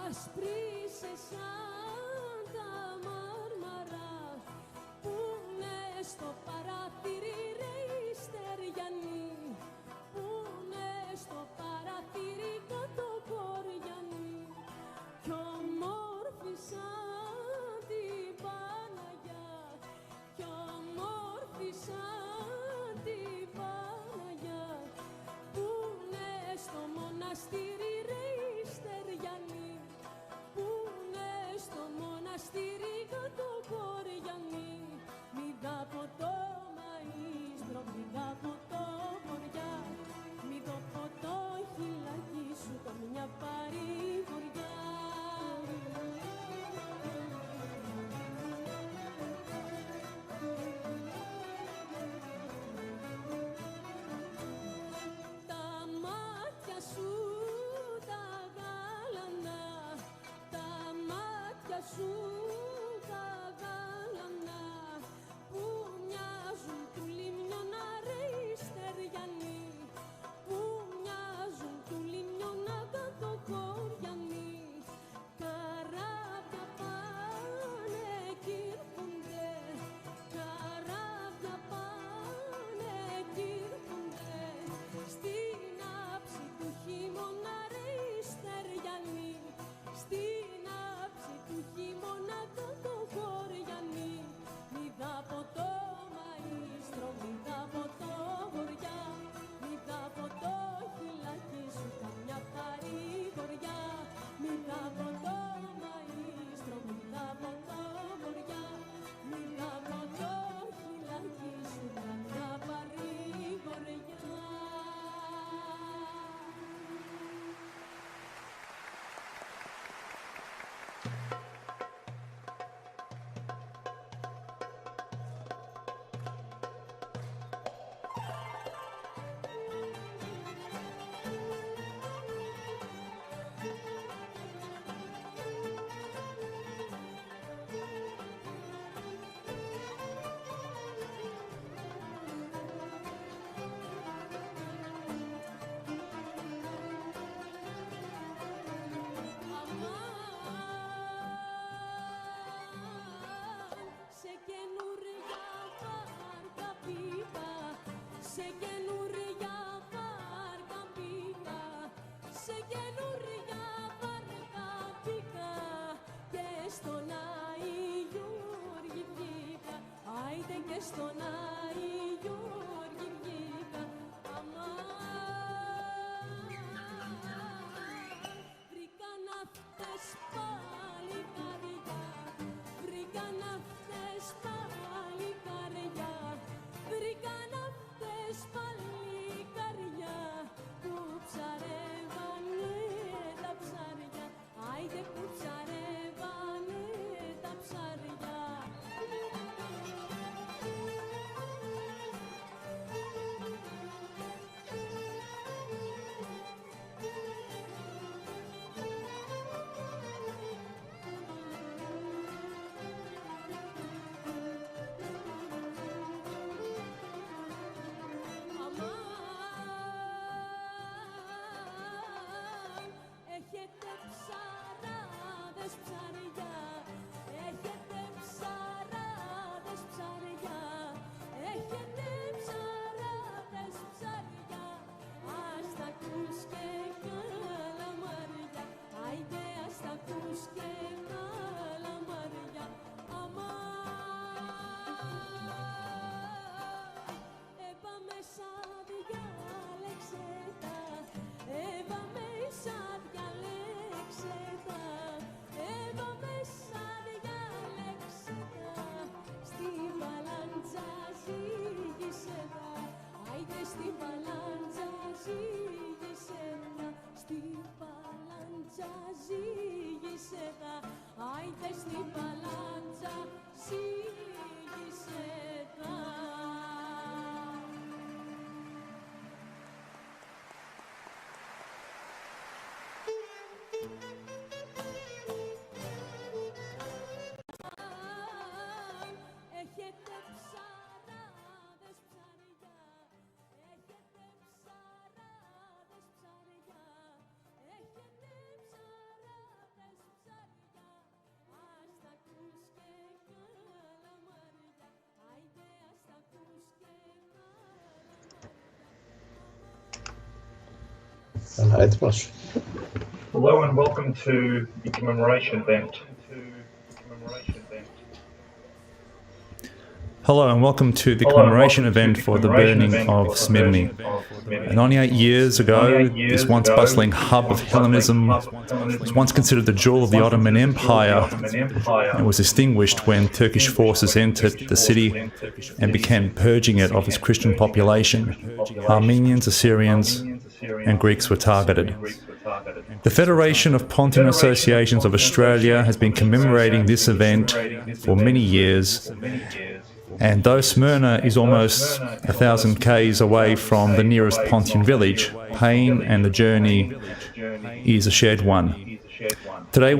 Ασπρίσαι σαν τα μάρμαρα που είναι στο παράθυρι ρε η στεριανή, πούνε στο παράθυρι κάτω κοριανή, κι όμορφη σαν την Παναγιά, κι όμορφη σαν την Παναγιά, πούνε στο μοναστήρι ρε η στεριανή, πούνε στο μοναστήρι κάτω κοριανή. Μη δα ποτό μαΐστρο, μη δα ποτό βοριά, μη δω ποτό χυλάκι σου το μια παρηγοριά. Τα μάτια σου τα γάλανα, τα μάτια σου τα γάλανα, που μοιάζουν του λιμνιώνα ρε η στεριανή, που μοιάζουν του λιμνιώνα κάτω κοριανή. Καράβια πάνε κι ήρθουνται, καράβια πάνε κι ήρθουνται, στην άψη του χειμώνα ρε η στεριανή, στην άψη του χειμώνα κάτω κοριανή. Μη δα ποτό μαΐστρο, μη δα ποτό βοριά, μη δα ποτό χυλάκι σου καμιά παρηγοριά, μη δα ποτό μαΐστρο, μη δα ποτό βοριά, μη δα ποτό χυλάκι σου καμιά παρηγοριά. Σε καινούρια βάρκα πήγα, σε καινούρια βάρκα πήγα, σε καινούρια βάρκα πήγα, και στον Άι-Γιώργη βγήκα, άιντε και στον Άι-Γιώργη βγήκα. Αμάν, βρήκαν αυτές παλικάρια, βρήκαν αυτές παλικάρια, βρήκαν αυτές παλικάρια, που ψαρεύανε τα ψάρια, άιντε που ψαρεύανε τα ψάρια. Αμάν, έχετε ψαράδες ψαριά, έχετε ψαράδες ψαριά, έχετε ψαράδες ψαριά, αστακούς και καλαμάρια, άιντε αστακούς και καλαμάρια. Αμάν, έπαμε σαν διάλεξε τα, έπαμε σαν διάλεξε τα, έπαμε σαν διάλεξε τα, στην παλάντζα ζήγησε τα, άιντε στην παλάντζα ζήγησε τα, στην παλάντζα ζήγησε τα, άιντε στην παλάντζα ζήγησε τα. Έχετε ψαράδες ψαριά, έχετε ψαράδες ψαριά, έχετε ψαράδες ψαριά, αστακούς και καλαμάρια, άιντε αστακούς Καλά, έτοιμος. Hello and welcome to the commemoration event. Hello and welcome to the commemoration event for the burning of Smyrna. 98 years ago, this once bustling hub of Hellenism was once considered the jewel of the Ottoman Empire and was extinguished when Turkish forces entered the city and began purging it of its Christian population. Armenians, Assyrians, and Greeks were targeted. The Federation of Pontian Associations of Australia has been commemorating this event for many years. And though Smyrna is almost 1,000 k's away from the nearest Pontian village, pain and the journey is a shared one. Today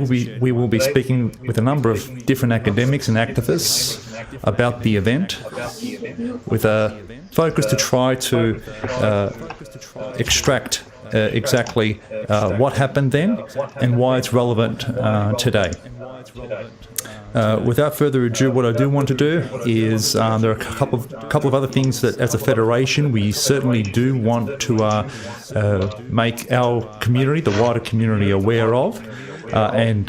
we will be speaking with a number of different academics and activists about the event, with a focus to try to extract exactly what happened then and why it's relevant today. Without further ado, what I do want to do is there are a couple of other things that, as a federation, we certainly do want to make our community, the wider community, aware of, and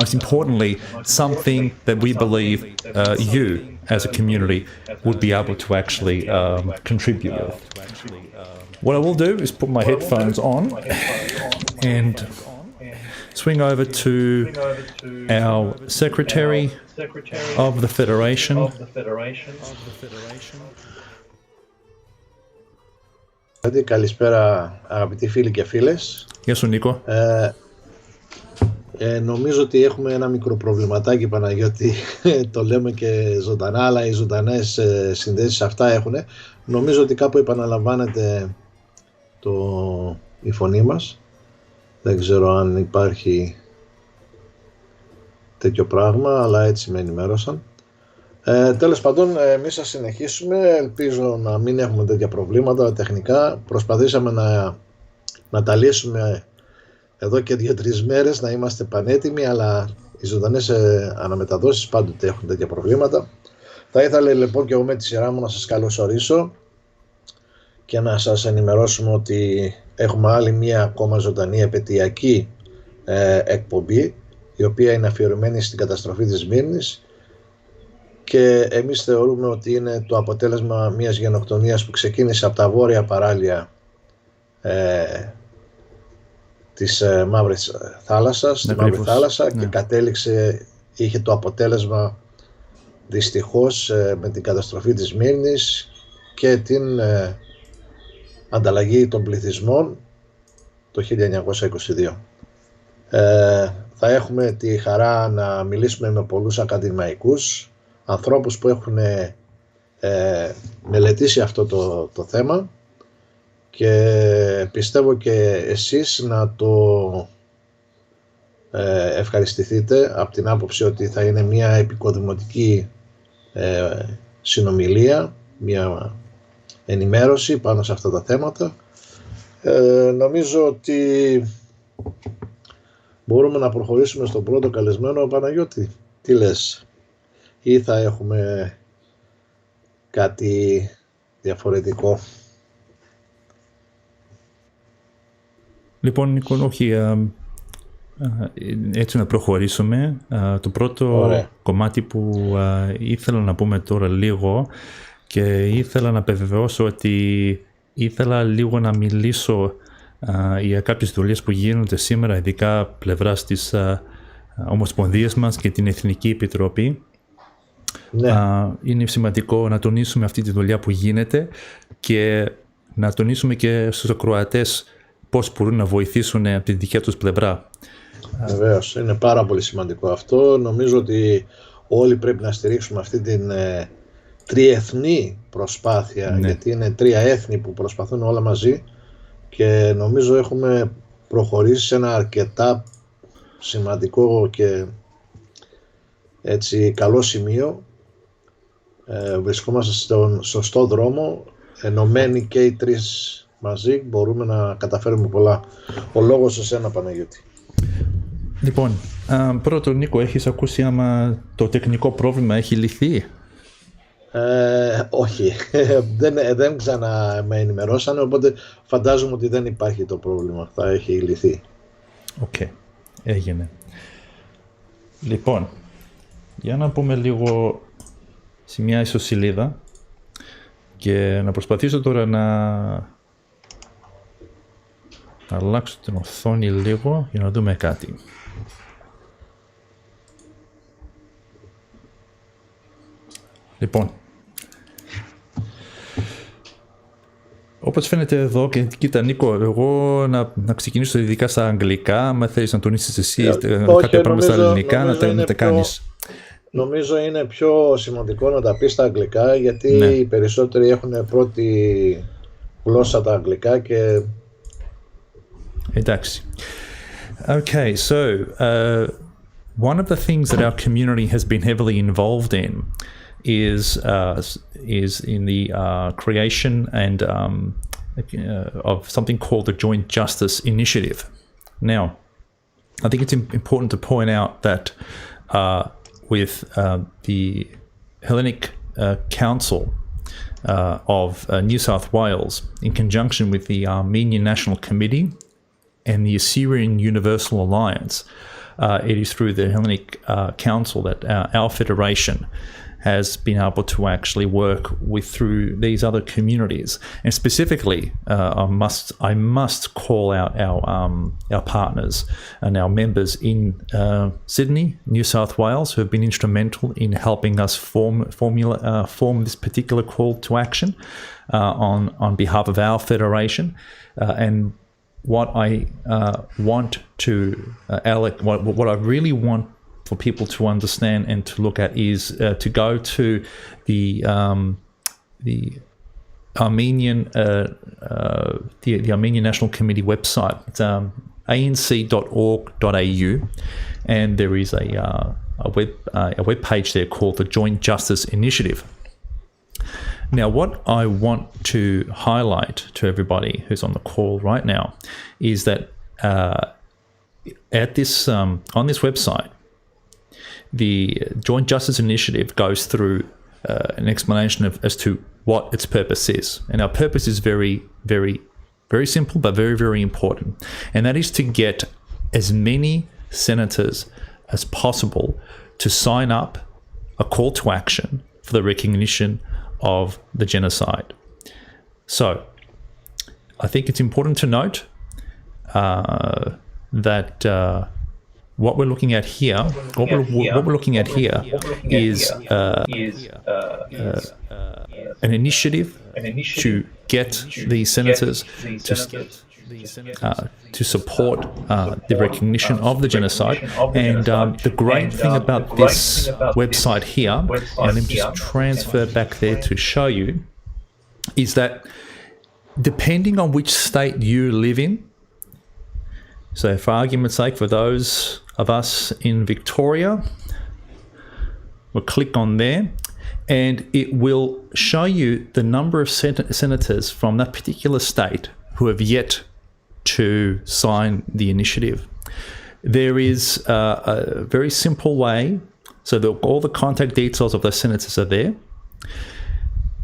most importantly, something that we believe you, as a community, would be able to actually contribute with. What I will do is put my headphones on and swing over to our Secretary of the Federation. Καλησπέρα αγαπητοί φίλοι και φίλες. Γεια σου Νίκο. Νομίζω ότι έχουμε ένα μικρό προβληματάκι, Παναγιώτη, το λέμε και ζωντανά, αλλά οι ζωντανές συνδέσεις αυτά έχουν. Νομίζω ότι κάπου επαναλαμβάνεται η φωνή μας. Δεν ξέρω αν υπάρχει τέτοιο πράγμα, αλλά έτσι με ενημέρωσαν. Τέλος πάντων, εμείς θα συνεχίσουμε. Ελπίζω να μην έχουμε τέτοια προβλήματα τεχνικά. Προσπαθήσαμε να τα λύσουμε εδώ και 2-3 μέρες, να είμαστε πανέτοιμοι, αλλά οι ζωντανές αναμεταδόσεις πάντοτε έχουν τέτοια προβλήματα. Θα ήθελα λοιπόν και εγώ με τη σειρά μου να σας καλωσορίσω και να σας ενημερώσουμε ότι έχουμε άλλη μία ακόμα ζωντανή επαιτειακή εκπομπή, η οποία είναι αφιερωμένη στην καταστροφή της Σμύρνης, και εμείς θεωρούμε ότι είναι το αποτέλεσμα μιας γενοκτονίας που ξεκίνησε από τα βόρεια παράλια της Μαύρης Θάλασσας, στη Μαύρη Θάλασσα, και κατέληξε, είχε το αποτέλεσμα δυστυχώς με την καταστροφή της Σμύρνης και την ανταλλαγή των πληθυσμών το 1922. Θα έχουμε τη χαρά να μιλήσουμε με πολλούς ακαδημαϊκούς, ανθρώπους που έχουν μελετήσει αυτό το θέμα, και πιστεύω και εσείς να το ευχαριστηθείτε από την άποψη ότι θα είναι μια επικοδημοτική συνομιλία, μια ενημέρωση πάνω σε αυτά τα θέματα. Νομίζω ότι μπορούμε να προχωρήσουμε στον πρώτο καλεσμένο. Παναγιώτη, τι λες, ή θα έχουμε κάτι διαφορετικό? Λοιπόν, Νίκο, όχι, έτσι να προχωρήσουμε. Το πρώτο κομμάτι που ήθελα να πούμε τώρα λίγο, και ήθελα να επιβεβαιώσω ότι ήθελα λίγο να μιλήσω για κάποιες δουλειές που γίνονται σήμερα, ειδικά πλευράς της Ομοσπονδίας μας και την Εθνική Επιτροπή. Ναι. Είναι σημαντικό να τονίσουμε αυτή τη δουλειά που γίνεται και να τονίσουμε και στους ακροατές πώς μπορούν να βοηθήσουν από την δική τους πλευρά. Βεβαίως, είναι πάρα πολύ σημαντικό αυτό. Νομίζω ότι όλοι πρέπει να στηρίξουμε αυτή την τριεθνή προσπάθεια, ναι, γιατί είναι 3 έθνη που προσπαθούν όλα μαζί, και νομίζω έχουμε προχωρήσει σε ένα αρκετά σημαντικό και έτσι καλό σημείο. Βρισκόμαστε στον σωστό δρόμο, ενωμένοι και οι 3 μαζί μπορούμε να καταφέρουμε πολλά. Ο λόγος σε σένα, Παναγιώτη. Λοιπόν, πρώτον, Νίκο, έχεις ακούσει άμα το τεχνικό πρόβλημα έχει λυθεί? Όχι, δεν ξανά με ενημερώσανε, οπότε φαντάζομαι ότι δεν υπάρχει το πρόβλημα, θα έχει λυθεί. Οκ, έγινε. Λοιπόν, για να πούμε λίγο σε μια ισοσελίδα και να προσπαθήσω τώρα να αλλάξω την οθόνη λίγο για να δούμε κάτι. Λοιπόν, όπως φαίνεται εδώ, και κοίτα Νίκο, εγώ να ξεκινήσω ειδικά στα αγγλικά, αν θέλεις να τονίσεις εσύ κάποια πράγματα στα ελληνικά, να τα κάνεις. Νομίζω είναι πιο σημαντικό να τα πεις στα αγγλικά, γιατί οι περισσότεροι έχουν πρώτη γλώσσα τα αγγλικά και... Εντάξει. Okay, so one of the things that our community has been heavily involved in is in the creation and of something called the Joint Justice Initiative. Now, I think it's important to point out that with the Hellenic Council of New South Wales, in conjunction with the Armenian National Committee and the Assyrian Universal Alliance, it is through the Hellenic Council that our federation has been able to actually work with through these other communities. And specifically, I must call out our partners and our members in Sydney, New South Wales, who have been instrumental in helping us form this particular call to action on behalf of our federation. And what I want to, Alec, what I really want for people to understand and to look at is to go to the Armenian the Armenian National Committee website. It's anc.org.au, and there is a web page there called the Joint Justice Initiative. Now, what I want to highlight to everybody who's on the call right now is that at this on this website, the Joint Justice Initiative goes through an explanation as to what its purpose is. And our purpose is very, very, very simple, but very, very important. And that is to get as many senators as possible to sign up a call to action for the recognition of the genocide. So I think it's important to note that what we're looking at here, is an initiative to get the senators to support the recognition of the genocide. And the great thing about this website here, and let me just transfer back there to show you, is that depending on which state you live in, so for argument's sake, for those of us in Victoria, we'll click on there and it will show you the number of senators from that particular state who have yet to sign the initiative. There is a very simple way, so all the contact details of those senators are there.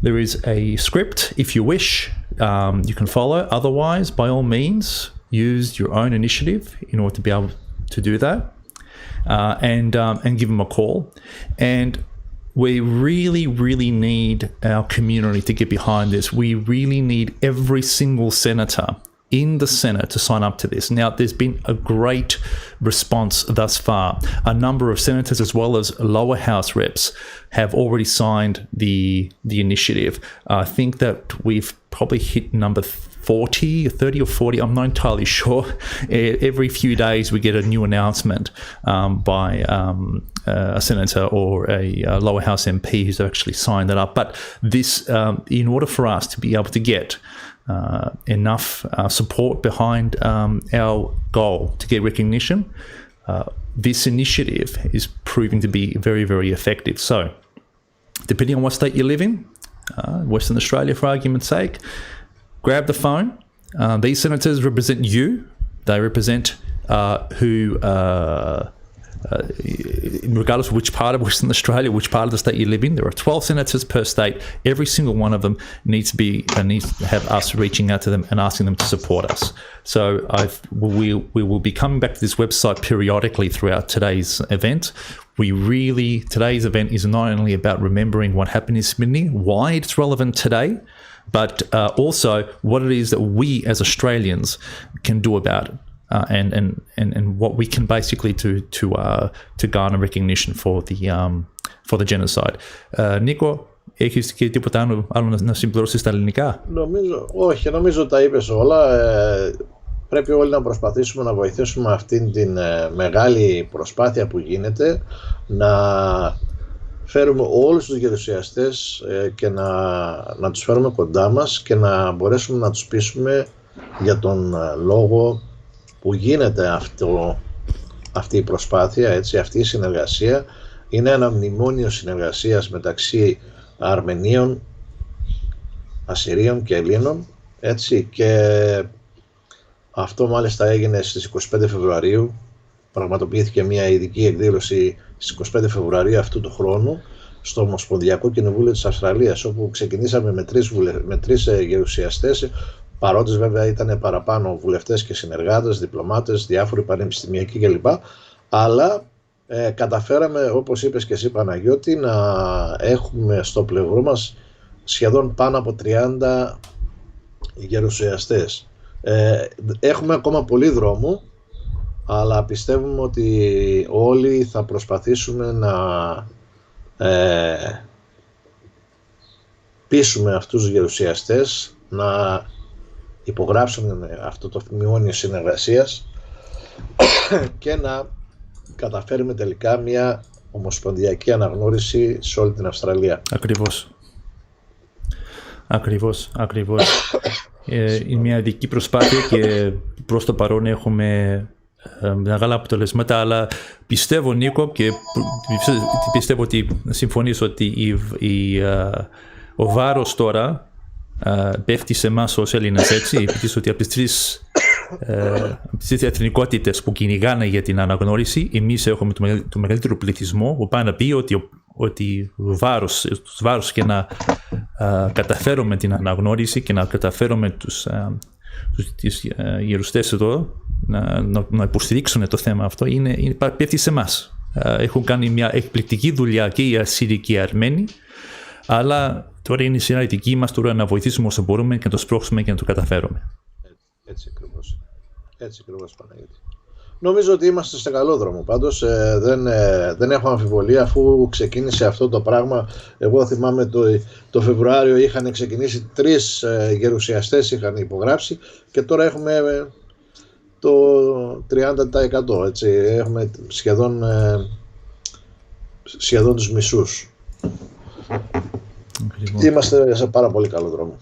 There is a script, if you wish, you can follow. Otherwise, by all means, use your own initiative in order to be able to do that, and give them a call. And we really, really need our community to get behind this. We really need every single senator in the Senate to sign up to this. Now, there's been a great response thus far. A number of senators as well as lower house reps have already signed the initiative. I think that we've probably hit number 30 or 40, I'm not entirely sure. Every few days we get a new announcement by a senator or a lower house MP who's actually signed that up. But this, in order for us to be able to get enough support behind our goal to get recognition, this initiative is proving to be very, very effective. So, depending on what state you live in, Western Australia for argument's sake, grab the phone. These senators represent you. They represent who regardless of which part of Western Australia, which part of the state you live in, there are 12 senators per state. Every single one of them needs to have us reaching out to them and asking them to support us. So we will be coming back to this website periodically throughout today's event. Today's event is not only about remembering what happened in Sydney, why it's relevant today, but also what it is that we as Australians can do about it. And what we can basically do to garner recognition for the genocide. Νίκο, έχεις και τίποτα άλλο να συμπληρώσεις στα ελληνικά? Νομίζω τα είπες όλα. Πρέπει όλοι να προσπαθήσουμε να βοηθήσουμε αυτήν την μεγάλη προσπάθεια που γίνεται, να φέρουμε όλους τους γερουσιαστές και να τους φέρουμε κοντά μας και να μπορέσουμε να τους πείσουμε για τον λόγο που γίνεται αυτή η προσπάθεια, έτσι, αυτή η συνεργασία. Είναι ένα μνημόνιο συνεργασίας μεταξύ Αρμενίων, Ασσυρίων και Ελλήνων, έτσι, και αυτό μάλιστα έγινε στις 25 Φεβρουαρίου. Πραγματοποιήθηκε μια ειδική εκδήλωση στις 25 Φεβρουαρίου αυτού του χρόνου στο Ομοσπονδιακό Κοινοβούλιο της Αυστραλίας, όπου ξεκινήσαμε με τρεις γερουσιαστές, παρόντες βέβαια ήταν παραπάνω βουλευτές και συνεργάτες, διπλωμάτες, διάφοροι πανεπιστημιακοί κλπ. Αλλά καταφέραμε, όπως είπες και εσύ Παναγιώτη, να έχουμε στο πλευρό μας σχεδόν πάνω από 30 γερουσιαστές. Έχουμε ακόμα πολύ δρόμο, αλλά πιστεύουμε ότι όλοι θα προσπαθήσουμε να πείσουμε αυτούς τους γερουσιαστές να υπογράψουν αυτό το μνημόνιο συνεργασίας και να καταφέρουμε τελικά μια ομοσπονδιακή αναγνώριση σε όλη την Αυστραλία. Ακριβώς. Είναι μια ειδική προσπάθεια και προς το παρόν έχουμε μεγάλα αποτελέσματα, αλλά πιστεύω, Νίκο, και πιστεύω ότι συμφωνείς ότι ο βάρος τώρα πέφτει σε εμάς ως Έλληνες, έτσι, επειδή ότι από τις τρεις εθνικότητες που κυνηγάνε για την αναγνώριση, εμείς έχουμε το μεγαλύτερο πληθυσμό που πάει να πει ότι βάρος και να καταφέρουμε την αναγνώριση και να καταφέρουμε τους γερουστές εδώ να υποστηρίξουν το θέμα αυτό, πέφτει σε εμάς. Έχουν κάνει μια εκπληκτική δουλειά και οι Ασσύριοι και οι Αρμένοι, αλλά τώρα είναι η σειρά δική μας τώρα να βοηθήσουμε όσο μπορούμε και να το σπρώξουμε και να το καταφέρουμε. Έτσι ακριβώς, Παναγιώτη. Νομίζω ότι είμαστε σε καλό δρόμο. Πάντως δεν έχω αμφιβολία, αφού ξεκίνησε αυτό το πράγμα. Εγώ θυμάμαι το Φεβρουάριο είχαν ξεκινήσει 3 γερουσιαστές είχαν υπογράψει και τώρα έχουμε το 30%. Έτσι. Έχουμε σχεδόν τους μισούς. Είμαστε σε πάρα πολύ καλό δρόμο.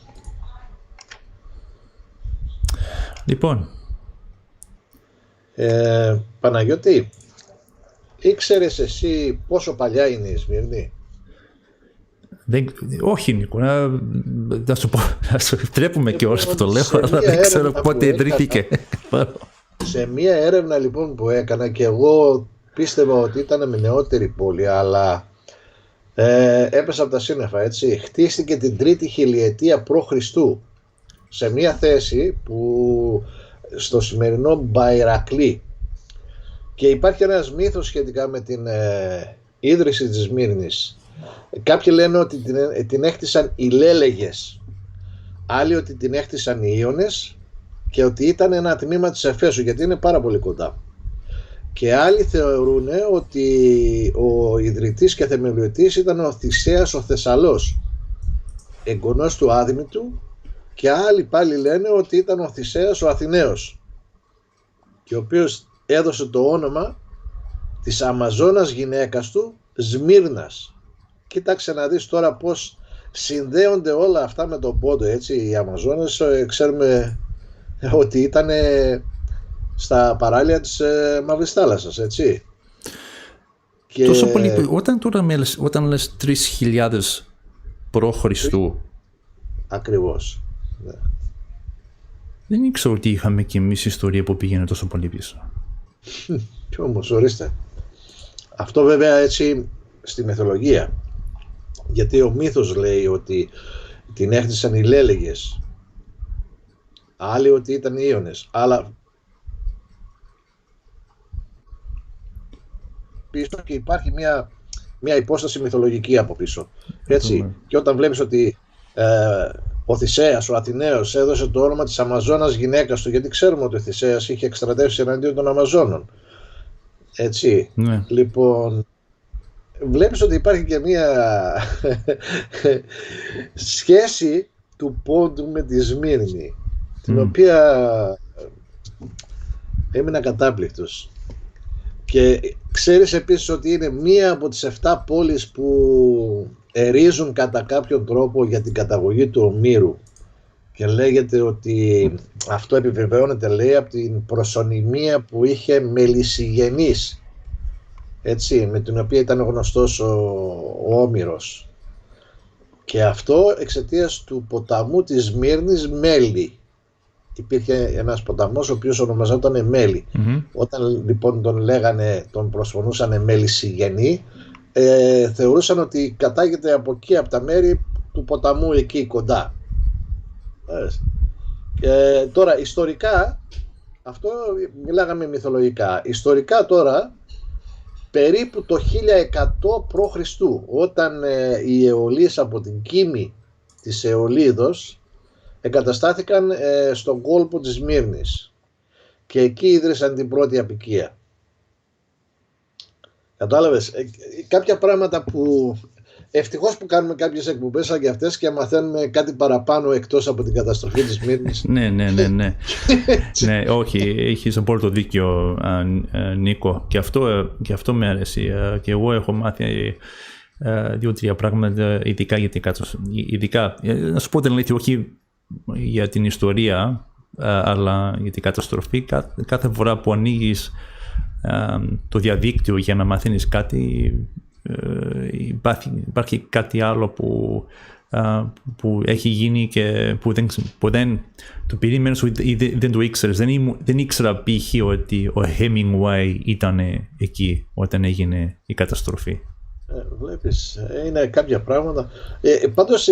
Λοιπόν, Παναγιώτη, ήξερες εσύ πόσο παλιά είναι η Σμύρνη? Όχι, Νίκο, να σου πω, τρέπουμε και όλες που το λέω, αλλά δεν ξέρω πότε ιδρύθηκε. Σε μία έρευνα λοιπόν που έκανα, και εγώ πίστευα ότι ήταν με νεότερη πόλη, αλλά έπεσα από τα σύννεφα, έτσι. Χτίστηκε την 3η χιλιετία π.Χ. σε μία θέση που στο σημερινό Μπαϊρακλή, και υπάρχει ένας μύθος σχετικά με την ίδρυση της Σμύρνης. Κάποιοι λένε ότι την έχτισαν οι Λέλεγες, άλλοι ότι την έχτισαν οι Ίωνες και ότι ήταν ένα τμήμα της Εφέσου, γιατί είναι πάρα πολύ κοντά, και άλλοι θεωρούν ότι ο ιδρυτής και θεμελιωτής ήταν ο Θησέας ο Θεσσαλός, εγγονός του Άδημητου, και άλλοι πάλι λένε ότι ήταν ο Θησέας ο Αθηναίος, και ο οποίος έδωσε το όνομα της Αμαζόνας γυναίκας του Σμύρνας. Κοίταξε να δεις τώρα πώς συνδέονται όλα αυτά με τον πόντο, έτσι. Οι Αμαζόνες ξέρουμε ότι ήταν στα παράλια της Μαύρης Θάλασσας, έτσι. Και... τόσο πολύ, όταν λες 3.000 π.Χ. Ακριβώς, ναι. Δεν ήξερα ότι είχαμε και εμείς ιστορία που πήγαινε τόσο πολύ πίσω. Κι όμως, ορίστε. Αυτό βέβαια έτσι στη μυθολογία, γιατί ο μύθος λέει ότι την έχτισαν οι λέλεγες, άλλοι ότι ήταν οι Ίωνες, αλλά πίσω και υπάρχει μια υπόσταση μυθολογική από πίσω. Έτσι. Και όταν βλέπεις ότι ο Θησέας, ο Αθηναίος, έδωσε το όνομα της Αμαζόνας γυναίκας του, γιατί ξέρουμε ότι ο Θησέας είχε εκστρατεύσει εναντίον των Αμαζόνων. Έτσι. Ναι. Λοιπόν, βλέπεις ότι υπάρχει και μια σχέση του πόντου με τη Σμύρνη, την οποία έμεινα κατάπληκτος. Και ξέρεις επίσης ότι είναι μία από τις 7 πόλεις που ερίζουν κατά κάποιον τρόπο για την καταγωγή του Ομήρου, και λέγεται ότι αυτό επιβεβαιώνεται, λέει, από την προσωνυμία που είχε Μελισσηγενής, έτσι, με την οποία ήταν γνωστός ο Όμηρος, και αυτό εξαιτίας του ποταμού της Σμύρνης Μέλη. Υπήρχε ένας ποταμός ο οποίος ονομαζόταν Μέλη. Όταν λοιπόν τον προσφωνούσαν Μελισσηγενή, θεωρούσαν ότι κατάγεται από εκεί, από τα μέρη του ποταμού εκεί κοντά. Τώρα ιστορικά, αυτό μιλάγαμε μυθολογικά, ιστορικά τώρα περίπου το 1100 π.Χ., όταν οι Αιωλείς από την Κίμη της Αιωλίδος εγκαταστάθηκαν στον κόλπο της Σμύρνης και εκεί ίδρυσαν την πρώτη αποικία. Κατάλαβες, κάποια πράγματα που ευτυχώς που κάνουμε κάποιες εκπομπές σαν και αυτές και μαθαίνουμε κάτι παραπάνω εκτός από την καταστροφή της Σμύρνης. Ναι. Ναι, όχι, έχεις απόλυτο δίκιο, Νίκο, και αυτό με αρέσει. Και εγώ έχω μάθει 2-3 πράγματα ειδικά για την καταστροφή. Ειδικά, να σου πω την αλήθεια, όχι για την ιστορία, αλλά για την καταστροφή. Κάθε φορά που ανοίγεις το διαδίκτυο για να μαθαίνεις κάτι, υπάρχει κάτι άλλο που έχει γίνει και που δεν το περίμενες ή δεν το ήξερες. Δεν ήξερα π.χ. ότι ο Hemingway ήταν εκεί όταν έγινε η καταστροφή. Βλέπεις, είναι κάποια πράγματα. Πάντως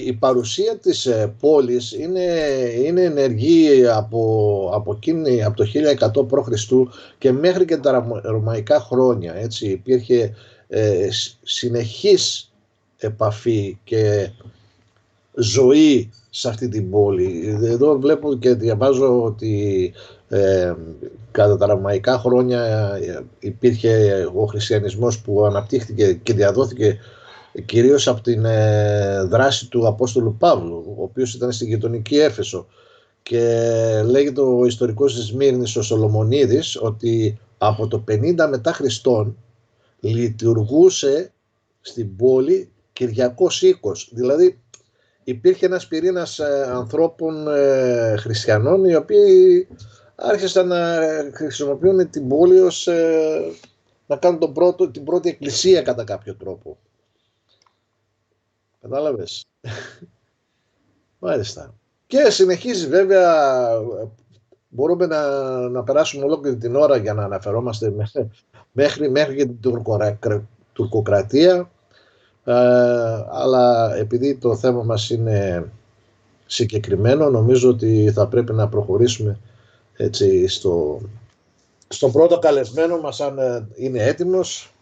η παρουσία της πόλης είναι ενεργή από το 1100 π.Χ. και μέχρι και τα ρωμαϊκά χρόνια. Έτσι, υπήρχε συνεχής επαφή και ζωή σε αυτή την πόλη. Εδώ βλέπω και διαβάζω ότι κατά τα ρωμαϊκά χρόνια υπήρχε ο χριστιανισμός που αναπτύχθηκε και διαδόθηκε κυρίως από την δράση του Απόστολου Παύλου, ο οποίος ήταν στην γειτονική Έφεσο, και λέγεται ο ιστορικός της Σμύρνης, ο Σολομονίδης, ότι από το 50 μετά Χριστόν λειτουργούσε στην πόλη Κυριακός οίκος, δηλαδή υπήρχε ένας πυρήνας ανθρώπων χριστιανών οι οποίοι άρχισαν να χρησιμοποιούν την πόλη ως να κάνουν την πρώτη εκκλησία κατά κάποιο τρόπο. Κατάλαβες. Μάλιστα. Και συνεχίζει βέβαια, μπορούμε να περάσουμε ολόκληρη την ώρα για να αναφερόμαστε μέχρι και την τουρκοκρατία, αλλά επειδή το θέμα μας είναι συγκεκριμένο, νομίζω ότι θα πρέπει να προχωρήσουμε έτσι στον πρώτο καλεσμένο μας, αν είναι έτοιμος.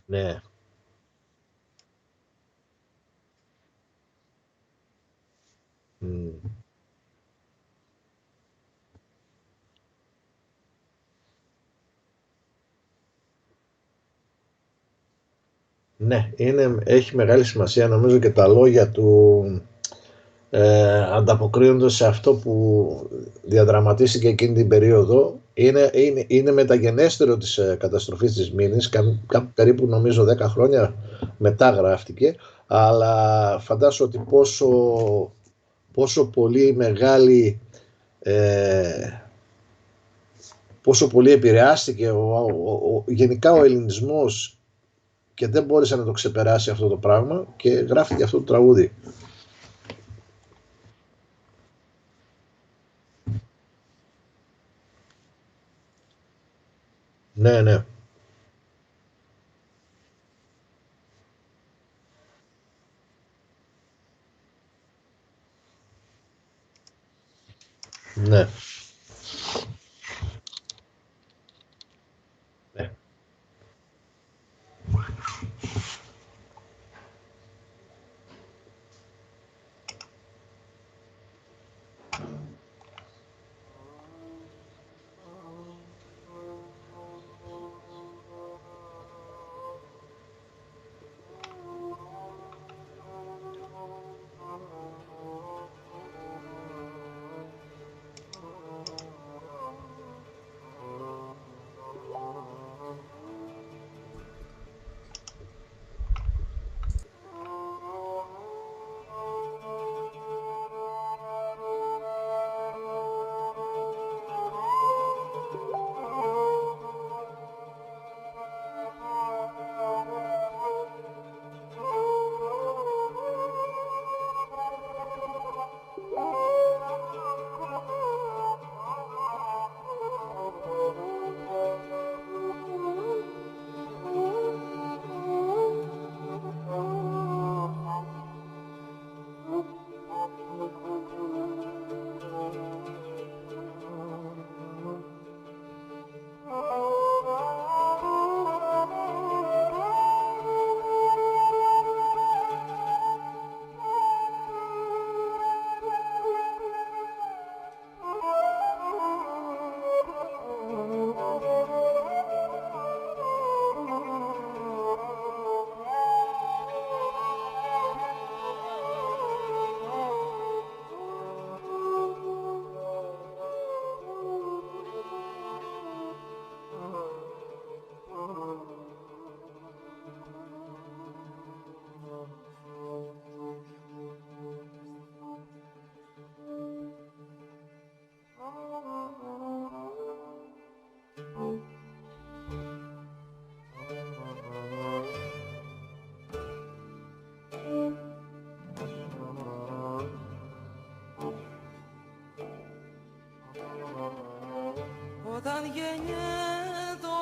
Ναι. Ναι, έχει μεγάλη σημασία, νομίζω, και τα λόγια του ανταποκρίνονται σε αυτό που διαδραματίστηκε εκείνη την περίοδο. Είναι μεταγενέστερο της καταστροφής της Σμύρνης, περίπου νομίζω 10 χρόνια μετά γράφτηκε, αλλά φαντάσου ότι πόσο πολύ μεγάλη, πόσο πολύ επηρεάστηκε γενικά ο ελληνισμός και δεν μπόρεσε να το ξεπεράσει αυτό το πράγμα και γράφτηκε αυτό το τραγούδι. Ναι, ναι. Ναι. Ναι. Όταν γεννιέται ο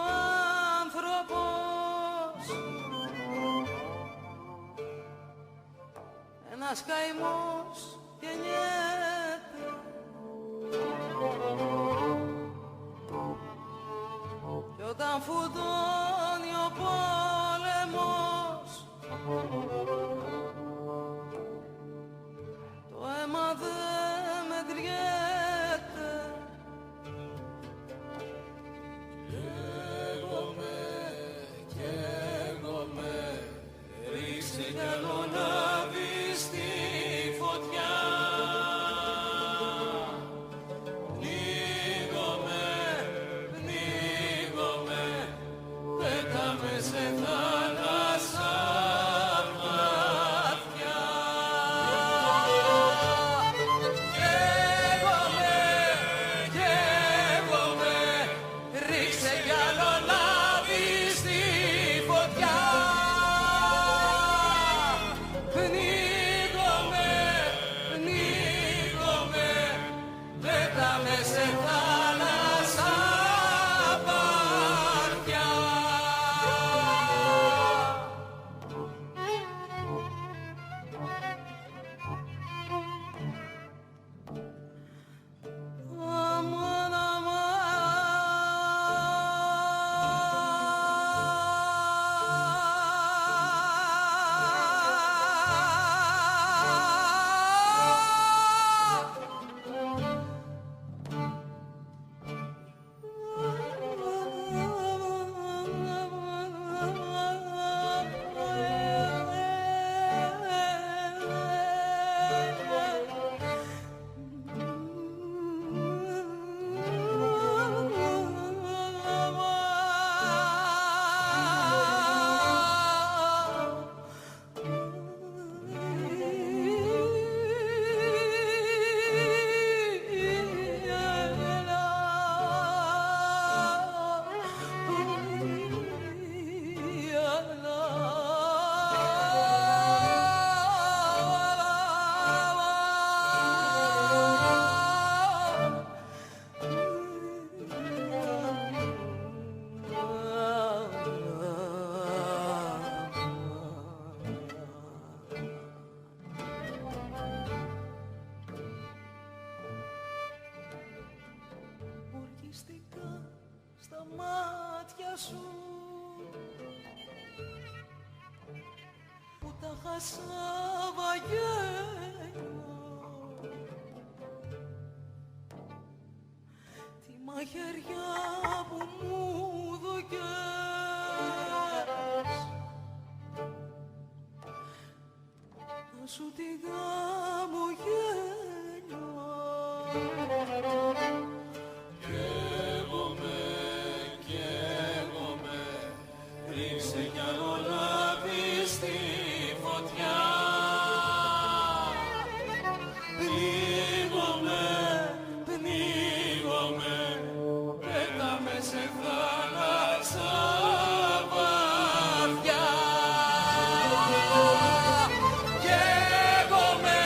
άνθρωπος, ένας καημός γεννιέται. Κι όταν φουντώνει ο πόλεμος, το αίμα δεν μετριέται. Καίγομαι, ρίξε κι άλλο λάβει στη φωτιά. Πνίγομαι, πέταμε σε θάλασσα βαθιά. Καίγομαι, ρίξε κι άλλο λάβει στη φωτιά. σου που τα χάσα βαγγέλιο τη μαχαιριά που μου δωκές να σου τη γάμω γέλιο. Καίγομαι, ρίξε κι άλλο λάδι στη φωτιά. Πνίγομαι, πέταμε σε θάλασσα βαθιά. Καίγομαι,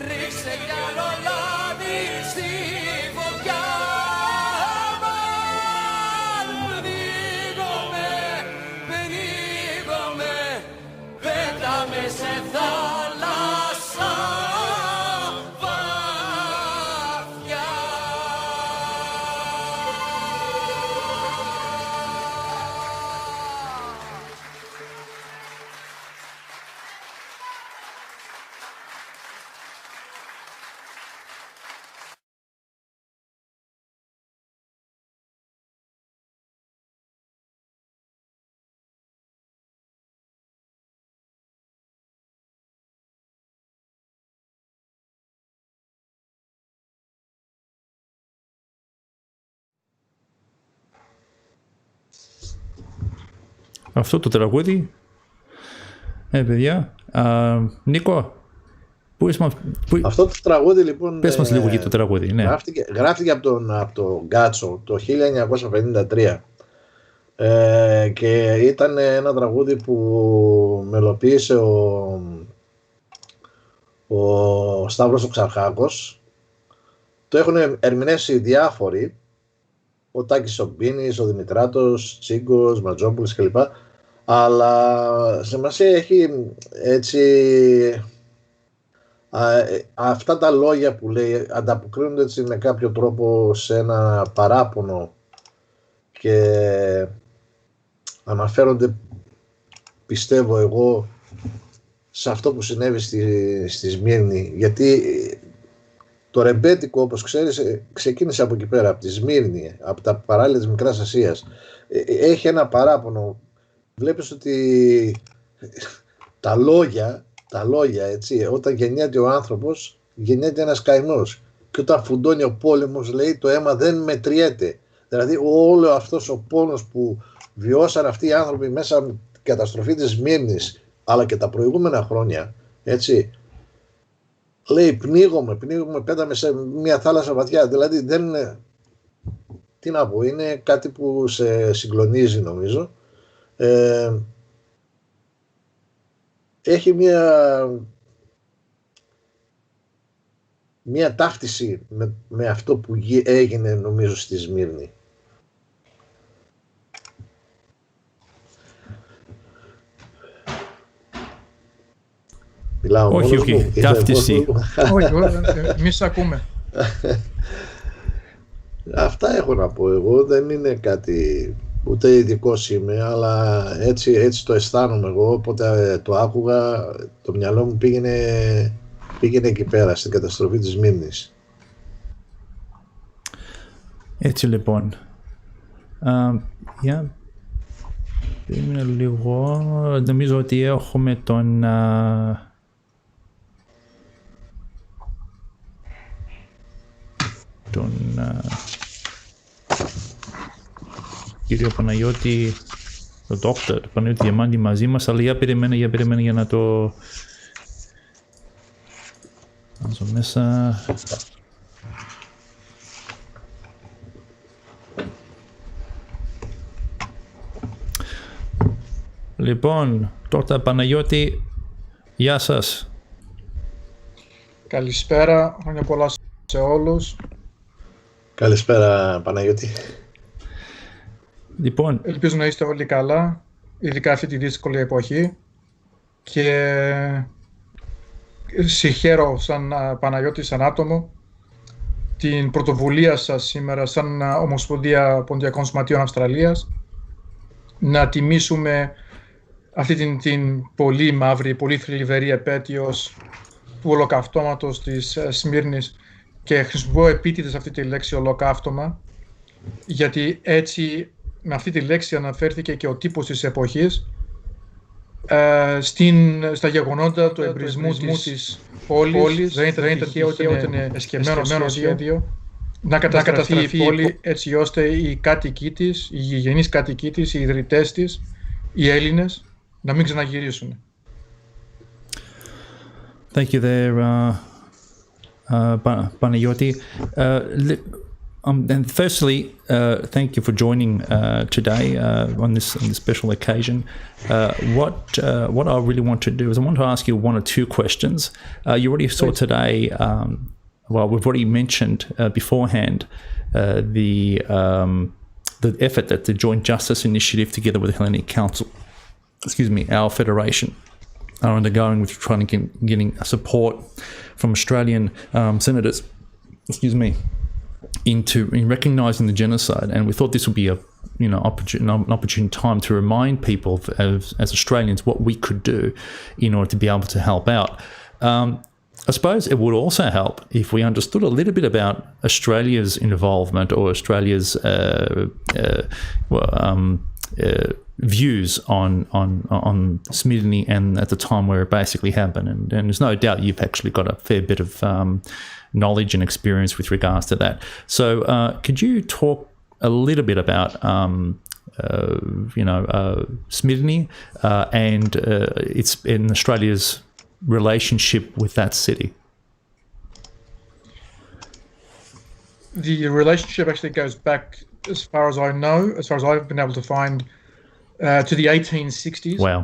ρίξε κι άλλο λάδι στη φωτιά. Πνίγομαι, πέταμε σε θάλασσα βαθιά. Αυτό το τραγούδι, παιδιά, Νίκο, Αυτό το τραγούδι λοιπόν πες μας λίγο για το τραγούδι, ναι. Γράφτηκε από τον Γκάτσο το 1953 και ήταν ένα τραγούδι που μελοποίησε ο Σταύρος ο Ξαρχάκος. Το έχουν ερμηνεύσει διάφοροι, ο Τάκης ο Μπίνης, ο Δημητράτος, Τσίγκος, Ματζόπουλος κλπ. Αλλά σημασία έχει έτσι αυτά τα λόγια που λέει ανταποκρίνονται έτσι με κάποιο τρόπο σε ένα παράπονο και αναφέρονται, πιστεύω εγώ, σε αυτό που συνέβη στη Σμύρνη, γιατί το ρεμπέτικο, όπως ξέρεις, ξεκίνησε από εκεί πέρα, από τη Σμύρνη, από τα παράλια της Μικράς Ασίας. Έχει ένα παράπονο. Βλέπεις ότι τα λόγια, έτσι, όταν γεννιέται ο άνθρωπος, γεννιέται ένας καημός. Και όταν φουντώνει ο πόλεμος, λέει, το αίμα δεν μετριέται. Δηλαδή όλο αυτός ο πόνος που βιώσαν αυτοί οι άνθρωποι μέσα από την καταστροφή της Σμύρνης, αλλά και τα προηγούμενα χρόνια, έτσι, λέει πνίγομαι, πέταμε σε μια θάλασσα βαθιά. Δηλαδή δεν είναι, τι να πω, είναι κάτι που σε συγκλονίζει νομίζω. Έχει μια ταύτιση με αυτό που έγινε νομίζω στη Σμύρνη. Μιλάω όχι, ταύτιση. Όχι, εμείς ακούμε. Αυτά έχω να πω εγώ, δεν είναι κάτι, ούτε ειδικός είμαι, αλλά έτσι το αισθάνομαι εγώ, όποτε το άκουγα, το μυαλό μου πήγαινε εκεί πέρα, στην καταστροφή της Σμύρνης. Έτσι λοιπόν, περίμενε λίγο, νομίζω ότι έχουμε τον κύριο Παναγιώτη, τον Dr. Παναγιώτη Διαμάντη μαζί μας, αλλά για περιμένε για να το βάζω μέσα. Λοιπόν, Dr. Παναγιώτη, γεια σας. Καλησπέρα, χρόνια πολλά σε όλους. Καλησπέρα Παναγιώτη. Λοιπόν, ελπίζω να είστε όλοι καλά, ειδικά αυτή τη δύσκολη εποχή, και συγχαίρω σαν Παναγιώτη, σαν άτομο, την πρωτοβουλία σας σήμερα σαν Ομοσπονδία Ποντιακών Σωματείων Αυστραλίας να τιμήσουμε αυτή την πολύ μαύρη, πολύ θλιβερή επέτειος του ολοκαυτώματος της Σμύρνης, και χρησιμοποιώ επίτηδες αυτή τη λέξη ολοκαύτωμα, γιατί έτσι με αυτή τη λέξη αναφέρθηκε και ο τύπος της εποχής στα γεγονότα του εμπρισμού της πόλης. Δεν ήταν τυχαίο ότι ήταν εσκεμμένο σχέδιο να καταστραφεί η πόλη, έτσι ώστε οι κάτοικοι της, οι γηγενείς κάτοικοι της, οι ιδρυτές της, οι Έλληνες, να μην ξαναγυρίσουν. Thank you there, Panayoti. And firstly, thank you for joining today on this special occasion. What I really want to do is I want to ask you one or two questions. You already saw today. Well, we've already mentioned beforehand the effort that the Joint Justice Initiative, together with the Hellenic Council, our federation, are undergoing with trying to getting support from Australian senators, in recognising the genocide. And we thought this would be an opportune time to remind people as Australians what we could do in order to be able to help out. I suppose it would also help if we understood a little bit about Australia's involvement or Australia's views on Smyrni and at the time where it basically happened. And there's no doubt you've actually got a fair bit of knowledge and experience with regards to that. So could you talk a little bit about Smyrni and it's in Australia's relationship with that city? The relationship actually goes back, as far as I know, as far as I've been able to find, to the 1860s. Wow.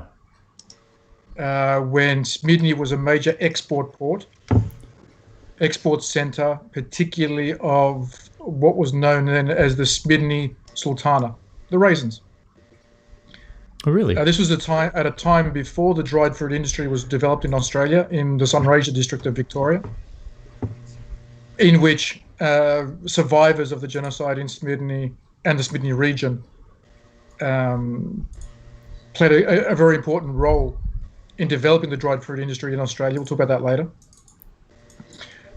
When Smyrni was a major export centre, particularly of what was known then as the Smyrni Sultana, the raisins. Oh, really? This was at a time before the dried fruit industry was developed in Australia, in the Sunraysia district of Victoria, in which survivors of the genocide in Smyrni and the Smyrni region played a very important role in developing the dried fruit industry in Australia. We'll talk about that later.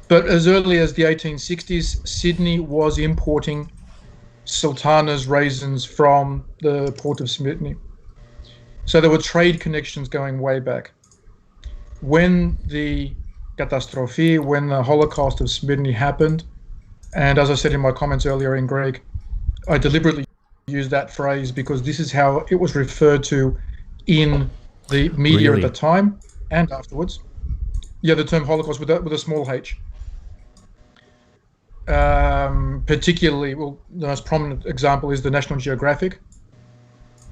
But as early as the 1860s, Sydney was importing Sultana's raisins from the port of Smyrni. So there were trade connections going way back. When the catastrophe, when the Holocaust of Smyrni happened, and as I said in my comments earlier in Greek, I deliberately used that phrase because this is how it was referred to in the media at the time and afterwards. Yeah, the term Holocaust with a small h. Particularly, well, the most prominent example is the National Geographic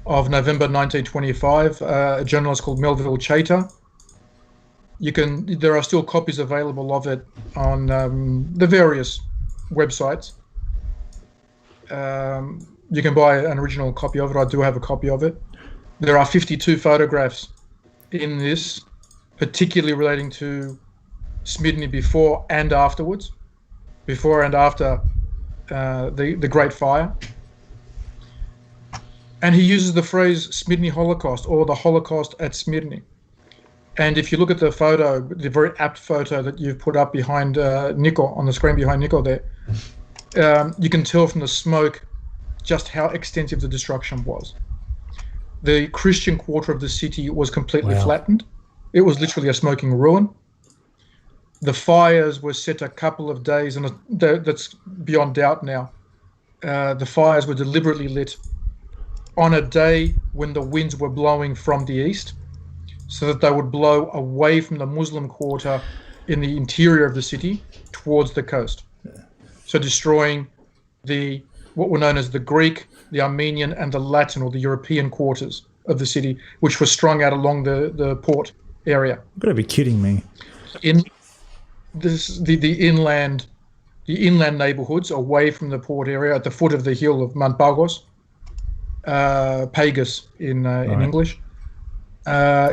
of November 1925, a journalist called Melville Chater. There are still copies available of it on the various websites. You can buy an original copy of it. I do have a copy of it. There are 52 photographs in this, particularly relating to Smyrni before and afterwards, before and after the Great Fire. And he uses the phrase Smyrni Holocaust, or the Holocaust at Smyrni. And if you look at the photo, the very apt photo that you've put up behind Nico, on the screen behind Nico there, you can tell from the smoke just how extensive the destruction was. The Christian quarter of the city was completely flattened. It was literally a smoking ruin. The fires were set a couple of days, and that's beyond doubt now. The fires were deliberately lit on a day when the winds were blowing from the east, so that they would blow away from the Muslim quarter in the interior of the city towards the coast. So destroying what were known as the Greek, the Armenian, and the Latin, or the European quarters of the city, which were strung out along the port area. You've got to be kidding me. In the inland neighbourhoods away from the port area, at the foot of the hill of Mount Pagos, Pagus in English,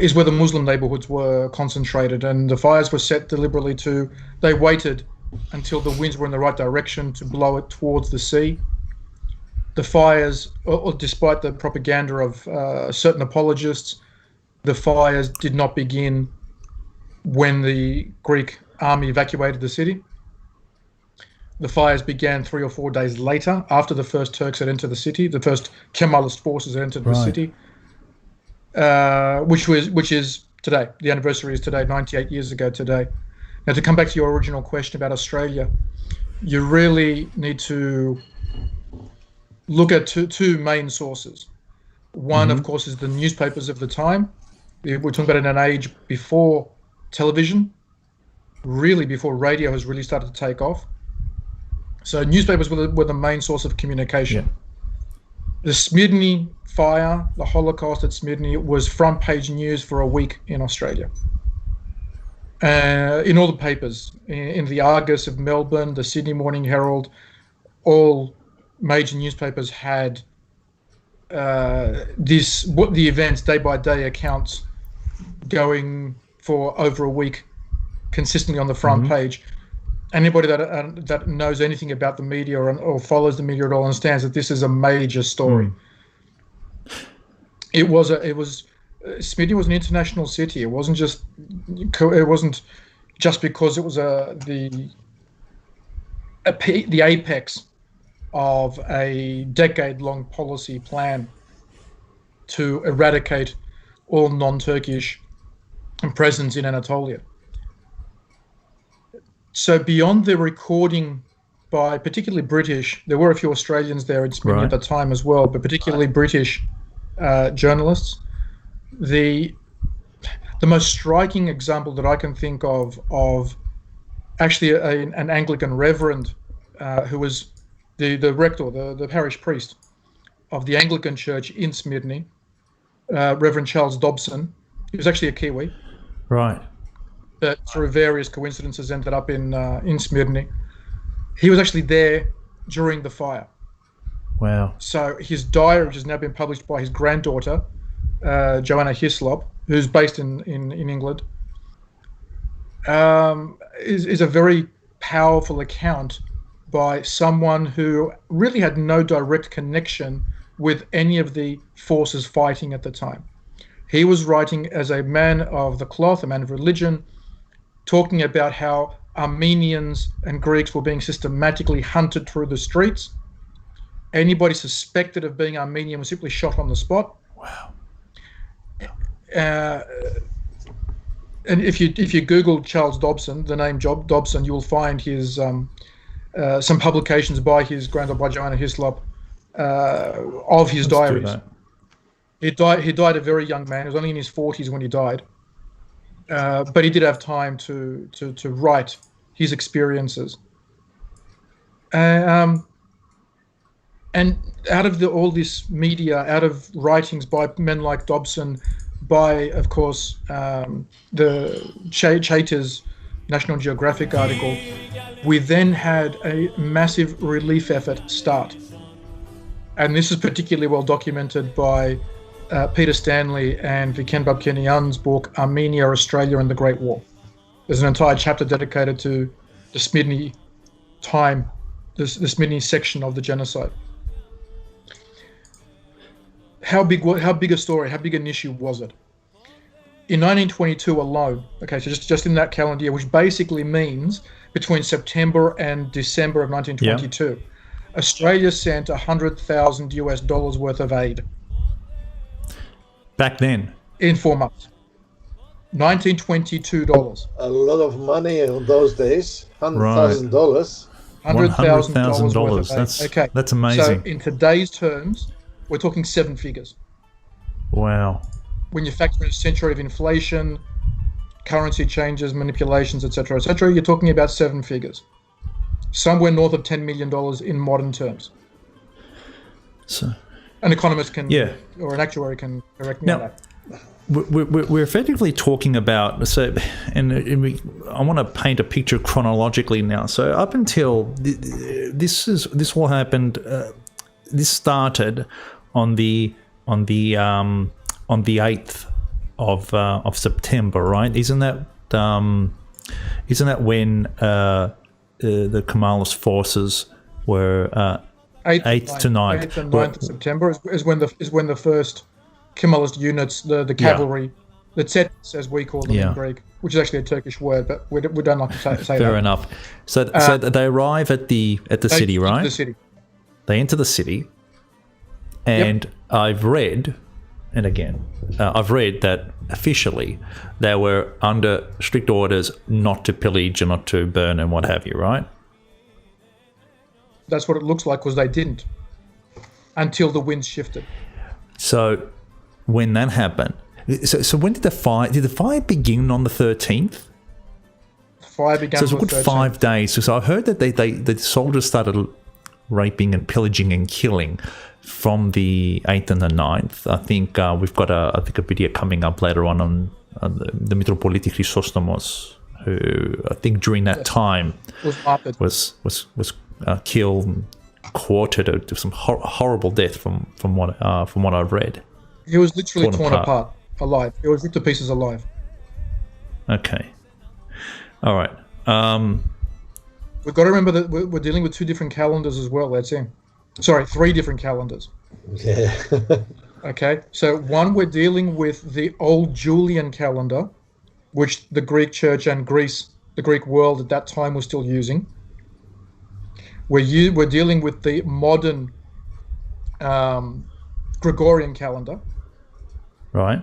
is where the Muslim neighbourhoods were concentrated, and the fires were set deliberately they waited until the winds were in the right direction to blow it towards the sea. The fires, despite the propaganda of certain apologists, the fires did not begin when the Greek army evacuated the city. The fires began 3 or 4 days later, after the first Turks had entered the city, the first Kemalist forces had entered the city, which is today. The anniversary is today, 98 years ago today. Now, to come back to your original question about Australia, you really need to look at two main sources. One, of course, is the newspapers of the time. We're talking about in an age before television, really before radio has really started to take off. So newspapers were the main source of communication. Yeah. The Smyrni fire, the Holocaust at Smyrni, was front page news for a week in Australia. In all the papers, in the Argus of Melbourne, the Sydney Morning Herald, all major newspapers had the events, day by day accounts going for over a week consistently on the front page. Anybody that knows anything about the media or follows the media at all understands that this is a major story. Smyrni was an international city. It wasn't just because it was the apex of a decade-long policy plan to eradicate all non-Turkish presence in Anatolia. So beyond the recording by particularly British, there were a few Australians there in Smyrni at the time as well, but particularly British journalists. The most striking example that I can think of actually an Anglican reverend who was the rector, the parish priest of the Anglican Church in Smyrni, Reverend Charles Dobson. He was actually a Kiwi. Right. That through various coincidences ended up in Smyrni. He was actually there during the fire. Wow. So his diary, which has now been published by his granddaughter, Joanna Hislop, who's based in England, is a very powerful account by someone who really had no direct connection with any of the forces fighting at the time. He was writing as a man of the cloth, a man of religion, talking about how Armenians and Greeks were being systematically hunted through the streets. Anybody suspected of being Armenian was simply shot on the spot. Wow. And if you Google Charles Dobson, the name Dobson, you will find his some publications by his granddaughter, by Joanna Hislop, of his diaries. He died a very young man. He was only in his 40s when he died, but he did have time to write his experiences. And out of all this media, out of writings by men like Dobson, by, of course, the Chater's National Geographic article, we then had a massive relief effort start. And this is particularly well documented by Peter Stanley and Viken Babkenyan's book, Armenia, Australia and the Great War. There's an entire chapter dedicated to the Smyrni time, the Smyrni section of the genocide. How big a story, how big an issue was it? In 1922 alone, okay, so just in that calendar year, which basically means between September and December of 1922, Australia sent $100,000 worth of aid. Back then? In 4 months. $1922. A lot of money in those days. $100,000. $100,000 worth of aid. Okay. That's amazing. So in today's terms, we're talking 7 figures. Wow. When you factor in a century of inflation, currency changes, manipulations, etc., you're talking about 7 figures. Somewhere north of $10 million in modern terms. So, an economist can, or an actuary can correct me on that. We're effectively talking about, I want to paint a picture chronologically now. So up until this all happened. This started on the 8th of September, right? Isn't that when the Kemalist forces were 8th to 9th. 8th and 9th of September is when the first Kemalist units, the cavalry, the Tsets, as we call them in Greek, which is actually a Turkish word, but we don't like to say that. Fair enough. So they arrive at the city, right? The city. They enter the city, and I've read, and again, I've read that officially they were under strict orders not to pillage and not to burn and what have you, right? That's what it looks like, because they didn't until the winds shifted. So when that happened, so when did the fire begin on the 13th? The fire began on the 13th. So it's a good 5 days. So I heard that the soldiers started raping and pillaging and killing from the 8th and the 9th. I think we've got a video coming up later on the Metropoliti Chrysostomos, who I think during that time was killed, quartered to some horrible death from what I've read. He was literally torn apart alive. He was ripped to pieces alive. Okay. All right. We've got to remember that we're dealing with 2 different calendars as well. That's him. Sorry, 3 different calendars. Yeah. Okay. So one, we're dealing with the old Julian calendar, which the Greek Church and Greece, the Greek world at that time, was still using. We're dealing with the modern Gregorian calendar. Right.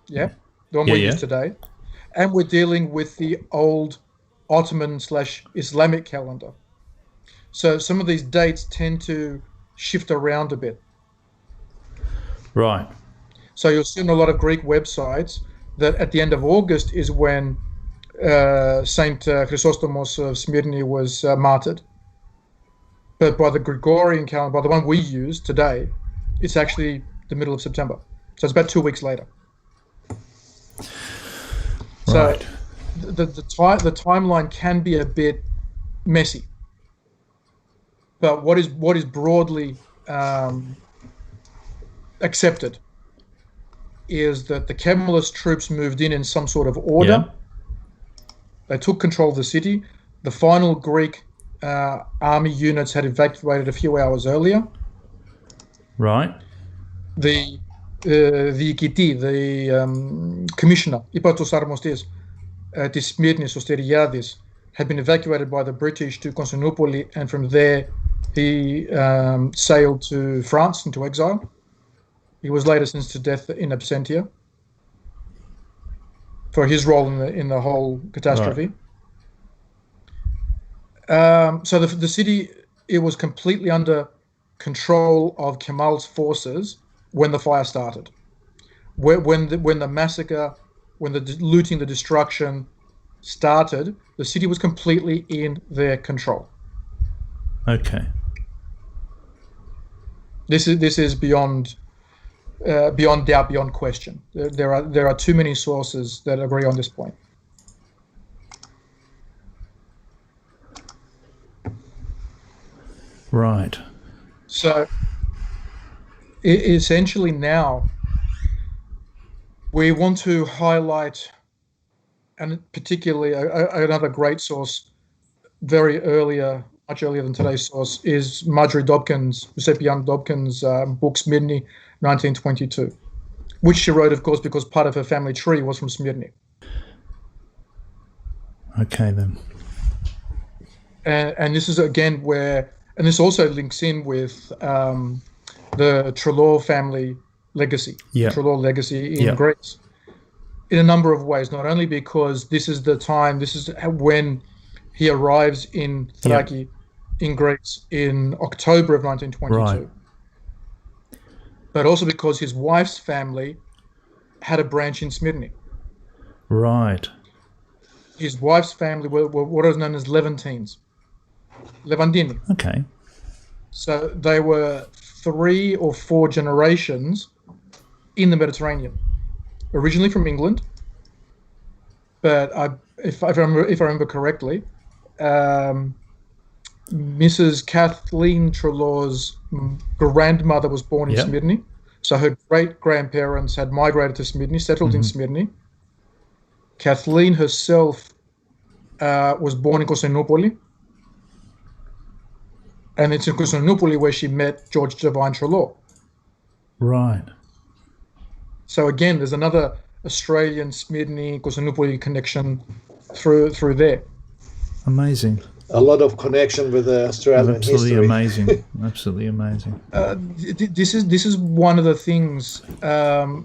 Yeah. The one we use today. And we're dealing with the old Ottoman/Islamic calendar. So some of these dates tend to shift around a bit. Right. So you'll see on a lot of Greek websites that at the end of August is when Saint Chrysostomos of Smyrni was martyred. But by the Gregorian calendar, by the one we use today, it's actually the middle of September. So it's about 2 weeks later. Right. So the timeline can be a bit messy. But what is broadly accepted is that the Kemalist troops moved in some sort of order. Yeah. They took control of the city. The final Greek army units had evacuated a few hours earlier. Right. The Ikiti, the commissioner, Ipatos Armostis, της Smyrnis, ο Steriadis, had been evacuated by the British to Constantinople, and from there he sailed to France into exile. He was later sentenced to death in absentia for his role in the whole catastrophe. Right. So the city, it was completely under control of Kemal's forces when the fire started. When the massacre, when the looting, the destruction started, the city was completely in their control. Okay. This is beyond doubt, beyond question. There are too many sources that agree on this point. Right. So essentially now we want to highlight, and particularly another great source, much earlier than today's source, is Marjorie Dobkin's, Giuseppe Young Dobkin's book Smyrni, 1922, which she wrote, of course, because part of her family tree was from Smyrni. Okay, then. And this is again where, and this also links in with the Trelaw family legacy, Trelaw legacy in Greece, in a number of ways. Not only because this is the time, this is when he arrives in Thrace, in Greece, in October of 1922. Right. But also because his wife's family had a branch in Smyrni. Right. His wife's family were what is known as Levantines. Levantini. Okay. So they were 3 or 4 generations in the Mediterranean, originally from England. But if I remember correctly, Mrs. Kathleen Trelaw's grandmother was born in Smyrni. So her great-grandparents had migrated to Smyrni, settled in Smyrni. Kathleen herself was born in Constantinople, And it's in Constantinople where she met George Divine Trelaw. Right. So again, there's another Australian, Smyrni, Constantinople connection through there. Amazing. A lot of connection with Australian Absolutely history. amazing. Absolutely amazing. This is one of the things that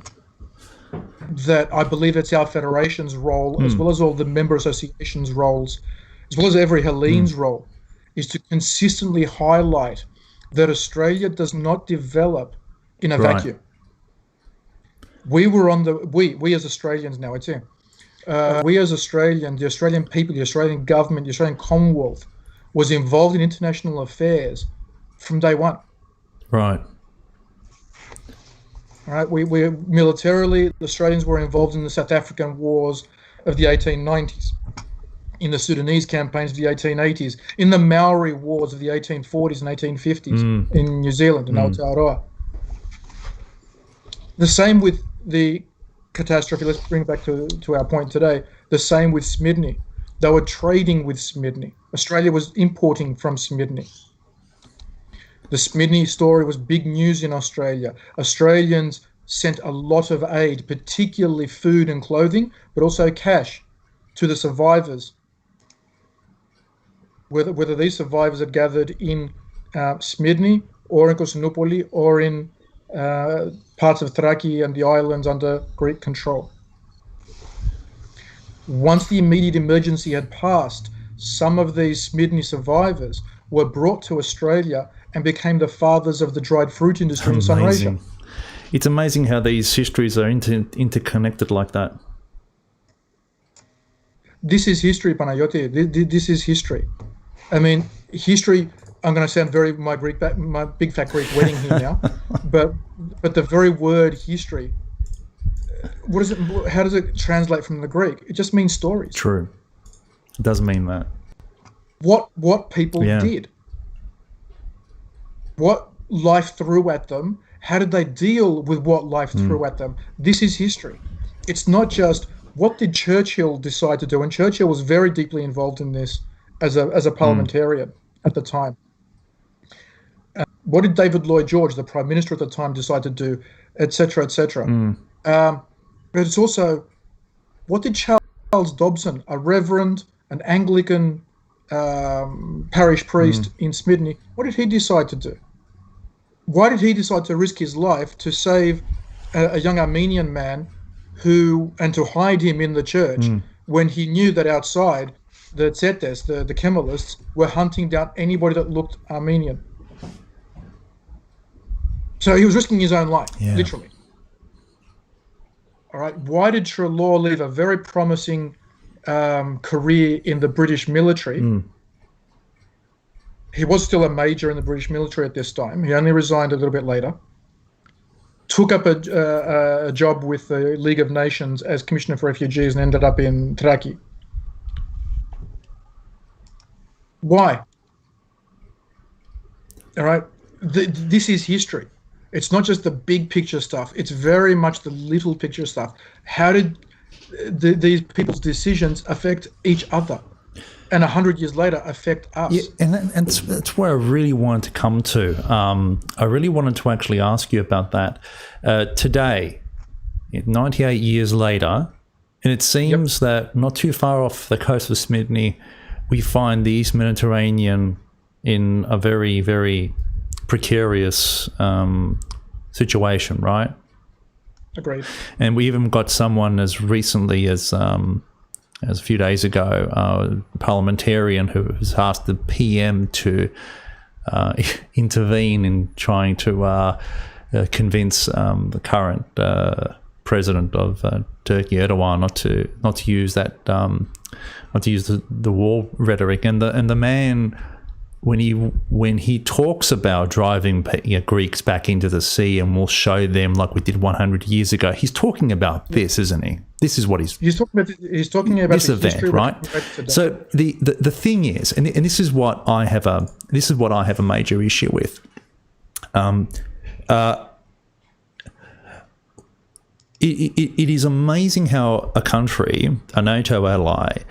I believe it's our federation's role, as well as all the member associations' roles, as well as every Hellene's role, is to consistently highlight that Australia does not develop in a Right. vacuum. We were on the we as Australians now. It's in. We as Australians, the Australian people, the Australian government, the Australian Commonwealth, was involved in international affairs from day one. Right. All right, we militarily, the Australians were involved in the South African wars of the 1890s, in the Sudanese campaigns of the 1880s, in the Maori wars of the 1840s and 1850s in New Zealand, in Aotearoa. The same with the catastrophe, let's bring it back to our point today, the same with Smyrni. They were trading with Smyrni. Australia was importing from Smyrni. The Smyrni story was big news in Australia. Australians sent a lot of aid, particularly food and clothing, but also cash, to the survivors. Whether these survivors had gathered in Smyrni or in Constantinople or in parts of Thrace and the islands under Greek control. Once the immediate emergency had passed, some of these Smyrni survivors were brought to Australia and became the fathers of the dried fruit industry in Sunraysia. It's amazing how these histories are interconnected like that. This is history, Panayoti. This is history. I mean, history. I'm going to sound very my big fat Greek wedding here now, but the very word history. What is it? How does it translate from the Greek? It just means stories. True. It does mean that. What people did. What life threw at them. How did they deal with what life threw at them? This is history. It's not just what did Churchill decide to do, and Churchill was very deeply involved in this as a parliamentarian at the time. What did David Lloyd George, the Prime Minister at the time, decide to do, etc., etc. But it's also, what did Charles Dobson, a reverend, an Anglican parish priest in Smyrni, what did he decide to do? Why did he decide to risk his life to save a young Armenian man and to hide him in the church when he knew that outside the Tzetes, the Kemalists, were hunting down anybody that looked Armenian? So he was risking his own life, literally. All right. Why did Trelaw leave a very promising career in the British military? He was still a major in the British military at this time. He only resigned a little bit later. Took up a job with the League of Nations as Commissioner for Refugees and ended up in Thrace. Why? All right. This is history. It's not just the big picture stuff. It's very much the little picture stuff. How did these people's decisions affect each other? And 100 years later, affect us? Yeah, and that's where I really wanted to come to. I really wanted to actually ask you about that. Today, 98 years later, and it seems that not too far off the coast of Smyrni, we find the East Mediterranean in a very, very precarious situation, right? Agreed. And we even got someone as recently as a few days ago, a parliamentarian who has asked the PM to intervene in trying to convince the current president of Turkey, Erdogan, not to use that not to use the war rhetoric. And the man, when he talks about driving Greeks back into the sea and we'll show them like we did 100 years ago, he's talking about this, isn't he? This is what he's talking about this the event, history, right? So the thing is, and this is what I have a major issue with. It is amazing how a country, a NATO ally,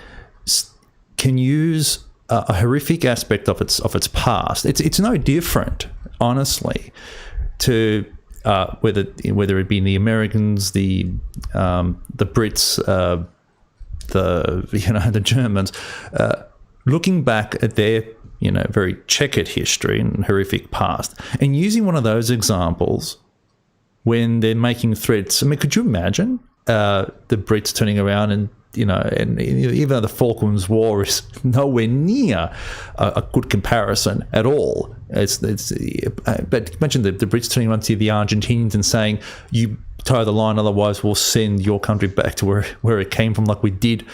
can use a horrific aspect of its past. It's no different, honestly, to whether it be the Americans, the Brits, the Germans, looking back at their very checkered history and horrific past, and using one of those examples when they're making threats. I mean, could you imagine the Brits turning around and even though the Falklands War is nowhere near a good comparison at all, but imagine the Brits turning around to the Argentinians and saying, "You toe the line, otherwise we'll send your country back to where it came from, like we did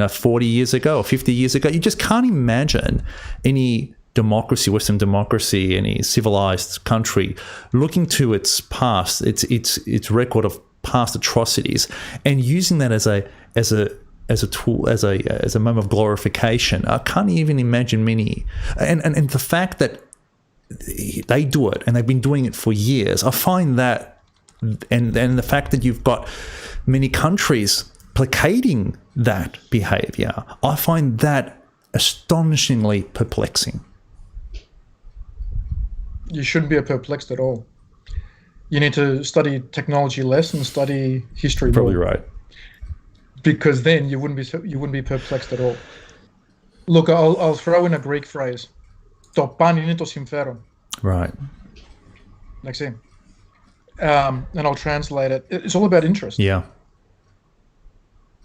40 years ago or 50 years ago." You just can't imagine any democracy, Western democracy, any civilized country looking to its past, its record of past atrocities, and using that as a tool, as a moment of glorification. I can't even imagine many, and the fact that they do it and they've been doing it for years, I find that. And the fact that you've got many countries placating that behaviour, I find that astonishingly perplexing. You shouldn't be perplexed at all. You need to study technology less and study history more. Probably right. Because then you wouldn't be perplexed at all. Look, I'll throw in a Greek phrase. Το παν είναι το συμφέρον. Right. Like see. And I'll translate it. It's all about interest. Yeah.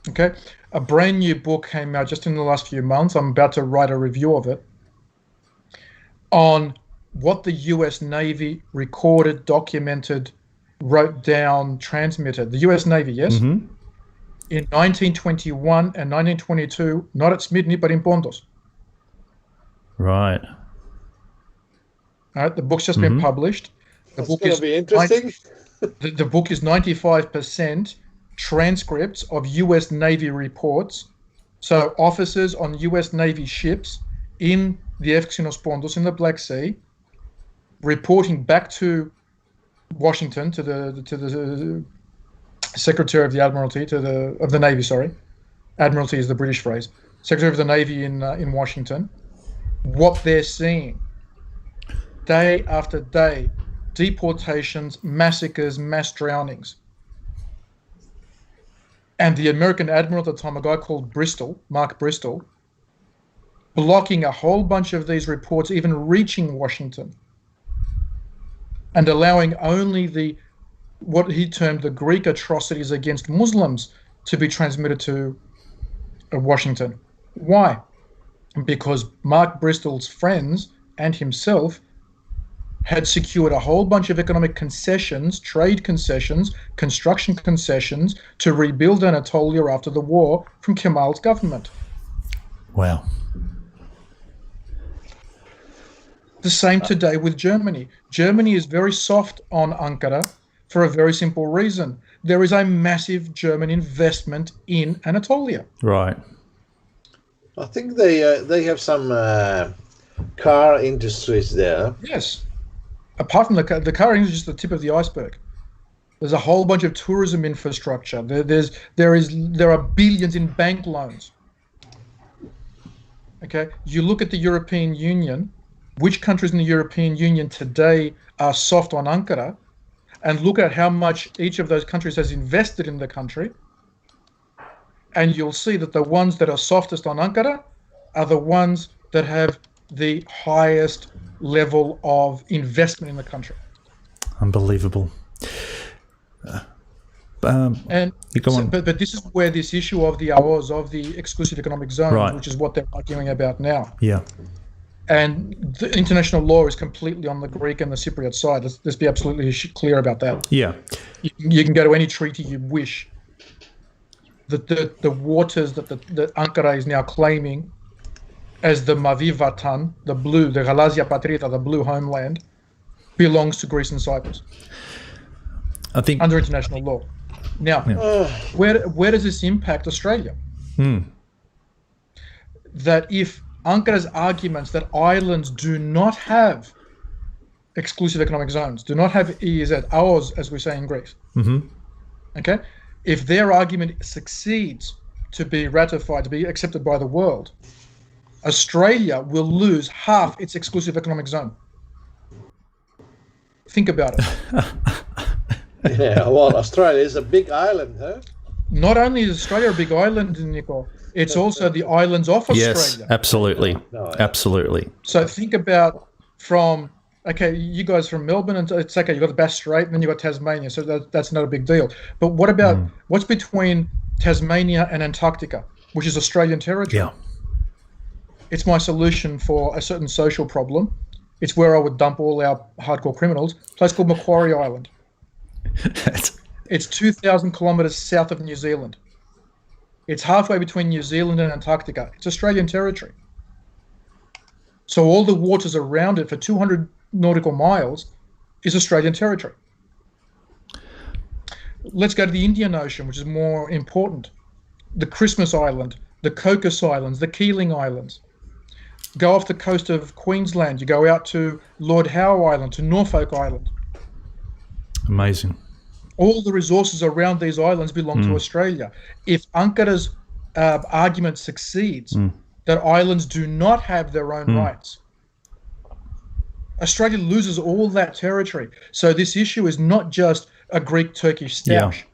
Okay. A brand new book came out just in the last few months. I'm about to write a review of it on what the US Navy recorded, documented, wrote down, transmitted. The US Navy, yes? Mm-hmm. In 1921 and 1922, not at Smyrni, but in Pontos. Right. All right. The book's just been published. The book going to be interesting. The book is 95% transcripts of US Navy reports. So officers on US Navy ships in the Evxynos Pontos in the Black Sea, reporting back to Washington, to the Secretary of the Admiralty, of the Navy. Sorry, Admiralty is the British phrase. Secretary of the Navy in Washington, what they're seeing day after day. Deportations, massacres, mass drownings. And the American admiral at the time, a guy called Mark Bristol, blocking a whole bunch of these reports even reaching Washington and allowing only what he termed the Greek atrocities against Muslims to be transmitted to Washington. Why? Because Mark Bristol's friends and himself had secured a whole bunch of economic concessions, trade concessions, construction concessions to rebuild Anatolia after the war from Kemal's government. Wow. The same today with Germany. Germany is very soft on Ankara for a very simple reason. There is a massive German investment in Anatolia. Right. I think they have some car industries there. Yes. Apart from the car industry is just the tip of the iceberg. There's a whole bunch of tourism infrastructure. There are billions in bank loans. Okay, you look at the European Union. Which countries in the European Union today are soft on Ankara, and look at how much each of those countries has invested in the country, and you'll see that the ones that are softest on Ankara are the ones that have the highest level of investment in the country. Unbelievable. But this is where this issue of the AOZ, of the exclusive economic zone, right, which is what they're arguing about now. Yeah. And the international law is completely on the Greek and the Cypriot side. Let's be absolutely clear about that. Yeah. You can go to any treaty you wish. The waters that Ankara is now claiming as the Mavi Vatan, the Ghalazia Patrita, the blue homeland, belongs to Greece and Cyprus. I think under international law. Now, where does this impact Australia? That if Ankara's arguments that islands do not have exclusive economic zones, do not have EEZ, AOZ, as we say in Greece. Okay? If their argument succeeds to be ratified, to be accepted by the world, Australia will lose half its exclusive economic zone. Think about it. Yeah, well, Australia is a big island, huh? Not only is Australia a big island, Nico, it's also the islands off Australia. Yes, absolutely. Absolutely. So think about from, okay, you guys from Melbourne, and it's okay, you've got the Bass Strait, and then you've got Tasmania, so that's not a big deal. But what about, what's between Tasmania and Antarctica, which is Australian territory? Yeah. It's my solution for a certain social problem. It's where I would dump all our hardcore criminals. A place called Macquarie Island. It's 2,000 kilometres south of New Zealand. It's halfway between New Zealand and Antarctica. It's Australian territory. So all the waters around it for 200 nautical miles is Australian territory. Let's go to the Indian Ocean, which is more important. The Christmas Island, the Cocos Islands, the Keeling Islands. Go off the coast of Queensland. You go out to Lord Howe Island, to Norfolk Island. Amazing. All the resources around these islands belong to Australia. If Ankara's argument succeeds, that islands do not have their own rights, Australia loses all that territory. So this issue is not just a Greek-Turkish stoush.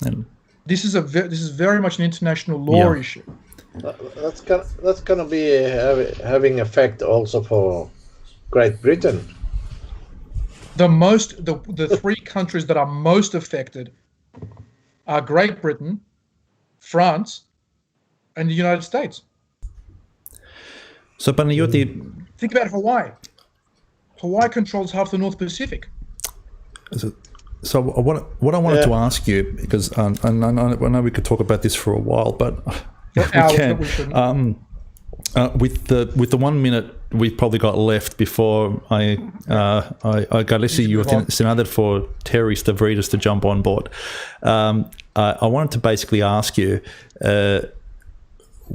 And This is very much an international law issue. That's gonna be having effect also for Great Britain. The three countries that are most affected are Great Britain, France, and the United States. So, Panayoti, Think about Hawaii. Hawaii controls half the North Pacific. so what I wanted to ask you, because I know we could talk about this for a while, but we can. With the 1 minute we've probably got left before I galesi Sinadar for Terry Stavridis to jump on board. I wanted to basically ask you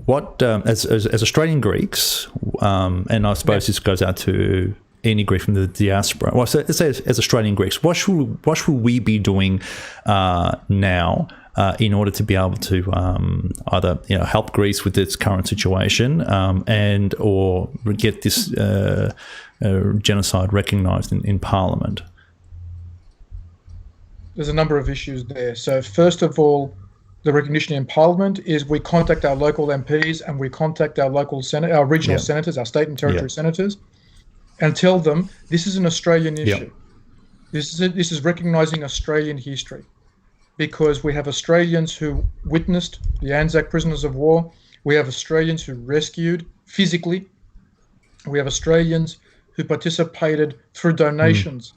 what as Australian Greeks, and I suppose this goes out to any Greek from the diaspora. Well, so let's say as Australian Greeks, what should we be doing now in order to be able to either help Greece with its current situation and or get this genocide recognised in Parliament? There's a number of issues there. So first of all, the recognition in Parliament is we contact our local MPs and we contact our our regional senators, our state and territory senators, and tell them this is an Australian issue. This is recognising Australian history, because we have Australians who witnessed the Anzac prisoners of war. We have Australians who rescued physically. We have Australians who participated through donations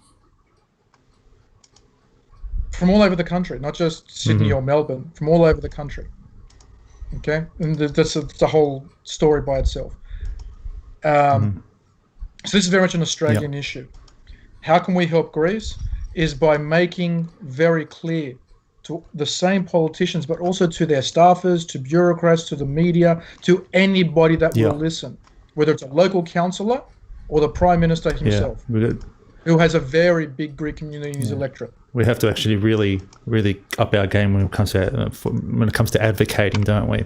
from all over the country, not just Sydney or Melbourne, from all over the country. Okay, and that's a whole story by itself. So this is very much an Australian issue. How can we help Greece? Is by making very clear to the same politicians, but also to their staffers, to bureaucrats, to the media, to anybody that will listen, whether it's a local councillor or the Prime Minister himself, who has a very big Greek community in his electorate. We have to actually really, really up our game when it comes to advocating, don't we?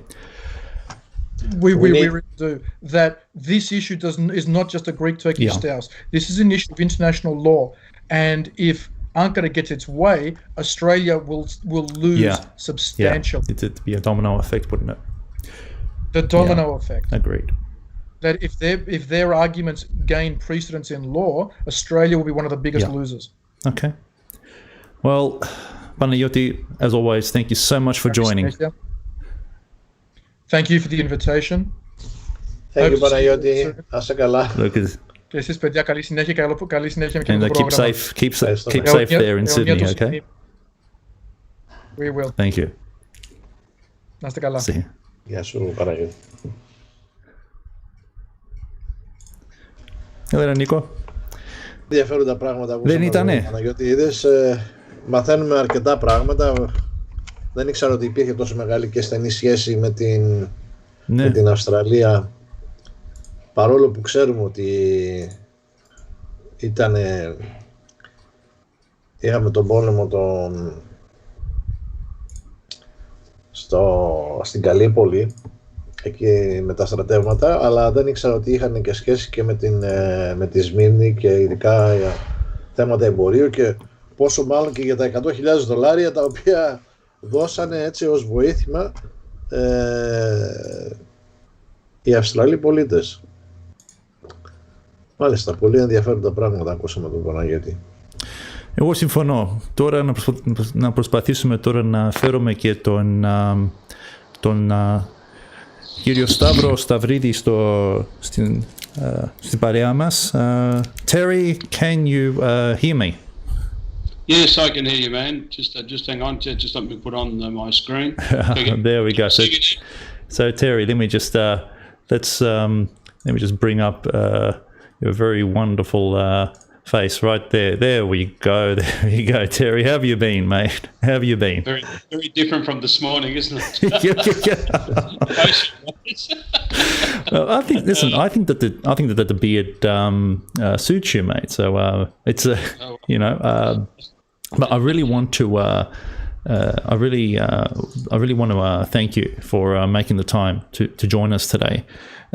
We really do. That this issue is not just a Greek-Turkish stoush. This is an issue of international law, and if Ankara gets its way, Australia will lose substantially. It'd be a domino effect, wouldn't it? The domino effect. Agreed. That if their arguments gain precedence in law, Australia will be one of the biggest losers. Okay. Well, Panayoti, as always, thank you so much for joining. Thank you for the invitation. Thank you, Παναγιώτη. Άσε καλά. Και εσείς, παιδιά, καλή συνέχεια και καλή συνέχεια με το keep πρόγραμμα. keep safe there in Sydney, okay? We will. Thank you. Να είστε καλά. See you. Γεια σου, Παναγιώτη. Έλα, Νίκο. Ενδιαφέροντα πράγματα που δεν ήτανε. Παναγιώτη, είδες, μαθαίνουμε αρκετά πράγματα. Δεν ήξερα ότι υπήρχε τόσο μεγάλη και στενή σχέση με την Αυστραλία, παρόλο που ξέρουμε ότι είχαμε τον πόλεμο στην Καλύπολη, εκεί με τα στρατεύματα, αλλά δεν ήξερα ότι είχαν και σχέση και με τη Σμύρνη και ειδικά για θέματα εμπορίου και πόσο μάλλον και για τα $100,000 τα οποία δώσανε έτσι ως βοήθημα οι Αυστραλοί πολίτες. Μάλιστα, πολύ ενδιαφέροντα πράγματα ακούσαμε τον Παναγιώτη. Εγώ συμφωνώ. Τώρα να προσπαθήσουμε τώρα να φέρουμε και τον κύριο Σταύρο Σταυρίδη στην παρέα μας. Terry, can you hear me? Yes, I can hear you, man. Just hang on. Just let me put on my screen. There we go. So Terry, let me just bring up your very wonderful face right there. There we go. There you go, Terry. How have you been, mate? How have you been? Very, very different from this morning, isn't it? Well, I think that the beard suits you, mate. So it's but I really want to. I really want to thank you for making the time to join us today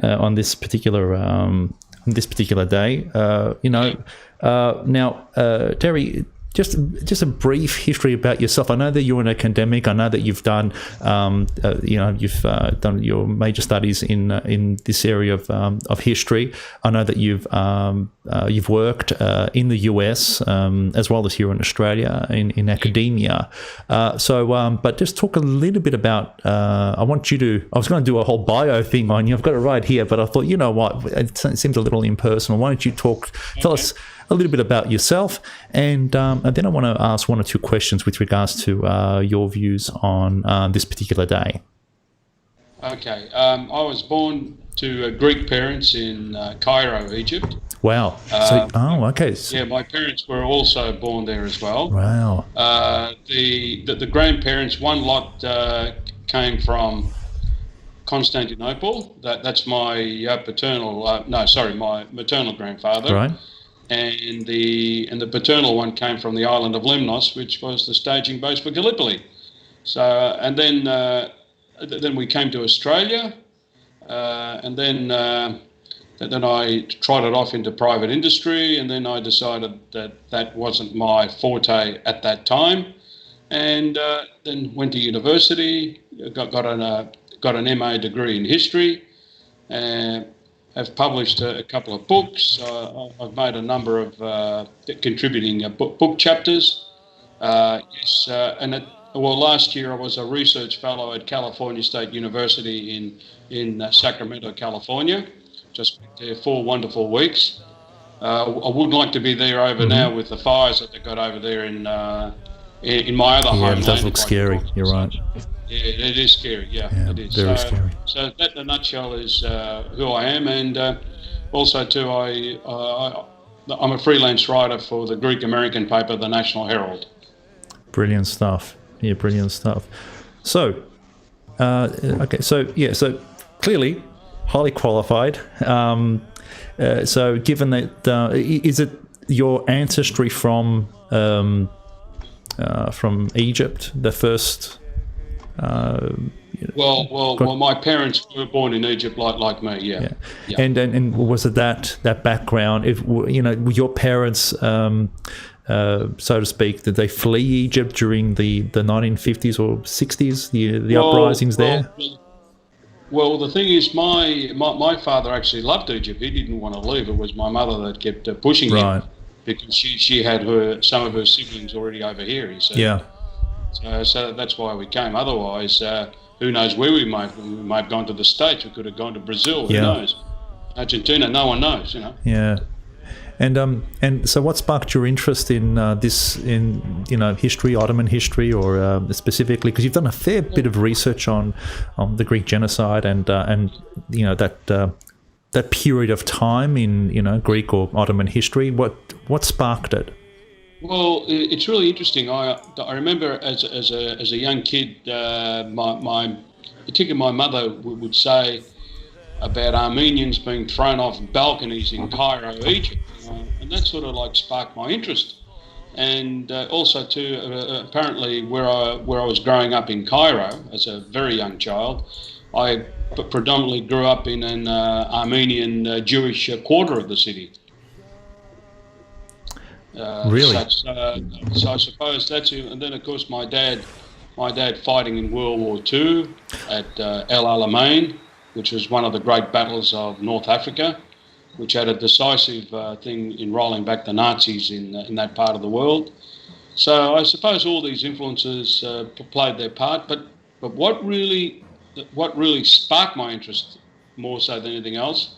on this particular day. Now, Terry, just a brief history about yourself. I know that you're an academic. I know that you've done, you've done your major studies in this area of history. I know that you've worked in the US as well as here in Australia in academia. But just talk a little bit about. I was going to do a whole bio thing on you. I've got it right here, but I thought, you know what, it seems a little impersonal. Why don't you tell us a little bit about yourself, and then I want to ask one or two questions with regards to your views on this particular day. Okay. I was born to Greek parents in Cairo, Egypt. Wow. Okay. Yeah, my parents were also born there as well. Wow. The grandparents, one lot came from Constantinople. That's my my maternal grandfather. Right. And the paternal one came from the island of Lemnos, which was the staging base for Gallipoli. So, and then we came to Australia, and then I trotted off into private industry, and then I decided that wasn't my forte at that time, and then went to university, got an MA degree in history, and have published a couple of books. I've made a number of contributing book chapters. Last year I was a research fellow at California State University in Sacramento, California. Just been there 4 wonderful weeks. I would like to be there over now with the fires that they got over there in my other homeland. Yeah, it does look scary. You're right. Yeah, it is scary. Yeah, it is. Very scary. So that, in a nutshell, is who I am, and also too, I'm a freelance writer for the Greek American paper, the National Herald. Brilliant stuff. Yeah, brilliant stuff. So, so clearly, highly qualified. So, given that, is it your ancestry from Egypt, the first? Well, my parents were born in Egypt, like me. Yeah. And was it that background? If your parents, so to speak, did they flee Egypt during the 1950s or 60s, the uprisings there? Well, the thing is, my father actually loved Egypt. He didn't want to leave. It was my mother that kept pushing him, because she had some of her siblings already over here. He said. Yeah. So that's why we came. Otherwise, who knows where we might have gone to the States. We could have gone to Brazil. Who knows? Argentina. No one knows. Yeah. And so what sparked your interest in history, Ottoman history, or specifically because you've done a fair bit of research on the Greek genocide and that period of time in Greek or Ottoman history. What sparked it? Well, it's really interesting. I remember as a young kid, particularly my mother would say about Armenians being thrown off balconies in Cairo, Egypt, and that sort of like sparked my interest. And also too, apparently where I was growing up in Cairo as a very young child, I predominantly grew up in an Armenian Jewish quarter of the city. Really? So I suppose that's it. And then, of course, my dad fighting in World War II at El Alamein, which was one of the great battles of North Africa, which had a decisive thing in rolling back the Nazis in that part of the world. So I suppose all these influences played their part. But what really sparked my interest more so than anything else,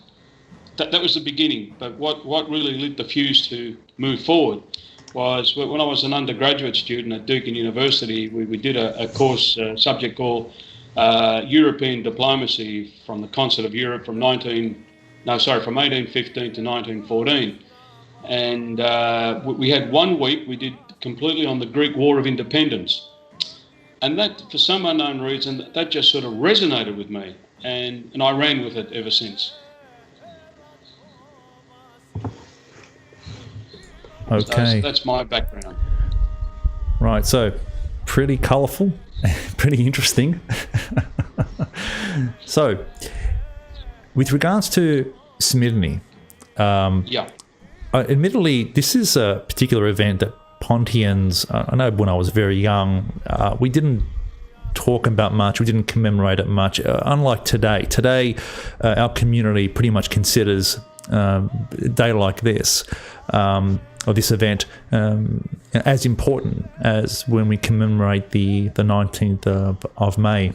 that was the beginning. But what really lit the fuse to move forward was when I was an undergraduate student at Deakin University, we did a course subject called European Diplomacy from the Concert of Europe from 1815 to 1914. And we had 1 week we did completely on the Greek War of Independence. And that, for some unknown reason, that just sort of resonated with me. And I ran with it ever since. Okay. So that's my background. Right, so pretty colourful, pretty interesting. So, with regards to Smyrni, admittedly, this is a particular event that Pontians, I know when I was very young, we didn't talk about much, we didn't commemorate it much, unlike today. Today, our community pretty much considers a day like this, or this event, as important as when we commemorate the 19th of May.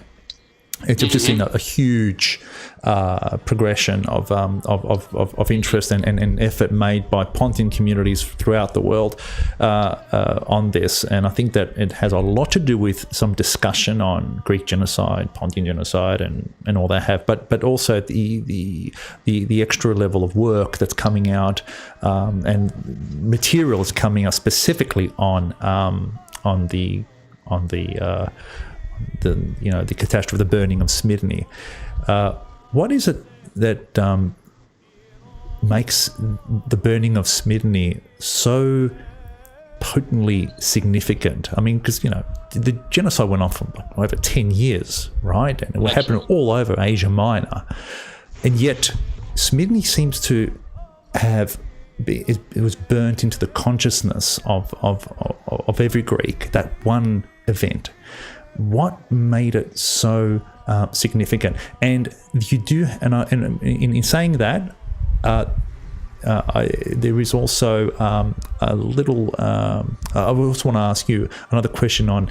It's just seen a huge progression of interest and effort made by Pontian communities throughout the world on this, and I think that it has a lot to do with some discussion on Greek genocide, Pontian genocide, and all that have, but also the extra level of work that's coming out and materials coming out specifically on the catastrophe, the burning of Smyrni. What is it that makes the burning of Smyrni so potently significant? I mean, because, the genocide went on for over 10 years, right? And it happened all over Asia Minor. And yet, Smyrni seems to have... It was burnt into the consciousness of every Greek, that one event. What made it so significant? And you do, and in saying that, there is also a little. I also want to ask you another question on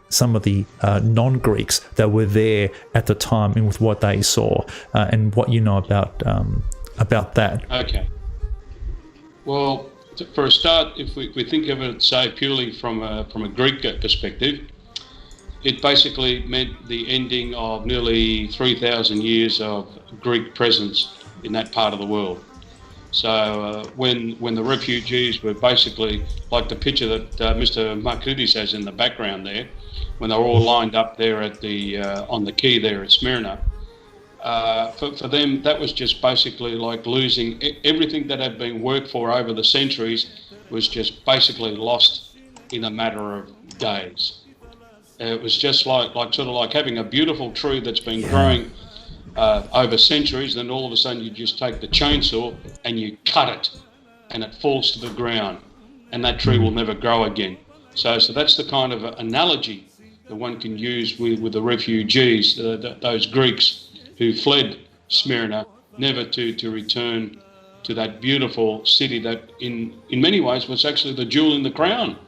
some of the non-Greeks that were there at the time and with what they saw and what you know about that. Okay. Well, for a start, if we think of it, say, purely from a Greek perspective, it basically meant the ending of nearly 3,000 years of Greek presence in that part of the world. So when the refugees were basically, like the picture that Mr. Markridis has in the background there, when they were all lined up there at on the quay there at Smyrna, for them that was just basically like losing everything that had been worked for over the centuries, was just basically lost in a matter of days. It was just like having a beautiful tree that's been growing over centuries, then all of a sudden you just take the chainsaw and you cut it and it falls to the ground and that tree will never grow again. So that's the kind of analogy that one can use with the refugees, those Greeks who fled Smyrna, never to return to that beautiful city that in many ways was actually the jewel in the crown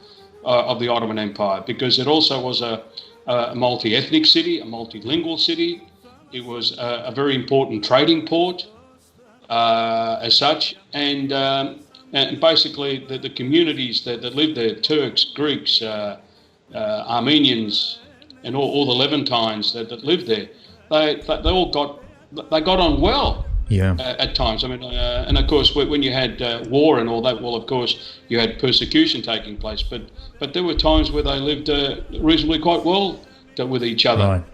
of the Ottoman Empire, because it also was a multi-ethnic city, a multilingual city. It was a very important trading port as such, and basically the communities that lived there, Turks, Greeks, Armenians, and all the Levantines that lived there, they all got on well. Yeah. At times, I mean, and of course, when you had war and all that, well, of course, you had persecution taking place. But there were times where they lived reasonably quite well with each other. Right.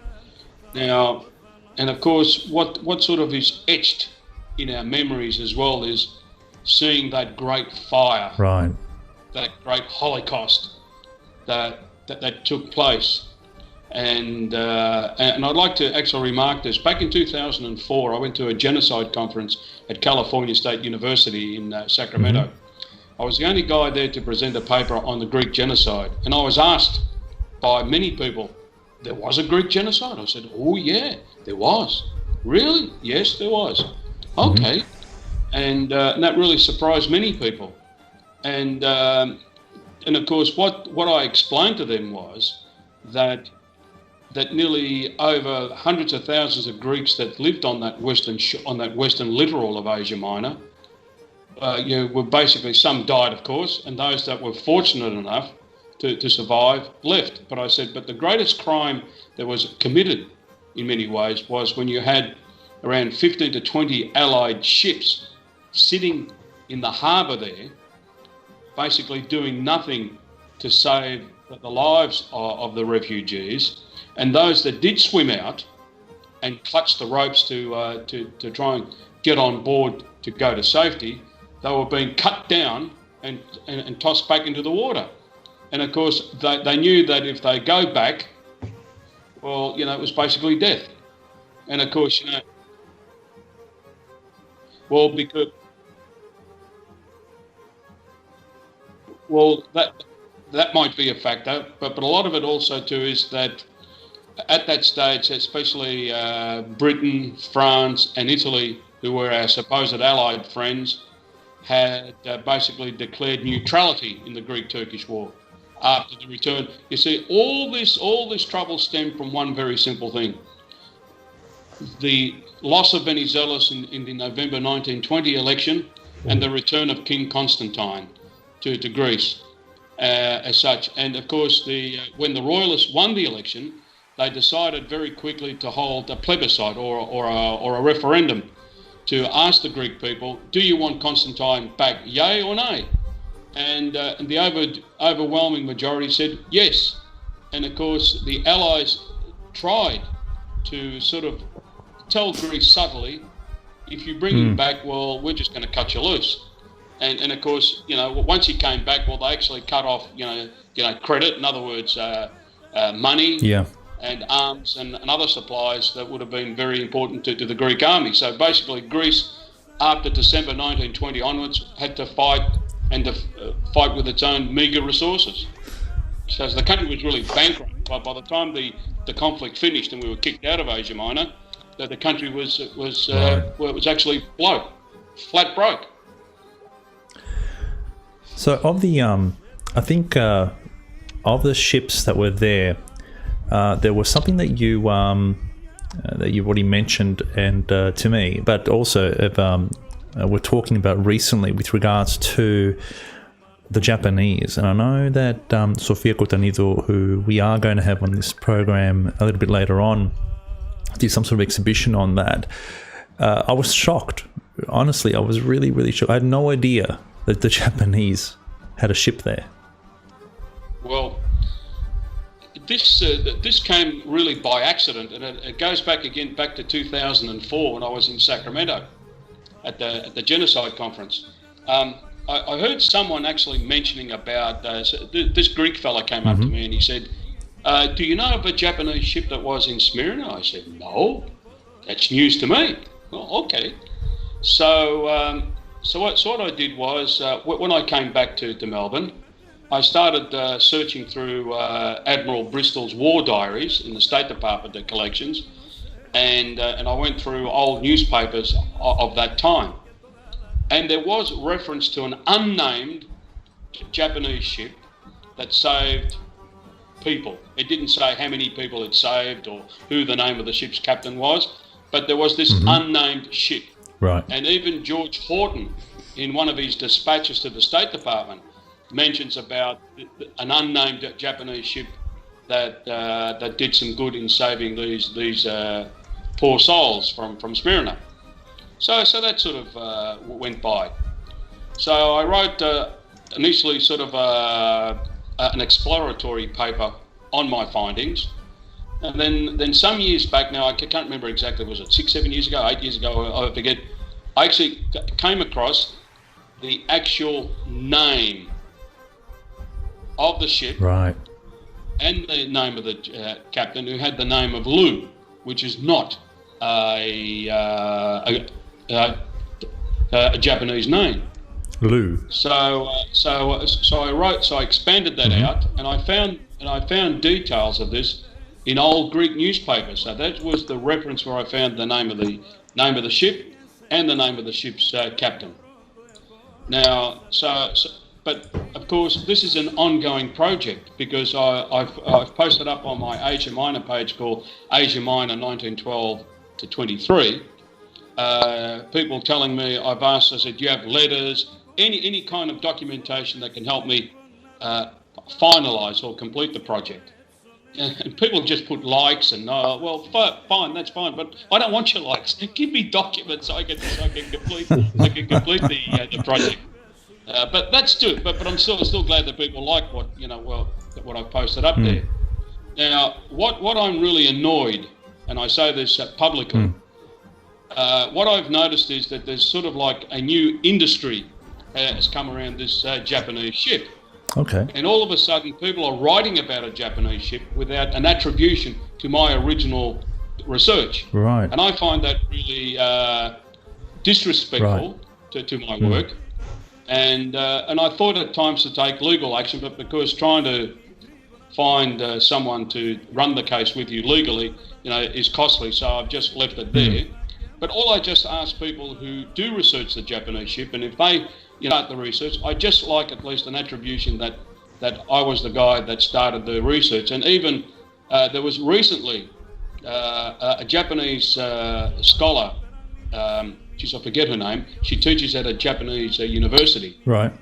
Now, and of course, what sort of is etched in our memories as well is seeing that great fire, Right. that great Holocaust that took place, And I'd like to actually remark this. Back in 2004, I went to a genocide conference at California State University in Sacramento. Mm-hmm. I was the only guy there to present a paper on the Greek genocide. And I was asked by many people, there was a Greek genocide? I said, oh yeah, there was. Really? Yes, there was. Okay. And that really surprised many people. And of course, what I explained to them was that nearly over hundreds of thousands of Greeks that lived on that western littoral of Asia Minor, were basically, some died, of course, and those that were fortunate enough to survive left. But I said, but the greatest crime that was committed in many ways was when you had around 15 to 20 Allied ships sitting in the harbour there, basically doing nothing to save the lives of the refugees. And those that did swim out and clutch the ropes to try and get on board to go to safety, they were being cut down and tossed back into the water. And of course, they knew that if they go back, well, it was basically death. And of course, that might be a factor, but a lot of it also too is that at that stage, especially Britain, France and Italy, who were our supposed allied friends, had basically declared neutrality in the Greek-Turkish War after the return. You see, all this trouble stemmed from one very simple thing. The loss of Venizelos in the November 1920 election and the return of King Constantine to Greece as such. And of course, when the Royalists won the election, they decided very quickly to hold a plebiscite or a referendum to ask the Greek people, do you want Constantine back, yay or nay? And the overwhelming majority said yes. And of course, the Allies tried to sort of tell Greece subtly, if you bring him back, well, we're just going to cut you loose. And of course, once he came back, well, they actually cut off, credit, in other words, money. Yeah. And arms and other supplies that would have been very important to the Greek army. So basically, Greece, after December 1920 onwards, had to fight fight with its own meagre resources. So the country was really bankrupt. But by the time the conflict finished and we were kicked out of Asia Minor, the country was actually flat broke. So of the, I think of the ships that were there was something that you already mentioned and to me, but also we're talking about recently with regards to the Japanese. And I know that Sofia Cotanido, who we are going to have on this program a little bit later on, did some sort of exhibition on that. I was shocked. Honestly, I was really, really shocked. I had no idea that the Japanese had a ship there. Well, this came really by accident, and it goes back to 2004 when I was in Sacramento at the genocide conference. I heard someone actually mentioning about this Greek fella came up to me and he said, do you know of a Japanese ship that was in Smyrna? I said, no, that's news to me. Well, okay. So what I did was, when I came back to Melbourne, I started searching through Admiral Bristol's war diaries in the State Department collections, and I went through old newspapers of that time. And there was reference to an unnamed Japanese ship that saved people. It didn't say how many people it saved or who the name of the ship's captain was, but there was this unnamed ship. Right. And even George Horton, in one of his dispatches to the State Department, mentions about an unnamed Japanese ship that did some good in saving these poor souls from Smyrna. So that sort of went by. So I wrote initially sort of an exploratory paper on my findings. And then some years back now, I can't remember exactly, was it 6, 7 years ago, 8 years ago, I forget, I actually came across the actual name of the ship. Right. and the name of the captain, who had the name of Lou, which is not a Japanese name. Lou. So I expanded that out, and I found details of this in old Greek newspapers. So that was the reference where I found the name of the ship and the name of the ship's captain. Now, but of course, this is an ongoing project, because I've posted up on my Asia Minor page called Asia Minor 1912 to 23. People telling me, I said, do you have letters, any kind of documentation that can help me finalise or complete the project? And people just put likes and fine, that's fine, but I don't want your likes. Give me documents so I can complete the project. But that's good. But I'm still glad that people like what I've posted up there. Now, what I'm really annoyed, and I say this publicly, what I've noticed is that there's sort of like a new industry has come around this Japanese ship. Okay. And all of a sudden, people are writing about a Japanese ship without an attribution to my original research. Right. And I find that really disrespectful to my work. And I thought at times to take legal action, but because trying to find someone to run the case with you legally, is costly, so I've just left it there. But all I just ask people who do research the Japanese ship, and if they start the research, I just like at least an attribution that I was the guy that started the research. And even there was recently a Japanese scholar, I forget her name, she teaches at a Japanese university. Right.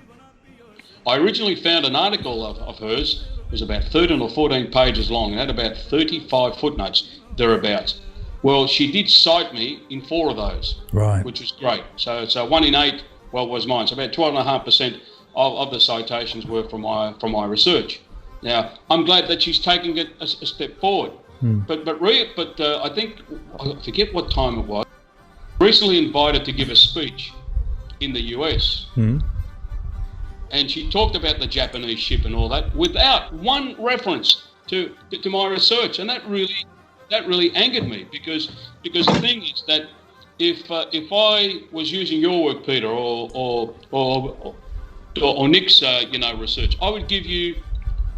I originally found an article of hers, it was about 13 or 14 pages long, and had about 35 footnotes, thereabouts. Well, she did cite me in 4 of those, right, which was great. So 1 in 8, was mine. So about 12.5% of the citations were from my research. Now, I'm glad that she's taking it a step forward. But I think, I forget what time it was, recently invited to give a speech in the US. And she talked about the Japanese ship and all that without one reference to my research. And that really angered me, because the thing is that if I was using your work, Peter, or Nick's research, I would give you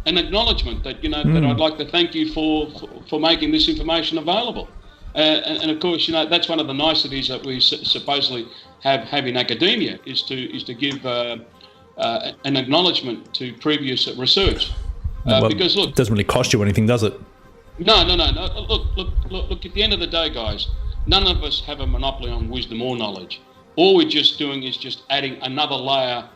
an acknowledgement that that I'd like to thank you for making this information available. And of course, that's one of the niceties that we supposedly have in academia, is to give an acknowledgement to previous research. Because look, it doesn't really cost you anything, does it? No. Look. At the end of the day, guys, none of us have a monopoly on wisdom or knowledge. All we're just doing is just adding another layer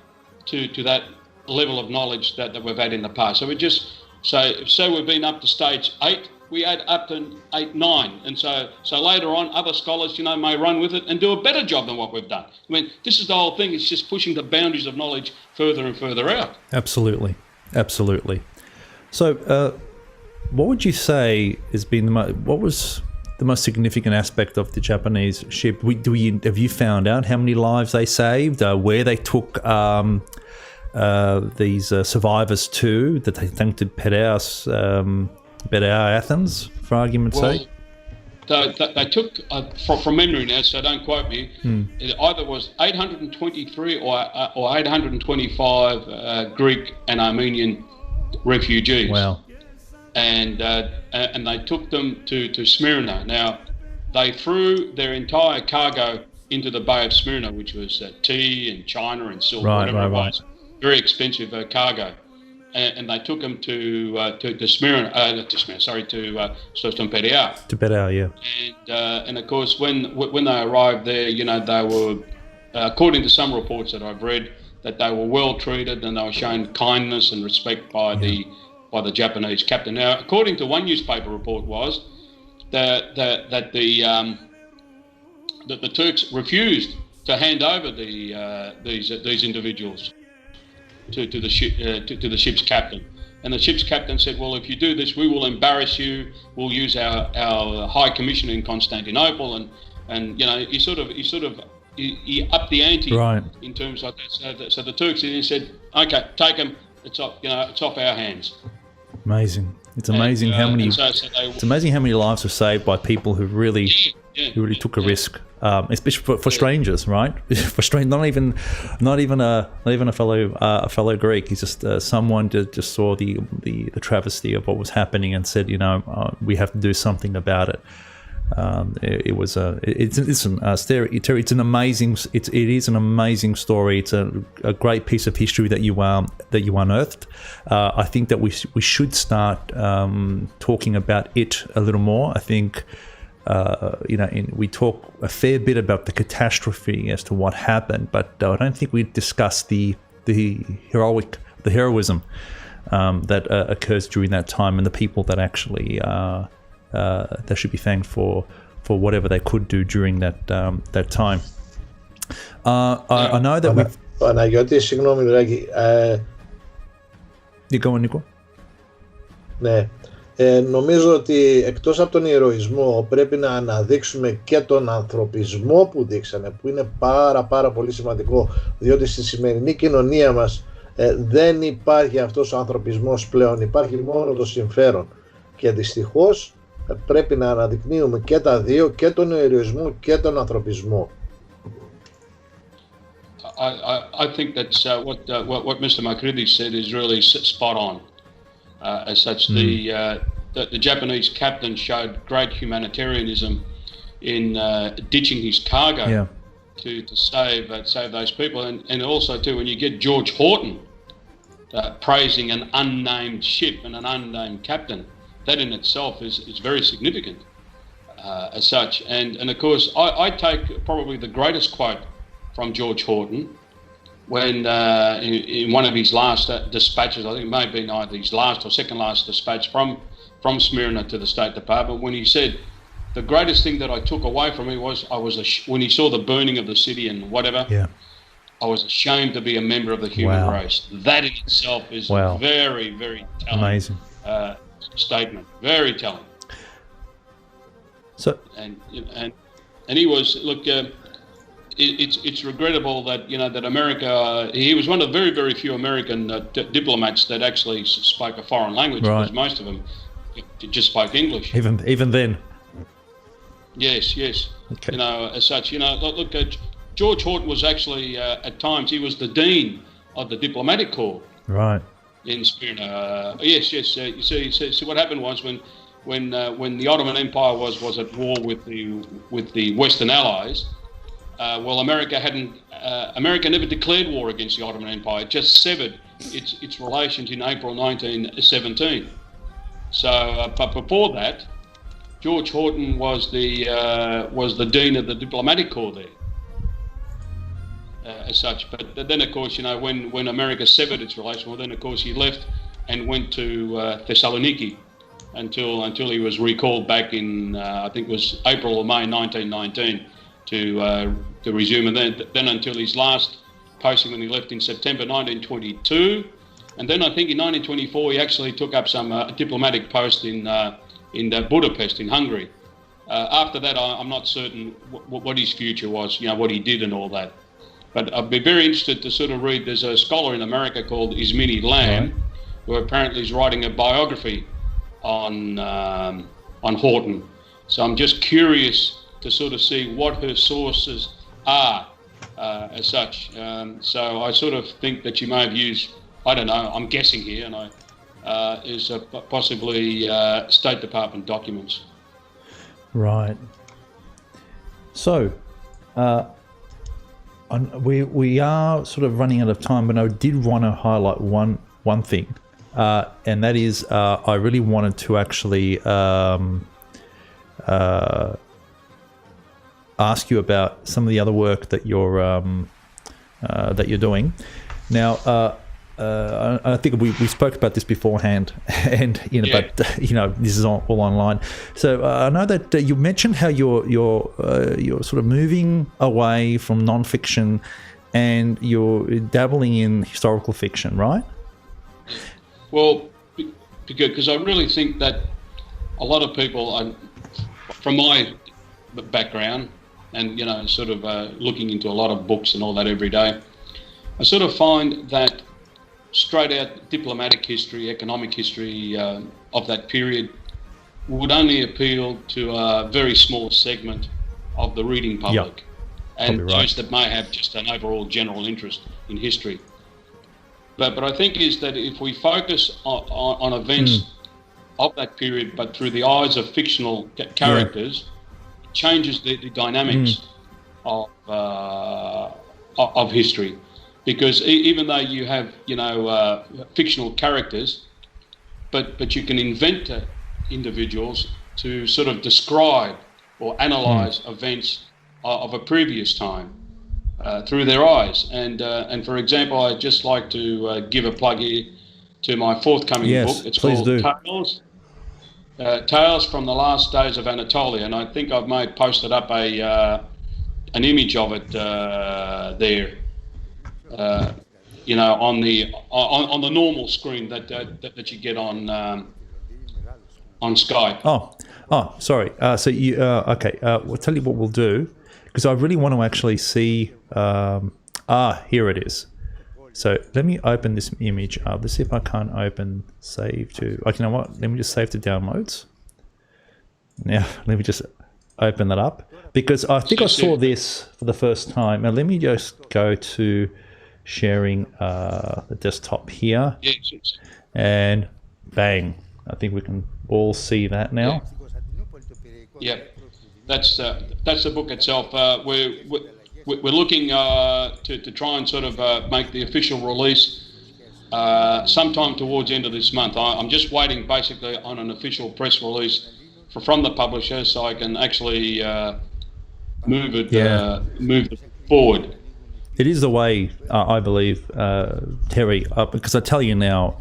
to that level of knowledge that we've had in the past. So we just so we've been up to stage 8. We add up to 8, 9, and so later on, other scholars, may run with it and do a better job than what we've done. I mean, this is the whole thing. It's just pushing the boundaries of knowledge further and further out. Absolutely. So, what would you say has been what was the most significant aspect of the Japanese ship? Have you found out how many lives they saved, where they took these survivors to, that they think to Pedao, Athens, for argument's sake? They took, from memory now, so don't quote me, it either was 823 or 825 Greek and Armenian refugees. Wow. And they took them to Smyrna. Now, they threw their entire cargo into the Bay of Smyrna, which was tea and china and silver, whatever it was. Very expensive cargo. And they took them to Smyrna, to Pedao. To Pedao, yeah. And of course, when they arrived there, they were, according to some reports that I've read, that they were well treated and they were shown kindness and respect by the Japanese captain. Now, according to one newspaper report, was that the Turks refused to hand over these individuals to the ship's captain, and the ship's captain said, "Well, if you do this, we will embarrass you. We'll use our High Commissioner in Constantinople," and he upped the ante in terms like that. So the Turks then said, "Okay, take them. It's off our hands." Amazing. It's amazing how many. So It's amazing how many lives were saved by people who really took a risk, especially for strangers, right? For not even a fellow Greek. He's just someone just saw the travesty of what was happening and said, we have to do something about it. It is an amazing story. It's a great piece of history that you unearthed. I think that we should start talking about it a little more. I think we talk a fair bit about the catastrophe as to what happened, but I don't think we discuss the heroism that occurs during that time and the people that actually they should be thanked for whatever they could do during that time. I know that we've... Παναγιώτη, συγγνώμη Δράκη. You go on, Nico. Ναι. Νομίζω ότι εκτός από τον ηρωισμό πρέπει να αναδείξουμε και τον ανθρωπισμό που δείξανε, που είναι πάρα πολύ σημαντικό, διότι στη σημερινή κοινωνία μας δεν υπάρχει αυτός ο ανθρωπισμός πλέον, υπάρχει μόνο το συμφέρον και δυστυχώς πρέπει να αναδεικνύουμε και τα δύο, και τον ηρωισμό και τον ανθρωπισμό. I think that's what Mr. Makridis said is really spot on. As such, the Japanese captain showed great humanitarianism in ditching his cargo to save those people, and also too when you get George Horton praising an unnamed ship and an unnamed captain, that in itself is very significant as such. And of course, I take probably the greatest quote from George Horton when in one of his last dispatches, I think it may have been either his last or second last dispatch from Smyrna to the State Department, when he said, the greatest thing that I took away from him was when he saw the burning of the city and whatever, I was ashamed to be a member of the human race. That in itself is very, very telling. Amazing. Statement, very telling. So and he was it's regrettable that that America. He was one of the very, very few American diplomats that actually spoke a foreign language, because most of them just spoke English. Even then. Yes. Okay. As such, look. George Horton was actually at times he was the dean of the diplomatic corps. Right. In Smyrna. Yes. You see, what happened was when the Ottoman Empire was at war with the Western Allies. America never declared war against the Ottoman Empire. It just severed its relations in April 1917. So, but before that, George Horton was the dean of the diplomatic corps there. As such, but then of course when America severed its relation, then of course he left and went to Thessaloniki until he was recalled back in I think it was April or May 1919 to resume, and then until his last posting when he left in September 1922, and then I think in 1924 he actually took up some diplomatic post in Budapest in Hungary. After that, I'm not certain what his future was, what he did and all that. But I'd be very interested to sort of read. There's a scholar in America called Ismini Lamb, who apparently is writing a biography on Horton. So I'm just curious to sort of see what her sources are as such. So I sort of think that she may have used, I don't know, I'm guessing here, and is possibly State Department documents. Right. So. We are sort of running out of time, but I did want to highlight one thing, and that is I really wanted to actually ask you about some of the other work that you're doing. Now, I think we spoke about this beforehand, and but this is all online. So I know that you mentioned how you're sort of moving away from non-fiction, and you're dabbling in historical fiction, right? Well, because I really think that a lot of people, from my background, and sort of looking into a lot of books and all that every day, I sort of find that straight out diplomatic history, economic history, of that period would only appeal to a very small segment of the reading public, and those that may have just an overall general interest in history. But I think is that if we focus on events of that period, but through the eyes of fictional characters, it changes the dynamics of history. Because even though you have, fictional characters, but you can invent individuals to sort of describe or analyse events of a previous time through their eyes. And for example, I'd just like to give a plug here to my forthcoming book. It's called Tales from the Last Days of Anatolia, and I think I've posted up an image of it there. On the normal screen that you get on Skype. Oh, sorry. So you okay? We'll tell you what we'll do, because I really want to actually see. Here it is. So let me open this image up. Let's see if I can't open save to. You know what? Let me just save to downloads. Now let me just open that up, because I think I saw this for the first time. Now let me just go to sharing the desktop here, and bang, I think we can all see that now. Yeah, that's the book itself. We're looking to try and sort of make the official release sometime towards the end of this month. I'm just waiting basically on an official press release from the publisher, so I can actually move it forward. It is the way, I believe, Terry, because I tell you now,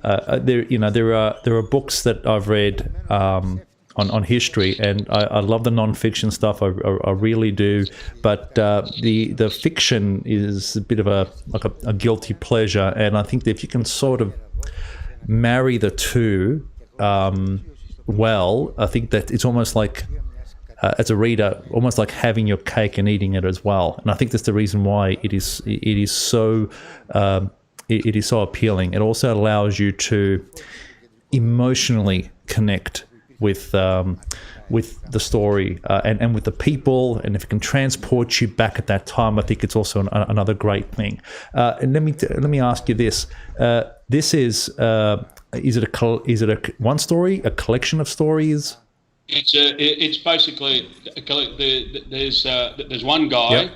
there are books that I've read on history, and I love the non-fiction stuff. I really do, but the fiction is a bit of a guilty pleasure, and I think that if you can sort of marry the two well, I think that it's almost like, as a reader, almost like having your cake and eating it as well. And I think that's the reason why it is so appealing. It also allows you to emotionally connect with the story and with the people, and if it can transport you back at that time, I think it's also another great thing. And let me ask you this: this is it a one story, a collection of stories? It's basically there's one guy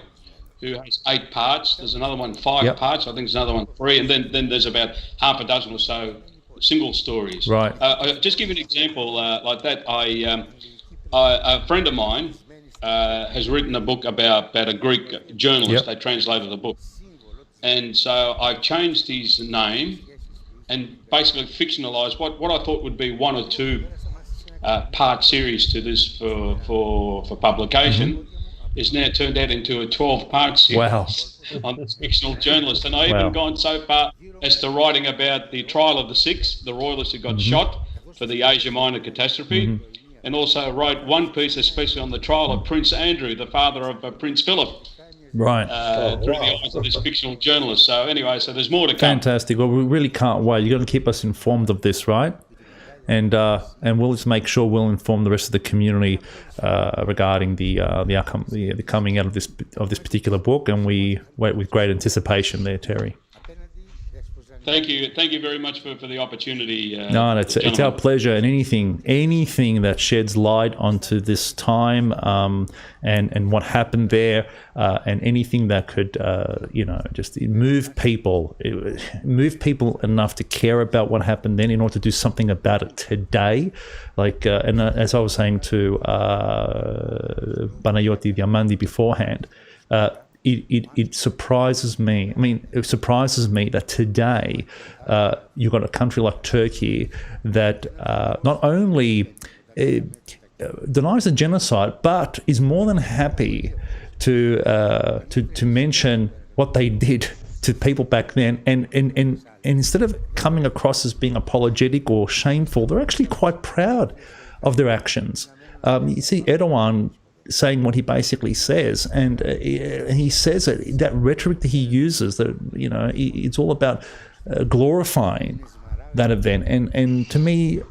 who has 8 parts. There's another one 5 parts. I think there's another one 3, and then there's about half a dozen or so single stories. Right. I'll just give you an example like that. A friend of mine has written a book about a Greek journalist. They translated the book, and so I've changed his name and basically fictionalized what I thought would be 1 or 2 part series to this for publication. Is now turned out into a 12-part series on this fictional journalist. And I even gone so far as to writing about the trial of the 6, the royalists who got shot for the Asia Minor catastrophe, and also wrote one piece especially on the trial of Prince Andrew, the father of Prince Philip. Right. Through the eyes of this fictional journalist. So anyway, so there's more to come. Fantastic. Well, we really can't wait. You're going to keep us informed of this, right? And we'll just make sure we'll inform the rest of the community regarding the coming out of this particular book, and we wait with great anticipation there, Terry. Thank you very much for the opportunity. No, it's our pleasure, and anything that sheds light onto this time and what happened there, and anything that could just move people enough to care about what happened then in order to do something about it today. Like and as I was saying to Panayotis Diamandi beforehand. It surprises me. I mean, it surprises me that today you've got a country like Turkey that not only denies the genocide, but is more than happy to mention what they did to people back then, and instead of coming across as being apologetic or shameful, they're actually quite proud of their actions. You see Erdogan saying what he basically says, and he says that rhetoric that he uses, that it's all about glorifying that event. And to me,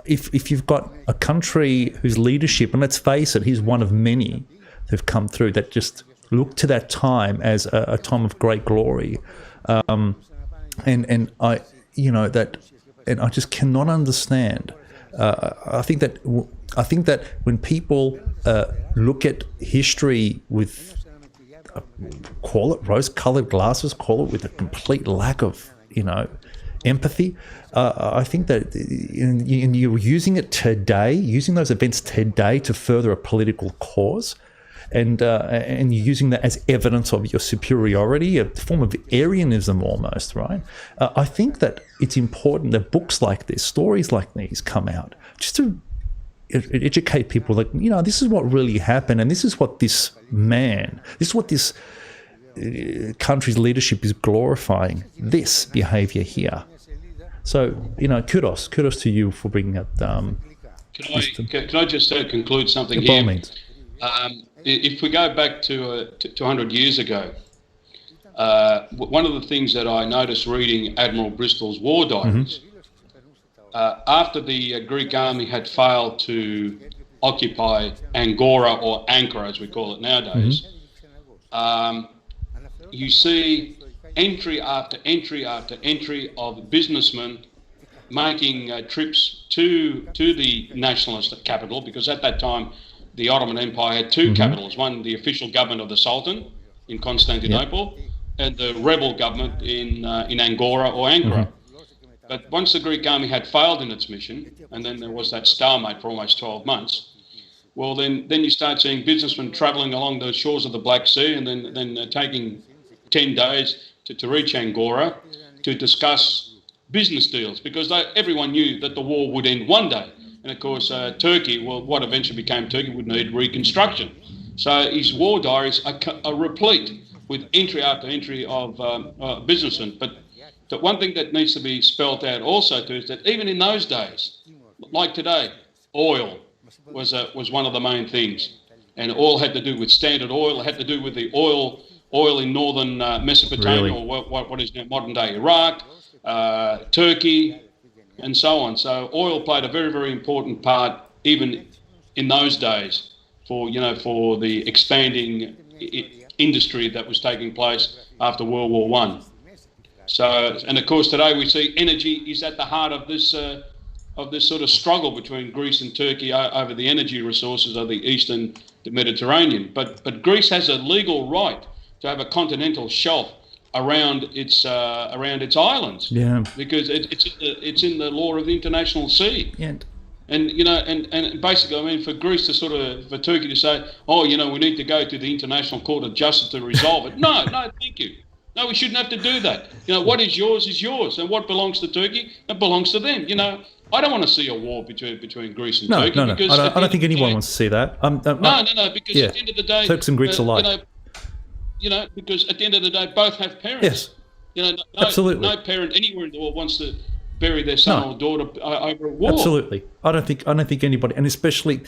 if you've got a country whose leadership, and let's face it, he's one of many who've come through that just look to that time as a time of great glory, and I just cannot understand. I think that when people look at history with call it rose-colored glasses, call it with a complete lack of empathy, I think that you're using it today, using those events today to further a political cause. And you're using that as evidence of your superiority, a form of Aryanism almost, right? I think that it's important that books like this, stories like these come out just to educate people that, this is what really happened, and this is what this country's leadership is glorifying, this behavior here. So, kudos to you for bringing that. Can I just conclude something by here? All means. If we go back to 100 years ago, one of the things that I noticed reading Admiral Bristol's war diaries, after the Greek army had failed to occupy Angora, or Ankara as we call it nowadays, you see entry after entry after entry of businessmen making trips to the nationalist capital, because at that time the Ottoman Empire had two capitals, one the official government of the Sultan in Constantinople, and the rebel government in Angora or Ankara. But once the Greek army had failed in its mission, and then there was that stalemate for almost 12 months, well, then you start seeing businessmen travelling along the shores of the Black Sea, and then taking 10 days to reach Angora to discuss business deals, because everyone knew that the war would end one day. And of course, Turkey, well, what eventually became Turkey, would need reconstruction. So his war diaries are replete with entry after entry of businessmen. But the one thing that needs to be spelt out also too is that even in those days, like today, oil was one of the main things. And oil had to do with Standard Oil. It had to do with the oil in northern Mesopotamia, or what is now modern day Iraq, Turkey, and so on. So oil played a very, very important part even in those days for the expanding industry that was taking place after World War One. So, and of course today we see energy is at the heart of this sort of struggle between Greece and Turkey over the energy resources of the Eastern Mediterranean. But Greece has a legal right to have a continental shelf around its islands, because it's in the law of the international sea. And basically, I mean, for Greece to for Turkey to say, we need to go to the International Court of Justice to resolve it. No, thank you. No, we shouldn't have to do that. What is yours, and what belongs to Turkey, that belongs to them. I don't want to see a war between Greece and Turkey. No. I don't think anyone wants to see that. Because at the end of the day, Turks and Greeks alike. Because at the end of the day, both have parents. Yes. Absolutely. No parent anywhere in the world wants to bury their son or daughter over a war. Absolutely. I don't think anybody, and especially,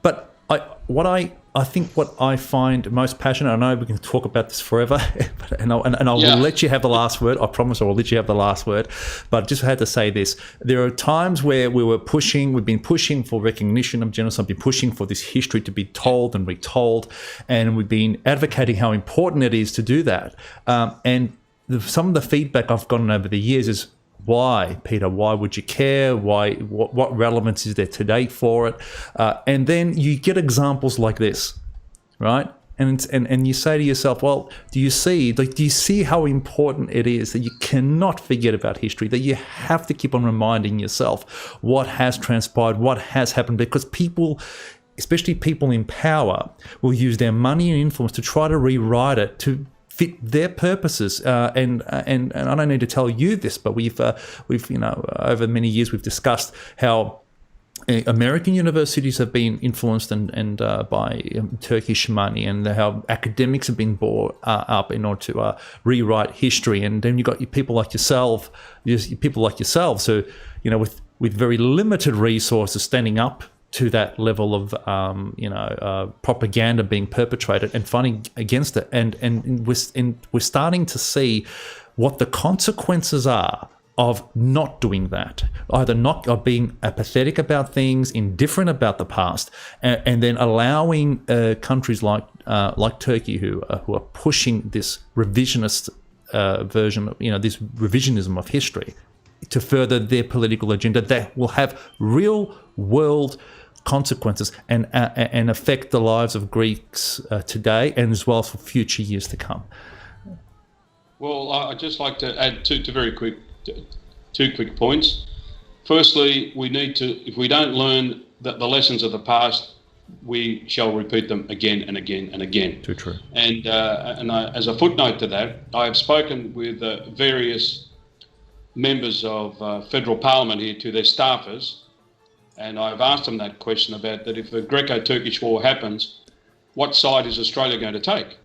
but I think what I find most passionate, I know we can talk about this forever, and I will let you have the last word. I promise I will let you have the last word. But I just had to say this. There are times where we've been pushing for recognition of genocide, been pushing for this history to be told and retold, and we've been advocating how important it is to do that. And some of the feedback I've gotten over the years is, why, Peter? Why would you care? Why? What relevance is there today for it? And then you get examples like this, right? And you say to yourself, well, do you see how important it is that you cannot forget about history? That you have to keep on reminding yourself what has transpired, what has happened, because people, especially people in power, will use their money and influence to try to rewrite it to fit their purposes, and I don't need to tell you this, but we've over many years we've discussed how American universities have been influenced and by Turkish money, and how academics have been brought up in order to rewrite history, and then you got people like yourselves, so with very limited resources standing up to that level of propaganda being perpetrated and fighting against it, and we're starting to see what the consequences are of not doing that, either not of being apathetic about things, indifferent about the past, and then allowing countries like Turkey who are pushing this revisionist version, this revisionism of history, to further their political agenda that will have real world consequences and affect the lives of Greeks today and as well as for future years to come. Well, I'd just like to add two quick points. Firstly, we need to, if we don't learn the lessons of the past, we shall repeat them again and again and again. Too true. And as a footnote to that, I have spoken with various members of federal parliament here to their staffers, and I've asked them that question about that if the Greco-Turkish war happens, what side is Australia going to take?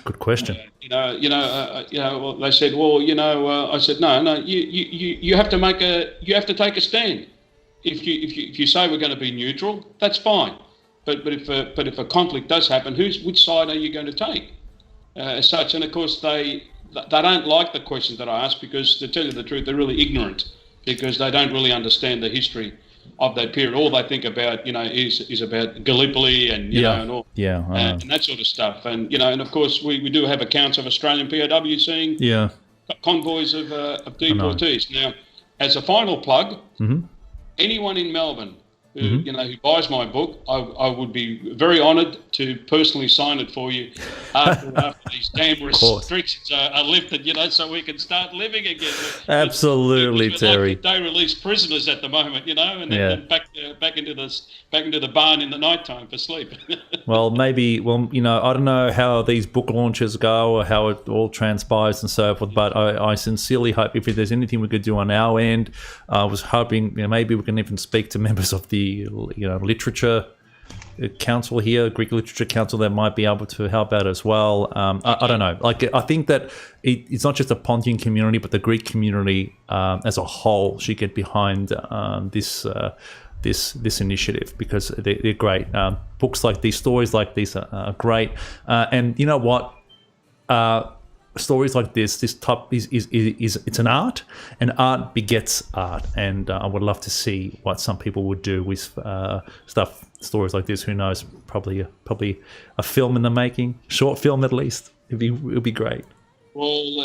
Good question. Well, they said, well, I said, no, you have to take a stand. If you say we're going to be neutral, that's fine. But if a conflict does happen, which side are you going to take? As such, and of course they don't like the questions that I ask because, to tell you the truth, they're really ignorant because they don't really understand the history of that period. All they think about, is about Gallipoli and and all, and that sort of stuff. And and of course we do have accounts of Australian POWs seeing convoys of deportees. Now, as a final plug, anyone in Melbourne who who buys my book, I would be very honoured to personally sign it for you after these damn restrictions are lifted, so we can start living again. Absolutely, Terry. They release prisoners at the moment, and then back into the barn in the night time for sleep. Well, I don't know how these book launches go or how it all transpires and so forth, but I sincerely hope if there's anything we could do on our end, I was hoping maybe we can even speak to members of the literature council here, Greek Literature Council, that might be able to help out as well. I don't know. I think that it's not just the Pontian community, but the Greek community as a whole should get behind this initiative because they're great. Books like these, stories like these are great. And you know what? Stories like this type is it's an art, and art begets art. And I would love to see what some people would do with stories like this. Who knows? Probably a film in the making, short film at least. It'd be great. Well,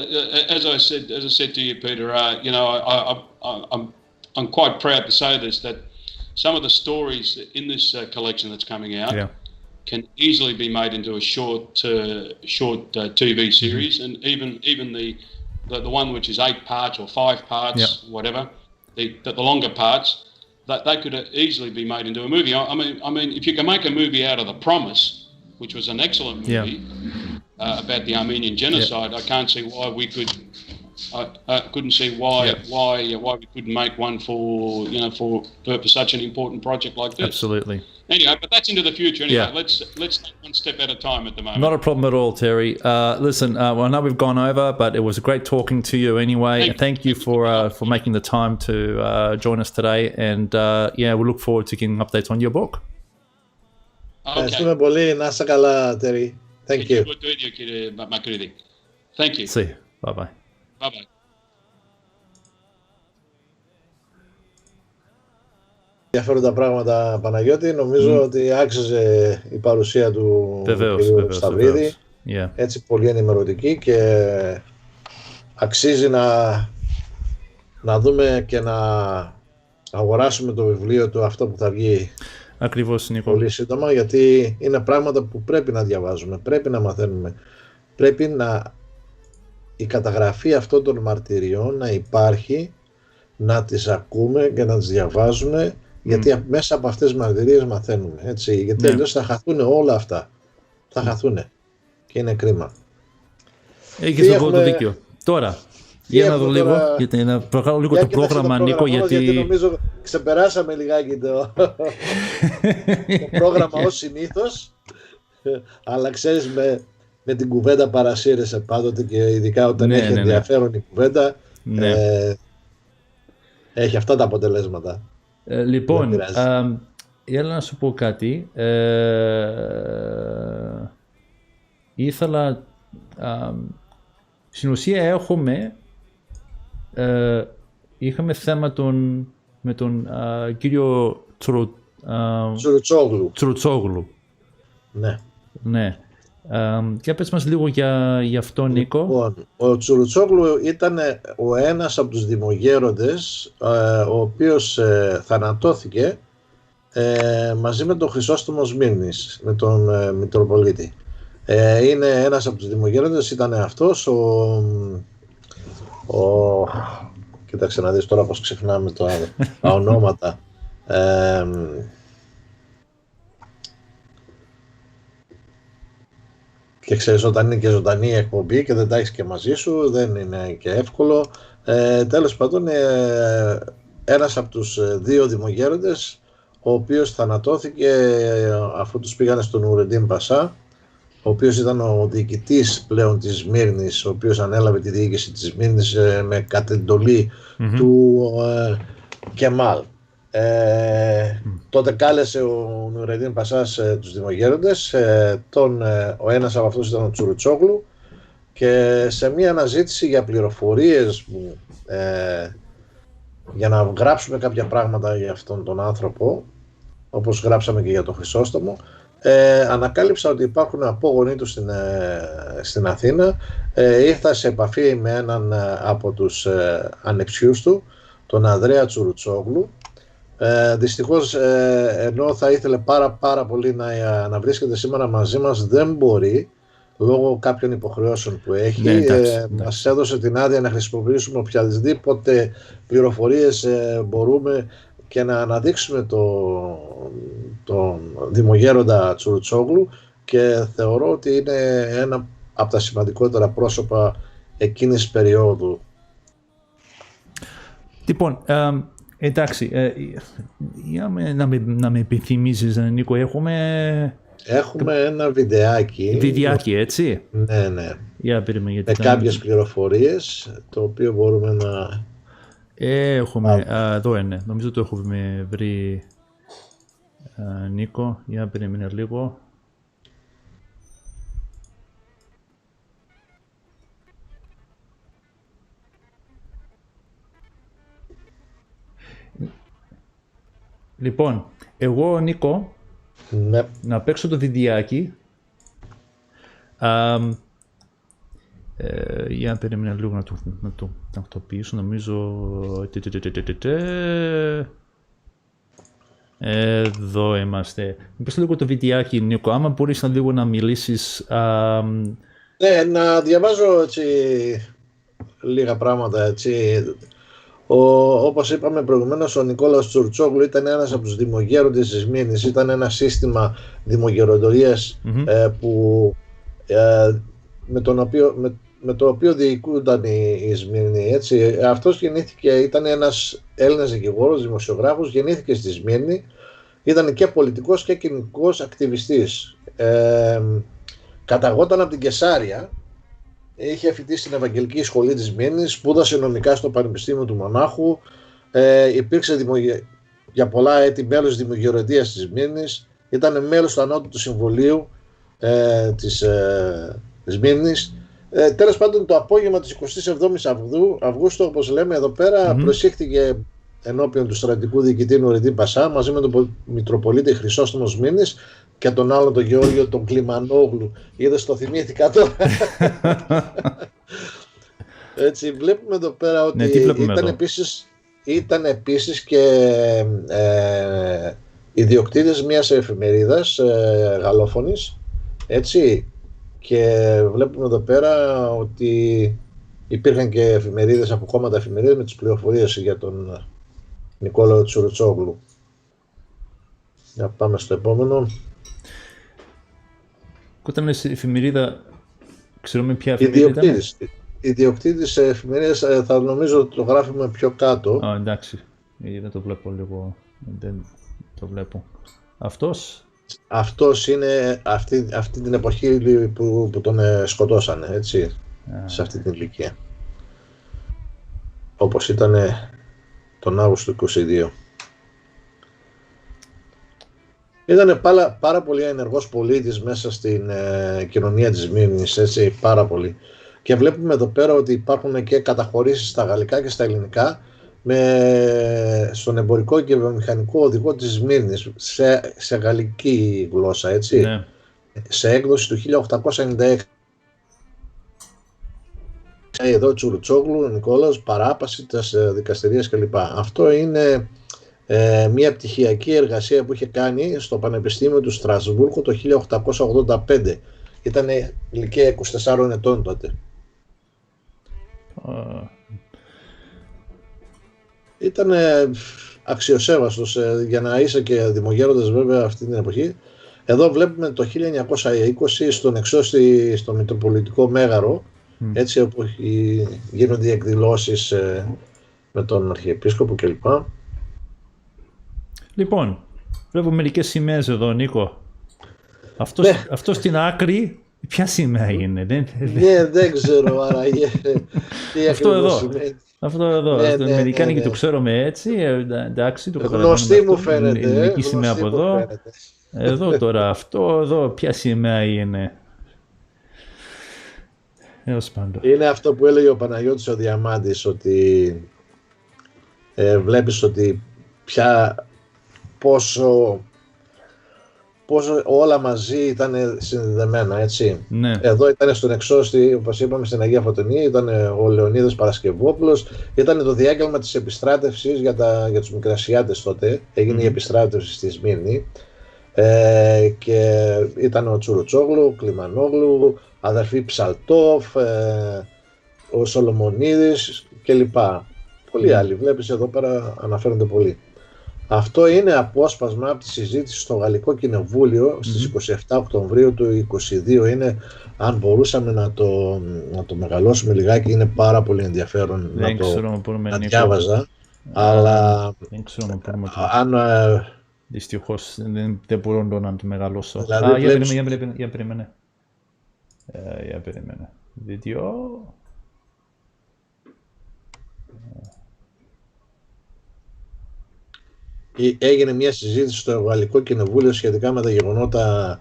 as I said to you, Peter, I'm quite proud to say this, that some of the stories in this collection that's coming out can easily be made into a short TV series, and even the one which is 8 parts or 5 parts, whatever, the longer parts, that they could easily be made into a movie. I mean, if you can make a movie out of The Promise, which was an excellent movie about the Armenian genocide, I can't see why we could. I couldn't see why we couldn't make one for such an important project like this. Absolutely. Anyway, but that's into the future. Anyway, let's take one step at a time at the moment. Not a problem at all, Terry. Listen, I know we've gone over, but it was great talking to you anyway. Thank you for making the time to join us today, and we look forward to getting updates on your book. Ευχαριστούμε πολύ. Να είσαι καλά, Terry. Thank you. Το ίδιο, κύριε Μακρύδη. Thank you. See you. Bye bye. Bye bye. Ενδιαφέροντα πράγματα, Παναγιώτη. Νομίζω ότι άξιζε η παρουσία του κ. Σταυρίδη. Έτσι πολύ ενημερωτική, και αξίζει να δούμε και να αγοράσουμε το βιβλίο του, αυτό που θα βγει ακριβώς, Νίκο, πολύ σύντομα, γιατί είναι πράγματα που πρέπει να διαβάζουμε, πρέπει να μαθαίνουμε, πρέπει η καταγραφή αυτών των μαρτυριών να υπάρχει, να τις ακούμε και να τις διαβάζουμε, γιατί μέσα από αυτές τις μαρτυρίες μαθαίνουμε, έτσι, γιατί αλλιώς θα χαθούν όλα αυτά, θα χαθούν και είναι κρίμα. Έχεις το δίκιο. Τώρα, για να δω λίγο, γιατί να προχωρώ λίγο το πρόγραμμα, Νίκο, γιατί νομίζω ξεπεράσαμε λιγάκι το πρόγραμμα ως συνήθως, αλλά ξέρεις, με την κουβέντα παρασύρεσαι πάντοτε, και ειδικά όταν έχει ενδιαφέρον η κουβέντα, έχει αυτά τα αποτελέσματα. Λοιπόν, έλα να σου πω κάτι. Ήθελα, στην ουσία έχουμε είχαμε θέμα με τον κύριο Τσουρουτσόγλου. Ναι. Ναι. Και πες μας λίγο για αυτό, Νίκο. Λοιπόν, ο Τσουρουτσόγλου ήταν ο ένας από τους δημογέροντες ο οποίος θανατώθηκε μαζί με τον Χρυσόστομο Σμύρνης, με τον Μητροπολίτη. Είναι ένας από τους δημογέροντες, ήταν αυτός κοίταξε να δεις τώρα πως ξεχνάμε τα ονόματα. Και ξέρεις, όταν είναι και ζωντανή η εκπομπή και δεν τα έχεις και μαζί σου, δεν είναι και εύκολο. Τέλος πάντων, ένας από τους δύο δημογέροντες, ο οποίος θανατώθηκε αφού τους πήγανε στον Νουρεντίν Πασά, ο οποίος ήταν ο διοικητής πλέον της Σμύρνης, ο οποίος ανέλαβε τη διοίκηση της Σμύρνης με κατεντολή του Κεμάλ. Τότε κάλεσε ο Νουρεντίν Πασάς τους δημογέροντες, ο ένας από αυτούς ήταν ο Τσουρουτσόγλου, και σε μια αναζήτηση για πληροφορίες για να γράψουμε κάποια πράγματα για αυτόν τον άνθρωπο, όπως γράψαμε και για τον Χρυσόστομο, ανακάλυψα ότι υπάρχουν απόγονοί του στην Αθήνα. Ήρθα σε επαφή με έναν από τους ανεψιούς του, τον Ανδρέα Τσουρουτσόγλου. Δυστυχώς, ενώ θα ήθελε πάρα πολύ να βρίσκεται σήμερα μαζί μας, δεν μπορεί λόγω κάποιων υποχρεώσεων που έχει. Μας έδωσε την άδεια να χρησιμοποιήσουμε οποιαδήποτε πληροφορίες μπορούμε και να αναδείξουμε τον δημογέροντα Τσουρουτσόγλου, και θεωρώ ότι είναι ένα από τα σημαντικότερα πρόσωπα εκείνης της περίοδου. Λοιπόν, εντάξει, να με επιθυμίσεις, Νίκο, έχουμε ένα βιντεάκι. Βιντεάκι, έτσι. Ναι. Για περίμενε, με κάποιες πληροφορίες, το οποίο μπορούμε να... Έχουμε, εδώ είναι, νομίζω το έχουμε βρει, Νίκο, για περίμενε λίγο. Λοιπόν, εγώ, Νίκο, ναι, να παίξω το βιντεάκι. Για περίμενα λίγο να το τακτοποιήσω, νομίζω. Εδώ είμαστε. Πες λίγο το βιντεάκι, Νίκο, άμα μπορείς λίγο να μιλήσεις. Ναι, να διαβάζω έτσι λίγα πράγματα, έτσι. Όπως είπαμε προηγουμένως, ο Νικόλαος Τσουρουτσόγλου ήταν ένας από τους δημογέροντες της Σμύρνης. Ήταν ένα σύστημα δημογεροντορίας με το οποίο διοικούνταν οι Σμύρνοι. Έτσι. Αυτός ήταν ένας Έλληνας δικηγόρος, δημοσιογράφος, γεννήθηκε στη Σμύρνη, ήταν και πολιτικός και κοινωνικός ακτιβιστής. Καταγόταν από την Κεσάρια, είχε φοιτήσει στην Ευαγγελική Σχολή της Σμύρνης, σπούδασε νομικά στο Πανεπιστήμιο του Μονάχου, υπήρξε για πολλά έτη μέλος της Δημογεροντίας της Σμύρνης, ήταν μέλος του Ανώτατου Συμβουλίου της Σμύρνης. Τέλος πάντων, το απόγευμα της 27ης Αυγούστου, όπως λέμε εδώ πέρα, προσήχθηκε ενώπιον του στρατιωτικού διοικητή Νουρεντίν Πασά μαζί με τον Μητροπολίτη Χρυσόστομο Σμύρνης και τον άλλον τον Γεώργιο τον Κλιμανόγλου. Είδες, το θυμήθηκα τώρα. Έτσι, βλέπουμε εδώ πέρα ότι ήταν επίσης και ιδιοκτήτες μιας εφημερίδας γαλλόφωνης, έτσι. Και βλέπουμε εδώ πέρα ότι υπήρχαν και εφημερίδες, από κόμματα εφημερίδες, με τις πληροφορίες για τον Νικόλαο Τσουρουτσόγλου. Για πάμε στο επόμενο. Όταν λες εφημερίδα, ξέρουμε ποια εφημερίδα ήταν. Ιδιοκτήτης εφημερίδας, θα νομίζω το γράφουμε πιο κάτω. Εντάξει, δεν το βλέπω λίγο, δεν το βλέπω. Αυτός είναι αυτή την εποχή που τον σκοτώσανε, έτσι, σε αυτή την ηλικία. Όπως ήταν τον Αύγουστο του 22. Ήταν πάρα πολύ ενεργός πολίτης μέσα στην κοινωνία της Σμύρνης, έτσι, πάρα πολύ. Και βλέπουμε εδώ πέρα ότι υπάρχουν και καταχωρήσεις στα γαλλικά και στα ελληνικά στον εμπορικό και βιομηχανικό οδηγό της Σμύρνης σε γαλλική γλώσσα, έτσι, Ναι. σε έκδοση του 1896. Εδώ Τσουρουτσόγλου, Νικόλαος, παράπαση της δικαστηρίας κλπ. Αυτό είναι μια πτυχιακή εργασία που είχε κάνει στο Πανεπιστήμιο του Στρασβούργου το 1885. Ήταν ηλικία 24 ετών τότε. Ήταν αξιοσέβαστος για να είσαι και δημογέροντας βέβαια αυτή την εποχή. Εδώ βλέπουμε το 1920 στον εξώστη στο Μητροπολιτικό Μέγαρο, έτσι όπου γίνονται οι εκδηλώσεις με τον Αρχιεπίσκοπο κλπ. Λοιπόν, βλέπω μερικές σημαίες εδώ, Νίκο. Αυτό στην άκρη, ποια σημαία είναι? Δεν ξέρω άραγε τι ακριβώς σημαίνει. Αυτό εδώ, στον Αμερικάνικη το ξέρουμε έτσι, εντάξει, το καταλαβαίνουμε. Γνωστή μου φαίνεται. Ελληνική σημαία από εδώ. Εδώ τώρα, αυτό εδώ, ποια σημαία είναι? Είναι αυτό που έλεγε ο Παναγιώτης ο Διαμάντης, ότι βλέπεις ότι πόσο όλα μαζί ήταν συνδεδεμένα, έτσι. Ναι. Εδώ ήταν στον εξώστη, όπως είπαμε, στην Αγία Φωτεινή, ήταν ο Λεωνίδας Παρασκευόπουλος, ήταν το διάγγελμα της επιστράτευσης για τους Μικρασιάτες τότε, έγινε η επιστράτευση στη Σμύρνη, και ήταν ο Τσουρουτσόγλου, ο Κλιμανόγλου, αδερφή Ψαλτόφ, ο Σολομονίδης κλπ. Πολλοί άλλοι, βλέπεις εδώ πέρα αναφέρονται πολλοί. Αυτό είναι απόσπασμα από τη συζήτηση στο Γαλλικό Κοινοβούλιο στις 27 Οκτωβρίου του 2022. Είναι, αν μπορούσαμε να το μεγαλώσουμε λιγάκι, είναι πάρα πολύ ενδιαφέρον να διάβαζα. Αλλά αν... Δυστυχώς δεν μπορώ να το μεγαλώσω. Δηλαδή, για περίμενε. Βίντεο. Έγινε μια συζήτηση στο Γαλλικό Κοινοβούλιο σχετικά με τα γεγονότα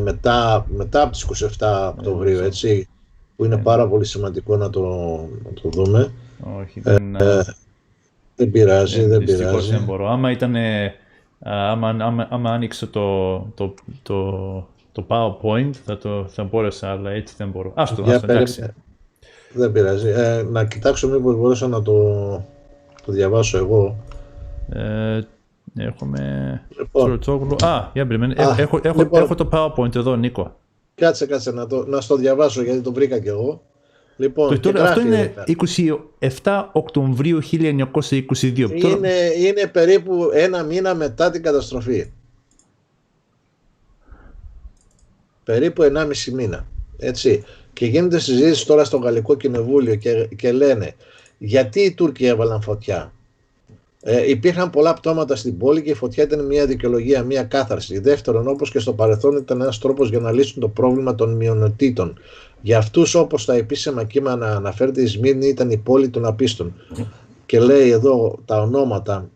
μετά από τις 27 Οκτωβρίου, έτσι, που είναι πάρα πολύ σημαντικό να το δούμε. Όχι, δεν πειράζει. Δυστυχώς δεν μπορώ. Άμα άνοιξε το PowerPoint θα μπόρεσα, αλλά έτσι δεν μπορώ. Εντάξει. Δεν πειράζει. Να κοιτάξω μήπως μπορούσα να το διαβάσω εγώ. Έχουμε Τσουρουτσόγλου. Για περίμενε. Έχω το PowerPoint εδώ, Νίκο. Κάτσε να στο διαβάσω, γιατί το βρήκα κι εγώ. Λοιπόν, αυτό είναι 27 Οκτωβρίου 1922. Είναι περίπου ένα μήνα μετά την καταστροφή. Περίπου 1,5 μήνα. Έτσι. Και γίνεται συζήτηση τώρα στο Γαλλικό Κοινοβούλιο και λένε γιατί οι Τούρκοι έβαλαν φωτιά. Υπήρχαν πολλά πτώματα στην πόλη και η φωτιά ήταν μια δικαιολογία, μια κάθαρση. Δεύτερον, όπως και στο παρελθόν, ήταν ένας τρόπος για να λύσουν το πρόβλημα των μειονοτήτων. Για αυτούς, όπως τα επίσημα κείμενα αναφέρεται, η Σμύρνη ήταν η πόλη των απίστων. Και λέει εδώ τα ονόματα,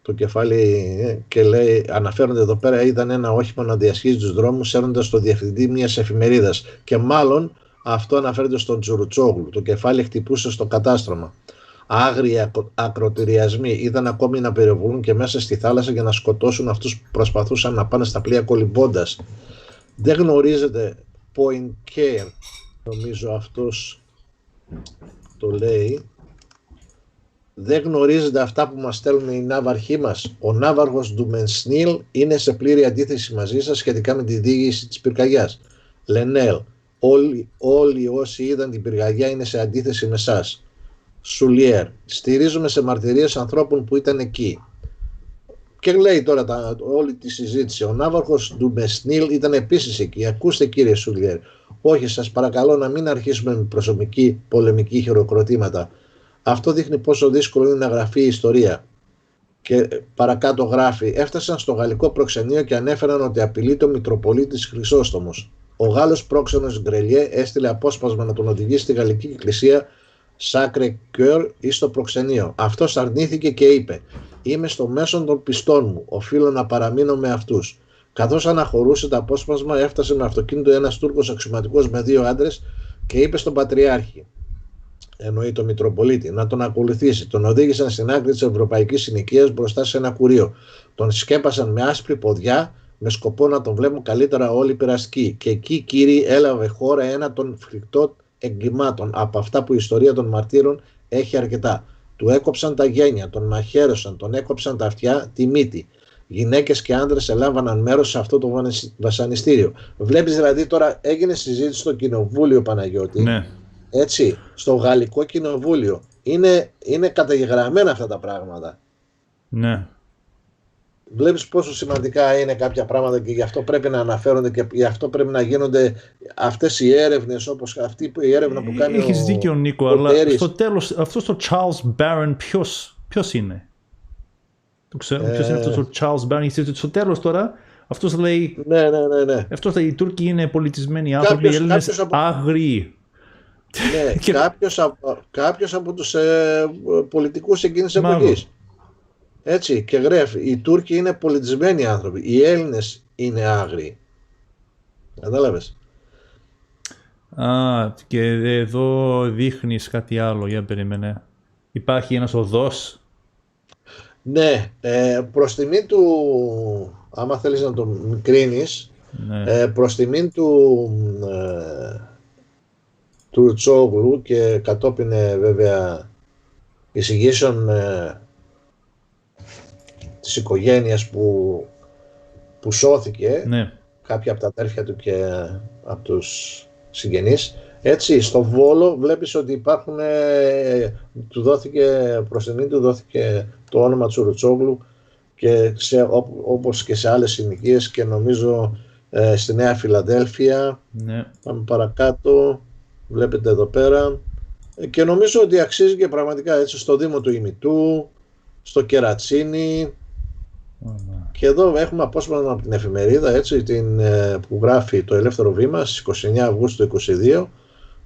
το κεφάλι, και λέει, αναφέρονται εδώ πέρα, είδαν ένα όχημα να διασχίζει τους δρόμους, σέρνοντας το διευθυντή μιας εφημερίδας. Και μάλλον αυτό αναφέρεται στον Τσουρουτσόγλου. Το κεφάλι χτυπούσε στο κατάστρωμα. Άγριοι ακροτηριασμοί είδαν ακόμη να περιβολούν και μέσα στη θάλασσα για να σκοτώσουν αυτούς που προσπαθούσαν να πάνε στα πλοία κολυμπώντας. Δεν γνωρίζετε, Poincaré, νομίζω αυτός το λέει, δεν γνωρίζετε αυτά που μας στέλνουν οι ναύαρχοί μας. Ο ναύαρχος του Μενσνίλ είναι σε πλήρη αντίθεση μαζί σας σχετικά με τη διήγηση της πυρκαγιάς. Λενέλ, όλοι όσοι είδαν την πυρκαγιά είναι σε αντίθεση με εσάς. Σουλιέρ, στηρίζουμε σε μαρτυρίες ανθρώπων που ήταν εκεί. Και λέει τώρα όλη τη συζήτηση. Ο ναύαρχος του Μεσνίλ ήταν επίσης εκεί. Ακούστε, κύριε Σουλιέρ. Όχι, σας παρακαλώ να μην αρχίσουμε με προσωπική πολεμική χειροκροτήματα. Αυτό δείχνει πόσο δύσκολο είναι να γραφεί η ιστορία. Και παρακάτω γράφει, έφτασαν στο γαλλικό προξενείο και ανέφεραν ότι απειλεί το Μητροπολίτης Χρυσόστομος. Ο Γάλλος πρόξενος Γκρελιέ έστειλε απόσπασμα να τον οδηγήσει στη γαλλική εκκλησία Σάκρε Κιόρ ή στο προξενείο. Αυτός αρνήθηκε και είπε: «Είμαι στο μέσον των πιστών μου. Οφείλω να παραμείνω με αυτούς». Καθώς αναχωρούσε το απόσπασμα, έφτασε με αυτοκίνητο ένας Τούρκος αξιωματικός με 2 άντρες και είπε στον Πατριάρχη: εννοεί το Μητροπολίτη, να τον ακολουθήσει. Τον οδήγησαν στην άκρη της ευρωπαϊκής συνοικίας μπροστά σε ένα κουρείο. Τον σκέπασαν με άσπρη ποδιά με σκοπό να τον βλέπουν καλύτερα όλοι οι πειραστικοί. Και εκεί, κύριοι, έλαβε χώρα ένα των φρικτών εγκλημάτων από αυτά που η ιστορία των μαρτύρων έχει αρκετά. Του έκοψαν τα γένια, τον μαχαίρωσαν, τον έκοψαν τα αυτιά, τη μύτη. Γυναίκες και άντρες ελάμβαναν μέρος σε αυτό το βασανιστήριο. Βλέπεις δηλαδή τώρα έγινε συζήτηση στο κοινοβούλιο, Παναγιώτη. Ναι. Έτσι, στο γαλλικό κοινοβούλιο. Είναι καταγεγραμμένα αυτά τα πράγματα. Ναι. Βλέπεις πόσο σημαντικά είναι κάποια πράγματα και γι' αυτό πρέπει να αναφέρονται και γι' αυτό πρέπει να γίνονται αυτές οι έρευνες, όπως αυτή η έρευνα που κάνει Έχεις δίκιο, Νίκο, αλλά στο τέλος αυτός ο Charles Barron ποιος είναι? Το ξέρω ποιος είναι αυτός ο Charles Barron? Στο τέλος τώρα αυτός λέει, ναι. αυτός λέει οι Τούρκοι είναι πολιτισμένοι άνθρωποι, οι Έλληνες άγριοι. Ναι, κάποιος από τους πολιτικούς εκείνης της εποχής. Έτσι, και γράφει, οι Τούρκοι είναι πολιτισμένοι άνθρωποι, οι Έλληνες είναι άγριοι. Κατάλαβες. Και εδώ δείχνεις κάτι άλλο, για περίμενε. Υπάρχει ένας οδός. Ναι, προς τιμή του, άμα θέλεις να το κρίνεις, ναι. Προς τιμή του Τσόγλου και κατόπιν βέβαια εισηγήσεων της οικογένειας που σώθηκε, ναι. κάποια από τα αδέρφια του και από τους συγγενείς. Έτσι, στο Βόλο βλέπεις ότι υπάρχουν, του δόθηκε, προς τιμή του δόθηκε το όνομα Τσουρουτσόγλου και όπως και σε άλλες συνοικίες και νομίζω στη Νέα Φιλαδέλφια. Ναι. Πάμε παρακάτω, βλέπετε εδώ πέρα και νομίζω ότι αξίζει και πραγματικά έτσι στο Δήμο του Ημιτού, στο Κερατσίνι. Και εδώ έχουμε απόσπασμα από την εφημερίδα, έτσι, που γράφει το Ελεύθερο Βήμα στις 29 Αυγούστου 2022,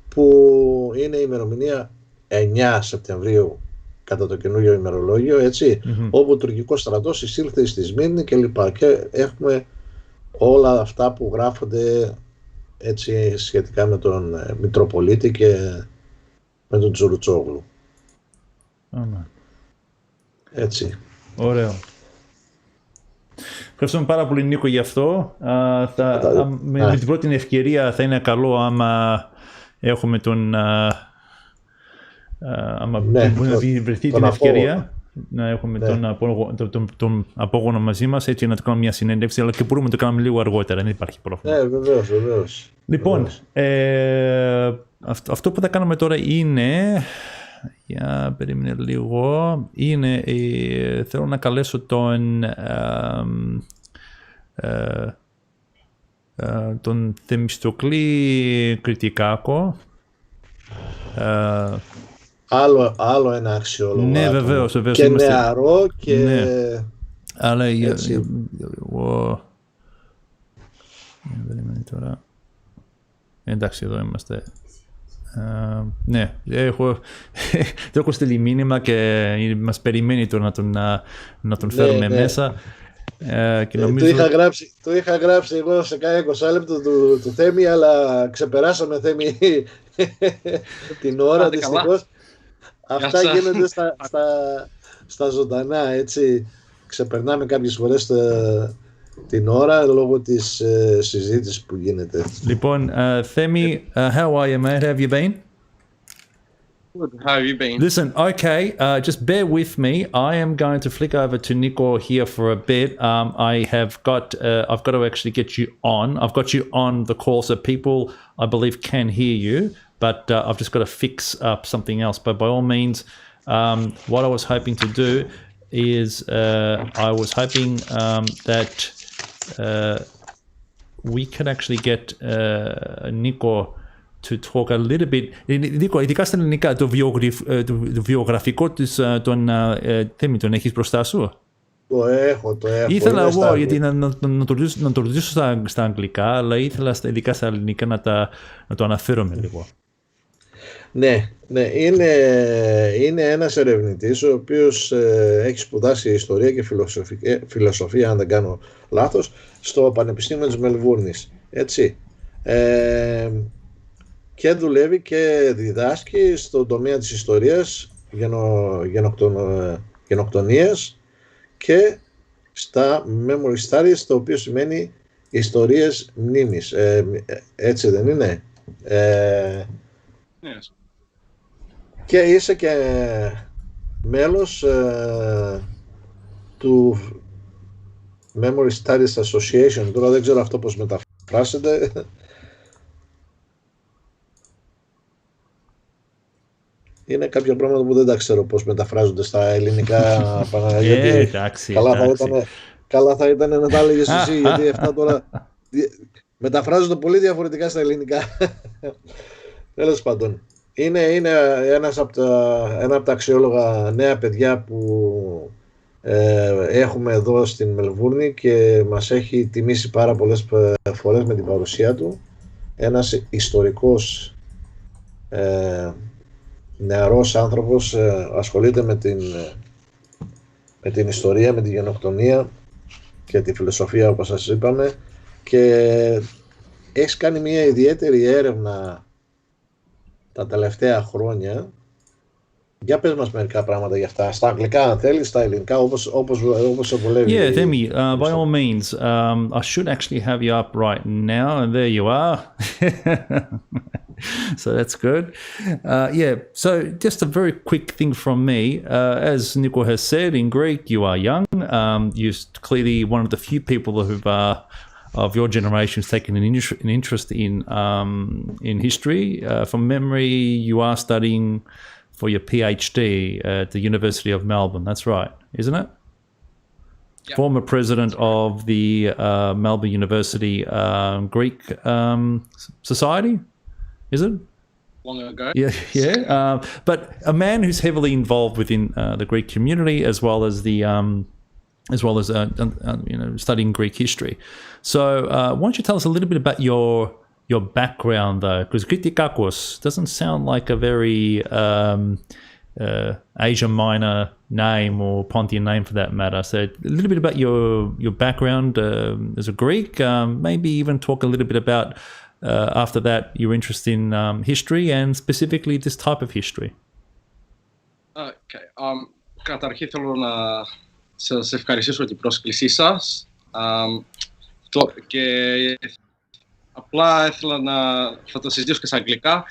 που είναι η ημερομηνία 9 Σεπτεμβρίου κατά το καινούργιο ημερολόγιο, έτσι, όπου ο τουρκικός στρατός εισήλθε στη Σμύρνη κλπ. Και έχουμε όλα αυτά που γράφονται έτσι σχετικά με τον Μητροπολίτη και με τον Τσουρουτσόγλου. Έτσι. Ωραίο. Ευχαριστούμε πάρα πολύ, Νίκο, γι' αυτό. Με την πρώτη ευκαιρία θα είναι καλό άμα έχουμε άμα μπορεί να βρεθεί την ευκαιρία να έχουμε τον απόγονο μαζί μας, έτσι να το κάνουμε μια συνέντευξη, αλλά και μπορούμε να το κάνουμε λίγο αργότερα, δεν υπάρχει πρόβλημα. Βεβαίως. Λοιπόν, αυτό που θα κάνουμε τώρα είναι, για περίμενε λίγο, είναι, θέλω να καλέσω τον Θεμιστοκλή Κριτικάκο. Άλλο ένα αξιόλογο. Ναι, βεβαίως. Και νεαρό και... Ναι. Αλλά τώρα. Εντάξει, εδώ είμαστε. Ναι, το έχω στείλει μήνυμα και μας περιμένει τώρα να τον φέρουμε μέσα. Και νομίζω... το είχα γράψει εγώ σε κάνα 20 λεπτό του Θέμη, αλλά ξεπεράσαμε, Θέμη, την ώρα, δυστυχώς. Αυτά γίνονται στα ζωντανά, έτσι. Ξεπερνάμε κάποιες φορές την ώρα λόγω της συζήτησης που γίνεται. Λοιπόν, Θέμη, how are you, mate? How have you been? Good. How have you been? Listen, okay, just bear with me. I am going to flick over to Nico here for a bit. I've got to actually get you on. I've got you on the call so people, I believe, can hear you. But I've just got to fix up something else. But by all means, what I was hoping to do is I was hoping that we could actually get Nico to talk a little bit. Νίκο, ειδικά στα ελληνικά, το βιογραφικό της τον Θέμη, τον έχεις μπροστά σου? Το έχω. Ήθελα εγώ, γιατί να το ρωτήσω στα αγγλικά, αλλά ήθελα ειδικά στα ελληνικά να το αναφέρομαι λίγο. Ναι, είναι ένας ερευνητής ο οποίος έχει σπουδάσει ιστορία και φιλοσοφία, αν δεν κάνω λάθος, στο Πανεπιστήμιο της Μελβούρνης, έτσι. και δουλεύει και διδάσκει στον τομέα της ιστορίας, γενοκτονίας και στα memory studies, το οποίο σημαίνει ιστορίες μνήμης. Έτσι δεν είναι? Yes. Και είσαι και μέλος του Memory Studies Association. Τώρα δεν ξέρω αυτό πώς μεταφράσετε. Είναι κάποια πράγματα που δεν τα ξέρω πώς μεταφράζονται στα ελληνικά. Εντάξει, καλά θα ήταν να τα έλεγες εσύ, γιατί αυτά τώρα μεταφράζονται πολύ διαφορετικά στα ελληνικά. Τέλος πάντων. Είναι ένα από τα αξιόλογα νέα παιδιά που έχουμε εδώ στην Μελβούρνη και μας έχει τιμήσει πάρα πολλές φορές με την παρουσία του. Ένας ιστορικός νεαρός άνθρωπος, ασχολείται με την ιστορία, με τη γενοκτονία και τη φιλοσοφία, όπως σας είπαμε, και έχει κάνει μια ιδιαίτερη έρευνα τα τελευταία χρόνια. Για πες μας μερικά πράγματα για αυτά, στα αγγλικά αν θέλεις, στα ελληνικά, όπως σε βολεύει. Yeah, Demi, by all means, I should actually have you up right now, and there you are. So that's good. Yeah, so just a very quick thing from me. As Nico has said, in Greek, you are young. You're clearly one of the few people who've of your generation has taken an interest in history. From memory, you are studying for your PhD at the University of Melbourne. That's right, isn't it? Yep. Former president of the Melbourne University Greek Society, is it? Long ago. Yeah. But a man who's heavily involved within the Greek community, as well as studying Greek history. So why don't you tell us a little bit about your background, though, because Kritikakos doesn't sound like a very Asia Minor name or Pontian name for that matter. So a little bit about your background as a Greek, maybe even talk a little bit about after that your interest in history and specifically this type of history. Okay. Καταρχήν θέλω να σας ευχαριστήσω για την πρόσκλησή σας και απλά ήθελα θα το συζητήσω και στα αγγλικά.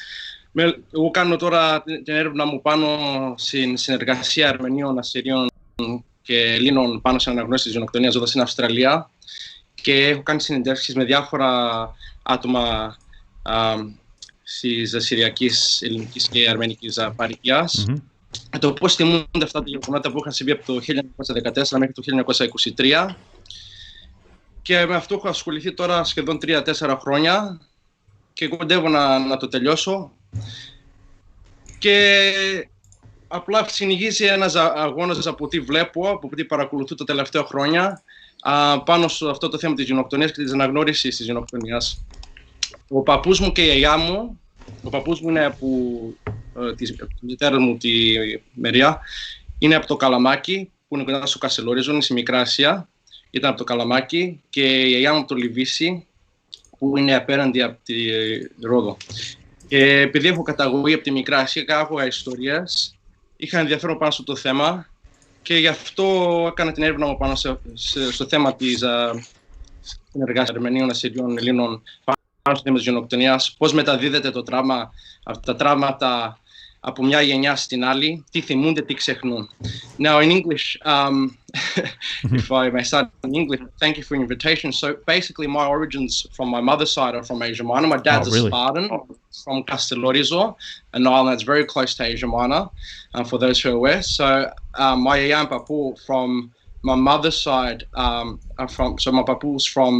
Εγώ κάνω τώρα την έρευνα μου πάνω στην συνεργασία Αρμενίων, Ασσυρίων και Ελλήνων πάνω σε αναγνώριση της γενοκτονίας εδώ στην Αυστραλία και έχω κάνει συνεντεύξεις με διάφορα άτομα της Συριακής, Ελληνικής και Αρμενικής παροικίας. Το πώς τιμούνται αυτά τα γεγονότα που είχαν συμβεί από το 1914 μέχρι το 1923. Και με αυτό έχω ασχοληθεί τώρα σχεδόν 3-4 χρόνια και κοντεύω να το τελειώσω. Και απλά συνεχίζει ένας αγώνας από τι βλέπω, από τι παρακολουθώ τα τελευταία χρόνια πάνω σε αυτό το θέμα της γενοκτονίας και της αναγνώρισης της γενοκτονίας. Ο παππούς μου και η γιαγιά μου, ο παππούς μου είναι από τη μητέρα μου τη μεριά, είναι από το Καλαμάκι, που είναι κοντά στο Κασελόριζο, είναι στη Μικρά Ασία. Ήταν από το Καλαμάκι και η γιαγιά μου από το Λιβύσι, που είναι απέναντι από τη Ρόδο. Και επειδή έχω καταγωγή από τη Μικρά Ασία και άκουγα ιστορίες, είχα ενδιαφέρον πάνω στο θέμα και γι' αυτό έκανα την έρευνα μου πάνω στο θέμα της συνεργασίας Αρμενίων, Ασσυρίων, Ελλήνων πάνω στο θέμα της γενοκτονίας, πώς μεταδίδεται το τραύμα, αυτά τα τραύματα από μια γενιά στην άλλη, τι θυμούνται, τι ξεχνούν. Now in English, if I may start in English, thank you for your invitation. So basically my origins from my mother's side are from Asia Minor. My dad's a Spartan from Castellorizo, an island that's very close to Asia Minor, for those who are aware. So my yaya and papu from my mother's side my papu's from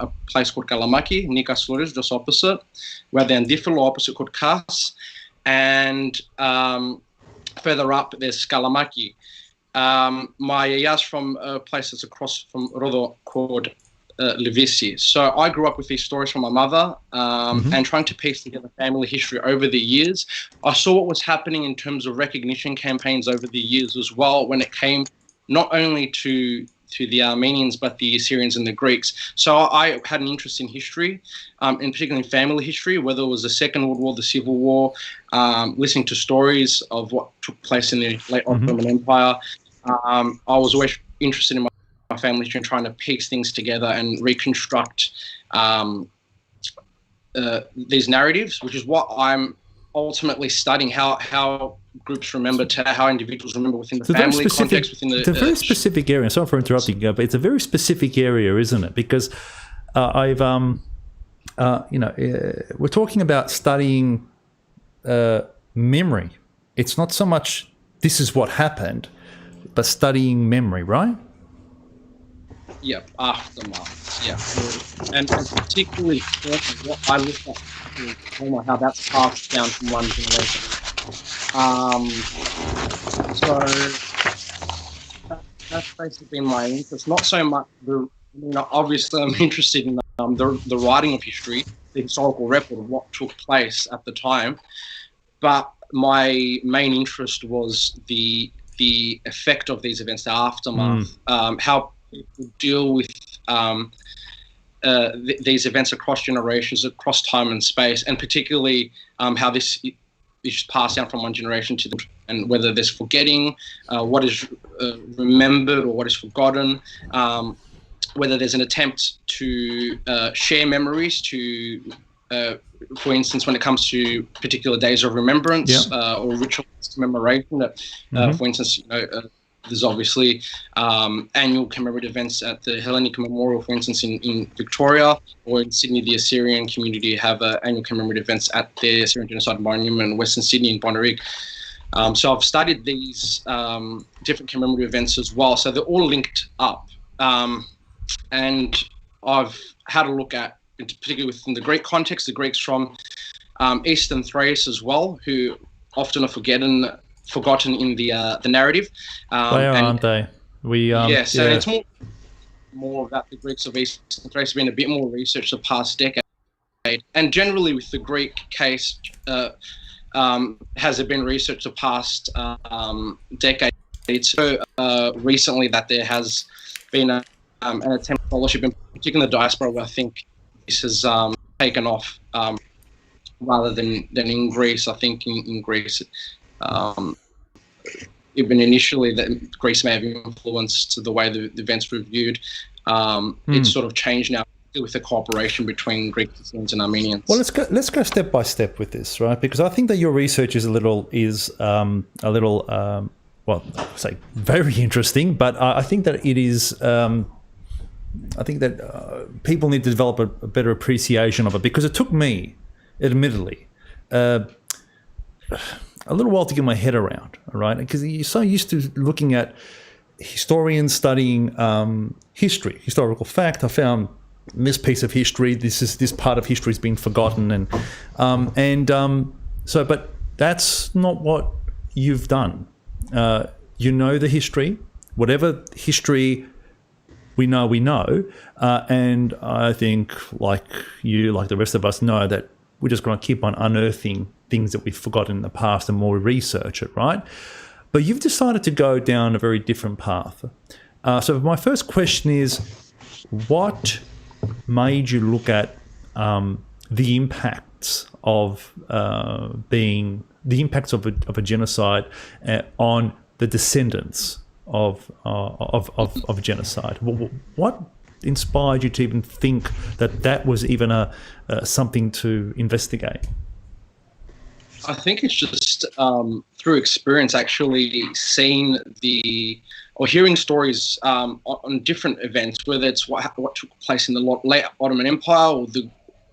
a place called Kalamaki, near Castellorizo, just opposite, where the Andifil opposite called Kas. And further up, there's Skalamaki. My yaya's from a place that's across from Rodo called Livisi. So I grew up with these stories from my mother and trying to piece together family history over the years. I saw what was happening in terms of recognition campaigns over the years as well when it came not only to the Armenians, but the Assyrians and the Greeks. So I had an interest in history, in particularly in family history, whether it was the Second World War, the Civil War, listening to stories of what took place in the late Ottoman Empire. I was always interested in my family history and trying to piece things together and reconstruct these narratives, which is what I'm ultimately studying, how groups remember, how individuals remember within the family context, within the... It's a very specific area. Sorry for interrupting you, but it's a very specific area, isn't it? Because we're talking about studying memory. It's not so much this is what happened, but studying memory, right? Yeah, aftermath. Yeah, and particularly what I look at is how that's passed down from one generation. So that's basically been my interest. Not so much obviously I'm interested in the writing of history, the historical record of what took place at the time, but my main interest was the effect of these events, the aftermath, how people deal with these events across generations, across time and space, and particularly how this is passed down from one generation to the next, and whether there's forgetting, what is remembered or what is forgotten, whether there's an attempt to share memories to, for instance, when it comes to particular days of remembrance or ritual commemoration. For instance, there's obviously annual commemorative events at the Hellenic Memorial, for instance, in Victoria, or in Sydney, the Assyrian community have annual commemorative events at the Assyrian Genocide Monument in Western Sydney in Bonnyrigg. So I've studied these different commemorative events as well. So they're all linked up. And I've had a look at, particularly within the Greek context, the Greeks from Eastern Thrace as well, who often are forgotten in the narrative. Aren't they? It's more about the Greeks of Eastern Thrace. There's been a bit more research the past decade, and generally with the Greek case, has there been research the past decade? So recently that there has been an attempt at scholarship, in particular in the diaspora, where I think this has taken off rather than in Greece. I think in Greece, even initially that Greece may have influenced the way the events were viewed. It's sort of changed now with the cooperation between Greek Christians and Armenians. Well, let's go step by step with this, right? Because I think that your research is very interesting, but I think that it is. I think that people need to develop a better appreciation of it, because it took me, admittedly, a little while to get my head around, all right? Because you're so used to looking at historians studying history, historical fact. I found this piece of history, this part of history has been forgotten, but that's not what you've done. You know the history, whatever history we know, and I think, like you, like the rest of us, know that we're just going to keep on unearthing things that we've forgotten in the past, and more research it, right? But you've decided to go down a very different path. So my first question is, what made you look at the impacts of a genocide on the descendants of genocide? What inspired you to even think that was even something to investigate? I think it's just through experience, actually seeing or hearing stories on different events, whether it's what took place in the late Ottoman Empire or the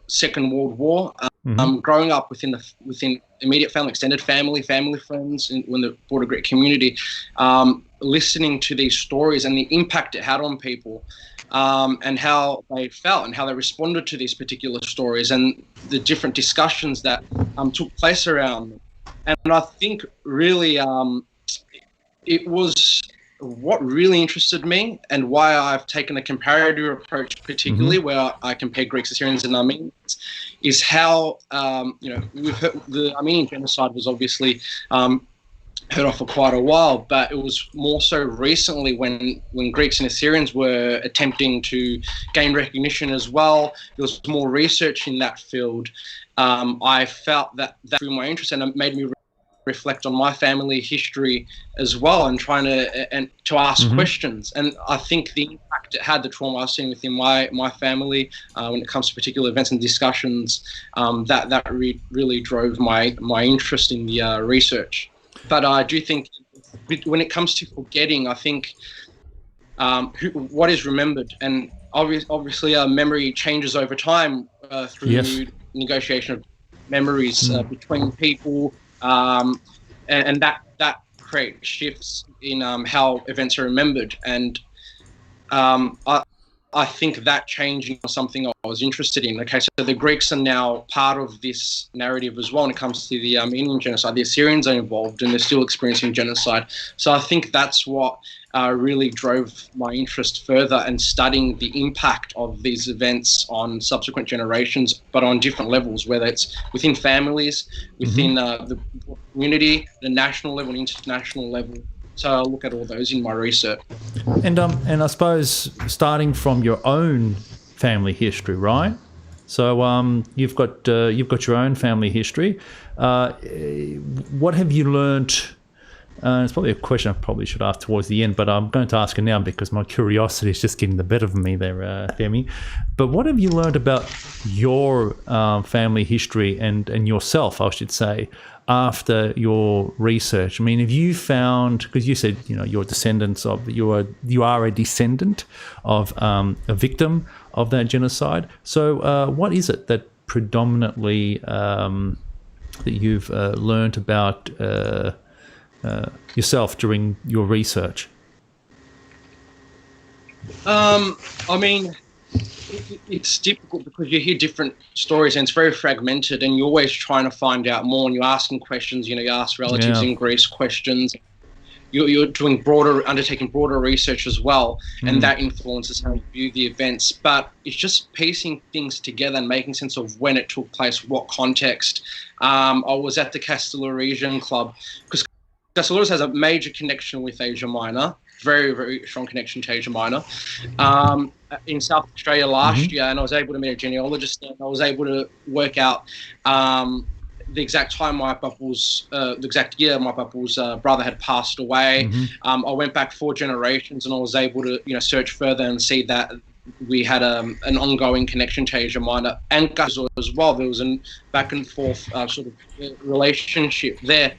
Second World War. Growing up within immediate family, extended family friends, when the broader Greek community, listening to these stories and the impact it had on people, and how they felt and how they responded to these particular stories, and the different discussions that took place around them. And I think really it was what really interested me, and why I've taken a comparative approach, particularly where I compare Greeks, Assyrians, and Armenians, is how we've heard the Armenian genocide was obviously heard of for quite a while, but it was more so recently when Greeks and Assyrians were attempting to gain recognition as well. There was more research in that field. I felt that through my interest, and it made me reflect on my family history as well, and trying to ask questions. And I think the impact it had, the trauma I was seeing within my family when it comes to particular events and discussions, that really drove my interest in the research. But I do think when it comes to forgetting, I think what is remembered, and obviously memory changes over time through negotiation of memories between people, and that creates shifts in how events are remembered. And I think that changing was something I was interested in. Okay, so the Greeks are now part of this narrative as well when it comes to the Armenian genocide. The Assyrians are involved and they're still experiencing genocide. So I think that's what really drove my interest further in studying the impact of these events on subsequent generations, but on different levels, whether it's within families, within the community, the national level and international level. So I'll look at all those in my research. And I suppose starting from your own family history, right? So you've got your own family history. What have you learnt? It's probably a question I probably should ask towards the end, but I'm going to ask it now because my curiosity is just getting the better of me there, Femi. But what have you learned about your family history and yourself, I should say, after your research? I mean, have you found, because you said, you're descendants of, you are a descendant of a victim of that genocide. So what is it that predominantly that you've learned about yourself during your research? I mean, it's difficult because you hear different stories and it's very fragmented, and you're always trying to find out more, and you're asking questions. You ask relatives in Greece questions. You're doing undertaking broader research as well, and that influences how you view the events. But it's just piecing things together and making sense of when it took place, what context. I was at the Castelloresian Club because Castellores has a major connection with Asia Minor, very, very strong connection to Asia Minor, in South Australia last year, and I was able to meet a genealogist, and I was able to work out the exact time the exact year my papa's brother had passed away. I went back 4 generations, and I was able to search further and see that we had an ongoing connection to Asia Minor and Gaza as well. There was a back and forth sort of relationship there.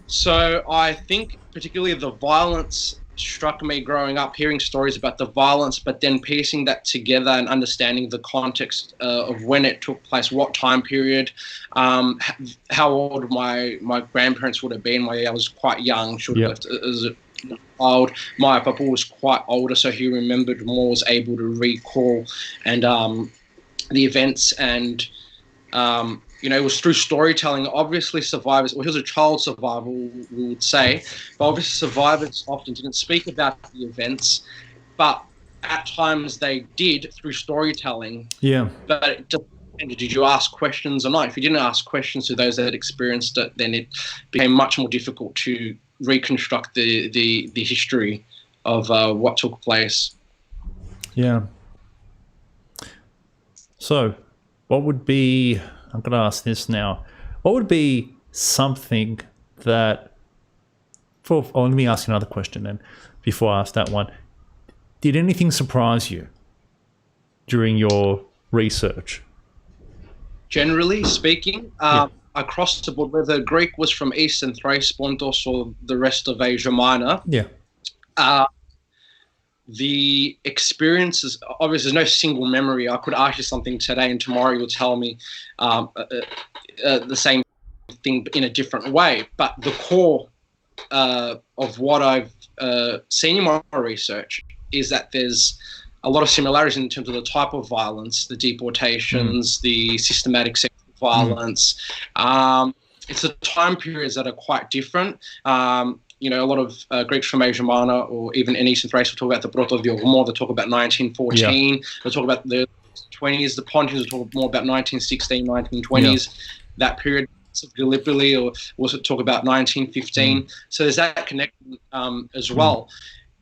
So I think particularly the violence struck me growing up, hearing stories about the violence, but then piecing that together and understanding the context of when it took place, what time period, how old my grandparents would have been. I was quite young, should have left as a child. My papa was quite older, so he remembered more, was able to recall and the events, and it was through storytelling. Obviously, survivors, he was a child survivor, we would say, but obviously survivors often didn't speak about the events, but at times they did through storytelling. Yeah. But it depended, did you ask questions or not? If you didn't ask questions to those that had experienced it, then it became much more difficult to reconstruct the history of what took place. Yeah. So, what would be... I'm going to ask this now. What would be something that... let me ask you another question then, before I ask that one. Did anything surprise you during your research? Generally speaking, across the board, whether Greek was from Eastern Thrace, Pontus, or the rest of Asia Minor, the experiences, obviously there's no single memory. I could ask you something today and tomorrow you'll tell me the same thing in a different way. But the core of what I've seen in my research is that there's a lot of similarities in terms of the type of violence, the deportations, the systematic sexual violence. It's the time periods that are quite different. A lot of Greeks from Asia Minor or even in Eastern Thrace will talk about the Proto-Diogomor, they talk about 1914, they'll talk about the 20s, the Pontians will talk more about 1916, 1920s, that period. of Gallipoli, or was it talk about 1915? So there's that connection as well.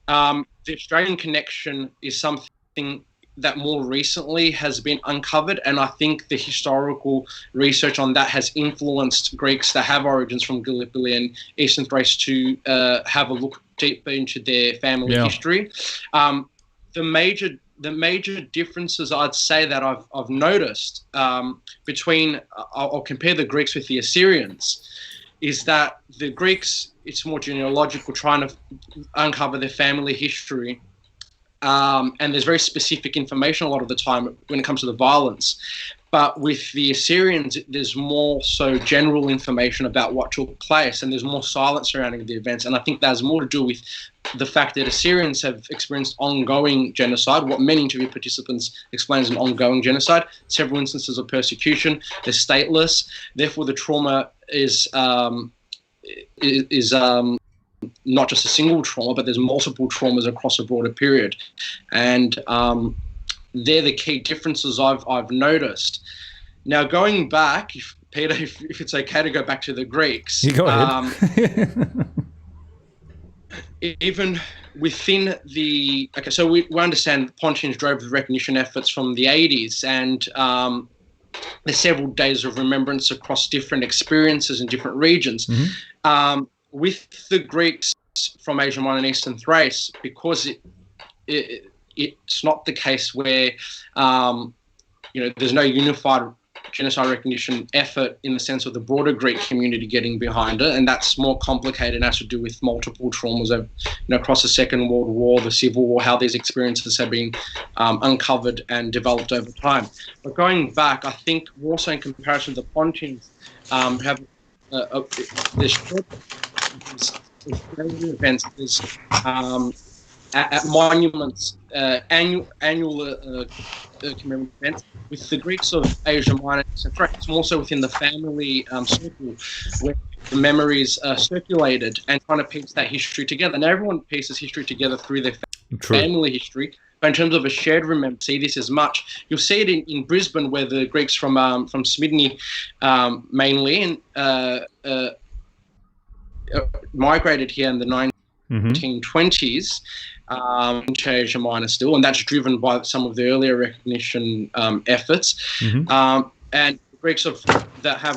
The Australian connection is something that more recently has been uncovered, and I think the historical research on that has influenced Greeks that have origins from Gallipoli and Eastern Thrace to have a look deeper into their family history. The major differences I'd say that I've noticed between, I'll compare the Greeks with the Assyrians, is that the Greeks, it's more genealogical, trying to uncover their family history. And there's very specific information a lot of the time when it comes to the violence. But with the Assyrians, there's more so general information about what took place, and there's more silence surrounding the events. And I think that has more to do with the fact that Assyrians have experienced ongoing genocide, what many interview participants explain as an ongoing genocide, several instances of persecution. They're stateless. Therefore, the trauma is not just a single trauma, but there's multiple traumas across a broader period. And they're the key differences I've noticed. Now, going back, Peter, if it's okay to go back to the Greeks. You go ahead. Even within the... Okay, so we understand the Pontians drove the recognition efforts from the 80s, and there's several days of remembrance across different experiences in different regions. With the Greeks from Asia Minor and Eastern Thrace, because it's not the case where there's no unified genocide recognition effort in the sense of the broader Greek community getting behind it, and that's more complicated and has to do with multiple traumas of, across the Second World War, the Civil War, how these experiences have been uncovered and developed over time. But going back, I think also in comparison to the Pontians, have there's events, there's at monuments, annual commemorative events. With the Greeks of Asia Minor, it's more so within the family circle where the memories are circulated and trying to piece that history together. Now, everyone pieces history together through their family history, but in terms of a shared remembrance, see this as much. You'll see it in Brisbane, where the Greeks from Smyrna mainly migrated here in the 1920s into Asia Minor still, and that's driven by some of the earlier recognition efforts. And the Greeks that have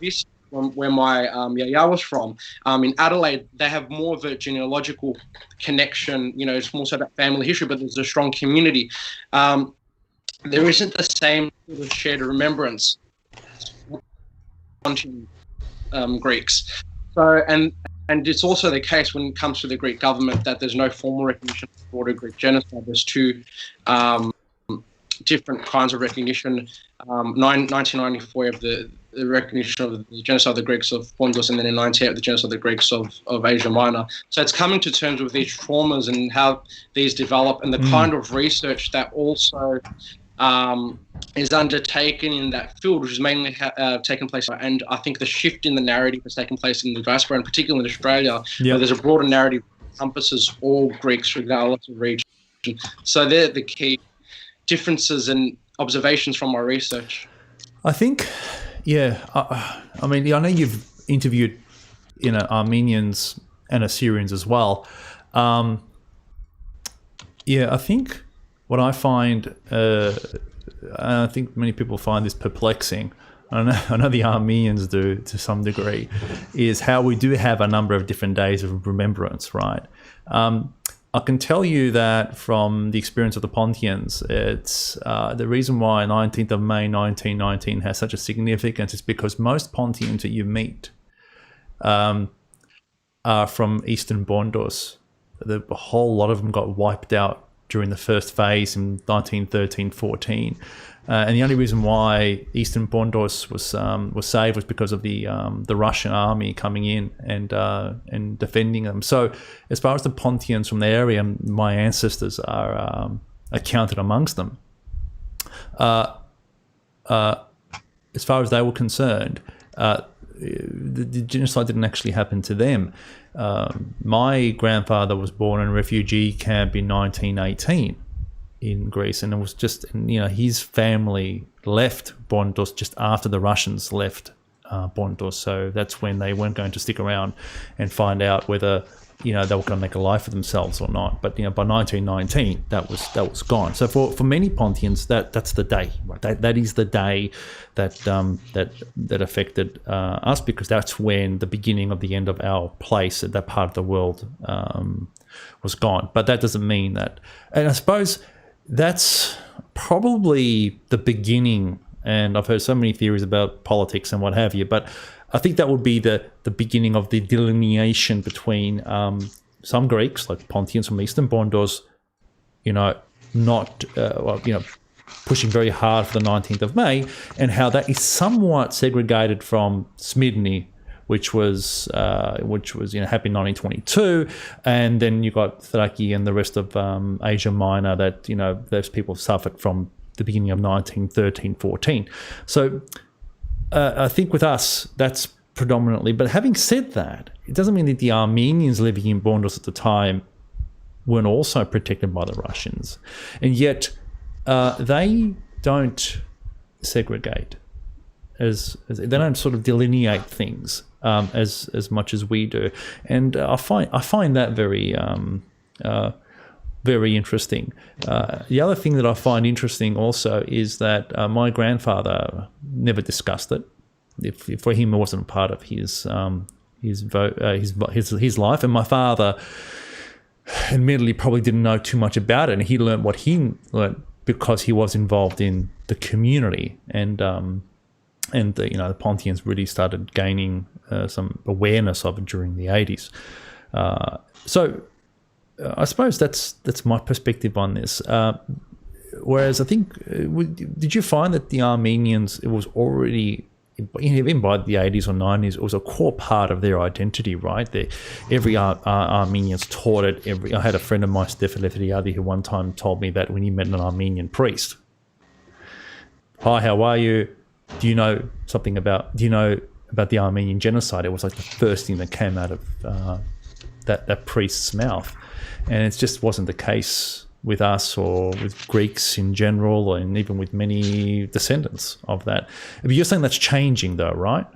this, where my yaya was from, in Adelaide, they have more of a genealogical connection. It's more so that family history, but there's a strong community. There isn't the same sort of shared remembrance on Greeks. So, and it's also the case when it comes to the Greek government that there's no formal recognition of the broader Greek genocide. There's two different kinds of recognition. 1994 of the recognition of the genocide of the Greeks of Pontus, and then in 1998 the genocide of the Greeks of Asia Minor. So it's coming to terms with these traumas and how these develop, and the kind of research that also is undertaken in that field, which is mainly taken place. And I think the shift in the narrative has taken place in the diaspora, and particularly in Australia, where there's a broader narrative that encompasses all Greeks regardless of region. So they're the key differences and observations from my research. I think, I mean, I know you've interviewed Armenians and Assyrians as well. I think what I find, I think many people find this perplexing, I know the Armenians do to some degree, is how we do have a number of different days of remembrance, right? I can tell you that from the experience of the Pontians, it's the reason why 19th of May 1919 has such a significance is because most Pontians that you meet are from Eastern Bondos. The whole lot of them got wiped out during the first phase in 1913-14. And the only reason why Eastern Bondos was saved was because of the Russian army coming in and defending them. So as far as the Pontians from the area, my ancestors are counted amongst them. As far as they were concerned, the genocide didn't actually happen to them. My grandfather was born in a refugee camp in 1918 in Greece, and it was just, his family left Bondos just after the Russians left Bondos. So that's when they weren't going to stick around and find out whether they were going to make a life for themselves or not. But by 1919, that was gone. So for many Pontians, that's the day. Right? That is the day that affected us, because that's when the beginning of the end of our place at that part of the world was gone. But that doesn't mean that. And I suppose that's probably the beginning. And I've heard so many theories about politics and what have you, but I think that would be the beginning of the delineation between some Greeks, like Pontians from Eastern Bondos, not pushing very hard for the 19th of May, and how that is somewhat segregated from Smyrni, which was happened in 1922, and then you got Thraci and the rest of Asia Minor that those people suffered from the beginning of 1913-14. So I think with us that's predominantly. But having said that, it doesn't mean that the Armenians living in Bondos at the time weren't also protected by the Russians, and yet they don't segregate as they don't sort of delineate things as much as we do, and I find that very very interesting. The other thing that I find interesting also is that my grandfather never discussed it. For him, it wasn't part of his life, and my father admittedly probably didn't know too much about it, and he learned what he learned because he was involved in the community, and the Pontians really started gaining some awareness of it during the 80s. So I suppose that's my perspective on this. Whereas I think, did you find that the Armenians, it was already, even by the 80s or 90s, it was a core part of their identity, right? Every Armenians taught it. I had a friend of mine, Stefan Leferiadi, who one time told me that when he met an Armenian priest, "Hi, how are you? Do you know about the Armenian genocide?" It was like the first thing that came out of that priest's mouth. And it just wasn't the case with us or with Greeks in general, and even with many descendants of that. But you're saying that's changing though, right?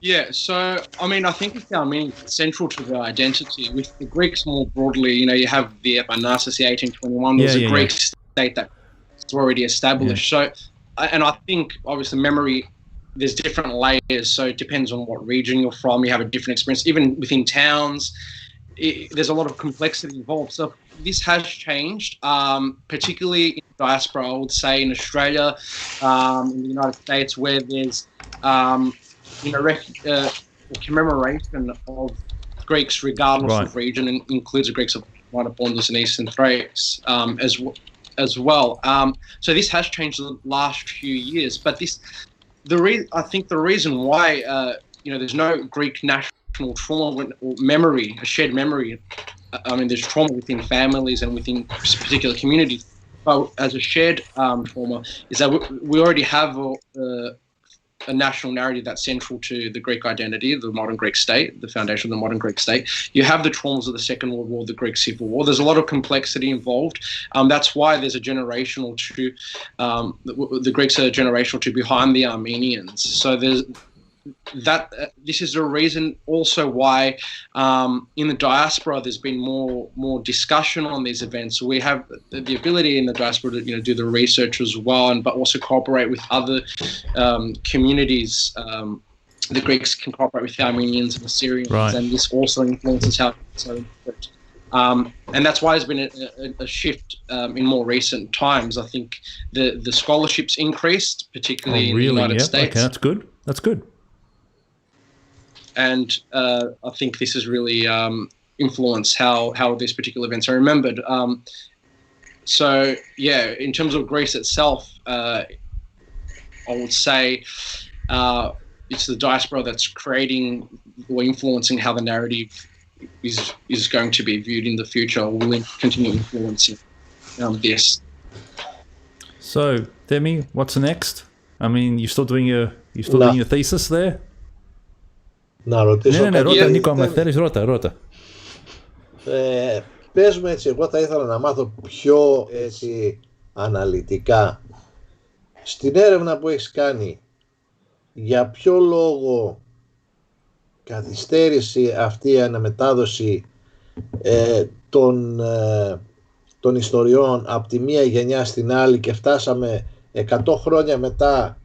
Yeah, so, I think it's central to their identity. With the Greeks more broadly, you have the Epanasis, the 1821, there's a Greek state that's already established. So, and I think, obviously, memory, there's different layers, so it depends on what region you're from. You have a different experience. Even within towns, there's a lot of complexity involved. So this has changed, particularly in diaspora, I would say, in Australia, in the United States, where there's commemoration of Greeks regardless of region, and includes the Greeks of Minor Pontus and Eastern Thrace as well. So this has changed the last few years, but I think the reason why there's no Greek national trauma or memory, a shared memory. There's trauma within families and within particular communities, but as a shared trauma, is that we already have a national narrative that's central to the Greek identity, the modern Greek state, the foundation of the modern Greek state. You have the traumas of the Second World War, the Greek Civil War. There's a lot of complexity involved. That's why there's a generational to the Greeks are generational to behind the Armenians. So there's this is the reason also why in the diaspora there's been more discussion on these events. We have the ability in the diaspora to do the research as well, but also cooperate with other communities. The Greeks can cooperate with the Armenians and Assyrians, and this also influences how it's so important. And that's why there's been a shift in more recent times. I think the scholarships increased, particularly in the United States. Okay, that's good. That's good. And I think this has really influenced how these particular events are remembered. So, in terms of Greece itself, I would say it's the diaspora that's creating or influencing how the narrative is going to be viewed in the future, or will continue influencing this. So, Demi, what's next? You're still doing your thesis there? Να ρωτήσω ρώτα, Νίκο, άμα θέλεις, ρώτα. Πες μου έτσι, εγώ θα ήθελα να μάθω πιο αναλυτικά στην έρευνα που έχεις κάνει για ποιο λόγο καθυστέρησε αυτή η αναμετάδοση των ιστοριών από τη μία γενιά στην άλλη και φτάσαμε 100 χρόνια μετά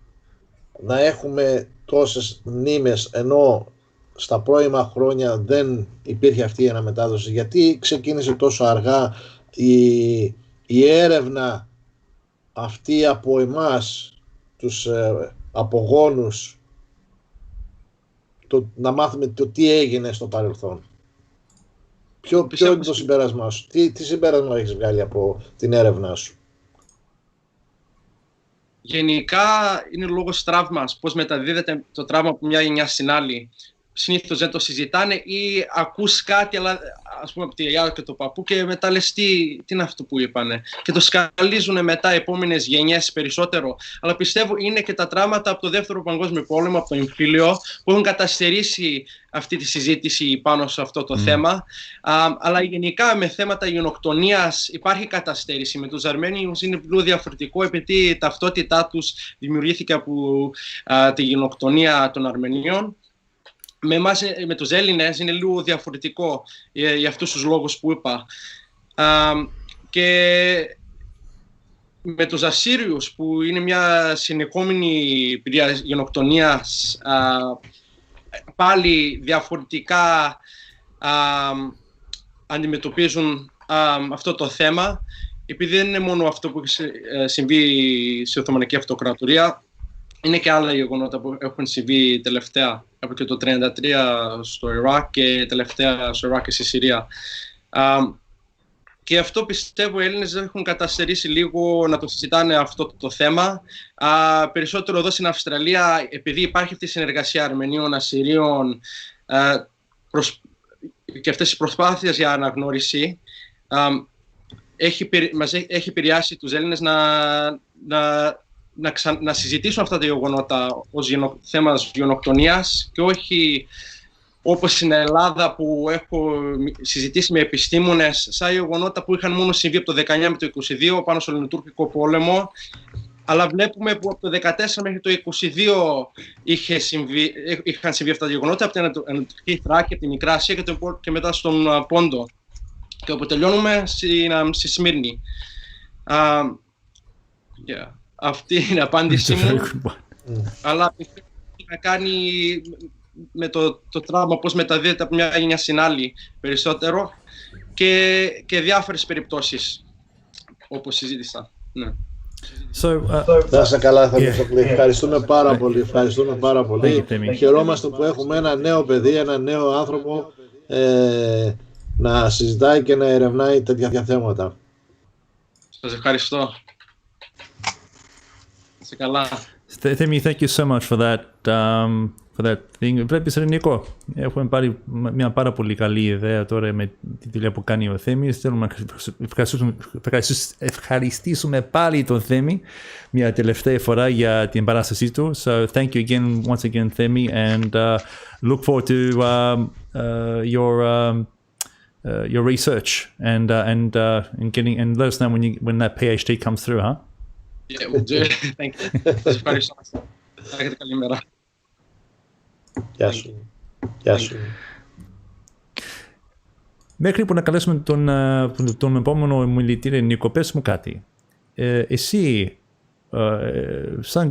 να έχουμε τόσες μνήμες, ενώ στα πρώιμα χρόνια δεν υπήρχε αυτή η αναμετάδοση. Γιατί ξεκίνησε τόσο αργά η έρευνα αυτή από εμάς, τους απογόνους, να μάθουμε το τι έγινε στο παρελθόν. Ποιο είναι το συμπέρασμά σου? Τι συμπέρασμα έχεις βγάλει από την έρευνά σου? Γενικά είναι λόγος τραύμας, πώς μεταδίδεται το τραύμα από μια γενιά στην άλλη. Συνήθως δεν το συζητάνε ή ακούς κάτι, αλλά ας πούμε από τη γιαγιά και το παππού και μετά λες τι είναι αυτό που είπανε. Και το σκαλίζουν μετά οι επόμενες γενιές περισσότερο. Αλλά πιστεύω είναι και τα τραύματα από το Δεύτερο Παγκόσμιο Πόλεμο, από το εμφύλιο, που έχουν καταστερήσει αυτή τη συζήτηση πάνω σε αυτό το θέμα. Αλλά γενικά με θέματα γενοκτονίας υπάρχει καταστέρηση. Με τους Αρμένιους είναι λίγο διαφορετικό, επειδή η ταυτότητά τους δημιουργήθηκε από τη γενοκτονία των Αρμενίων. Με εμάς, με τους Έλληνες, είναι λίγο διαφορετικό για αυτούς τους λόγους που είπα. Και με τους Ασσύριους, που είναι μια συνεχόμενη πυρία γενοκτονίας, πάλι διαφορετικά αντιμετωπίζουν αυτό το θέμα, επειδή δεν είναι μόνο αυτό που έχει συμβεί στη Οθωμανική Αυτοκρατορία, είναι και άλλα γεγονότα που έχουν συμβεί τελευταία, από και το 1933 στο Ιράκ και τελευταία στο Ιράκ και στη Συρία. Και αυτό πιστεύω οι Έλληνες έχουν καταστερήσει λίγο να το συζητάνε αυτό το θέμα. Περισσότερο εδώ στην Αυστραλία, επειδή υπάρχει αυτή η συνεργασία Αρμενίων, Ασσυρίων και αυτές οι προσπάθειες για αναγνώριση, έχει επηρεάσει τους Έλληνες να συζητήσουν αυτά τα γεγονότα ως θέμα γενοκτονίας και όχι όπως στην Ελλάδα που έχω συζητήσει με επιστήμονες σαν γεγονότα που είχαν μόνο συμβεί από το 19 με το 22 πάνω στο Ελληνοτούρκικο πόλεμο, αλλά βλέπουμε που από το 14 μέχρι το 22 είχαν συμβεί αυτά τα γεγονότα από την Ανατολική Θράκη, από τη Μικρά Ασία και μετά στον Πόντο, και όπου τελειώνουμε στη Σμύρνη. Αυτή είναι η απάντησή μου, αλλά έχει να κάνει με το τραύμα, πώς μεταδίδεται από μια γενιά στην άλλη περισσότερο, και διάφορες περιπτώσεις όπως συζήτησα. Ναι. Να είσαι καλά, Θεμιστοκλή. Ευχαριστούμε πάρα πολύ. Ευχαριστούμε πάρα πολύ. Χαιρόμαστε που έχουμε ένα νέο παιδί, ένα νέο άνθρωπο να συζητάει και να ερευνάει τέτοια θέματα. Σας ευχαριστώ. Σε καλά. Themi, thank you so much for that thing. Βλέπεις, Νίκο, έχουμε πάρει μια πάρα πολύ καλή ιδέα τώρα με τη δουλειά που κάνει ο Θέμης. Θέλουμε να ευχαριστήσουμε πάλι τον Θέμη μια τελευταία φορά για την παράστασή του. So thank you again, once again, Themi, and look forward to your research and let us know when that PhD comes through, huh? Yeah, we'll do. Thank you. Σας ευχαριστώ. Έχετε καλή μέρα. Γεια σου. Γεια σου. Μέχρι που να καλέσουμε τον επόμενο μιλητή, Νίκο, πες μου κάτι. Εσύ, σαν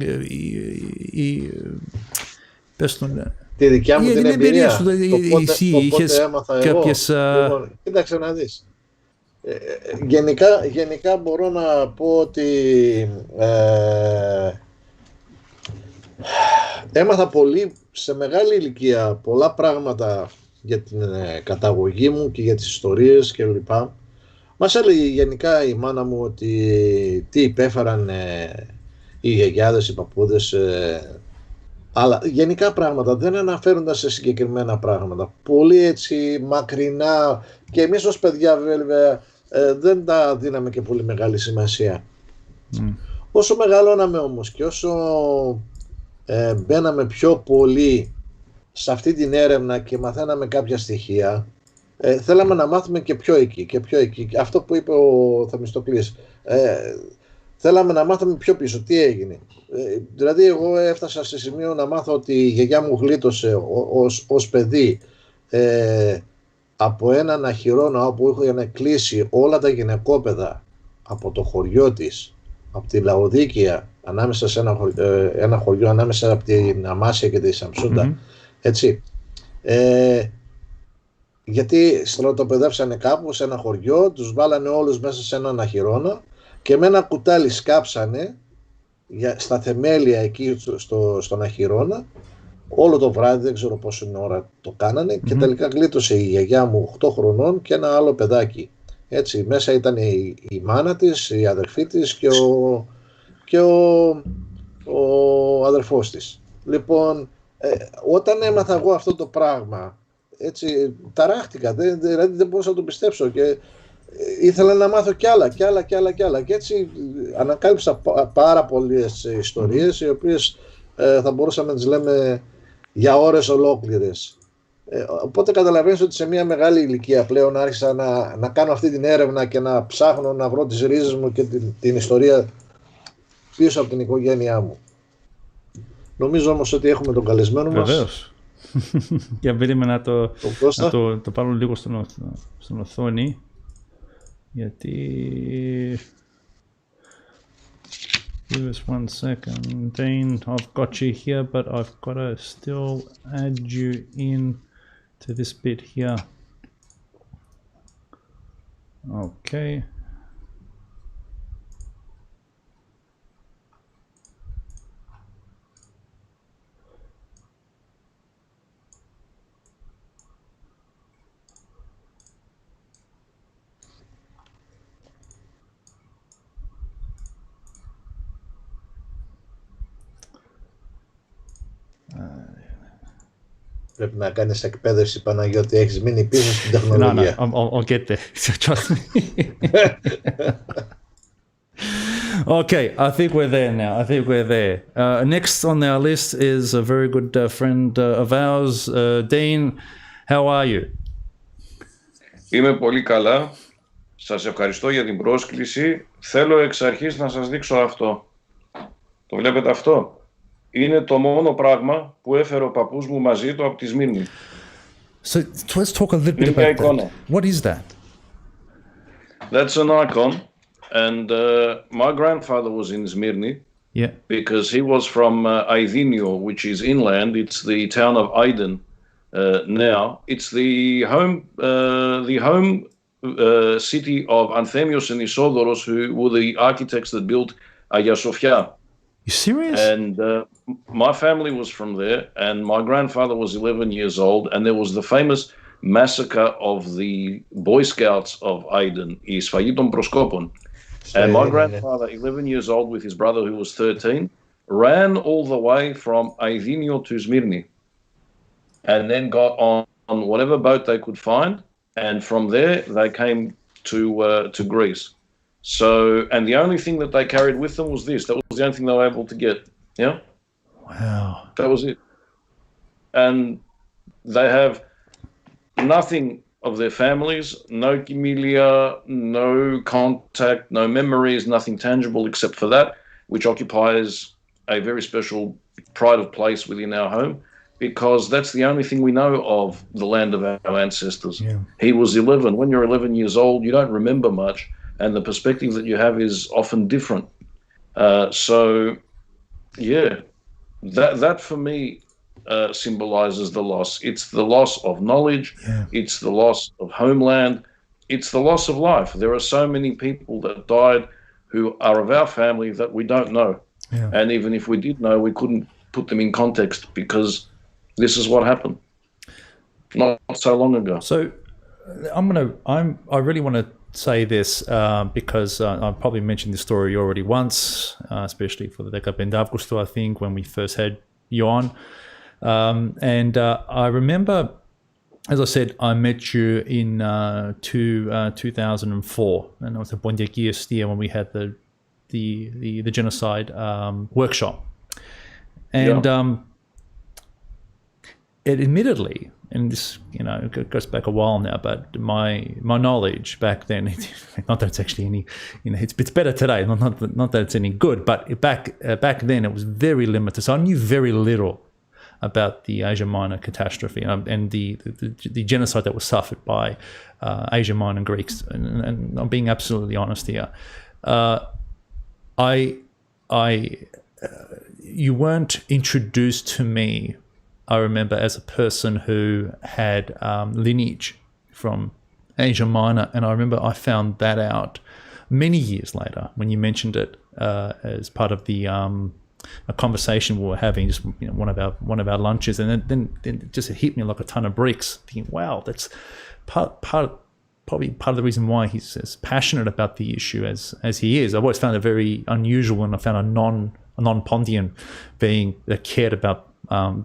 πες τον... Τη δικιά μου την εμπειρία σου, εσύ είχες κάποιες... Λοιπόν, κοίταξε να δεις. Γενικά μπορώ να πω ότι έμαθα πολύ σε μεγάλη ηλικία πολλά πράγματα για την καταγωγή μου και για τις ιστορίες κλπ. Μας έλεγε γενικά η μάνα μου ότι τι υπέφεραν οι γιαγιάδες, οι παππούδες, αλλά γενικά πράγματα, δεν αναφέρονταν σε συγκεκριμένα πράγματα. Πολύ έτσι μακρινά, και εμείς ως παιδιά βέβαια δεν τα δίναμε και πολύ μεγάλη σημασία. Όσο μεγαλώναμε όμως και όσο μπαίναμε πιο πολύ σε αυτή την έρευνα και μαθαίναμε κάποια στοιχεία, θέλαμε να μάθουμε και πιο εκεί και πιο εκεί. Αυτό που είπε ο Θεμιστοκλής, θέλαμε να μάθουμε πιο πίσω τι έγινε. Δηλαδή εγώ έφτασα σε σημείο να μάθω ότι η γιαγιά μου γλίτωσε ως παιδί από έναν αχυρώνα όπου είχαν κλείσει όλα τα γυναικόπαιδα από το χωριό της, από τη Λαοδίκεια, ανάμεσα σε ένα χωριό ανάμεσα από την Αμάσια και τη Σαμσούντα, έτσι. Γιατί στρατοπεδεύσανε κάπου σε ένα χωριό, τους βάλανε όλους μέσα σε έναν αχυρώνα και με ένα κουτάλι σκάψανε στα θεμέλια εκεί στον αχυρώνα όλο το βράδυ, δεν ξέρω πόση ώρα το κάνανε και τελικά γλίτωσε η γιαγιά μου 8 χρονών και ένα άλλο παιδάκι. Έτσι, μέσα ήταν η μάνα της, η αδερφή της και ο αδερφός της. Λοιπόν, όταν έμαθα εγώ αυτό το πράγμα, έτσι, ταράχτηκα, δηλαδή δεν μπορούσα να το πιστέψω και ήθελα να μάθω κι άλλα και έτσι ανακάλυψα πάρα πολλές ιστορίες οι οποίες θα μπορούσαμε να τις λέμε για ώρες ολόκληρες. Οπότε καταλαβαίνεις ότι σε μια μεγάλη ηλικία πλέον άρχισα να κάνω αυτή την έρευνα και να ψάχνω να βρω τις ρίζες μου και την ιστορία πίσω από την οικογένειά μου. Νομίζω όμως ότι έχουμε τον καλεσμένο μας. Βεβαίως. Για περίμενα το πάρω λίγο στην οθόνη. Γιατί... Give us 1 second. Dane, I've got you here, but I've got to still add you in to this bit here. Okay. Πρέπει να κάνεις εκπαίδευση, Παναγιώτη, έχεις μείνει πίσω στην τεχνολογία. No, I'll get there. Trust me. Okay, I think we're there now. Next on our list is a very good friend of ours, Dean. How are you? Είμαι πολύ καλά. Σας ευχαριστώ για την πρόσκληση. Θέλω εξ αρχής να σας δείξω αυτό. Το βλέπετε αυτό? Είναι το μόνο πράγμα που έφερε ο παππούς μου μαζί του από τη Σμύρνη. So let's talk a little bit about that. What is that? That's an icon, and my grandfather was in Smyrni. Yeah. Because he was from Aidinio, which is inland. It's the town of Aydin now. It's the home city of Anthemios and Isodoros, who were the architects that built Hagia Sophia. You serious? And my family was from there, and my grandfather was 11 years old, and there was the famous massacre of the Boy Scouts of Aydin, η σφαγή των προσκόπων. And my grandfather, 11 years old, with his brother who was 13, ran all the way from Aidinio to Smyrni, and then got on whatever boat they could find, and from there they came to Greece. So, and the only thing that they carried with them was this. That was the only thing they were able to get. Yeah? Wow. That was it. And they have nothing of their families, no familia, no contact, no memories, nothing tangible except for that, which occupies a very special pride of place within our home, because that's the only thing we know of the land of our ancestors. Yeah. He was 11. When you're 11 years old, you don't remember much, and the perspective that you have is often different. So, yeah, that for me symbolizes the loss. It's the loss of knowledge. Yeah. It's the loss of homeland. It's the loss of life. There are so many people that died who are of our family that we don't know. Yeah. And even if we did know, we couldn't put them in context because this is what happened not so long ago. So I really want to say this because I've probably mentioned this story already once, especially for the 15 August, I think, when we first had you on. And I remember, as I said, I met you in 2004, and it was a Bondeki Estia when we had the genocide workshop. And it admittedly and this, it goes back a while now, but my knowledge back then, not that it's actually any, it's better today, not that it's any good, but back then it was very limited. So I knew very little about the Asia Minor catastrophe and the genocide that was suffered by Asia Minor Greeks, and I'm being absolutely honest here. You weren't introduced to me, I remember, as a person who had lineage from Asia Minor, and I remember I found that out many years later when you mentioned it as part of the a conversation we were having, just one of our lunches, and then it just hit me like a ton of bricks. Thinking, wow, that's probably part of the reason why he's as passionate about the issue as he is. I've always found it very unusual when I found a non-Pontian being that cared about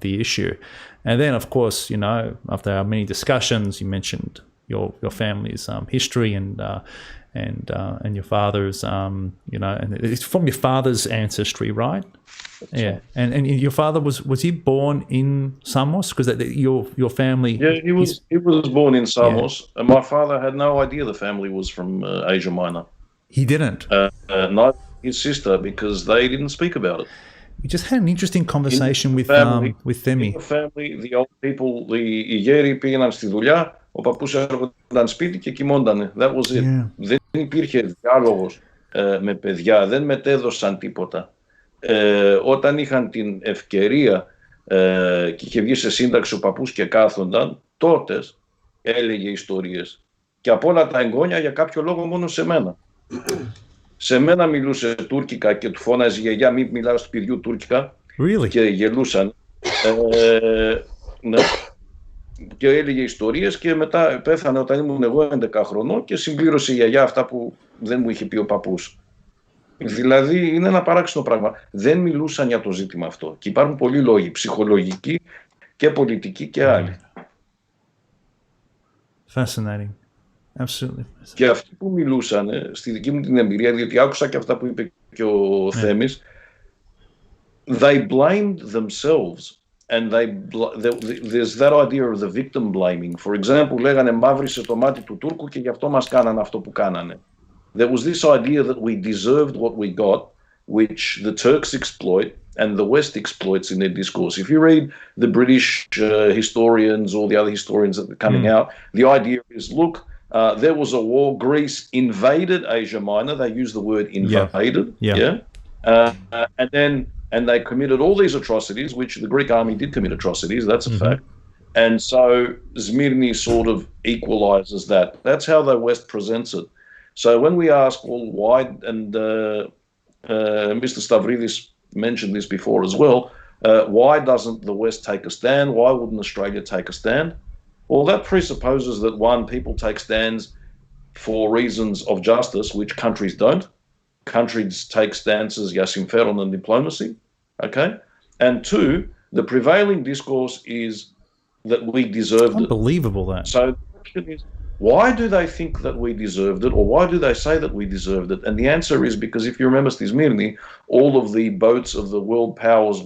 the issue. And then, of course, after our many discussions, you mentioned your family's history and your father's, and it's from your father's ancestry, right? Yeah. And your father was he born in Samos? Because your family. Yeah, he was born in Samos, yeah. And my father had no idea the family was from Asia Minor. He didn't. Not his sister, because they didn't speak about it. We just had an interesting conversation with Themi. In the family, the old people, οι γέροι πήγαιναν στη δουλειά, ο παππούς έρχονταν σπίτι και κοιμόντανε. That was it. Yeah. Δεν υπήρχε διάλογος με παιδιά, δεν μετέδωσαν τίποτα. Όταν είχαν την ευκαιρία και είχε βγει σε σύνταξη ο παππούς και κάθονταν, τότε έλεγε ιστορίες. Και από όλα τα εγγόνια για κάποιο λόγο μόνο σε μένα. Σε μένα μιλούσε τουρκικά και του φώναζε η γιαγιά μη μιλάς του παιδιού τουρκικά. Really? Και γελούσαν. Ναι. Και έλεγε ιστορίες και μετά πέθανε όταν ήμουν εγώ 11 χρονών και συμπλήρωσε η γιαγιά αυτά που δεν μου είχε πει ο παππούς. Δηλαδή είναι ένα παράξενο πράγμα. Δεν μιλούσαν για το ζήτημα αυτό. Και υπάρχουν πολλοί λόγοι, ψυχολογικοί και πολιτικοί και άλλοι. Fascinating. Absolutely. Και αυτοί που μιλούσαν, στη δική μου την εμπειρία, διότι άκουσα και αυτά που είπε και ο Θέμης, they blamed themselves. And there's that idea of the victim blaming. For example, λέγανε μαύρισε το μάτι του Τούρκου και γι' αυτό μας κάνανε αυτό που κάνανε. There was this idea that we deserved what we got, which the Turks exploit and the West exploits in their discourse. If you read the British historians or the other historians that are coming out, the idea is, look, there was a war, Greece invaded Asia Minor, they use the word invaded, and they committed all these atrocities, which the Greek army did commit atrocities, that's a fact. And so Smyrni sort of equalizes that. That's how the West presents it. So when we ask, well, why, and Mr. Stavridis mentioned this before as well, why doesn't the West take a stand? Why wouldn't Australia take a stand? Well, that presupposes that, one, people take stands for reasons of justice, which countries don't. Countries take stances, για συμφέρον and diplomacy, okay? And two, the prevailing discourse is that we deserved it. Unbelievable, that. So the question is, why do they think that we deserved it, or why do they say that we deserved it? And the answer is because if you remember Smirni, all of the boats of the world powers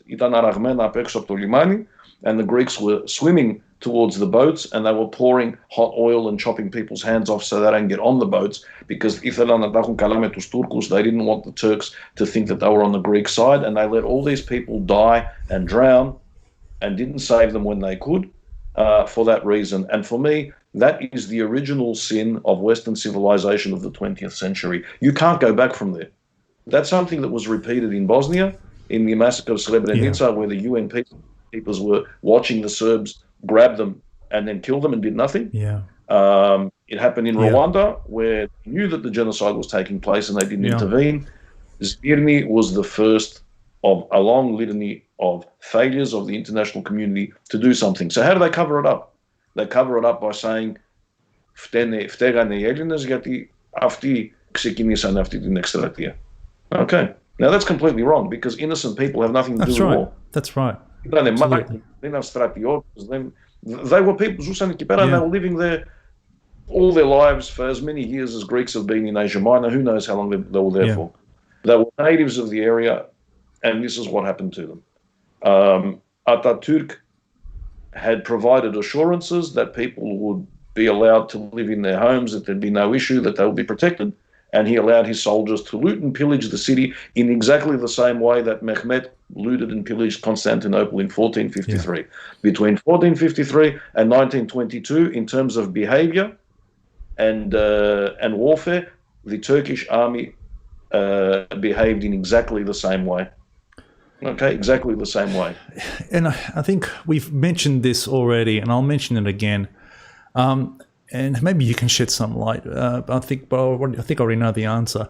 ήταν αραγμένα απ' έξω από το λιμάνι, and the Greeks were swimming towards the boats and they were pouring hot oil and chopping people's hands off so they don't get on the boats because ήθελαν να τα έχουν καλά με τους Τούρκους. They didn't want the Turks to think that they were on the Greek side, and they let all these people die and drown and didn't save them when they could for that reason. And for me, that is the original sin of Western civilization of the 20th century. You can't go back from there. That's something that was repeated in Bosnia, in the massacre of Srebrenica, where the UN peacekeepers were watching the Serbs grab them and then kill them and did nothing. It happened in Rwanda, where they knew that the genocide was taking place and they didn't intervene. Smyrni was the first of a long litany of failures of the international community to do something. So how do they cover it up? They cover it up by saying φταίγανε οι Έλληνες γιατί αυτοί ξεκινήσαν αυτή την εκστρατεία. Okay. Now that's completely wrong because innocent people have nothing to do with war. That's right. Ήτανε μάχη, δεν ήταν στρατιώτες, they were people, ζούσαν εκεί πέρα, and they were living there all their lives for as many years as Greeks have been in Asia Minor. Who knows how long they were there for. They were natives of the area, and this is what happened to them. Atatürk had provided assurances that people would be allowed to live in their homes, that there'd be no issue, that they would be protected. And he allowed his soldiers to loot and pillage the city in exactly the same way that Mehmet looted and pillaged Constantinople in 1453. Yeah. Between 1453 and 1922, in terms of behavior and warfare, the Turkish army behaved in exactly the same way. Okay, exactly the same way. And I think we've mentioned this already, and I'll mention it again. And maybe you can shed some light. I think I already know the answer.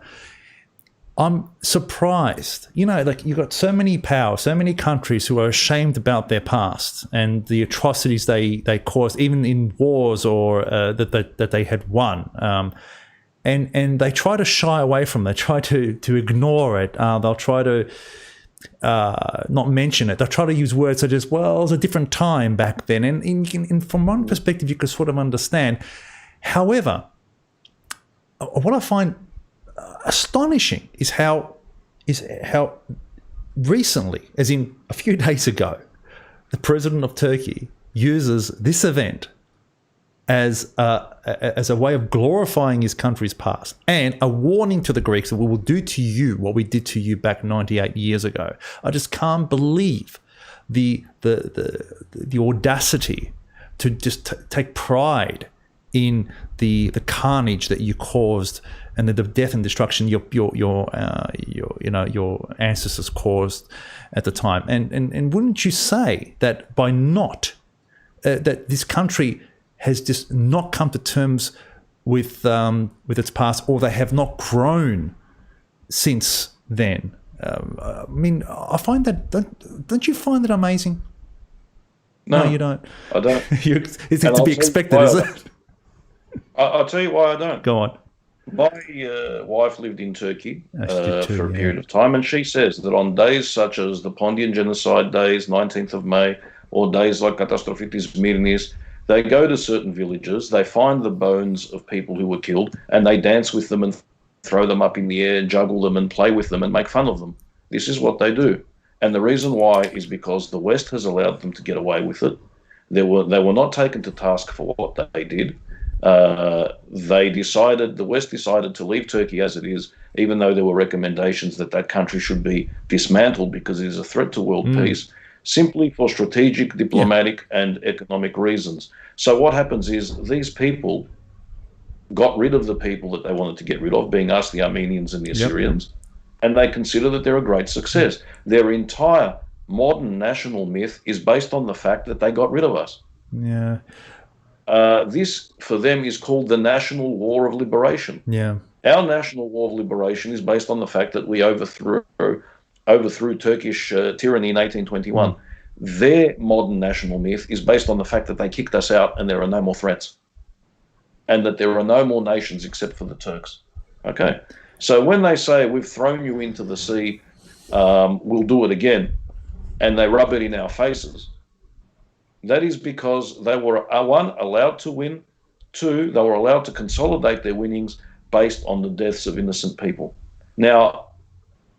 I'm surprised. You know, like you've got so many powers, so many countries who are ashamed about their past and the atrocities they caused, even in wars or that they had won. And they try to shy away from it. They try to ignore it. They'll try to not mention it. They'll try to use words such as, well, it was a different time back then. And from one perspective, you can sort of understand. However, what I find astonishing is how recently, as in a few days ago, the president of Turkey uses this event as a way of glorifying his country's past and a warning to the Greeks that we will do to you what we did to you back 98 years ago. I just can't believe the audacity to just take pride in the carnage that you caused and the death and destruction your ancestors caused at the time. And wouldn't you say that by not that this country has just not come to terms with its past, or they have not grown since then? I mean, I find that. Don't you find that amazing? No, you don't. I don't. It's to be expected, is it? I'll tell you why I don't. Go on. My wife lived in Turkey for a period of time, and she says that on days such as the Pondian Genocide days, 19th of May, or days like Katastrophitis Mirnis, they go to certain villages, they find the bones of people who were killed, and they dance with them and throw them up in the air, juggle them and play with them and make fun of them. This is what they do. And the reason why is because the West has allowed them to get away with it. They were not taken to task for what they did. The West decided to leave Turkey as it is, even though there were recommendations that country should be dismantled because it is a threat to world peace, simply for strategic, diplomatic, and economic reasons. So what happens is these people got rid of the people that they wanted to get rid of, being us, the Armenians and the Assyrians, and they consider that they're a great success. Their entire modern national myth is based on the fact that they got rid of us. Yeah. This, for them, is called the National War of Liberation. Yeah. Our National War of Liberation is based on the fact that we overthrew Turkish tyranny in 1821. Their modern national myth is based on the fact that they kicked us out and there are no more threats, and that there are no more nations except for the Turks. Okay? So when they say, we've thrown you into the sea, we'll do it again, and they rub it in our faces, that is because they were, one, allowed to win, two, they were allowed to consolidate their winnings based on the deaths of innocent people. Now,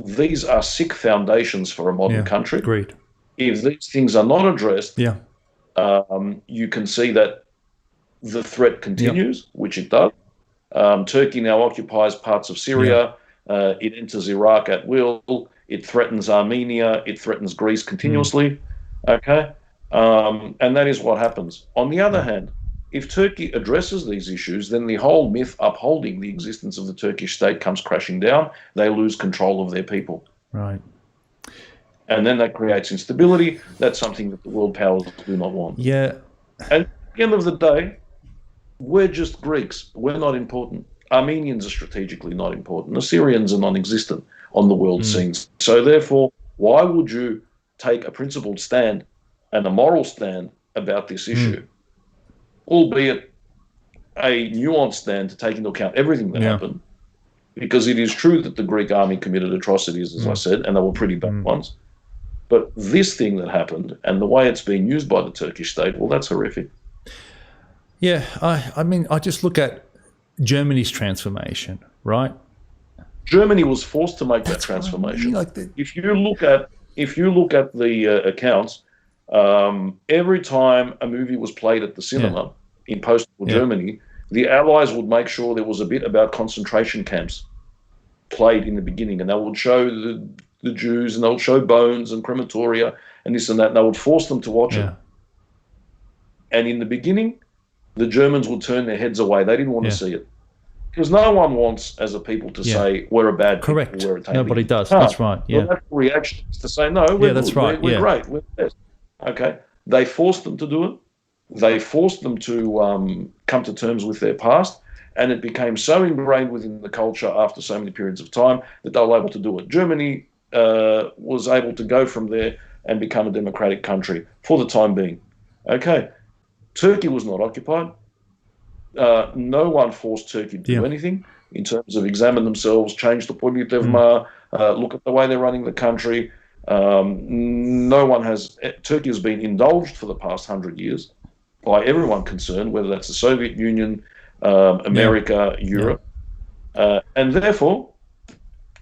these are sick foundations for a modern country. Agreed. If these things are not addressed, you can see that the threat continues, which it does. Turkey now occupies parts of Syria. It enters Iraq at will. It threatens Armenia. It threatens Greece continuously. Okay? And that is what happens. On the other hand, if Turkey addresses these issues, then the whole myth upholding the existence of the Turkish state comes crashing down. They lose control of their people. Right. And then that creates instability. That's something that the world powers do not want. Yeah. And at the end of the day, we're just Greeks. We're not important. Armenians are strategically not important. Assyrians are non-existent on the world scene. So therefore, why would you take a principled stand and a moral stand about this issue, albeit a nuanced stand to take into account everything that happened? Because it is true that the Greek army committed atrocities, as I said, and they were pretty bad ones. But this thing that happened and the way it's been used by the Turkish state, well, that's horrific. Yeah, I mean, I just look at Germany's transformation, right? Germany was forced to make that transformation. Right. If you look at the accounts, Every time a movie was played at the cinema in post-war Germany, the Allies would make sure there was a bit about concentration camps played in the beginning, and they would show the Jews, and they would show bones and crematoria and this and that, and they would force them to watch it. And in the beginning, the Germans would turn their heads away. They didn't want to see it. Because no one wants, as a people, to say, we're a bad people. Correct. We're a Nobody does. That's right. The natural reaction is to say, no, we're that's good. right. We're great. We're the best. Okay. They forced them to do it. They forced them to come to terms with their past. And it became so ingrained within the culture after so many periods of time that they were able to do it. Germany was able to go from there and become a democratic country for the time being. Okay. Turkey was not occupied. No one forced Turkey to do anything in terms of examine themselves, change the politevma, look at the way they're running the country. Turkey has been indulged for the past 100 years by everyone concerned, whether that's the Soviet Union, America, Europe. And therefore,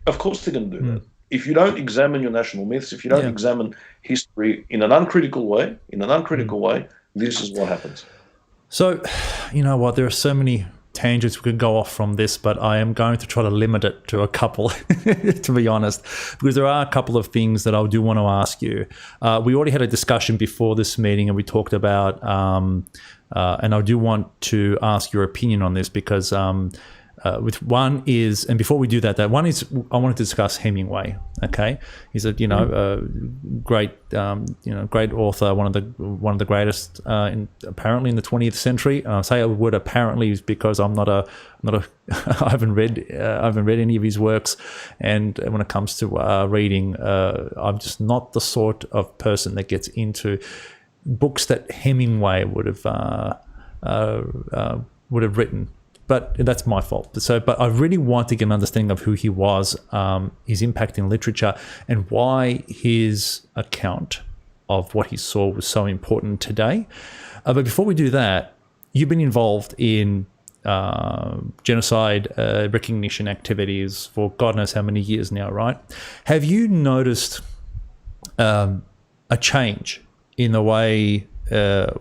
of course they're going to do that. If you don't examine your national myths, if you don't examine history in an uncritical way, this is what happens. So, you know what, there are so many tangents we could go off from this, but I am going to try to limit it to a couple, to be honest, because there are a couple of things that I do want to ask you. We already had a discussion before this meeting, and we talked about, and I do want to ask your opinion on this, because with one is, and before we do that one is, I wanted to discuss Hemingway. Okay, he's a great great author, one of the greatest apparently in the 20th century. I say a word apparently because I'm not a I haven't read any of his works, and when it comes to reading, I'm just not the sort of person that gets into books that Hemingway would have written. But that's my fault. But I really want to get an understanding of who he was, his impact in literature, and why his account of what he saw was so important today. But before we do that, you've been involved in genocide recognition activities for God knows how many years now, right? Have you noticed a change in the way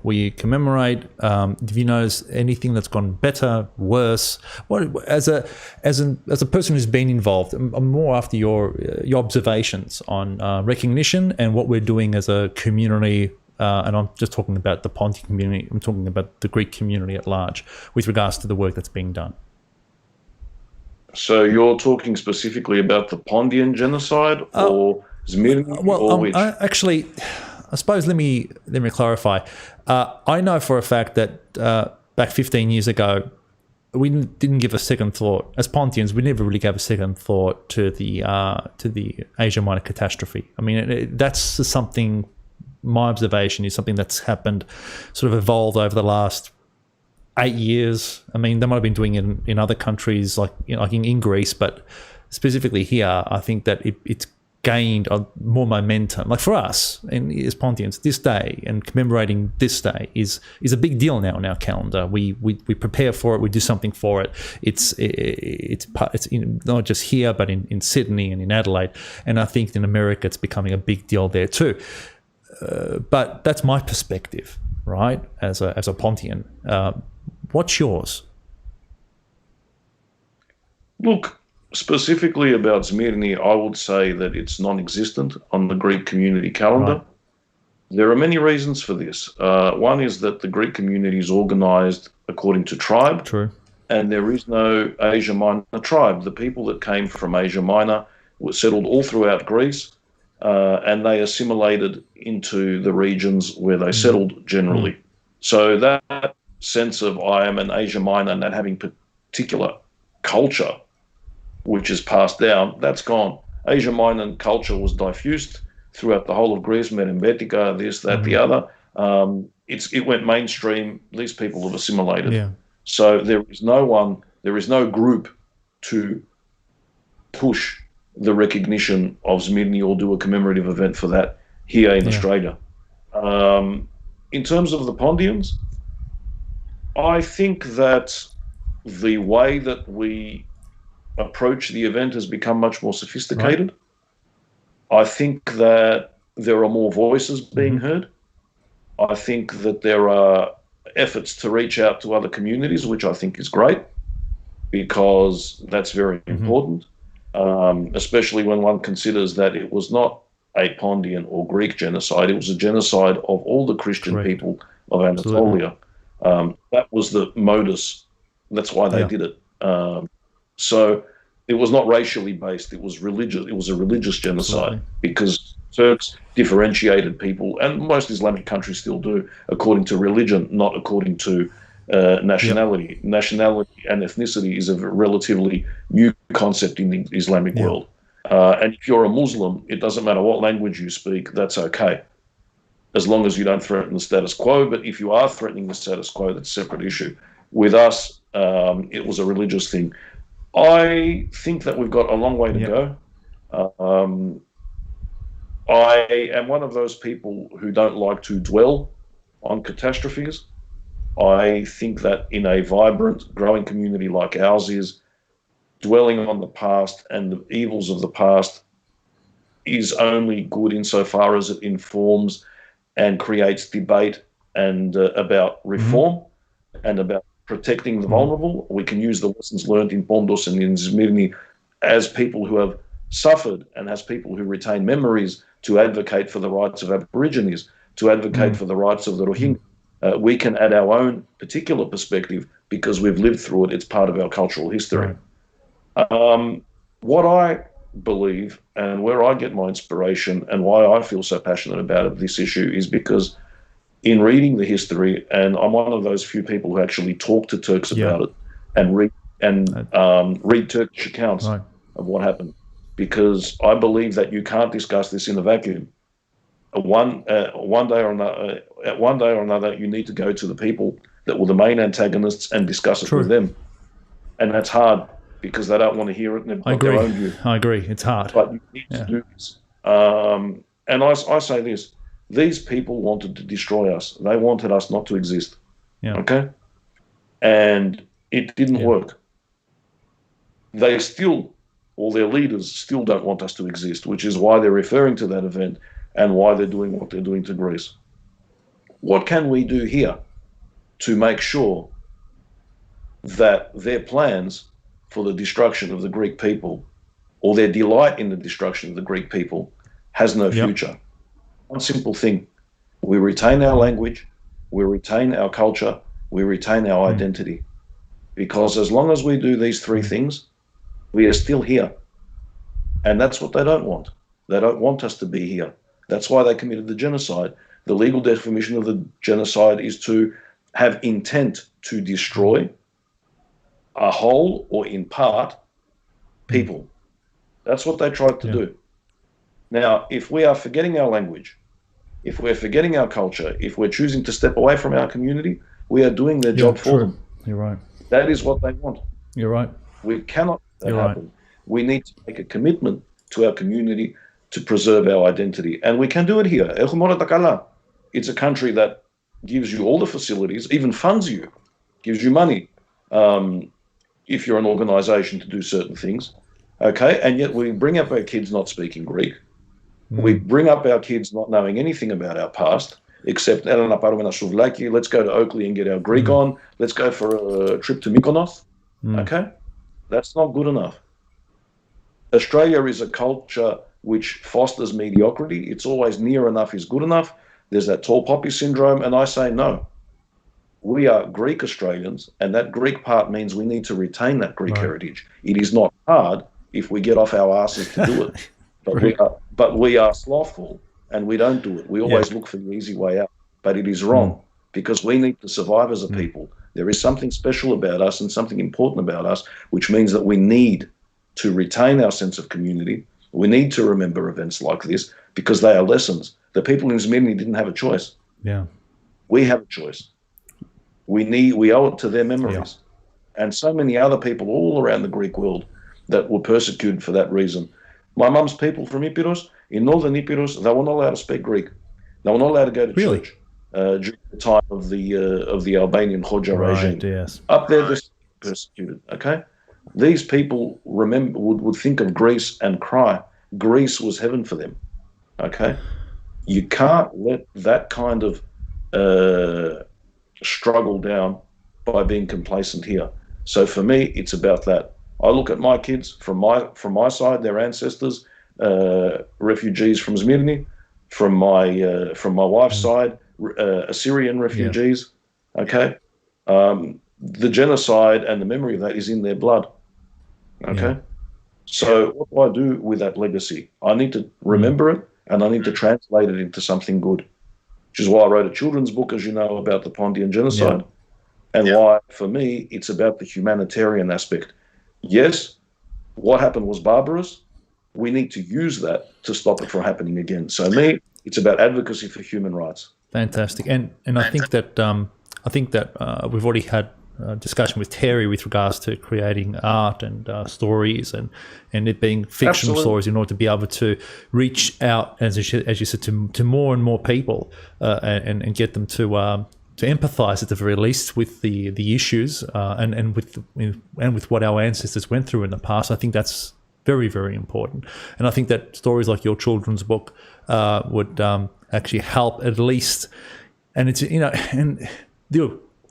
we commemorate? Have you noticed anything that's gone better, worse? What, as a person who's been involved, I'm more after your observations on recognition and what we're doing as a community. And I'm just talking about the Pontian community. I'm talking about the Greek community at large with regards to the work that's being done. So you're talking specifically about the Pontian genocide or Smyrna? Well, or which? I suppose let me clarify. I know for a fact that back 15 years ago, we didn't give a second thought. As Pontians, we never really gave a second thought to the Asia Minor catastrophe. I mean, that's something. My observation is something that's happened, sort of evolved over the last 8 years. I mean, they might have been doing it in other countries, like in Greece, but specifically here, I think that it's gained more momentum. Like for us, and as Pontians, this day and commemorating this day is a big deal now in our calendar. We prepare for it. We do something for it. It's not just here, but in Sydney and in Adelaide, and I think in America it's becoming a big deal there too. But that's my perspective, right? As a Pontian, what's yours? Look, specifically about Smyrna, I would say that it's non-existent on the Greek community calendar. Right. There are many reasons for this. One is that the Greek community is organized according to tribe. True. And there is no Asia Minor tribe. The people that came from Asia Minor were settled all throughout Greece, and they assimilated into the regions where they settled generally. So that sense of I am an Asia Minor and that having particular culture which is passed down, that's gone. Asia Minor culture was diffused throughout the whole of Greece, Merembetika, this, that, the other. It went mainstream. These people have assimilated. Yeah. So there is no group to push the recognition of Smyrna or do a commemorative event for that here in Australia. In terms of the Pontians, I think that the way that we approach the event has become much more sophisticated. Right. I think that there are more voices being heard. I think that there are efforts to reach out to other communities, which I think is great, because that's very important, especially when one considers that it was not a Pondian or Greek genocide. It was a genocide of all the Christian people of Anatolia. That was the modus. That's why they did it. So it was not racially based. It was religious. It was a religious genocide because Turks differentiated people, and most Islamic countries still do, according to religion, not according to nationality. Nationality and ethnicity is a relatively new concept in the Islamic world. And if you're a Muslim, it doesn't matter what language you speak, that's okay, as long as you don't threaten the status quo. But if you are threatening the status quo, that's a separate issue. With us, it was a religious thing. I think that we've got a long way to go. I am one of those people who don't like to dwell on catastrophes. I think that in a vibrant, growing community like ours is, dwelling on the past and the evils of the past is only good insofar as it informs and creates debate and about reform and about protecting the vulnerable. We can use the lessons learned in Pondos and in Smyrni as people who have suffered and as people who retain memories to advocate for the rights of Aborigines, to advocate for the rights of the Rohingya. We can add our own particular perspective because we've lived through it. It's part of our cultural history. What I believe and where I get my inspiration and why I feel so passionate about this issue is because in reading the history, and I'm one of those few people who actually talk to Turks about it and read Turkish accounts of what happened, because I believe that you can't discuss this in a vacuum. One day or another, you need to go to the people that were the main antagonists and discuss it with them, and that's hard because they don't want to hear it and they've got their own view. I agree. It's hard. But you need to do this. And I say this: these people wanted to destroy us. They wanted us not to exist. Okay, and it didn't work. They still, or their leaders still, don't want us to exist, which is why they're referring to that event and why they're doing what they're doing to Greece. What can we do here to make sure that their plans for the destruction of the Greek people, or their delight in the destruction of the Greek people, has no future? One simple thing: we retain our language, we retain our culture, we retain our identity. Because as long as we do these three things, we are still here. And that's what they don't want. They don't want us to be here. That's why they committed the genocide. The legal definition of the genocide is to have intent to destroy a whole or in part people. That's what they tried to do. Now, if we are forgetting our language, if we're forgetting our culture, if we're choosing to step away from our community, we are doing their job for them. You're right. That is what they want. You're right. We cannot let that happen. We need to make a commitment to our community to preserve our identity. And we can do it here. It's a country that gives you all the facilities, even funds you, gives you money if you're an organization to do certain things. Okay, and yet we bring up our kids not speaking Greek. We bring up our kids not knowing anything about our past, except let's go to Oakley and get our Greek on. Let's go for a trip to Mykonos. Okay, that's not good enough. Australia is a culture which fosters mediocrity. It's always near enough is good enough. There's that tall poppy syndrome, and I say no. We are Greek Australians, and that Greek part means we need to retain that Greek heritage. It is not hard if we get off our asses to do it, but we are slothful and we don't do it. We always look for the easy way out, but it is wrong because we need to survive as a people. There is something special about us and something important about us, which means that we need to retain our sense of community. We need to remember events like this because they are lessons. The people in Smyrni didn't have a choice. We have a choice. We owe it to their memories. And so many other people all around the Greek world that were persecuted for that reason. My mum's people from Epirus, in northern Epirus, they were not allowed to speak Greek. They were not allowed to go to church during the time of the Albanian Hoxha regime. Up there, they're persecuted. Okay, these people would think of Greece and cry. Greece was heaven for them. Okay, you can't let that kind of struggle down by being complacent here. So for me, it's about that. I look at my kids from my side, their ancestors, refugees from Smyrni, from my wife's side, Assyrian refugees. Yeah. Okay, the genocide and the memory of that is in their blood. Okay, so what do I do with that legacy? I need to remember it, and I need to translate it into something good. Which is why I wrote a children's book, as you know, about the Pontian genocide, and why, for me, it's about the humanitarian aspect. Yes, what happened was barbarous. We need to use that to stop it from happening again. So me, it's about advocacy for human rights. Fantastic, and I think that we've already had a discussion with Terry with regards to creating art and stories and it being fictional stories in order to be able to reach out, as you said, to more and more people and get them to empathise at the very least with the issues and with what our ancestors went through in the past. I think that's very, very important, and I think that stories like your children's book would actually help at least. And it's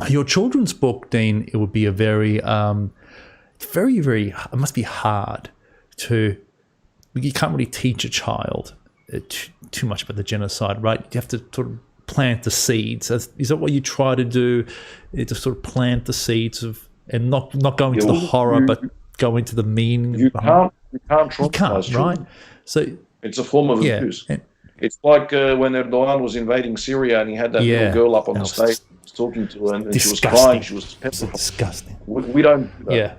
your children's book, Dean, it would be a very, very, very. It must be hard to. You can't really teach a child too much about the genocide, right? You have to sort of plant the seeds. Is that what you try to do? To sort of plant the seeds of, and not go into the horror, but go into the meaning. You can't traumatize children. Right? So it's a form of abuse. It's like when Erdogan was invading Syria and he had that little girl up on the stage talking to her, and she was crying. She was petrified. Disgusting. We don't do that.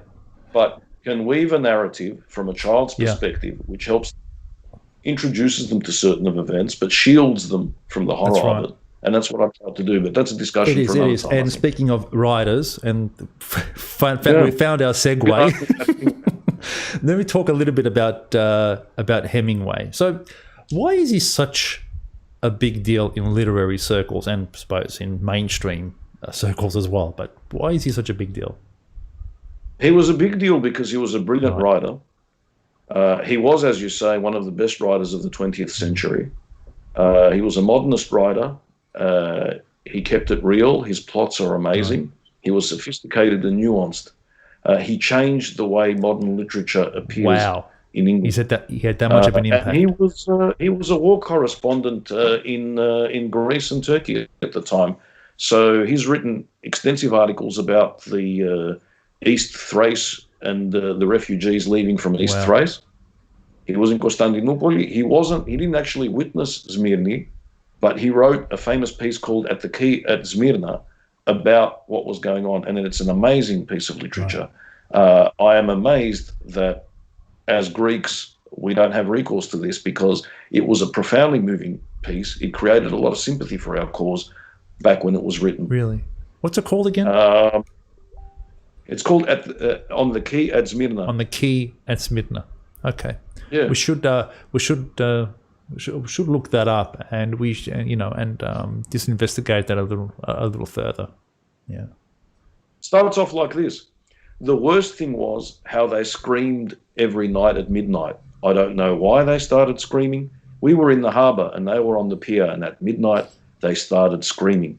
But can weave a narrative from a child's perspective, which helps, introduces them to certain events, but shields them from the horror of it. And that's what I've tried to do. But that's a discussion for another time. And speaking of writers, and we found our segue. Let me talk a little bit about Hemingway. So, why is he such a big deal in literary circles, and I suppose in mainstream circles as well? But why is he such a big deal? He was a big deal because he was a brilliant writer. He was, as you say, one of the best writers of the 20th century. He was a modernist writer. He kept it real. His plots are amazing. He was sophisticated and nuanced. He changed the way modern literature appears in English. He had that much of an impact. And he was a war correspondent in Greece and Turkey at the time. So he's written extensive articles about the East Thrace and the refugees leaving from East Thrace. He was in Constantinople. He didn't actually witness Smyrni, but he wrote a famous piece called At the Quay at Smyrna about what was going on, and it's an amazing piece of literature. I am amazed that as Greeks, we don't have recourse to this, because it was a profoundly moving piece. It created a lot of sympathy for our cause back when it was written. Really? What's it called again? It's called On the Quay at Smyrna. On the Quay at Smyrna. Okay. Yeah. We should look that up, and just investigate that a little further. Yeah. Starts off like this. The worst thing was how they screamed every night at midnight. I don't know why they started screaming. We were in the harbour and they were on the pier, and at midnight they started screaming.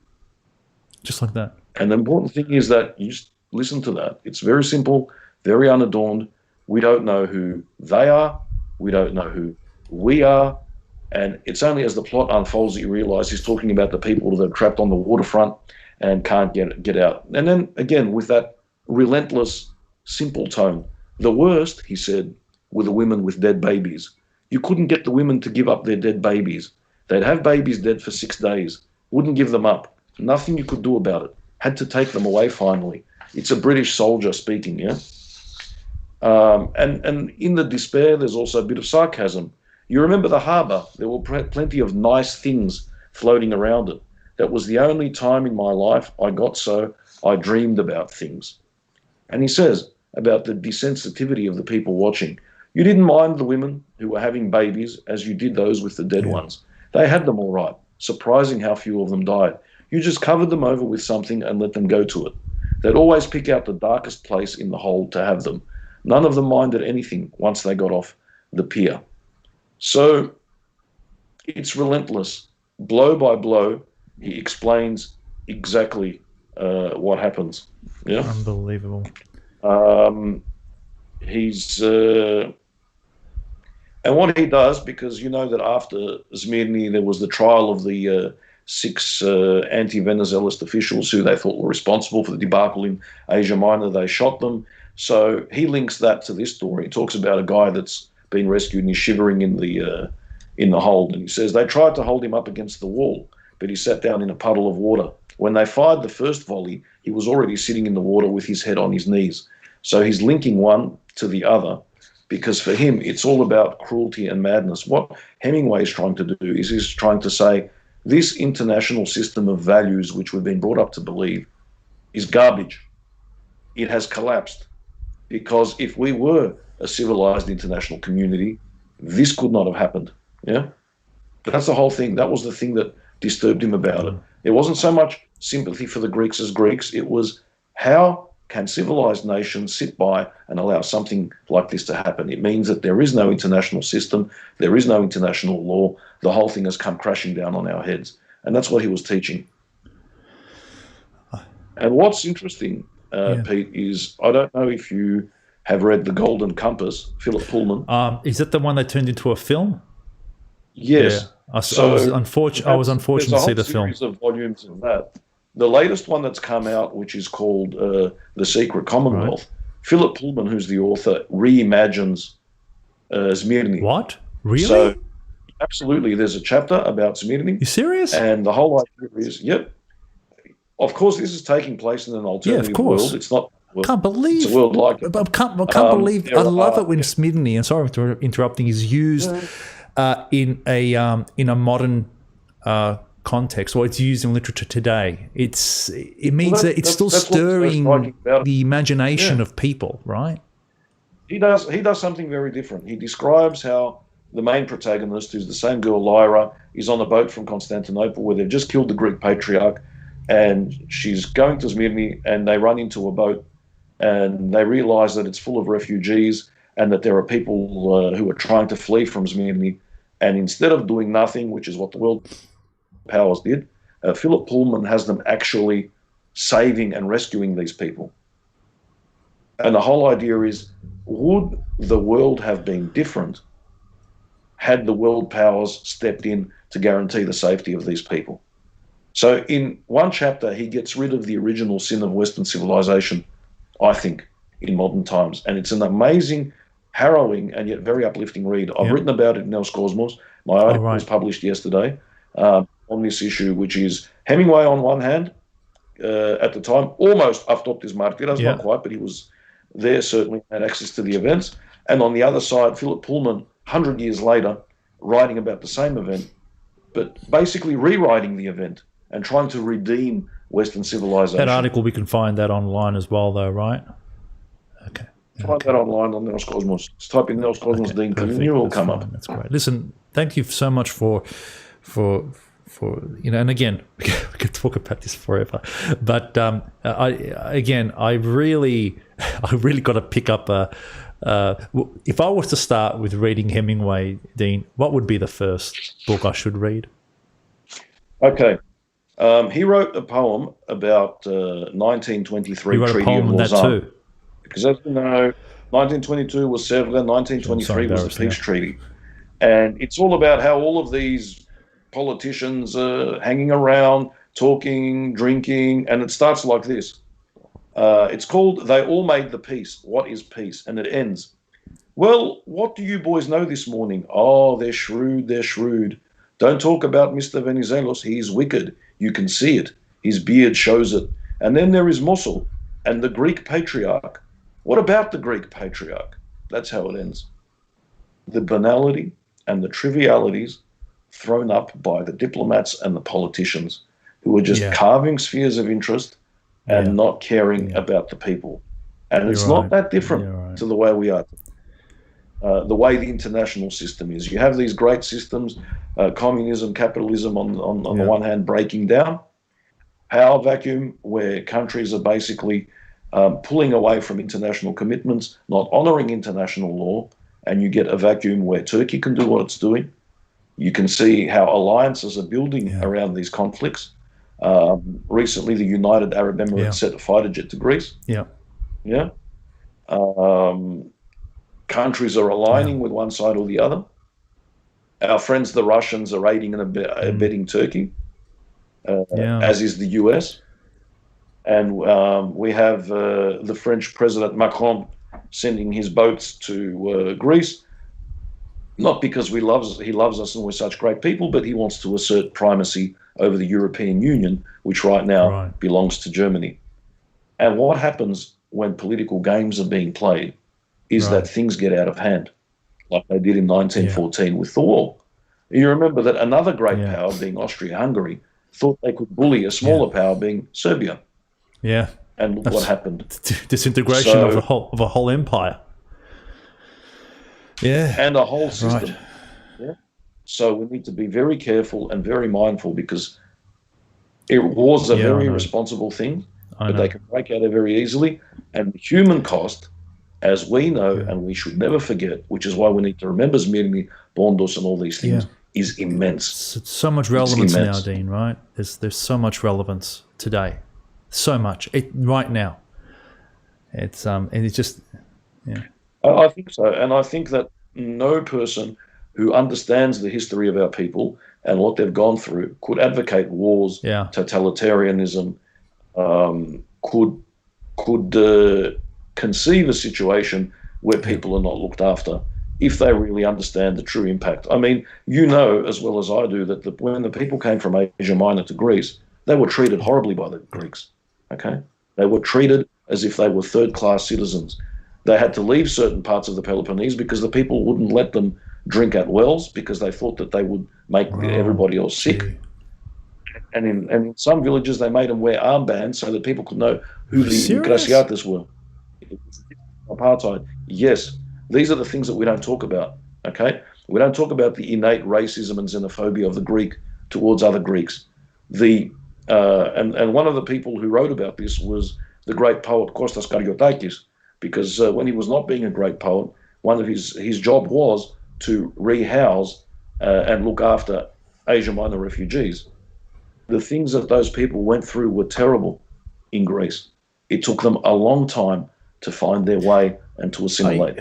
Just like that. And the important thing is that you just listen to that. It's very simple, very unadorned. We don't know who they are. We don't know who we are. And it's only as the plot unfolds that you realise he's talking about the people that are trapped on the waterfront and can't get out. And then, again, with that relentless, simple tone. The worst, he said, were the women with dead babies. You couldn't get the women to give up their dead babies. They'd have babies dead for 6 days. Wouldn't give them up. Nothing you could do about it. Had to take them away finally. It's a British soldier speaking, yeah? And in the despair, there's also a bit of sarcasm. You remember the harbour. There were plenty of nice things floating around it. That was the only time in my life I dreamed about things. And he says about the desensitivity of the people watching. You didn't mind the women who were having babies as you did those with the dead ones. They had them all right. Surprising how few of them died. You just covered them over with something and let them go to it. They'd always pick out the darkest place in the hold to have them. None of them minded anything once they got off the pier. So it's relentless. Blow by blow, he explains exactly what happens. Yeah, Unbelievable. He's and what he does, because you know that after Smyrni there was the trial of the 6 anti-Venezuelist officials who they thought were responsible for the debacle in Asia Minor. They shot them. So he links that to this story. He talks about a guy that's been rescued and he's shivering in the hold, and he says they tried to hold him up against the wall, but he sat down in a puddle of water. When they fired the first volley, he was already sitting in the water with his head on his knees. So he's linking one to the other, because for him it's all about cruelty and madness. What Hemingway is trying to do is he's trying to say this international system of values which we've been brought up to believe is garbage. It has collapsed, because if we were a civilized international community, this could not have happened. Yeah, that's the whole thing. That was the thing that disturbed him about it. It wasn't so much sympathy for the Greeks as Greeks. It was, how can civilized nations sit by and allow something like this to happen? It means that there is no international system, there is no international law. The whole thing has come crashing down on our heads. And that's what he was teaching. And what's interesting, Pete, is I don't know if you have read The Golden Compass, Philip Pullman. Is that the one that turned into a film? Yes. Yeah. I was unfortunate to see the film. There's a whole series of volumes of that. The latest one that's come out, which is called The Secret Commonwealth, Philip Pullman, who's the author, reimagines Smyrni. What? Really? So, absolutely. There's a chapter about Smyrni. You serious? And the whole idea is, yep. Of course, this is taking place in an alternative world. It's not. Can't believe. It's a world like it. I can't believe. I love it when Smyrni, and sorry for interrupting, is used in a modern context, or it's used in literature today. It means that it's still stirring the imagination of people, right? He does something very different. He describes how the main protagonist, who's the same girl Lyra, is on a boat from Constantinople where they've just killed the Greek patriarch, and she's going to Smyrni, and they run into a boat, and they realize that it's full of refugees and that there are people who are trying to flee from Smyrni. And instead of doing nothing, which is what the world powers did, Philip Pullman has them actually saving and rescuing these people. And the whole idea is, would the world have been different had the world powers stepped in to guarantee the safety of these people? So in one chapter, he gets rid of the original sin of Western civilization, I think, in modern times. And it's an amazing, harrowing, and yet very uplifting read. I've written about it in Els Cosmos. My article was published yesterday on this issue, which is Hemingway on one hand, at the time, almost Αυτόπτης Μάρτυρας, not quite, but he was there, certainly had access to the events. And on the other side, Philip Pullman, 100 years later, writing about the same event, but basically rewriting the event and trying to redeem Western civilization. That article, we can find that online as well, though, right? Okay. Find that online on Els Cosmos. Just type in Els Cosmos Dean Pillin, it will come up. That's great. Listen, thank you so much for and again, we could talk about this forever, but I really got to pick up if I was to start with reading Hemingway, Dean, what would be the first book I should read? Okay. He wrote a poem about 1923 you wrote Treaty a poem of on that Lausanne. too? Because as you know, 1922 was Sèvres, 1923 was the peace treaty. And it's all about how all of these politicians are hanging around, talking, drinking, and it starts like this. It's called They All Made the Peace. What is peace? And it ends, well, what do you boys know this morning? Oh, they're shrewd, they're shrewd. Don't talk about Mr. Venizelos, he's wicked. You can see it. His beard shows it. And then there is Mosul and the Greek patriarch. What about the Greek patriarch? That's how it ends. The banality and the trivialities thrown up by the diplomats and the politicians who are just carving spheres of interest and not caring about the people. And it's not that different to the way we are. The way the international system is. You have these great systems, communism, capitalism on the one hand breaking down, power vacuum where countries are basically pulling away from international commitments, not honouring international law, and you get a vacuum where Turkey can do what it's doing. You can see how alliances are building around these conflicts. Recently, the United Arab Emirates sent a fighter jet to Greece. Yeah. Countries are aligning with one side or the other. Our friends, the Russians, are aiding and abetting Turkey, as is the US. And we have the French President Macron sending his boats to Greece, not because he loves us and we're such great people, but he wants to assert primacy over the European Union, which right now belongs to Germany. And what happens when political games are being played is that things get out of hand, like they did in 1914 with the wall. You remember that another great power, being Austria-Hungary, thought they could bully a smaller power, being Serbia. Yeah. And look what happened. Disintegration of a whole empire. Yeah. And a whole system. Yeah. So we need to be very careful and very mindful, because wars are very irresponsible things, but they can break out very easily. And the human cost, as we know, and we should never forget, which is why we need to remember Smyrni, Bondos, and all these things, is immense. It's so much relevance now, Dean, right? There's so much relevance today. So much. Right now. It's and it's just I think so. And I think that no person who understands the history of our people and what they've gone through could advocate wars, totalitarianism, could conceive a situation where people are not looked after, if they really understand the true impact. I mean, you know as well as I do that when the people came from Asia Minor to Greece, they were treated horribly by the Greeks. Okay, they were treated as if they were third-class citizens. They had to leave certain parts of the Peloponnese because the people wouldn't let them drink at wells, because they thought that they would make everybody else sick. And in some villages, they made them wear armbands so that people could know who the Ingratiates were. Apartheid. Yes, these are the things that we don't talk about. Okay, we don't talk about the innate racism and xenophobia of the Greek towards other Greeks. And one of the people who wrote about this was the great poet Kostas Kariotakis, because when he was not being a great poet, one of his job was to rehouse and look after Asia Minor refugees. The things that those people went through were terrible in Greece. It took them a long time to find their way and to assimilate.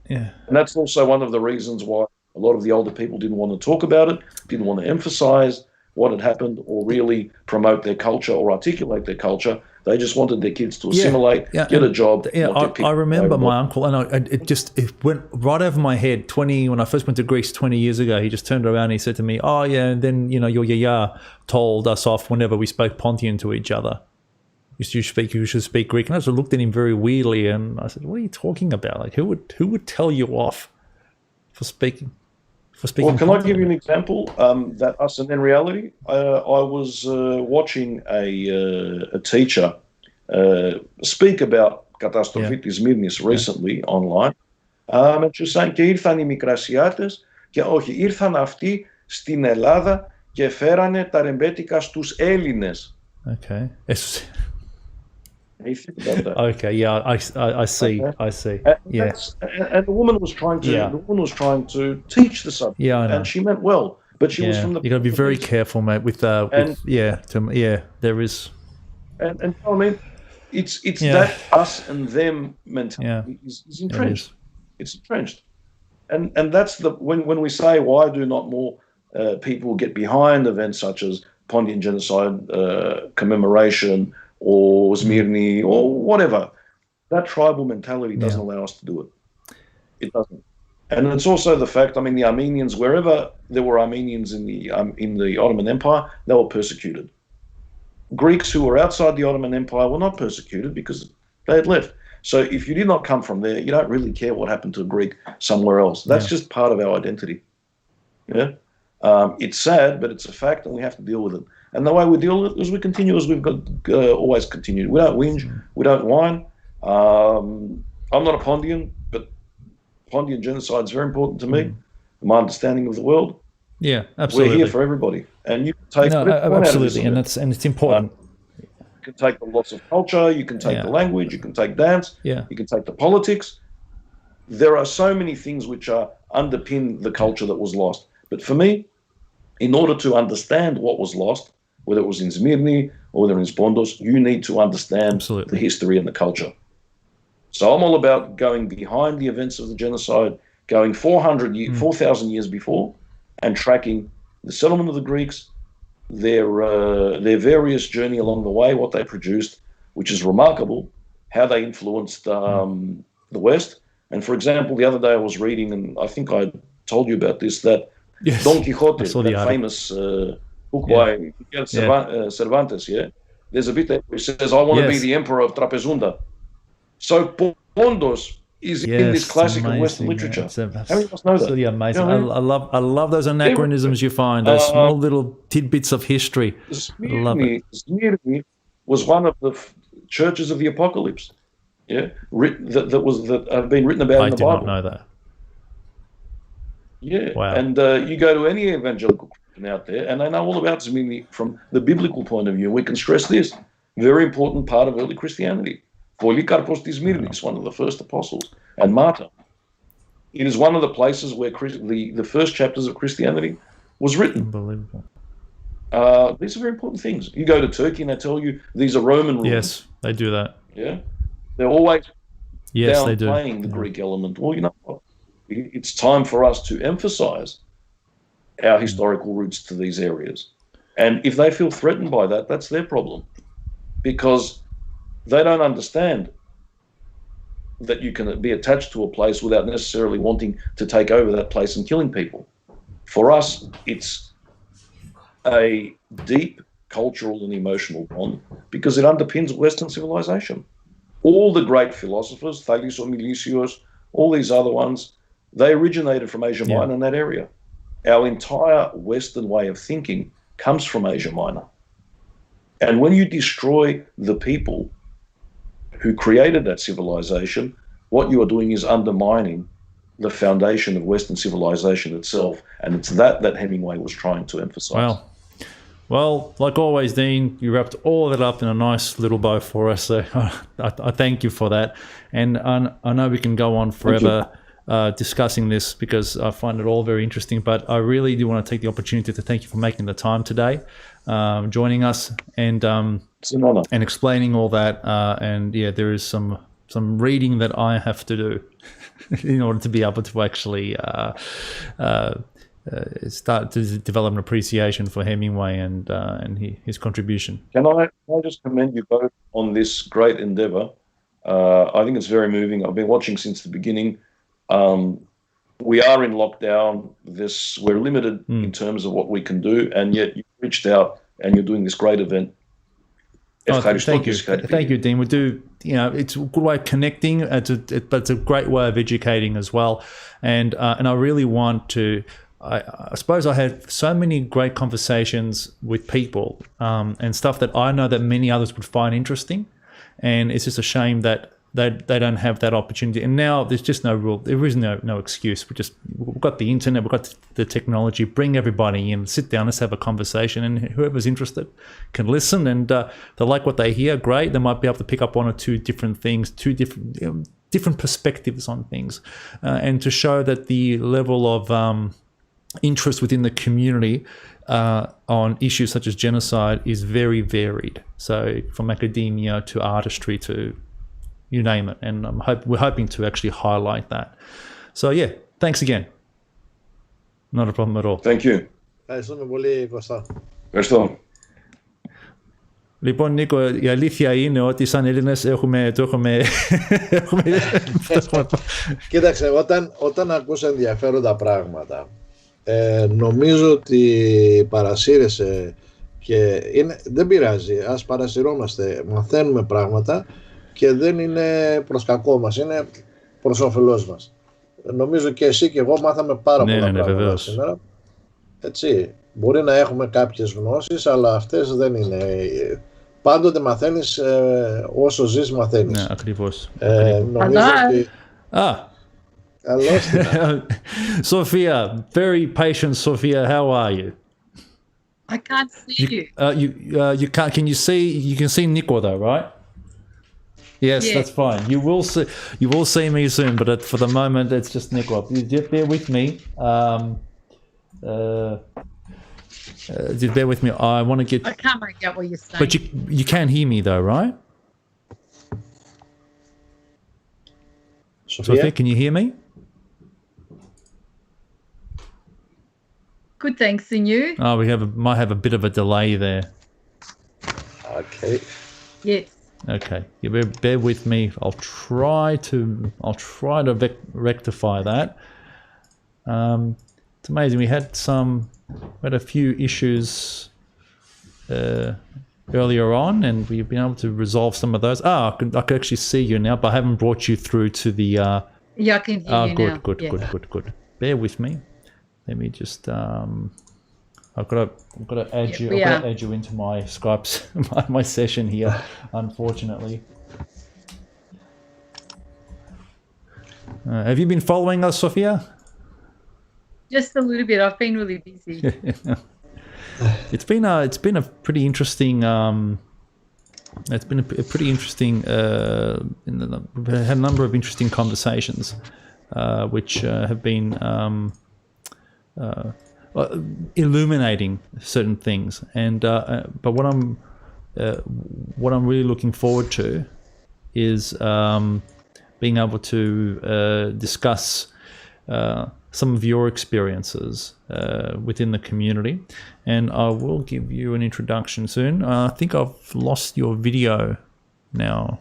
And that's also one of the reasons why a lot of the older people didn't want to talk about it, didn't want to emphasize what had happened or really promote their culture or articulate their culture. They just wanted their kids to assimilate, get a job. I remember my uncle, and it went right over my head. When I first went to Greece 20 years ago, he just turned around and he said to me, "Oh yeah," and then your yaya told us off whenever we spoke Pontian to each other. You should speak Greek, and I just looked at him very weirdly, and I said, "What are you talking about? Like, who would tell you off for speaking?" Well, can I give you an example? And in reality, I was watching a teacher speak about καταστροφή της Σμύρνης recently online. And she was saying, και ήρθαν οι Μικρασιάτες, και όχι, ήρθαν αυτοί στην Ελλάδα και φέρανε τα ρεμπέτικα στους Έλληνες. Okay. You think about that. Okay, yeah, I see. Okay. I see. And the woman was trying to teach the subject. Yeah, I know. And she meant well, but she was from the. You got to be very careful, mate. There is. And I mean, it's that us and them mentality is entrenched. It's entrenched, and that's when we say, why do not more people get behind events such as Pontian genocide commemoration or Smyrni or whatever? That tribal mentality doesn't allow us to do it. It doesn't. And it's also the fact, I mean, the Armenians, wherever there were Armenians in the Ottoman Empire, they were persecuted. Greeks who were outside the Ottoman Empire were not persecuted because they had left. So if you did not come from there, you don't really care what happened to a Greek somewhere else. That's just part of our identity. Yeah. It's sad, but it's a fact, and we have to deal with it. And the way we deal with it is we continue as we've got always continued. We don't whinge, we don't whine. I'm not a Pontian, but Pontian genocide is very important to me, my understanding of the world. Yeah, absolutely. We're here for everybody, and you can take absolutely, and it's important. You can take the loss of culture, you can take the language, you can take dance, you can take the politics. There are so many things which underpin the culture that was lost. But for me, in order to understand what was lost, whether it was in Smyrni or whether in Pontos, you need to understand the history and the culture. So I'm all about going behind the events of the genocide, going 4,000 years before, and tracking the settlement of the Greeks, their various journey along the way, what they produced, which is remarkable, how they influenced the West. And for example, the other day I was reading, and I think I told you about this, that Don Quixote, that famous book by Miguel Cervantes, there's a bit there where he says, I want to be the emperor of Trapezunda. So Pontos is in this classic of Western literature. How many of us know that? Absolutely amazing. I love those anachronisms you find, those small little tidbits of history. Smyrni was one of the churches of the apocalypse. That have been written about in the Bible. I did not know that. Yeah, wow. And you go to any evangelical Christian out there, and they know all about Smyrni from the biblical point of view. We can stress this very important part of early Christianity. Polycarpos της Smyrnis, one of the first apostles, and martyr. It is one of the places where the first chapters of Christianity was written. Unbelievable. These are very important things. You go to Turkey and they tell you these are Roman rules. Yes, they do that. Yeah, they're always downplaying the Greek element. Well, you know what? It's time for us to emphasize our historical roots to these areas. And if they feel threatened by that, that's their problem. Because they don't understand that you can be attached to a place without necessarily wanting to take over that place and killing people. For us, it's a deep cultural and emotional bond because it underpins Western civilization. All the great philosophers, Thales or Milesius, all these other ones, they originated from Asia Minor in that area. Our entire Western way of thinking comes from Asia Minor. And when you destroy the people who created that civilization, what you are doing is undermining the foundation of Western civilization itself. And it's that Hemingway was trying to emphasize. Wow. Well, like always, Dean, you wrapped all of it up in a nice little bow for us. So I thank you for that. And I know we can go on forever discussing this because I find it all very interesting. But I really do want to take the opportunity to thank you for making the time today, joining us, and it's an honor. And explaining all that. And yeah, there is some reading that I have to do in order to be able to actually start to develop an appreciation for Hemingway and his contribution. Can I just commend you both on this great endeavor? I think it's very moving. I've been watching since the beginning. We are in lockdown. We're limited in terms of what we can do, and yet you reached out and you're doing this great event. Thank you. Thank you, Dean. We do, it's a good way of connecting, but it's a great way of educating as well. And I really want to, I suppose I had so many great conversations with people and stuff that I know that many others would find interesting. And it's just a shame that they don't have that opportunity. And now there's just no rule. There is no excuse. We've got the internet, we've got the technology. Bring everybody in, sit down, let's have a conversation. And whoever's interested can listen. And they like what they hear, great. They might be able to pick up one or two different things, different perspectives on things. And to show that the level of interest within the community on issues such as genocide is very varied. So from academia to artistry to you name it, and we're hoping to actually highlight that. So yeah, thanks again. Not a problem at all. Thank you. Ευχαριστούμε πολύ, Κώστα. Ευχαριστώ. Λοιπόν, Νίκο, η αλήθεια είναι ότι σαν Έλληνες έχουμε... Κοίταξε, όταν ακούς ενδιαφέροντα πράγματα, νομίζω ότι παρασύρεσαι και δεν πειράζει, ας παρασυρώμαστε, μαθαίνουμε πράγματα και δεν είναι προς κακό μας, είναι προς όφελός μας. Νομίζω και εσύ και εγώ μάθαμε πάρα πολλά πράγματα σήμερα. Έτσι, μπορεί να έχουμε κάποιες γνώσεις, αλλά αυτές δεν είναι. Πάντοτε μαθαίνεις, όσο ζεις μαθαίνεις. Ναι, ακριβώς. Νομίζω ότι... Καλώς. Sophia, very patient Sophia, how are you? I can't see you. You can't. Can you see? You can see Nico though, right? Yes, yeah. That's fine. You will see me soon, but for the moment, it's just Nico. You just bear with me. Just bear with me. I want to get. I can't make out what you're saying. But you can hear me though, right? Sophia, can you hear me? Good, thanks. And you? Oh, we might have a bit of a delay there. Okay. Yes. Okay, you bear with me. I'll try to rectify that. It's amazing. We had a few issues earlier on, and we've been able to resolve some of those. I can actually see you now, but I haven't brought you through to the. Yeah, I can hear you now. Good. Bear with me. Let me just. I've got to add you. I've got to add you into my Skype's my session here. Unfortunately. Have you been following us, Sophia? Just a little bit. I've been really busy. It's been a pretty interesting. It's been a pretty interesting. We've had a number of interesting conversations, which have been illuminating certain things. And but what I'm really looking forward to is being able to discuss some of your experiences within the community, and I will give you an introduction soon. I think I've lost your video now.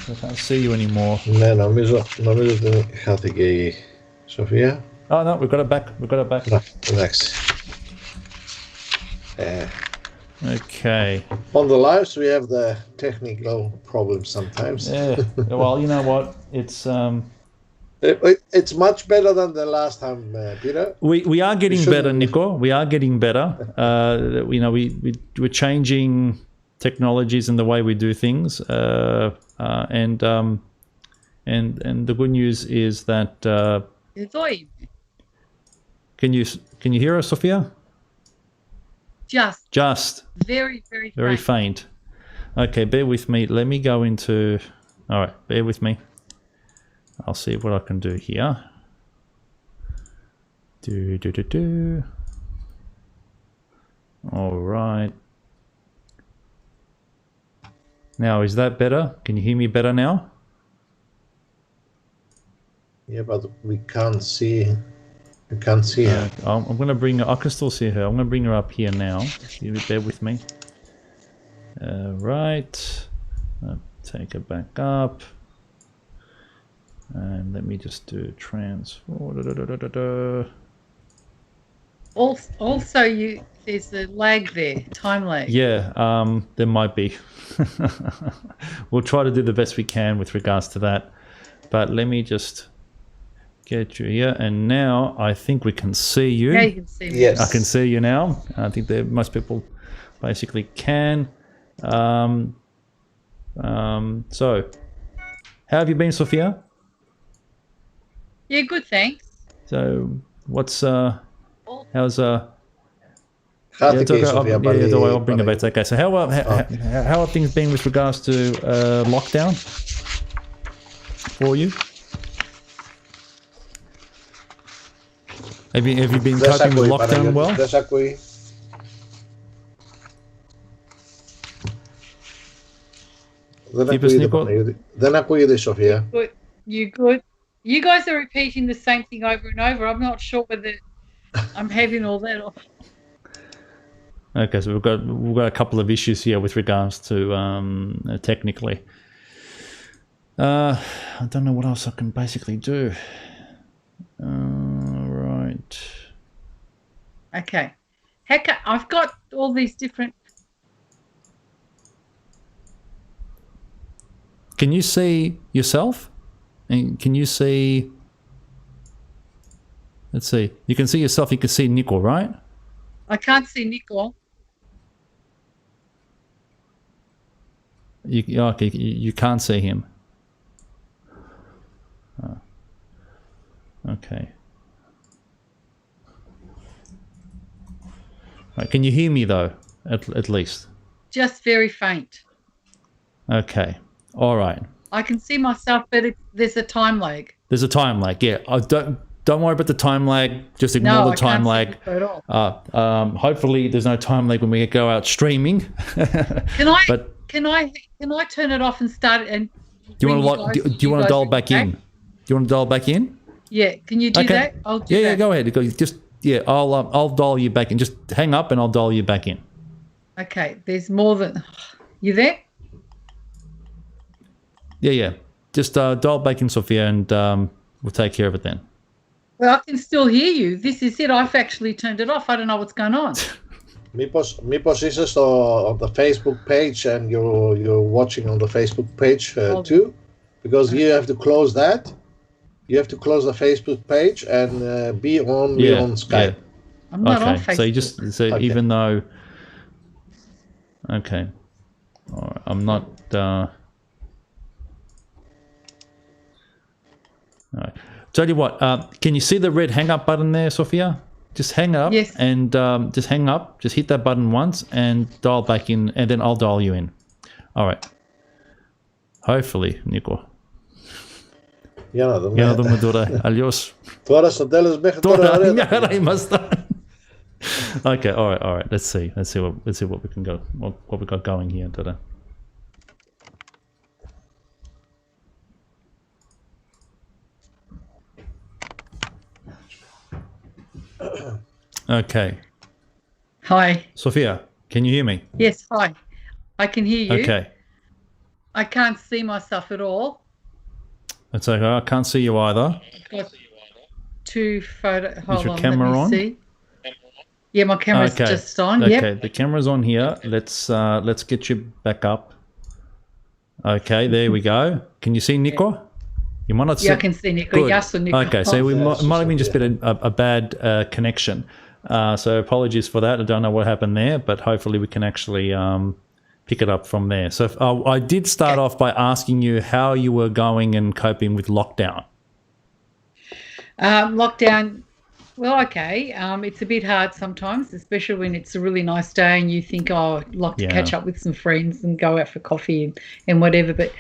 I can't see you anymore. Ναι, νομίζω ότι χάθηκε η Σοφία. Oh no, we've got it back. Εντάξει. Okay. On the lives we have the technical problems sometimes. Yeah. Well, you know what? It's much better than the last time, Peter. We are getting better, Nico. We are getting better. We're changing technologies and the way we do things. And the good news is that. Can you hear us, Sophia? Just. Very, very faint. Faint. Okay, bear with me. Let me go into. All right, bear with me. I'll see what I can do here. All right. Now, is that better? Can you hear me better now? Yeah, but we can't see. You can't see her. I'm going to bring her. I can still see her. I'm going to bring her up here now. You bear with me. Right. Take her back up. And let me just do transfer. Also, there's a lag there, time lag. Yeah, there might be. We'll try to do the best we can with regards to that. But let me just get you here. And now I think we can see you. Yeah, you can see me. Yes. I can see you now. I think that most people basically can. So, how have you been, Sophia? Yeah, good, thanks. So, how's Χάθηκε η Σοφία πάλι. I'll bring it back. Okay, so how are things been with regards to lockdown for you? Have you been coping with lockdown well? Δεν σ' ακούει. Δεν ακούγεται η Σοφία. You good? You guys are repeating the same thing over and over. I'm not sure whether I'm having all that or. Okay, so we've got a couple of issues here with regards to technically. I don't know what else I can basically do. Right. Okay. Heck, I've got all these different. Can you see yourself? And can you see? Let's see. You can see yourself. You can see Nicole, right? I can't see Nicole. Okay, you can't see him. Oh. Okay. Right, can you hear me though? At least. Just very faint. Okay. All right. I can see myself, but there's a time lag. There's a time lag. Yeah. don't worry about the time lag. Just ignore No, the I time can't lag. see the photo. Hopefully, there's no time lag when we go out streaming. Can I But can I turn it off and start it? And do you ring want to guys- do you want to guys dial ring back back? in? Do you want to dial back in? Yeah, can you do that? I'll do Yeah, that. go ahead. I'll dial you back in. Just hang up and I'll dial you back in. Okay, there's more than you there? Yeah. Just dial back in, Sophia, and we'll take care of it then. Well, I can still hear you. This is it. I've actually turned it off. I don't know what's going on. Μήπως είσαι on the Facebook page and you're watching on the Facebook page too? Because you have to close that. You have to close the Facebook page and be only on Skype. I'm not on Facebook. So you just Okay. even though. Okay. All right. I'm not. All right. Tell you what. Can you see the red hang up button there, Sophia? Just hang up. Yes. And just hang up. Just hit that button once and dial back in, and then I'll dial you in. All right. Hopefully, Nico. Για να δούμε. Για να δούμε τώρα. Αλλιώς. Τώρα στο τέλος μέχρι τώρα ωραία. Μια χαρά ήμασταν. Okay, all right. Let's see what we can go. What we got going here today. Okay, Hi. Sophia, can you hear me? Yes, hi. I can hear you. Okay, I can't see myself at all. that's okay. I can't see you either. I've got two photo. Hold your on, camera let me on? see. Yeah, my camera's Okay. just on. Okay, Yep. the camera's on here. Let's get you back up. Okay, there we go. Can you see Nico? You might not see. Yeah, I can see Nico. Good. Yes, or Nico. Okay, so we might have been just been a bad connection. So apologies for that. I don't know what happened there, but hopefully we can actually pick it up from there. So I did start off by asking you how you were going and coping with lockdown. Lockdown. Well, okay. It's a bit hard sometimes, especially when it's a really nice day and you think, oh, I'd like to catch up with some friends and go out for coffee and whatever. But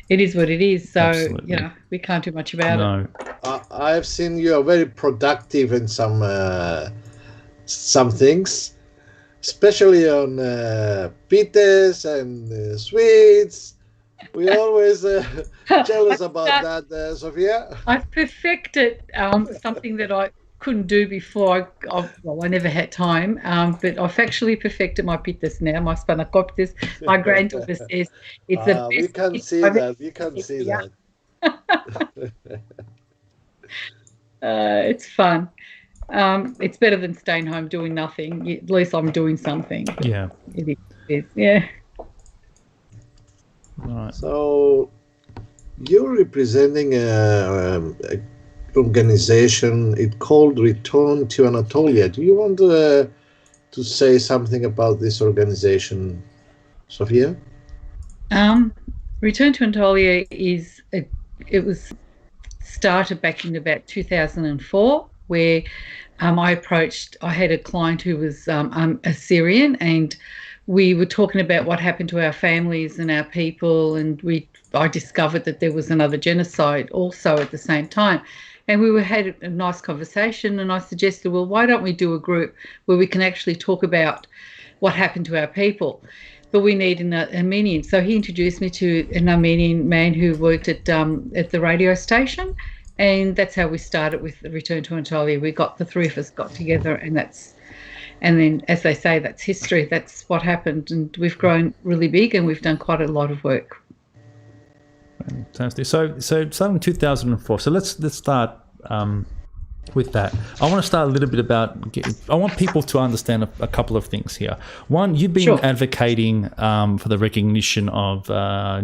it is what it is. So, Absolutely. you know, we can't do much about it. No. I've seen you are very productive in some things, especially on pitas and sweets. We always jealous about that, Sophia. I've perfected something that I couldn't do before. I never had time, but I've actually perfected my pitas now, my spanakoptas. My granddaughter says it's the best. We can see that. We can see that. It's fun. It's better than staying home doing nothing. At least I'm doing something. Yeah. It is. Yeah. Right. So you're representing a organization. It's called Return to Anatolia. Do you want to say something about this organization, Sophia? Return to Anatolia it was started back in about 2004, where I had a client who was Assyrian, and we were talking about what happened to our families and our people, and I discovered that there was another genocide also at the same time. And we had a nice conversation, and I suggested, well, why don't we do a group where we can actually talk about what happened to our people? But we need an Armenian. So he introduced me to an Armenian man who worked at the radio station, and that's how we started with the Return to Anatolia. The three of us got together, and then, as they say, that's history. That's what happened, and we've grown really big, and we've done quite a lot of work. Fantastic. So starting in 2004. So let's start with that. I want to start a little bit I want people to understand a couple of things here. One, you've been advocating for the recognition of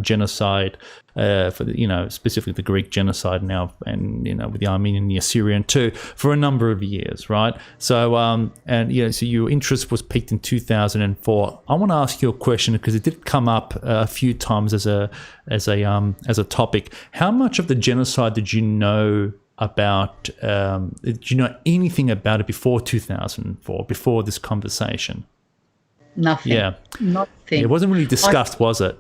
genocide, for specifically the Greek genocide now, and with the Armenian and the Assyrian too, for a number of years, right? So so your interest was peaked in 2004. I want to ask you a question because it did come up a few times as a topic. How much of the genocide did you know about? Did you know anything about it before 2004, before this conversation? Nothing. Yeah. Nothing. It wasn't really discussed, was it?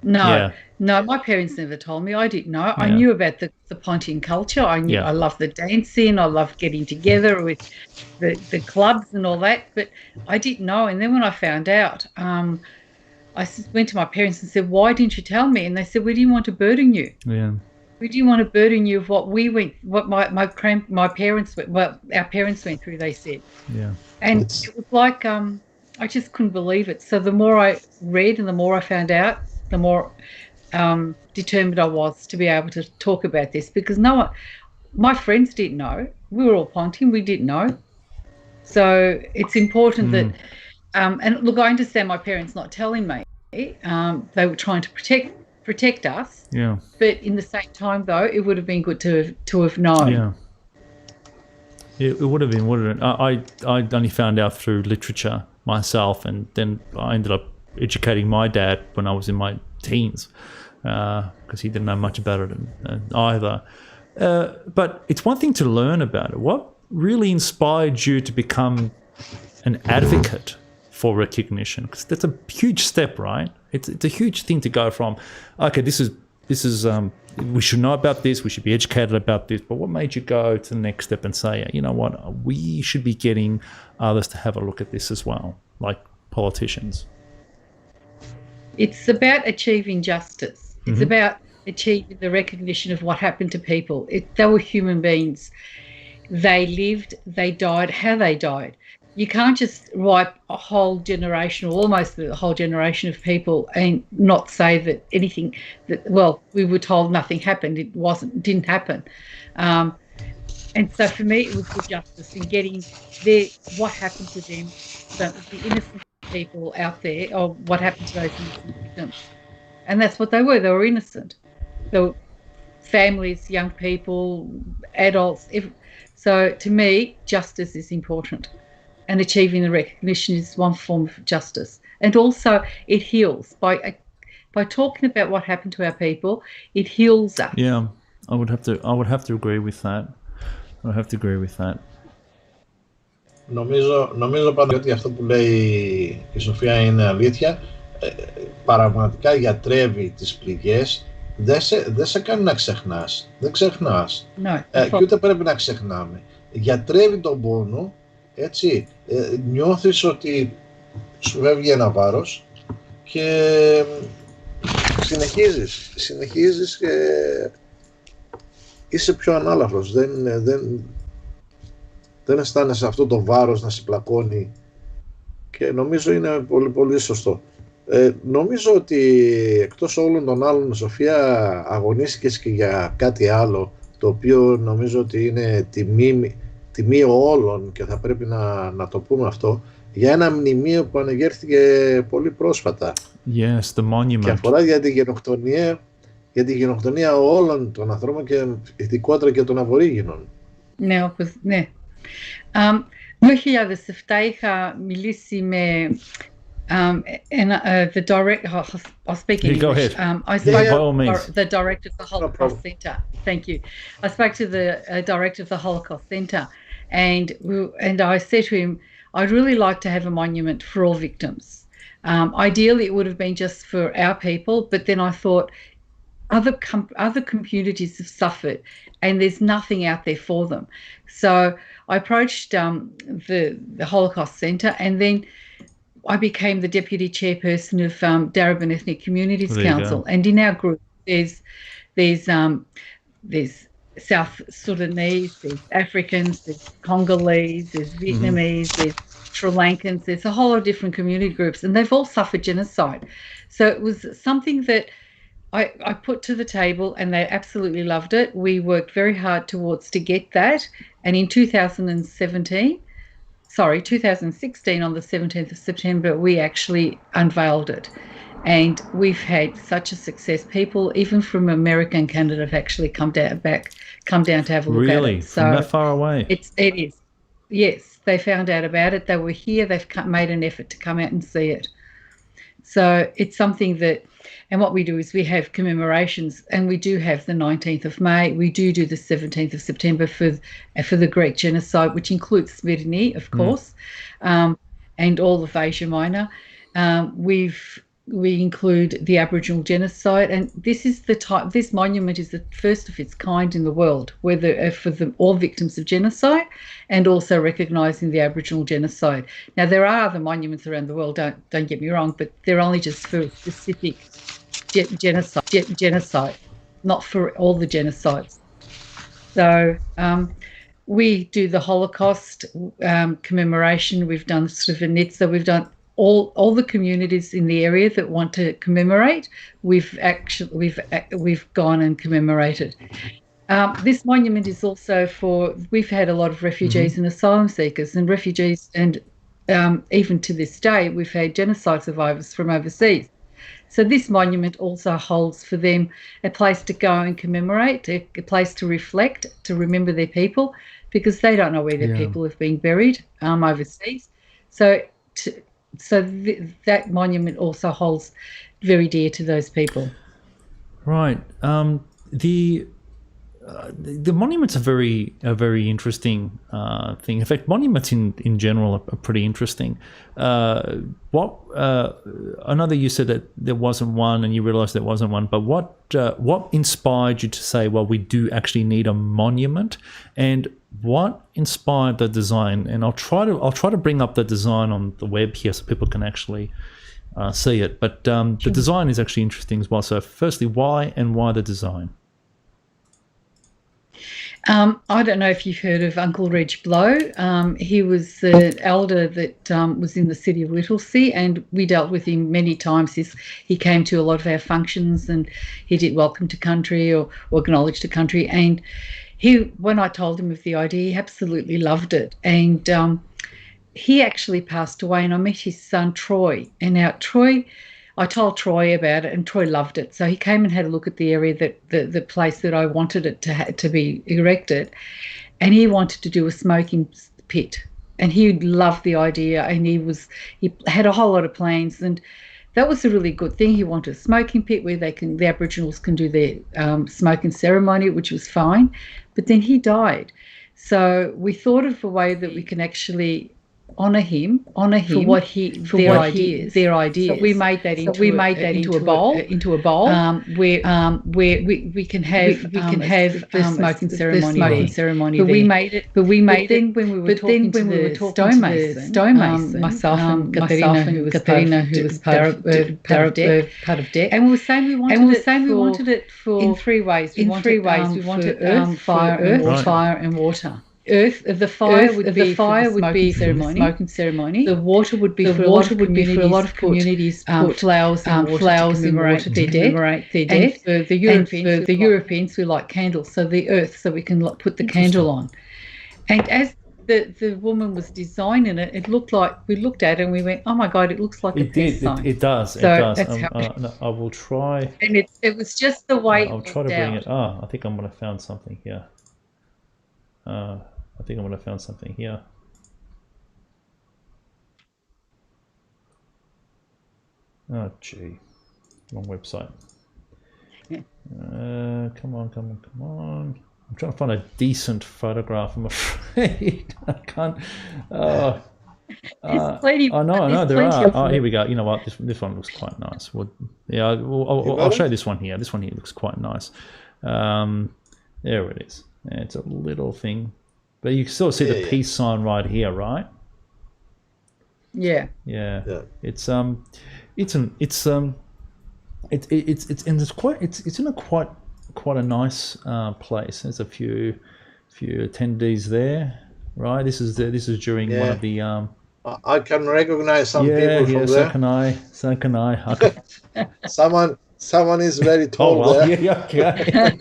No, Yeah. no, my parents never told me. I didn't know. I Yeah. knew about the Pontian culture. I knew Yeah. I loved the dancing. I loved getting together with the clubs and all that, but I didn't know. And then when I found out, went to my parents and said, "Why didn't you tell me?" And they said, "We didn't want to burden you. Yeah. We didn't want to burden you of what we went, what my parents went, what our parents went through." They said, Yeah. and It's- it was like I just couldn't believe it. So the more I read and the more I found out, the more determined I was to be able to talk about this, because no one, my friends didn't know. We were all Pontian, we didn't know. So it's important that, and look, I understand my parents not telling me. They were trying to protect us, Yeah. but in the same time, though, it would have been good to have known. Yeah. It would have been, wouldn't it? I only found out through literature myself, and then I ended up educating my dad when I was in my teens, because he didn't know much about it either. But it's one thing to learn about it. What really inspired you to become an advocate for recognition? Because that's a huge step, right? It's a huge thing to go from, okay, this is we should know about this, we should be educated about this, but what made you go to the next step and say, you know what, we should be getting others to have a look at this as well, like politicians? It's about achieving justice. It's about achieving the recognition of what happened to people. They were human beings. They lived, they died, how they died. You can't just wipe a whole generation, or almost the whole generation of people, and not say that anything we were told nothing happened. It didn't happen. And so for me, it was the justice in getting what happened to them, the innocent people out there, or what happened to those innocent victims. And that's what they were. They were innocent. They were families, young people, adults. So to me, justice is important. And achieving the recognition is one form of justice. And also it heals. By talking about what happened to our people, it heals us. Yeah, I would have to agree with that. I would have to agree with that. Νομίζω πάντα ότι αυτό που λέει η Σοφία είναι αλήθεια. Πραγματικά γιατρεύει τις πληγές. Δεν σε κάνει να ξεχνάς. Δεν ξεχνάς. Και ούτε πρέπει να ξεχνάμε. Γιατρεύει τον πόνο, έτσι. Νιώθεις ότι σου φεύγει ένα βάρος και συνεχίζεις και είσαι πιο ανάλαφρος. Δεν αισθάνεσαι αυτό το βάρος να σε πλακώνει, και νομίζω είναι πολύ πολύ σωστό. Νομίζω ότι εκτός όλων των άλλων, Σοφία, αγωνίστηκες και για κάτι άλλο, το οποίο νομίζω ότι είναι τιμή όλων, και θα πρέπει να το πούμε αυτό, για ένα μνημείο που ανεγέρθηκε πολύ πρόσφατα. Yes, the monument. Και αφορά για τη γενοκτονία όλων των ανθρώπων, και ειδικότερα και των Αβορίγινων. Ναι, όπως, ναι. Το 2007 είχα μιλήσει με the director. I'll speak in Go English. ahead. I spoke by all means. to the director of the Holocaust Centre. Thank you. I spoke to the director of the Holocaust Centre, and I said to him, I'd really like to have a monument for all victims. Ideally, it would have been just for our people, but then I thought other communities have suffered, and there's nothing out there for them. So I approached the Holocaust Centre, and then I became the deputy chairperson of Darebin Ethnic Communities Council. And in our group, there's South Sudanese, there's Africans, there's Congolese, there's Vietnamese, there's Sri Lankans. There's a whole lot of different community groups, and they've all suffered genocide. So it was something that I put to the table, and they absolutely loved it. We worked very hard to get that, and in 2016, on the 17th of September, we actually unveiled it. And we've had such a success. People, even from America and Canada, have actually come down to have a look at it. Really? From that far away? It is. Yes, they found out about it. They were here. They've made an effort to come out and see it. So it's something that, and what we do is we have commemorations, and we do have the 19th of May. We do the 17th of September for the Greek genocide, which includes Smyrni, of course, and all of Asia Minor. we include the Aboriginal genocide, and this monument is the first of its kind in the world, whether for all victims of genocide, and also recognising the Aboriginal genocide. Now there are other monuments around the world. Don't get me wrong, but they're only just for specific genocide, not for all the genocides. So we do the Holocaust commemoration. We've done Srebrenica. We've done all the communities in the area that want to commemorate. We've gone and commemorated. This monument is also we've had a lot of refugees and asylum seekers, and refugees, and even to this day, we've had genocide survivors from overseas. So this monument also holds for them a place to go and commemorate, a place to reflect, to remember their people, because they don't know where their people have been buried overseas. So that monument also holds very dear to those people. Right. The monuments are very interesting thing. In fact, monuments in general are pretty interesting. I know that you said that there wasn't one, and you realised there wasn't one. But what inspired you to say, well, we do actually need a monument, and what inspired the design? And I'll try to bring up the design on the web here so people can actually see it. But the design is actually interesting as well. So, firstly, why the design? I don't know if you've heard of Uncle Reg Blow. He was the elder that was in the city of Whittlesea, and we dealt with him many times. He came to a lot of our functions, and he did Welcome to Country or Acknowledge to Country. And when I told him of the idea, he absolutely loved it. And he actually passed away, and I met his son Troy. And now I told Troy about it, and Troy loved it. So he came and had a look at the area, the place that I wanted it to be erected, and he wanted to do a smoking pit. And he loved the idea, and he had a whole lot of plans, and that was a really good thing. He wanted a smoking pit where the Aboriginals can do their smoking ceremony, which was fine. But then he died, so we thought of a way that we can actually honour him for their ideas. So we made that into a bowl where we can have the smoking ceremony. But we made it. Then when we were talking to the stonemason, myself and Katerina, who was part of DEC, and we were saying we wanted it in three ways. We wanted earth, fire, and water. The fire would be for the smoking ceremony. The water would be for a lot of communities. Put flowers and water to commemorate their death. And for the Europeans, we like candles. So the earth, so we can put the candle on. And as the woman was designing it, it looked like, we looked at it and we went, oh my God, it looks like a peace sign. It does. So it does. that's how I will try. And it was just the way I'll try to bring it. I think I'm going to found something here. I think I'm going to found something here. Oh, gee. Wrong website. Yeah. Come on. I'm trying to find a decent photograph, I'm afraid. I can't. I know there are. Oh, here we go. You know what? This one looks quite nice. I'll show you this one here. This one here looks quite nice. There it is. It's a little thing. But you can still see the peace sign right here, right? Yeah. It's in a quite a nice place. There's a few attendees there, right? This is during one of the. I can recognize some people from there. So can I. Someone is very tall. Oh well, there. yeah, okay.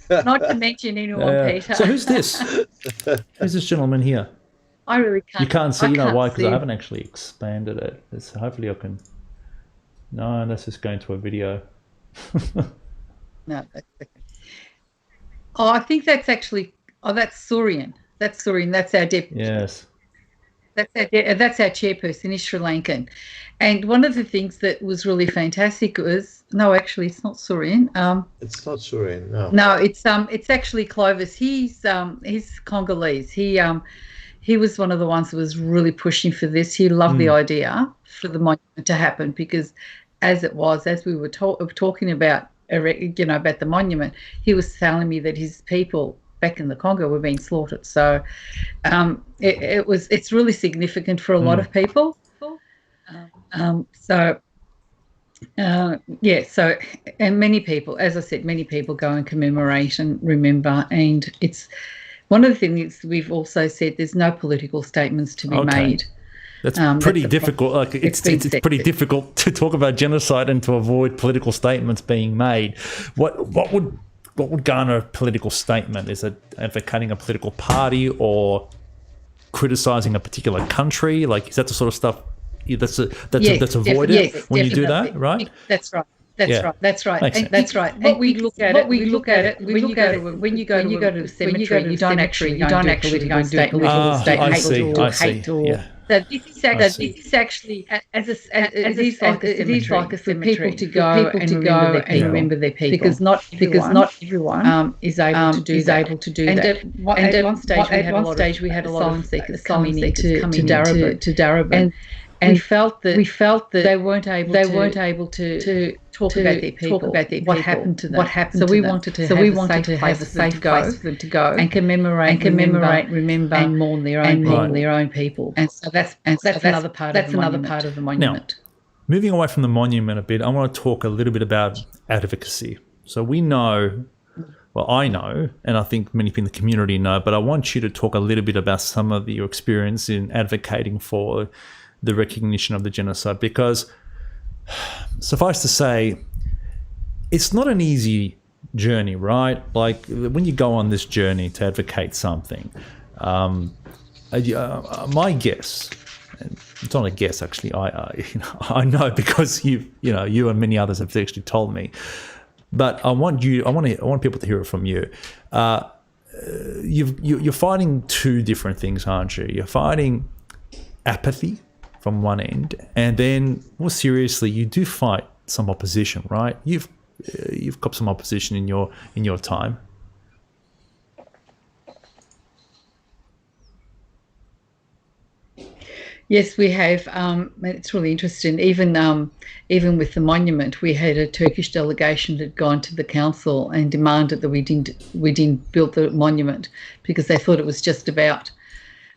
Not to mention anyone, Peter. So who's this? Who's this gentleman here? I really can't. You can't see. You know why? Because I haven't actually expanded it. Hopefully I can. No, that's just going to a video. No. That's okay. Oh, I think that's actually. Oh, that's Surian. That's Surian. That's our deputy. Yes. That's our chairperson. He's Sri Lankan, and one of the things that was really fantastic was actually it's not Surian. It's not Surian. No. No, it's actually Clovis. He's Congolese. He was one of the ones that was really pushing for this. He loved the idea for the monument to happen because as it was, as we were talking about, about the monument, he was telling me that his people back in the Congo were being slaughtered. So it's really significant for a lot of people. And many people, as I said, many people go and commemorate and remember, and it's one of the things we've also said, there's no political statements to be made. That's pretty difficult. Like it's pretty difficult to talk about genocide and to avoid political statements being made. What would garner a political statement? Is it advocating a political party or criticizing a particular country? Like, is that the sort of stuff that's avoided when you do that, right? That's right. That's right. That's right. When you look at it, when you go to the cemetery, you don't actually do political statements. Hate or that this is actually as it is like a cemetery for people to go and remember their people, because not everyone is able to do that. And at one stage we had a lot of asylum seekers coming into Darabin, and we felt that they weren't able to talk about their people, what happened to them. So we wanted to have a safe place for them to go and commemorate, remember, and mourn their own people. And so that's another part of the monument. Now, moving away from the monument a bit, I want to talk a little bit about advocacy. So we know, well, I know, and I think many people in the community know, but I want you to talk a little bit about some of your experience in advocating for the recognition of the genocide, because suffice to say, it's not an easy journey, right? Like when you go on this journey to advocate something, my guess, and it's not a guess actually, I know because you and many others have actually told me, but I want people to hear it from you. You're fighting two different things, aren't you? You're fighting apathy from one end, and then more seriously, you do fight some opposition, right? You've got some opposition in your time. Yes, we have. It's really interesting. Even with the monument, we had a Turkish delegation that had gone to the council and demanded that we didn't build the monument because they thought it was just about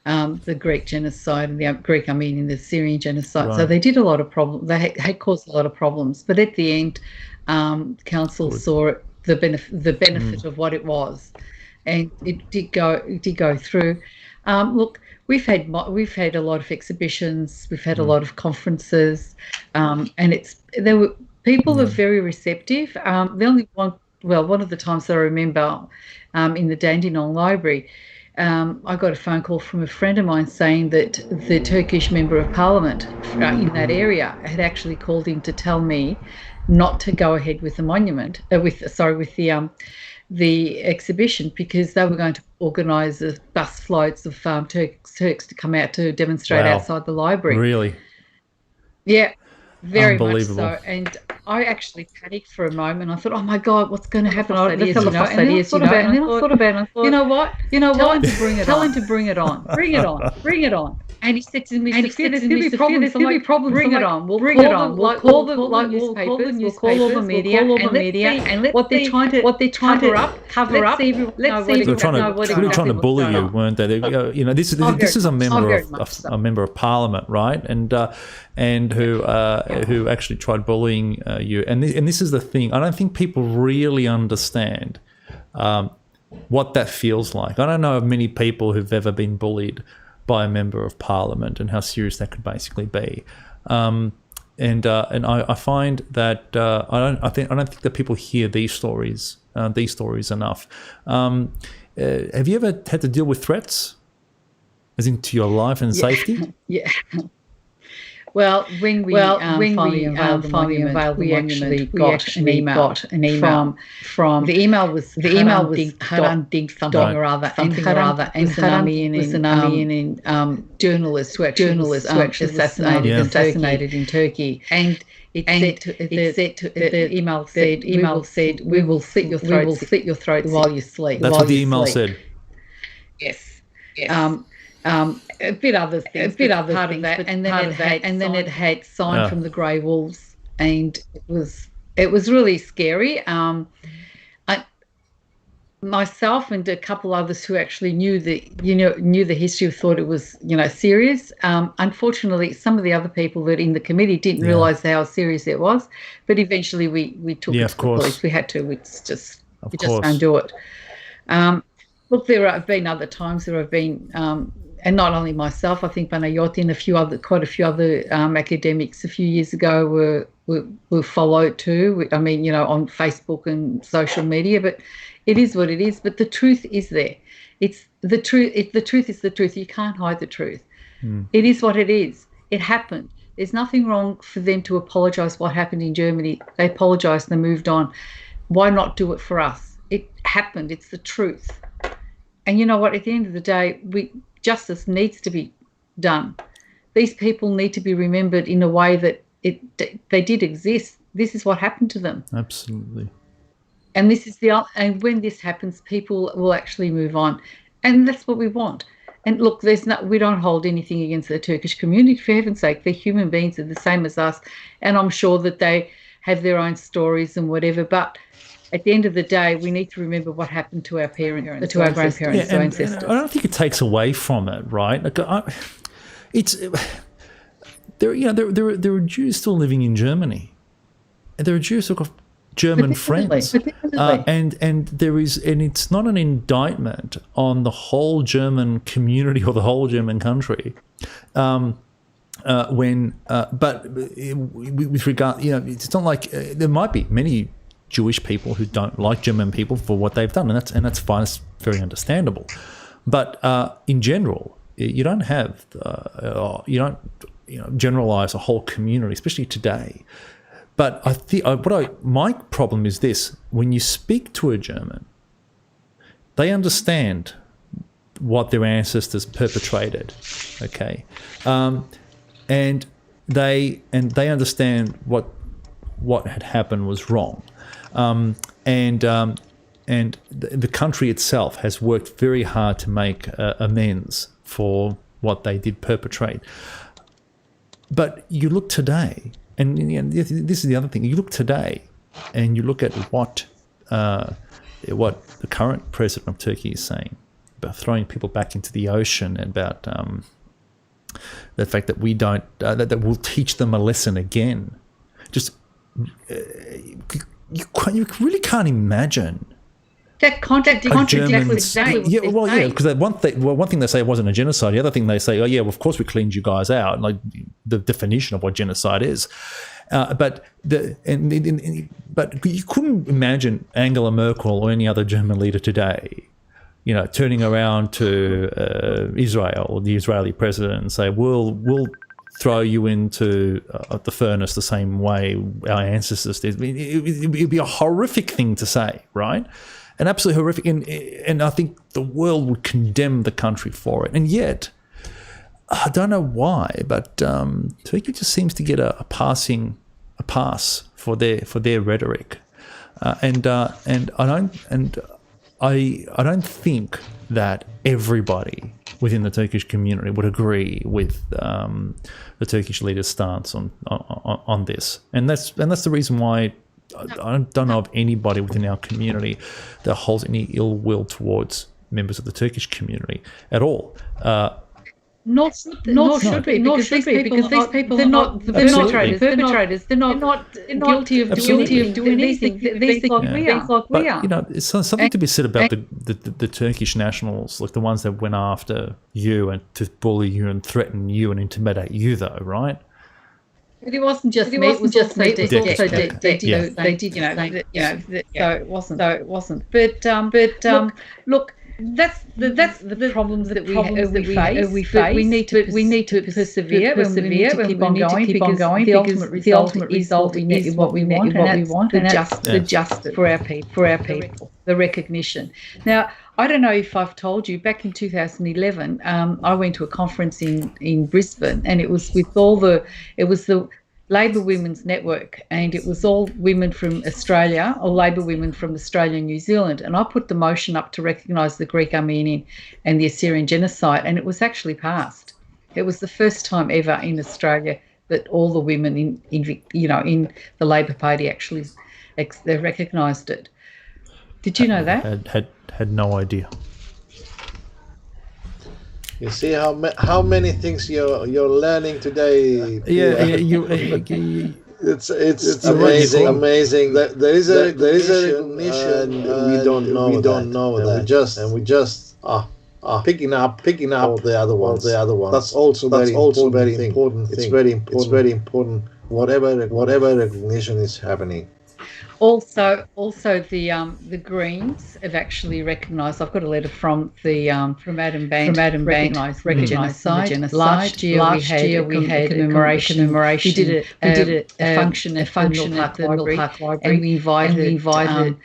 the Greek genocide and the Syrian genocide. Right. So they did a lot of problems. They had caused a lot of problems. But at the end, council saw the benefit of what it was, and it did go through. Look, we've had a lot of exhibitions. We've had a lot of conferences, and people are very receptive. The only one of the times that I remember in the Dandenong Library, I got a phone call from a friend of mine saying that the Turkish Member of Parliament in that area had actually called in to tell me not to go ahead with the monument, with the exhibition, because they were going to organise bus floats of Turks to come out to demonstrate outside the library. Really? Yeah, very much so. And I actually panicked for a moment. I thought, oh my God, what's going to happen? And then I thought about it. You know what? Tell him to bring it on. Bring it on. And he said to me, there's going to be problems. Bring it on. We'll call the newspapers. We'll call all the media. And let's what they're trying to cover up. Let's see. They were trying to bully you, weren't they? This is a member of Parliament, right? And who actually tried bullying you. And this is the thing. I don't think people really understand what that feels like. I don't know of many people who've ever been bullied by a member of Parliament and how serious that could basically be. And I find that I don't think that people hear these stories enough. Have you ever had to deal with threats, as into your life and safety? Yeah. Well, when we finally unveiled the monument, we actually got an email from the email was Haran Dink something or other, and journalist who actually assassinated in Turkey, and the email said we will slit your throats while you sleep. That's what the email said. Yes. A bit other things, part of that, and then it had signed from the Grey Wolves and it was really scary. Myself and a couple others who actually knew the history thought it was serious. Unfortunately, some of the other people that in the committee didn't realise how serious it was, but eventually we took it to the police. We had to. We just don't do it. Look, there have been other times. There have been, and not only myself. I think Panayoti and quite a few other academics a few years ago were followed too. I mean, on Facebook and social media, but. It is what it is, but the truth is there. It's the truth. The truth is the truth. You can't hide the truth. It is what it is. It happened. There's nothing wrong for them to apologise what happened in Germany. They apologised and they moved on. Why not do it for us? It happened. It's the truth. And you know what? At the end of the day, justice needs to be done. These people need to be remembered in a way that they did exist. This is what happened to them. Absolutely. And and when this happens, people will actually move on, and that's what we want. And look, we don't hold anything against the Turkish community. For heaven's sake, they're human beings, they're the same as us, and I'm sure that they have their own stories and whatever. But at the end of the day, we need to remember what happened to our parents, to our grandparents, our ancestors. And I don't think it takes away from it, right? Like, there are Jews still living in Germany, and there are Jews who've got German friends, and it's not an indictment on the whole German community or the whole German country. But with regard, it's not like there might be many Jewish people who don't like German people for what they've done, and that's fine. It's very understandable. But in general, you don't have generalize a whole community, especially today. But I think my problem is this: when you speak to a German, they understand what their ancestors perpetrated, okay, and they understand what had happened was wrong, and the country itself has worked very hard to make amends for what they did perpetrate. But you look today. And this is the other thing. You look today, and you look at what the current president of Turkey is saying about throwing people back into the ocean, and about the fact that we don't that we'll teach them a lesson again. Just you really can't imagine. That contradicts exactly. Because one thing they say it wasn't a genocide. The other thing they say, well, of course we cleaned you guys out. Like the definition of what genocide is. But you couldn't imagine Angela Merkel or any other German leader today, turning around to Israel or the Israeli president and say, we'll throw you into the furnace the same way our ancestors did. It'd be a horrific thing to say, right? And absolutely horrific, and I think the world would condemn the country for it. And yet, I don't know why, but Turkey just seems to get a pass for their rhetoric, and I don't think that everybody within the Turkish community would agree with the Turkish leader's stance on this, and that's the reason why. I don't know of anybody within our community that holds any ill will towards members of the Turkish community at all. Nor should be, because these people they're not the perpetrators. They're not guilty of doing these things like we are. It's something to be said about the Turkish nationals, like the ones that went after you and to bully you and threaten you and intimidate you, though, right? But it wasn't just me. It was also they did. So it wasn't. But look, that's the problems that we face. We need to persevere. We need to keep on going because the ultimate result is what we want, and that's the justice for our people, the recognition. Now, I don't know if I've told you, back in 2011, I went to a conference in Brisbane, and it was with the Labor Women's Network, and it was all women from Australia, or Labor women from Australia and New Zealand. And I put the motion up to recognise the Greek, Armenian and the Assyrian genocide, and it was actually passed. It was the first time ever in Australia that all the women in the Labor Party actually they recognised it. Did you know that? Had no idea. You see how many things you're learning today. It's amazing. There is a recognition, and we don't know that. And we just picking up the other ones. That's also very important thing. It's very important. Whatever recognition is happening. Also, the Greens have actually recognised. I've got a letter from Adam Bank. Recognised genocide. Last year we had a commemoration. We did a function at the Middle Park Library, and we invited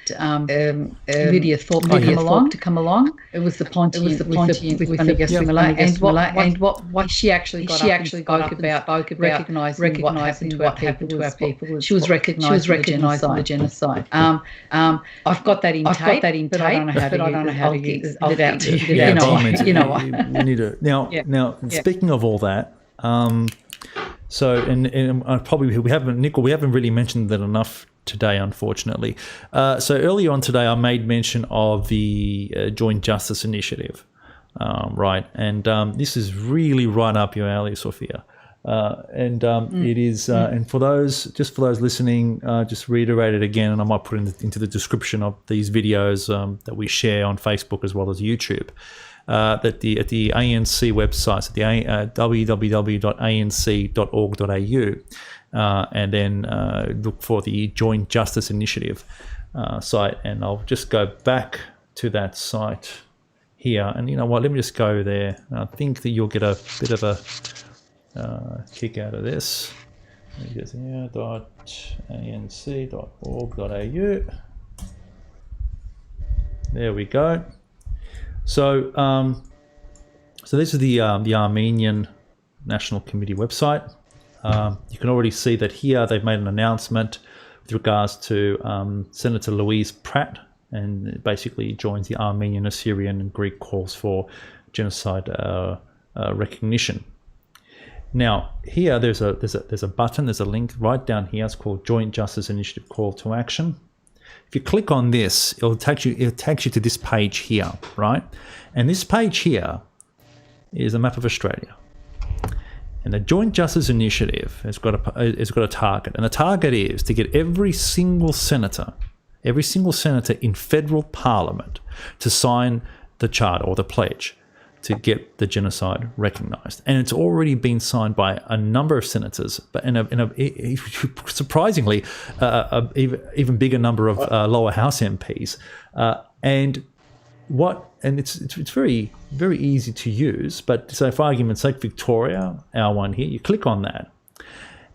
Lydia Thorpe to come along. It was the Pontian with Funny Similar, and what she actually spoke about recognising what happened to our people. She was recognised for the genocide. I've got that in tape, but I don't know how to get it out to you. You know what? We need to now. Speaking of all that, so probably we haven't really mentioned that enough today, unfortunately. So earlier on today, I made mention of the Joint Justice Initiative, right? And this is really right up your alley, Sophia. It is, and for those listening, just reiterate it again, and I might put it into the description of these videos that we share on Facebook as well as YouTube. That at the ANC website, at the www.anc.org.au, and then look for the Joint Justice Initiative site, and I'll just go back to that site here, and you know what? Let me just go there. I think that you'll get a bit of a kick out of this. .anc.org.au. There we go. So this is the Armenian National Committee website. You can already see that here they've made an announcement with regards to Senator Louise Pratt, and it basically joins the Armenian, Assyrian, and Greek calls for genocide recognition. Now here there's a button, there's a link right down here. It's called Joint Justice Initiative Call to Action. If you click on this, it'll take you to this page here, right? And this page here is a map of Australia. And the Joint Justice Initiative has got a target, and the target is to get every single senator in federal parliament to sign the charter or the pledge to get the genocide recognised, and it's already been signed by a number of senators, but in a surprisingly even bigger number of lower house MPs, and it's very, very easy to use. But so, for argument's sake, Victoria, our one here, you click on that,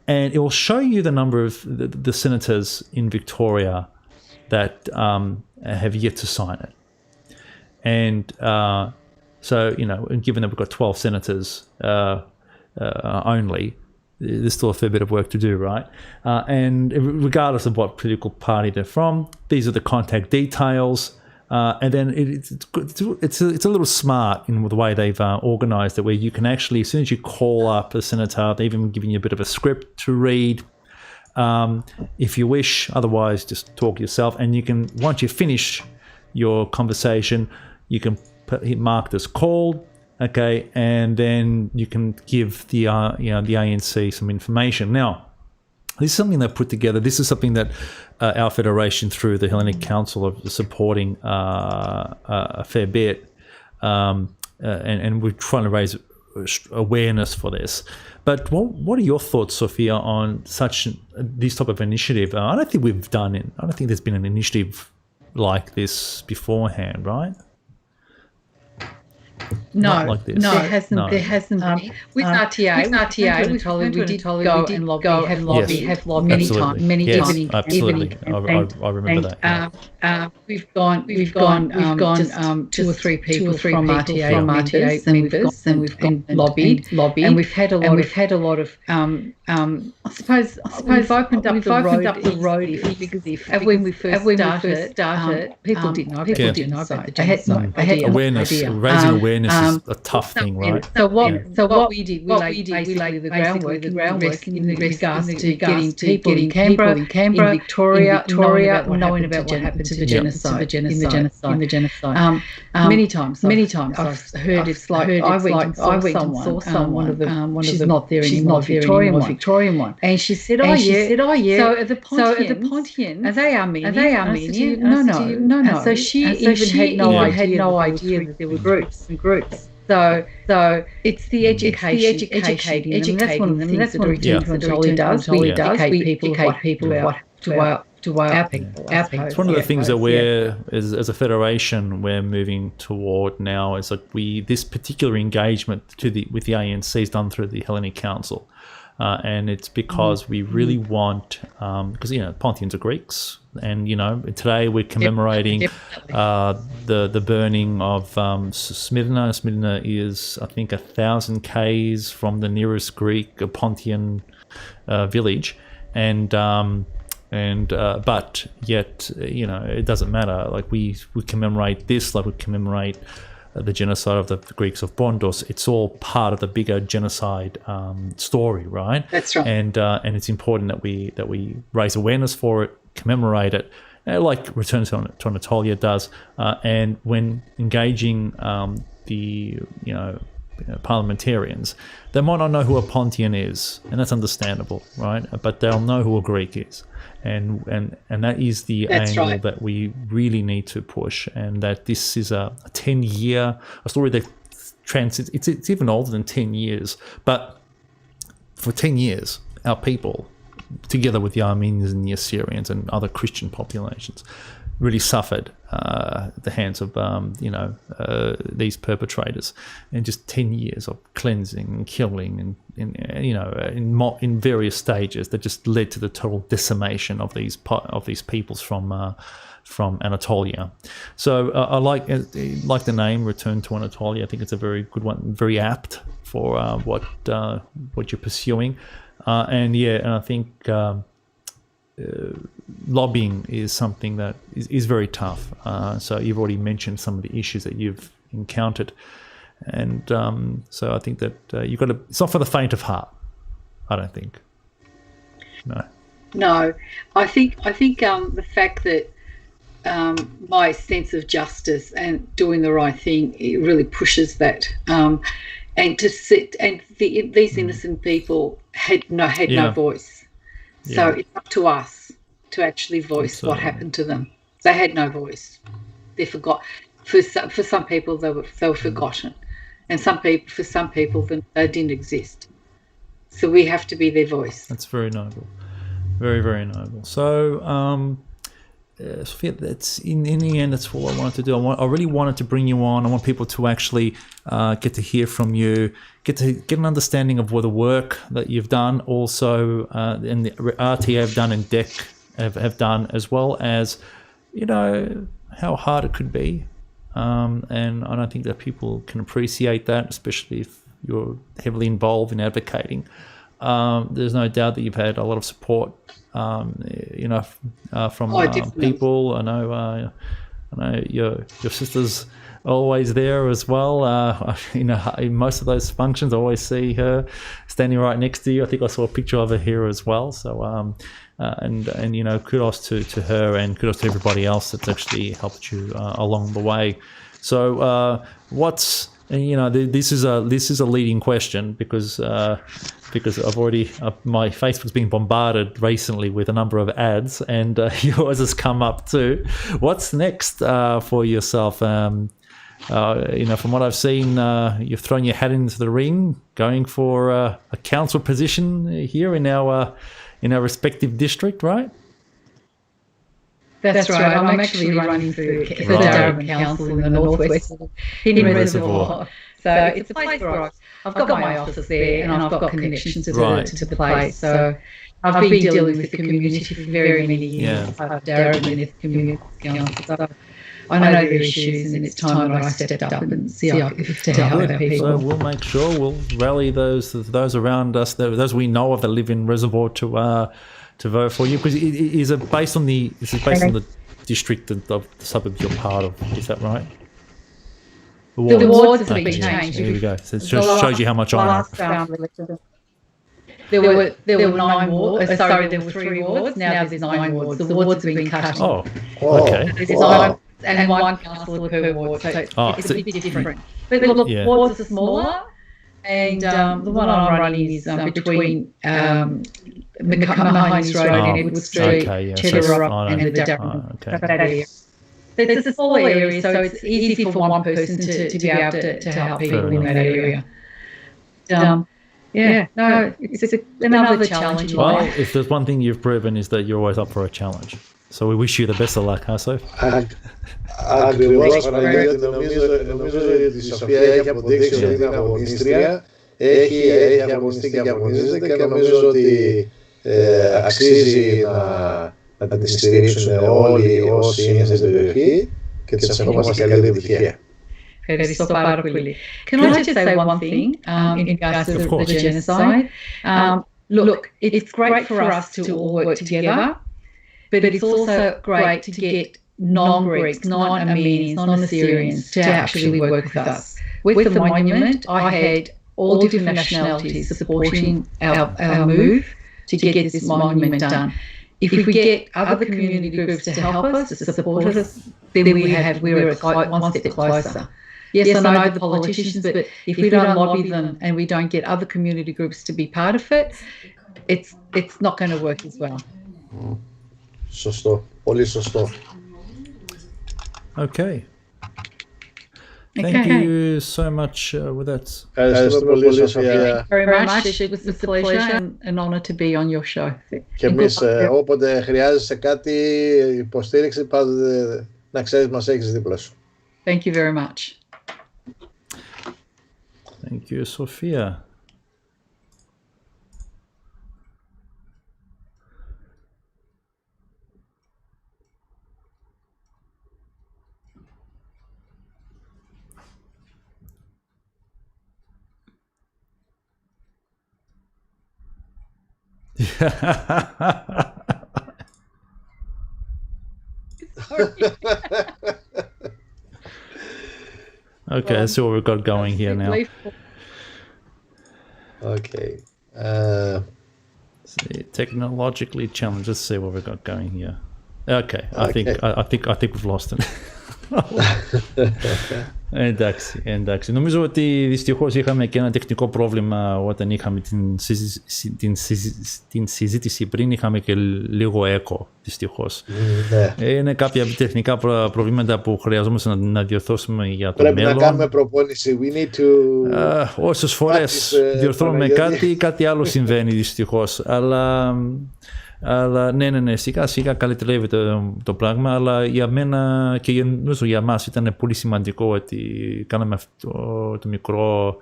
and it will show you the number of the senators in Victoria that have yet to sign it, and so, you know, given that we've got 12 senators only, there's still a fair bit of work to do, right? And regardless of what political party they're from, these are the contact details. And then it's a little smart in the way they've organised it, where you can actually, as soon as you call up a senator, they've even given you a bit of a script to read, if you wish. Otherwise, just talk yourself. And you can, once you finish your conversation, you can mark this call, okay, and then you can give the the ANC some information. Now, this is something they put together. This is something that our federation, through the Hellenic Council, are supporting a fair bit, and we're trying to raise awareness for this. But what are your thoughts, Sophia, on this type of initiative? I don't think there's been an initiative like this beforehand, right? No, like this. No, there hasn't been. With RTA, we did go and lobby many times, absolutely. I remember that. We've gone 2 or 3 people from RTA members, and we've gone lobbied, and we've had a lot of. I suppose we've opened up the road because when we first started, people didn't know about the genocide. They had no idea. Raising awareness awareness is a tough thing, right? So what we did, we laid the groundwork in regards to getting people in Canberra, in Victoria, knowing about what happened to the genocide in the genocide. Many times I've heard it's like I went and saw someone. She's not there anymore. Victorian one, and she said, "Oh yeah." So at the Pontians, are they Armenian? No. And so she had no idea that there were groups and groups. So it's the educating them. That's one of the things that Anatolia does. We educate people to our people. It's one of the things that we're, as a federation, we're moving toward now. Is like this particular engagement with the ANC is done through the Hellenic Council. And it's because we really want, because Pontians are Greeks, and today we're commemorating the burning of Smyrna. Smyrna is, I think, 1,000 k's from the nearest Greek Pontian village, but yet it doesn't matter. Like we commemorate this, like we commemorate the genocide of the Greeks of Bondos. It's all part of the bigger genocide story, right? That's right. And it's important that we raise awareness for it, commemorate it, like Return to Anatolia does. And when engaging the parliamentarians, they might not know who a Pontian is, and that's understandable, right? But they'll know who a Greek is. And that is the angle that we really need to push, and that this is a 10-year story that transcends. It's even older than 10 years, but for 10 years, our people, together with the Armenians and the Assyrians and other Christian populations, really suffered at the hands of these perpetrators, and just 10 years of cleansing and killing and in various stages that just led to the total decimation of these peoples from Anatolia. So I like the name Return to Anatolia. I think it's a very good one, very apt for what you're pursuing, and I think. Lobbying is something that is very tough. So you've already mentioned some of the issues that you've encountered, and so I think that you've got to. It's not for the faint of heart. I don't think. No, I think the fact that my sense of justice and doing the right thing, it really pushes that. And these innocent people had no voice. So it's up to us to actually voice what happened to them. They had no voice. They forgot. For some people, they were forgotten, and for some people, they didn't exist. So we have to be their voice. That's very noble, very, very noble. So, Sophia, that's in the end, that's what I wanted to do. I really wanted to bring you on. I want people to actually get to hear from you, get an understanding of what the work that you've done, also, and the RTA have done and DEC have done, as well as, how hard it could be. And I don't think that people can appreciate that, especially if you're heavily involved in advocating. There's no doubt that you've had a lot of support, from people. I know your sister's always there as well. In most of those functions, I always see her standing right next to you. I think I saw a picture of her here as well. So, kudos to her, and kudos to everybody else that's actually helped you along the way. So, this is a leading question because I've already my Facebook's been bombarded recently with a number of ads, and yours has come up too. What's next for yourself? From what I've seen, you've thrown your hat into the ring, going for a council position here in our respective district, right? That's right. I'm actually running for Darwin Council in the northwest, in Reservoir. So it's a place where I've got my office there, and I've got connections to the place. So I've been dealing with the community for very many years. I've Darwin in the community council. So I know their issues, and it's time that I stepped up and see if to help our people. So we'll make sure we'll rally those around us, those we know of that live in Reservoir to vote for you, because it is based on the district of the suburb you're part of. Is that right? The awards have been changed. Here we go. So it just shows you how much I know. There were 9 wards. There were 3 wards. Now there's 9 wards. The wards have been cut. Oh, okay. There's 9 and 1 councillor per ward. So it's a bit different. But look, wards are smaller. And the one I'm running is between Mahoney's Road and Edward Street, Cheddarup and the Durham. That area. It's a small area, so it's easy for one person to be able to help people in that area. It's another challenge. Well, if there's one thing you've proven is that you're always up for a challenge. So we wish you the best of luck, huh, Soph? Ακριβώς, Παναγιώτη, νομίζω ότι η Σοφία έχει αποδείξει ότι είναι αγωνίστρια, έχει αγωνιστεί και αγωνίζεται και νομίζω ότι αξίζει να τη στηρίξουν όλοι όσοι είναι στην περιοχή και της ευχόμαστε καλή επιτυχία. Ευχαριστώ πάρα πολύ. Can I just say one thing in regards to the genocide? Look, it's great for us to all work together, but it's also great to get non-Greeks, non-Armenians, non-Assyrians to actually work with us. With the monument, I had all different nationalities supporting our move to get this monument done. If we get other community groups to help us, to support us, then we're one step closer. Yes, I know the politicians, but if we don't lobby them and we don't get other community groups to be part of it, it's not going to work as well. Σωστό, πολύ σωστό. Okay. Thank you so much with that. Ευχαριστούμε πολύ, Σοφία. Very much. It was a pleasure and an honor to be on your show. Και εμείς όποτε χρειάζεσαι κάτι, υποστήριξη, πάντοτε να ξέρεις μας έχεις δίπλα σου. Thank you very much. Thank you, Sophia. Okay, let's see what we've got going here now. Okay. See, technologically challenged. Let's see what we've got going here. Okay, I think we've lost it. Εντάξει. Νομίζω ότι δυστυχώς είχαμε και ένα τεχνικό πρόβλημα όταν είχαμε την συζήτηση πριν, είχαμε και λίγο έκο, δυστυχώς. Είναι κάποια τεχνικά προβλήματα που χρειαζόμαστε να διορθώσουμε για το μέλλον. Πρέπει να κάνουμε προπόνηση. We need to... Όσες φορές διορθώνουμε κάτι άλλο συμβαίνει δυστυχώς. Αλλά ναι, σιγά σιγά καλυτρεύεται το πράγμα, αλλά για μένα και νομίζω για μας ήταν πολύ σημαντικό ότι κάναμε αυτό το μικρό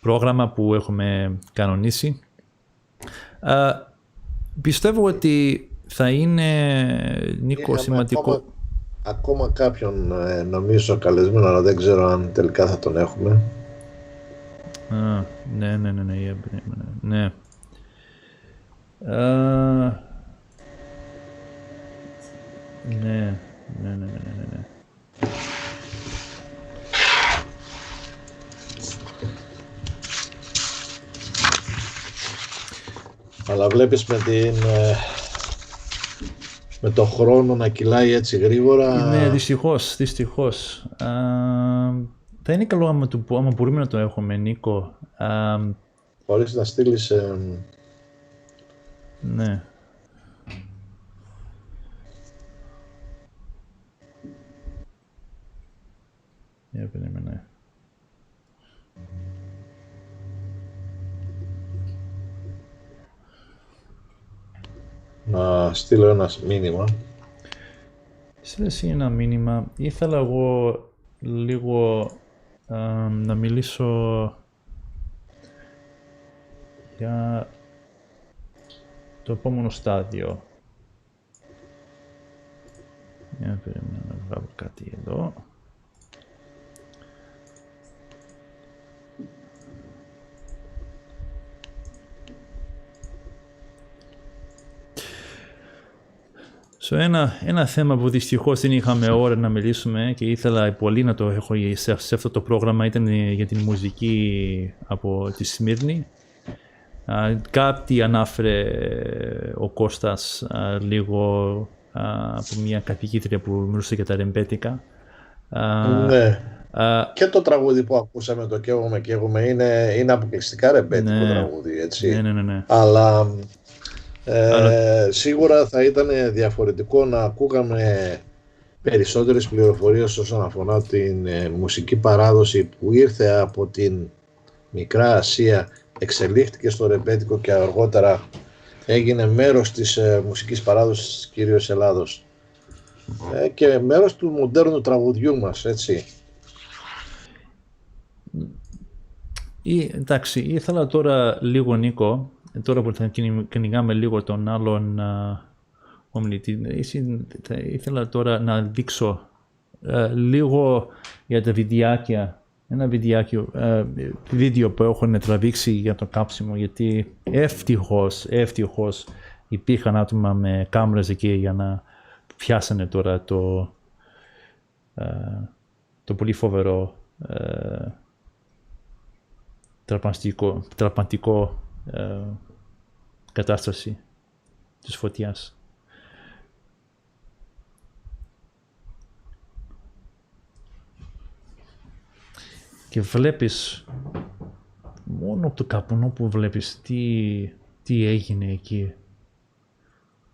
πρόγραμμα που έχουμε κανονίσει. Πιστεύω ότι θα είναι, Νίκο, σημαντικό. Ακόμα κάποιον νομίζω καλεσμένο, αλλά δεν ξέρω αν τελικά θα τον έχουμε. Ναι. Ναι. Αλλά βλέπεις με το χρόνο να κυλάει έτσι γρήγορα. Ναι, δυστυχώς. Θα είναι καλό άμα μπορούμε να το έχουμε, Νίκο. Μπορείς να στείλεις... Ναι. Περίμενε. Να στείλω ένα μήνυμα. Στείλε εσύ ένα μήνυμα. Ήθελα εγώ λίγο να μιλήσω για το επόμενο στάδιο. Για περίμενα να βγάλω κάτι εδώ. So ένα θέμα που δυστυχώς δεν είχαμε ώρα να μιλήσουμε και ήθελα πολύ να το έχω σε αυτό το πρόγραμμα ήταν για την μουσική από τη Σμύρνη. Κάτι ανάφερε ο Κώστας λίγο από μια καθηγήτρια που μιλούσε για τα ρεμπέτικα. Ναι. Και το τραγούδι που ακούσαμε, το καίγομαι είναι αποκλειστικά ρεμπέτικο τραγούδι, έτσι. Ναι. Αλλά σίγουρα θα ήταν διαφορετικό να ακούγαμε περισσότερες πληροφορίες όσον αφορά την μουσική παράδοση που ήρθε από την Μικρά Ασία, εξελίχθηκε στο ρεμπέτικο και αργότερα έγινε μέρος της μουσικής παράδοσης κυρίως Ελλάδος και μέρος του μοντέρνου τραγουδιού μας, έτσι. Εντάξει, ήθελα τώρα λίγο, Νίκο, τώρα που θα κυνηγάμε λίγο τον άλλον ομιλητή, ήθελα τώρα να δείξω λίγο για τα βιντεάκια, ένα βίντεο που έχουν τραβήξει για το κάψιμο, γιατί ευτυχώς υπήρχαν άτομα με κάμερες εκεί για να πιάσανε τώρα το πολύ φοβερό τραπαντικό κατάσταση της φωτιάς. Και βλέπεις μόνο από το καπνό που βλέπεις τι έγινε εκεί.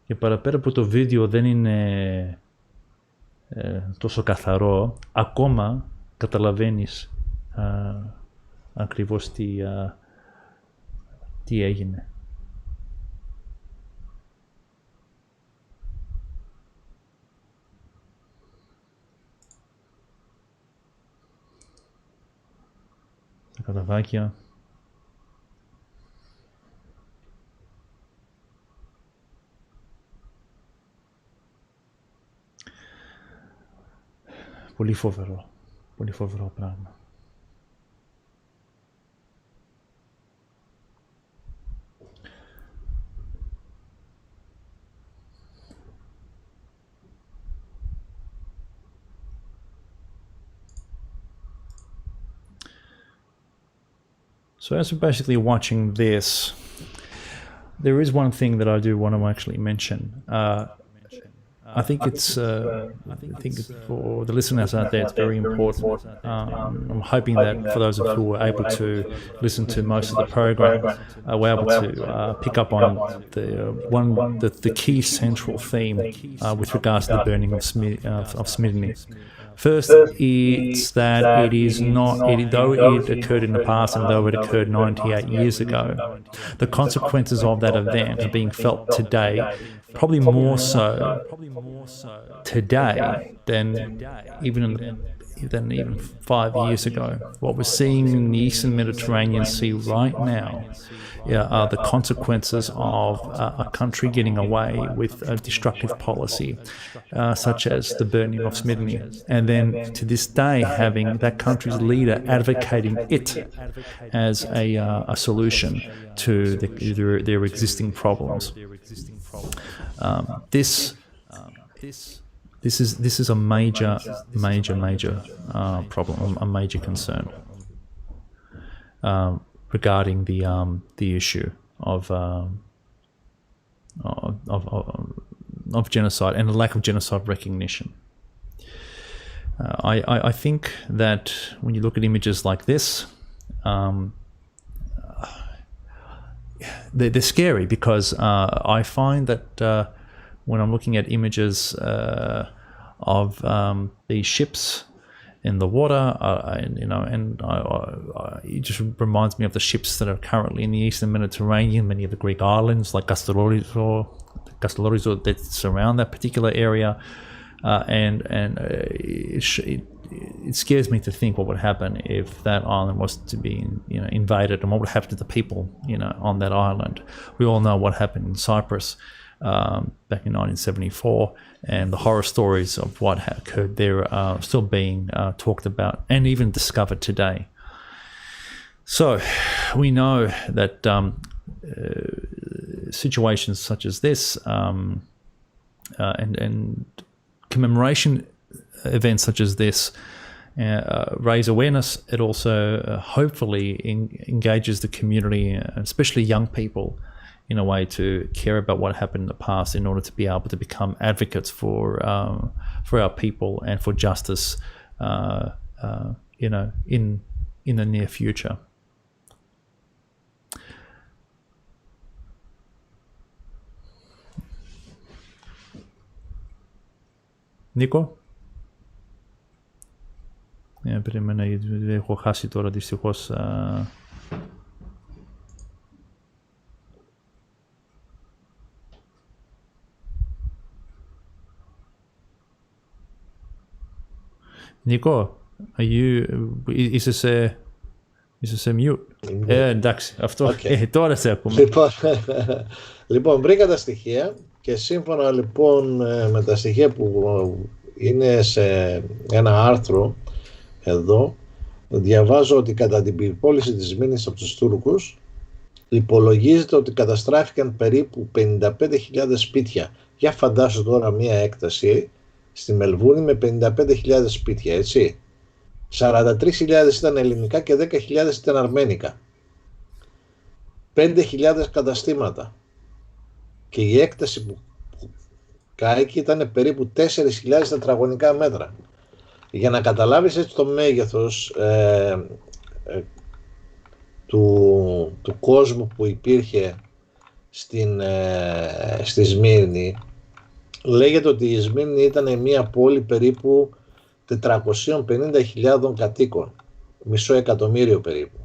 Και παραπέρα που το βίντεο δεν είναι τόσο καθαρό, ακόμα καταλαβαίνεις ακριβώς τι έγινε. Τα καταβάκια. Πολύ φοβερό πράγμα. So as we're basically watching this, there is one thing that I do want to actually mention. I think for the listeners out there, it's very important. I'm hoping that for those of you who are able to listen to most of the program, we're able to pick up on the key central theme with regards to the burning of Smyrna. First, it's that it is not, though it occurred in the past and though it occurred 98 years ago, the consequences of that event are being felt today, probably more so today than even 5 years ago. What we're seeing in the Eastern Mediterranean Sea right now are the consequences of a country getting away with a destructive policy, such as the burning of Smyrna, and then to this day having that country's leader advocating it as a solution to their existing problems. This is a major problem, a major concern regarding the issue of genocide and the lack of genocide recognition. I think that when you look at images like this, they're scary because I find that when I'm looking at images of these ships in the water, it just reminds me of the ships that are currently in the Eastern Mediterranean, many of the Greek islands like Kastellorizo that surround that particular area, and it scares me to think what would happen if that island was to be invaded, and what would happen to the people on that island. We all know what happened in Cyprus back in 1974, and the horror stories of what occurred there are still being talked about and even discovered today. So we know that situations such as this and commemoration events such as this raise awareness. It also hopefully engages the community, especially young people, in a way to care about what happened in the past in order to be able to become advocates for our people and for justice, in the near future. Νίκο. Περίμενα, γιατί έχω χάσει τώρα δυστυχώς. Νίκο, είσαι σε mute. Εντάξει, αυτό. Τώρα σε ακούμε. Λοιπόν, βρήκα τα στοιχεία και σύμφωνα λοιπόν με τα στοιχεία που είναι σε ένα άρθρο εδώ, διαβάζω ότι κατά την πυρπόληση της Σμύρνης από τους Τούρκους υπολογίζεται ότι καταστράφηκαν περίπου 55.000 σπίτια. Για φαντάσου τώρα μια έκταση στη Μελβούρνη με 55.000 σπίτια, έτσι. 43.000 ήταν ελληνικά και 10.000 ήταν αρμένικα. 5.000 καταστήματα. Και η έκταση που κάηκε ήταν περίπου 4.000 τετραγωνικά μέτρα. Για να καταλάβεις έτσι το μέγεθος του κόσμου που υπήρχε στη Σμύρνη, λέγεται ότι η Σμύρνη ήταν μια πόλη περίπου 450.000 κατοίκων, 500.000 περίπου.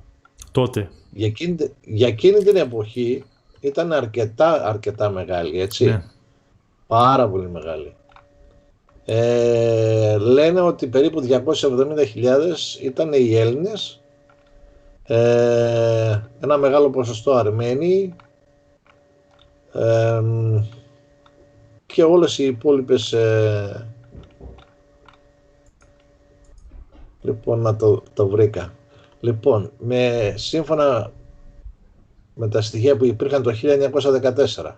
Τότε. Για εκείνη την εποχή ήταν αρκετά μεγάλη, έτσι. Ναι. Πάρα πολύ μεγάλη. Λένε ότι περίπου 270.000 ήταν οι Έλληνες, ένα μεγάλο ποσοστό Αρμένοι και όλες οι υπόλοιπες. Λοιπόν, να το βρήκα. Λοιπόν, σύμφωνα με τα στοιχεία που υπήρχαν το 1914,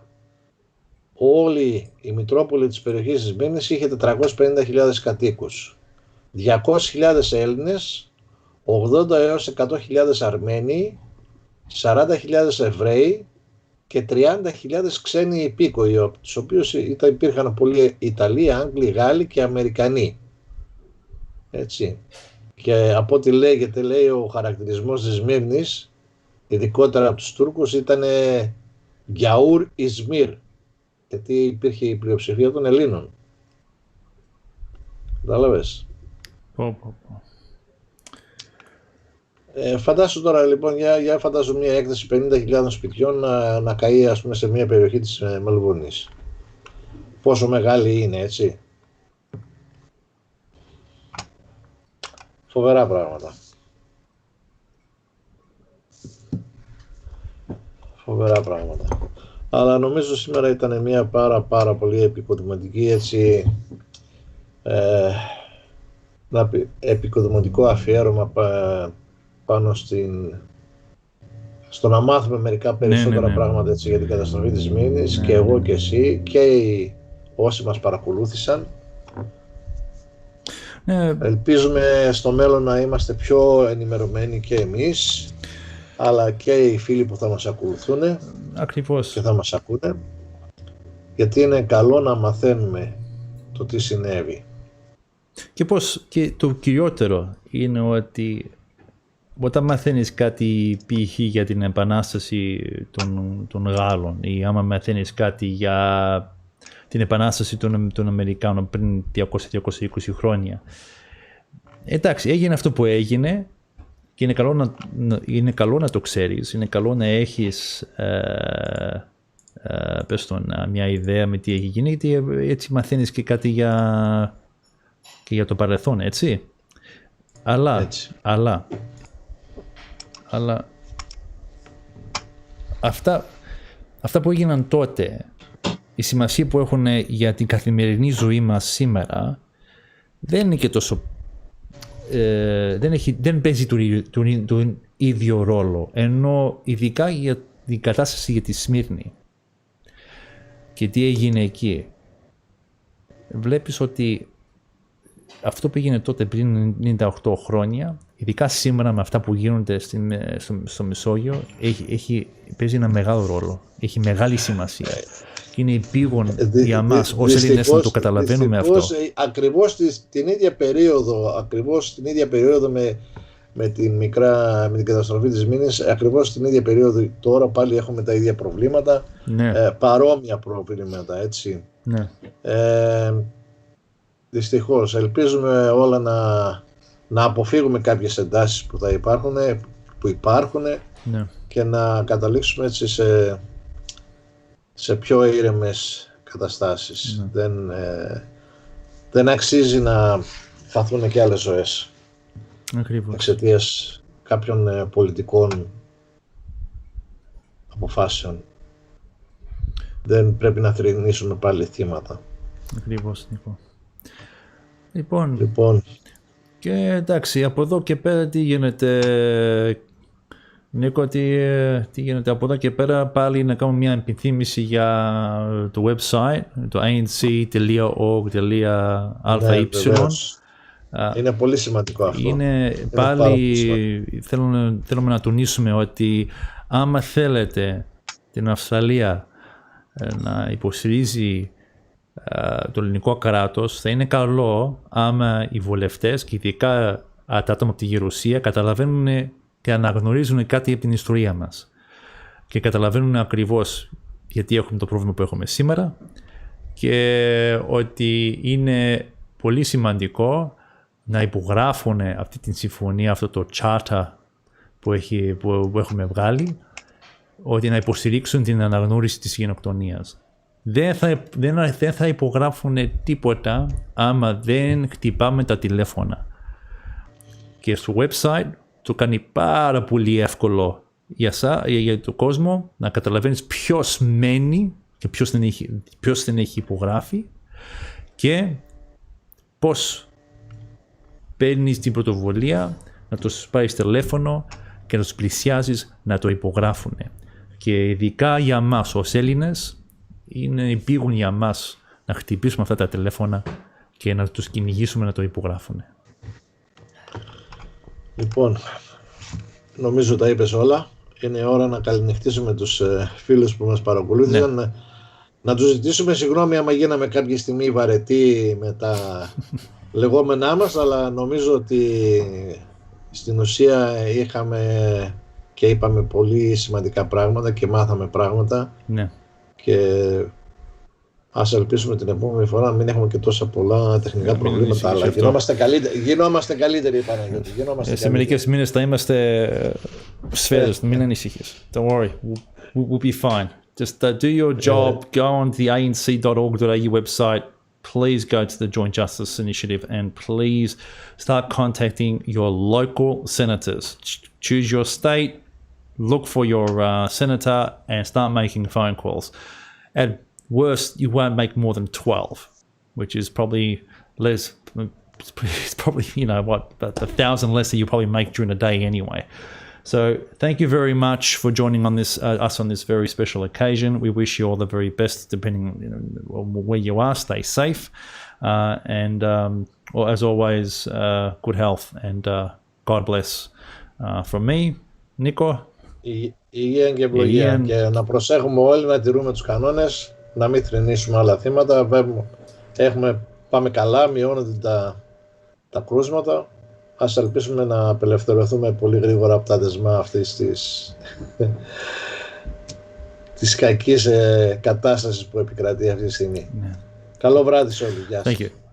όλη η Μητρόπολη της περιοχής της Σμύρνης είχε 450.000 κατοίκους. 200.000 Έλληνες, 80 έως 100.000 Αρμένοι, 40.000 Εβραίοι και 30.000 ξένοι υπήκοοι, από τους οποίους υπήρχαν πολλοί Ιταλοί, Άγγλοι, Γάλλοι και Αμερικανοί. Έτσι. Και από ό,τι λέει ο χαρακτηρισμός της Σμύρνης, ειδικότερα από τους Τούρκους, ήταν Γιαούρ Ισμύρ, γιατί υπήρχε η πλειοψηφία των Ελλήνων. Κατάλαβες. Φαντάσου τώρα λοιπόν, για φαντάσου μια έκθεση 50.000 σπιτιών να καεί, ας πούμε, σε μια περιοχή της Μελβούρνης. Πόσο μεγάλη είναι, έτσι. Φοβερά πράγματα. Φοβερά πράγματα. Αλλά νομίζω σήμερα ήταν μια πάρα πολύ επικοδομητική, έτσι, επικοδομητικό αφιέρωμα πάνω στο να μάθουμε μερικά περισσότερα πράγματα, έτσι, για την καταστροφή της Σμύρνης, και εγώ και εσύ και όσοι μας παρακολούθησαν. Ελπίζουμε στο μέλλον να είμαστε πιο ενημερωμένοι και εμείς, αλλά και οι φίλοι που θα μας ακολουθούν. Ακριβώς. Και θα μας ακούνε, γιατί είναι καλό να μαθαίνουμε το τι συνέβη. Και το κυριότερο είναι ότι όταν μαθαίνεις κάτι π.χ. για την επανάσταση των Γάλλων, ή άμα μαθαίνεις κάτι για την επανάσταση των Αμερικάνων πριν 200-220 χρόνια, εντάξει, έγινε αυτό που έγινε και είναι καλό να το ξέρεις, είναι καλό να έχεις μια ιδέα με τι έχει γίνει, γιατί έτσι μαθαίνεις και κάτι για το παρελθόν, έτσι. Αλλά αυτά που έγιναν τότε, η σημασία που έχουν για την καθημερινή ζωή μας σήμερα, δεν είναι και τόσο, δεν παίζει τον ίδιο ρόλο, ενώ ειδικά για την κατάσταση για τη Σμύρνη και τι έγινε εκεί. βλέπεις ότι αυτό που έγινε τότε πριν 98 χρόνια, ειδικά σήμερα με αυτά που γίνονται στο Μεσόγειο, παίζει ένα μεγάλο ρόλο. Έχει μεγάλη σημασία. Και είναι επίγον για μας ως Έλληνες να το καταλαβαίνουμε αυτό. Ακριβώς την ίδια περίοδο με την καταστροφή της μήνης, ακριβώς την ίδια περίοδο τώρα πάλι έχουμε τα ίδια προβλήματα, παρόμοια προβλήματα, έτσι. Ναι. Δυστυχώς, ελπίζουμε όλα να αποφύγουμε κάποιες εντάσεις που υπάρχουν ναι. και να καταλήξουμε έτσι σε πιο ήρεμες καταστάσεις. Ναι. Δεν αξίζει να χαθούν και άλλες ζωές. Ακριβώς. Εξαιτίας κάποιων πολιτικών αποφάσεων. Δεν πρέπει να θρηνήσουμε πάλι θύματα. Ακριβώς, Λοιπόν, και εντάξει, από εδώ και πέρα τι γίνεται, Νίκο, τι γίνεται από εδώ και πέρα? Πάλι να κάνουμε μια επιθύμηση για το website, το anc.org.ay. Είναι πολύ σημαντικό αυτό. Θέλουμε να τονίσουμε ότι άμα θέλετε την Αυστραλία να υποστηρίζει το ελληνικό κράτος, θα είναι καλό άμα οι βουλευτές και ειδικά τα άτομα από τη Γερουσία καταλαβαίνουν και αναγνωρίζουν κάτι από την ιστορία μας και καταλαβαίνουν ακριβώς γιατί έχουμε το πρόβλημα που έχουμε σήμερα και ότι είναι πολύ σημαντικό να υπογράφουν αυτή τη συμφωνία, αυτό το charter που έχουμε ότι να υποστηρίξουν την αναγνώριση της γενοκτονίας. Δεν θα υπογράφουν τίποτα άμα δεν χτυπάμε τα τηλέφωνα. Και στο website το κάνει πάρα πολύ εύκολο για τον κόσμο να καταλαβαίνεις ποιος μένει και ποιος δεν έχει υπογράφει και πώς παίρνεις την πρωτοβουλία να τους πάρεις τηλέφωνο και να τους πλησιάζεις να το υπογράφουν. Και ειδικά για μας ως Έλληνες είναι επίγον για μας να χτυπήσουμε αυτά τα τηλέφωνα και να τους κυνηγήσουμε να το υπογράφουν. Λοιπόν, νομίζω τα είπες όλα. Είναι ώρα να καληνυχτήσουμε τους φίλους που μας παρακολούθησαν. Ναι. Να τους ζητήσουμε συγγνώμη άμα γίναμε κάποια στιγμή βαρετοί με τα λεγόμενά μας, αλλά νομίζω ότι στην ουσία είχαμε και είπαμε πολύ σημαντικά πράγματα και μάθαμε πράγματα. Ναι. Και ας ελπίσουμε την επόμενη φορά να μην έχουμε και τόσα πολλά τεχνικά προβλήματα, αλλά γινόμαστε καλύτεροι, Παναγιώτη. Σε μερικές μήνες θα είμαστε σφαίρες, μην ανησυχείς. Don't worry, we'll be fine. Just do your job, go on the anc.org.au website, please go to the Joint Justice Initiative and please start contacting your local senators. Choose your state, look for your senator and start making phone calls. At worst, you won't make more than 12, which is probably less. It's probably, about 1,000 less that you probably make during the day anyway. So thank you very much for joining us on this very special occasion. We wish you all the very best, depending on where you are. Stay safe, and as always, good health and God bless from me, Nico. Υγεία και ευλογία. Και να προσέχουμε όλοι να τηρούμε τους κανόνες, να μην θρηνήσουμε άλλα θύματα. Πάμε καλά, μειώνονται τα κρούσματα. Ας ελπίσουμε να απελευθερωθούμε πολύ γρήγορα από τα δεσμά αυτής της κακής κατάστασης που επικρατεί αυτή τη στιγμή. Ναι. Καλό βράδυ σε όλους. Γεια σας.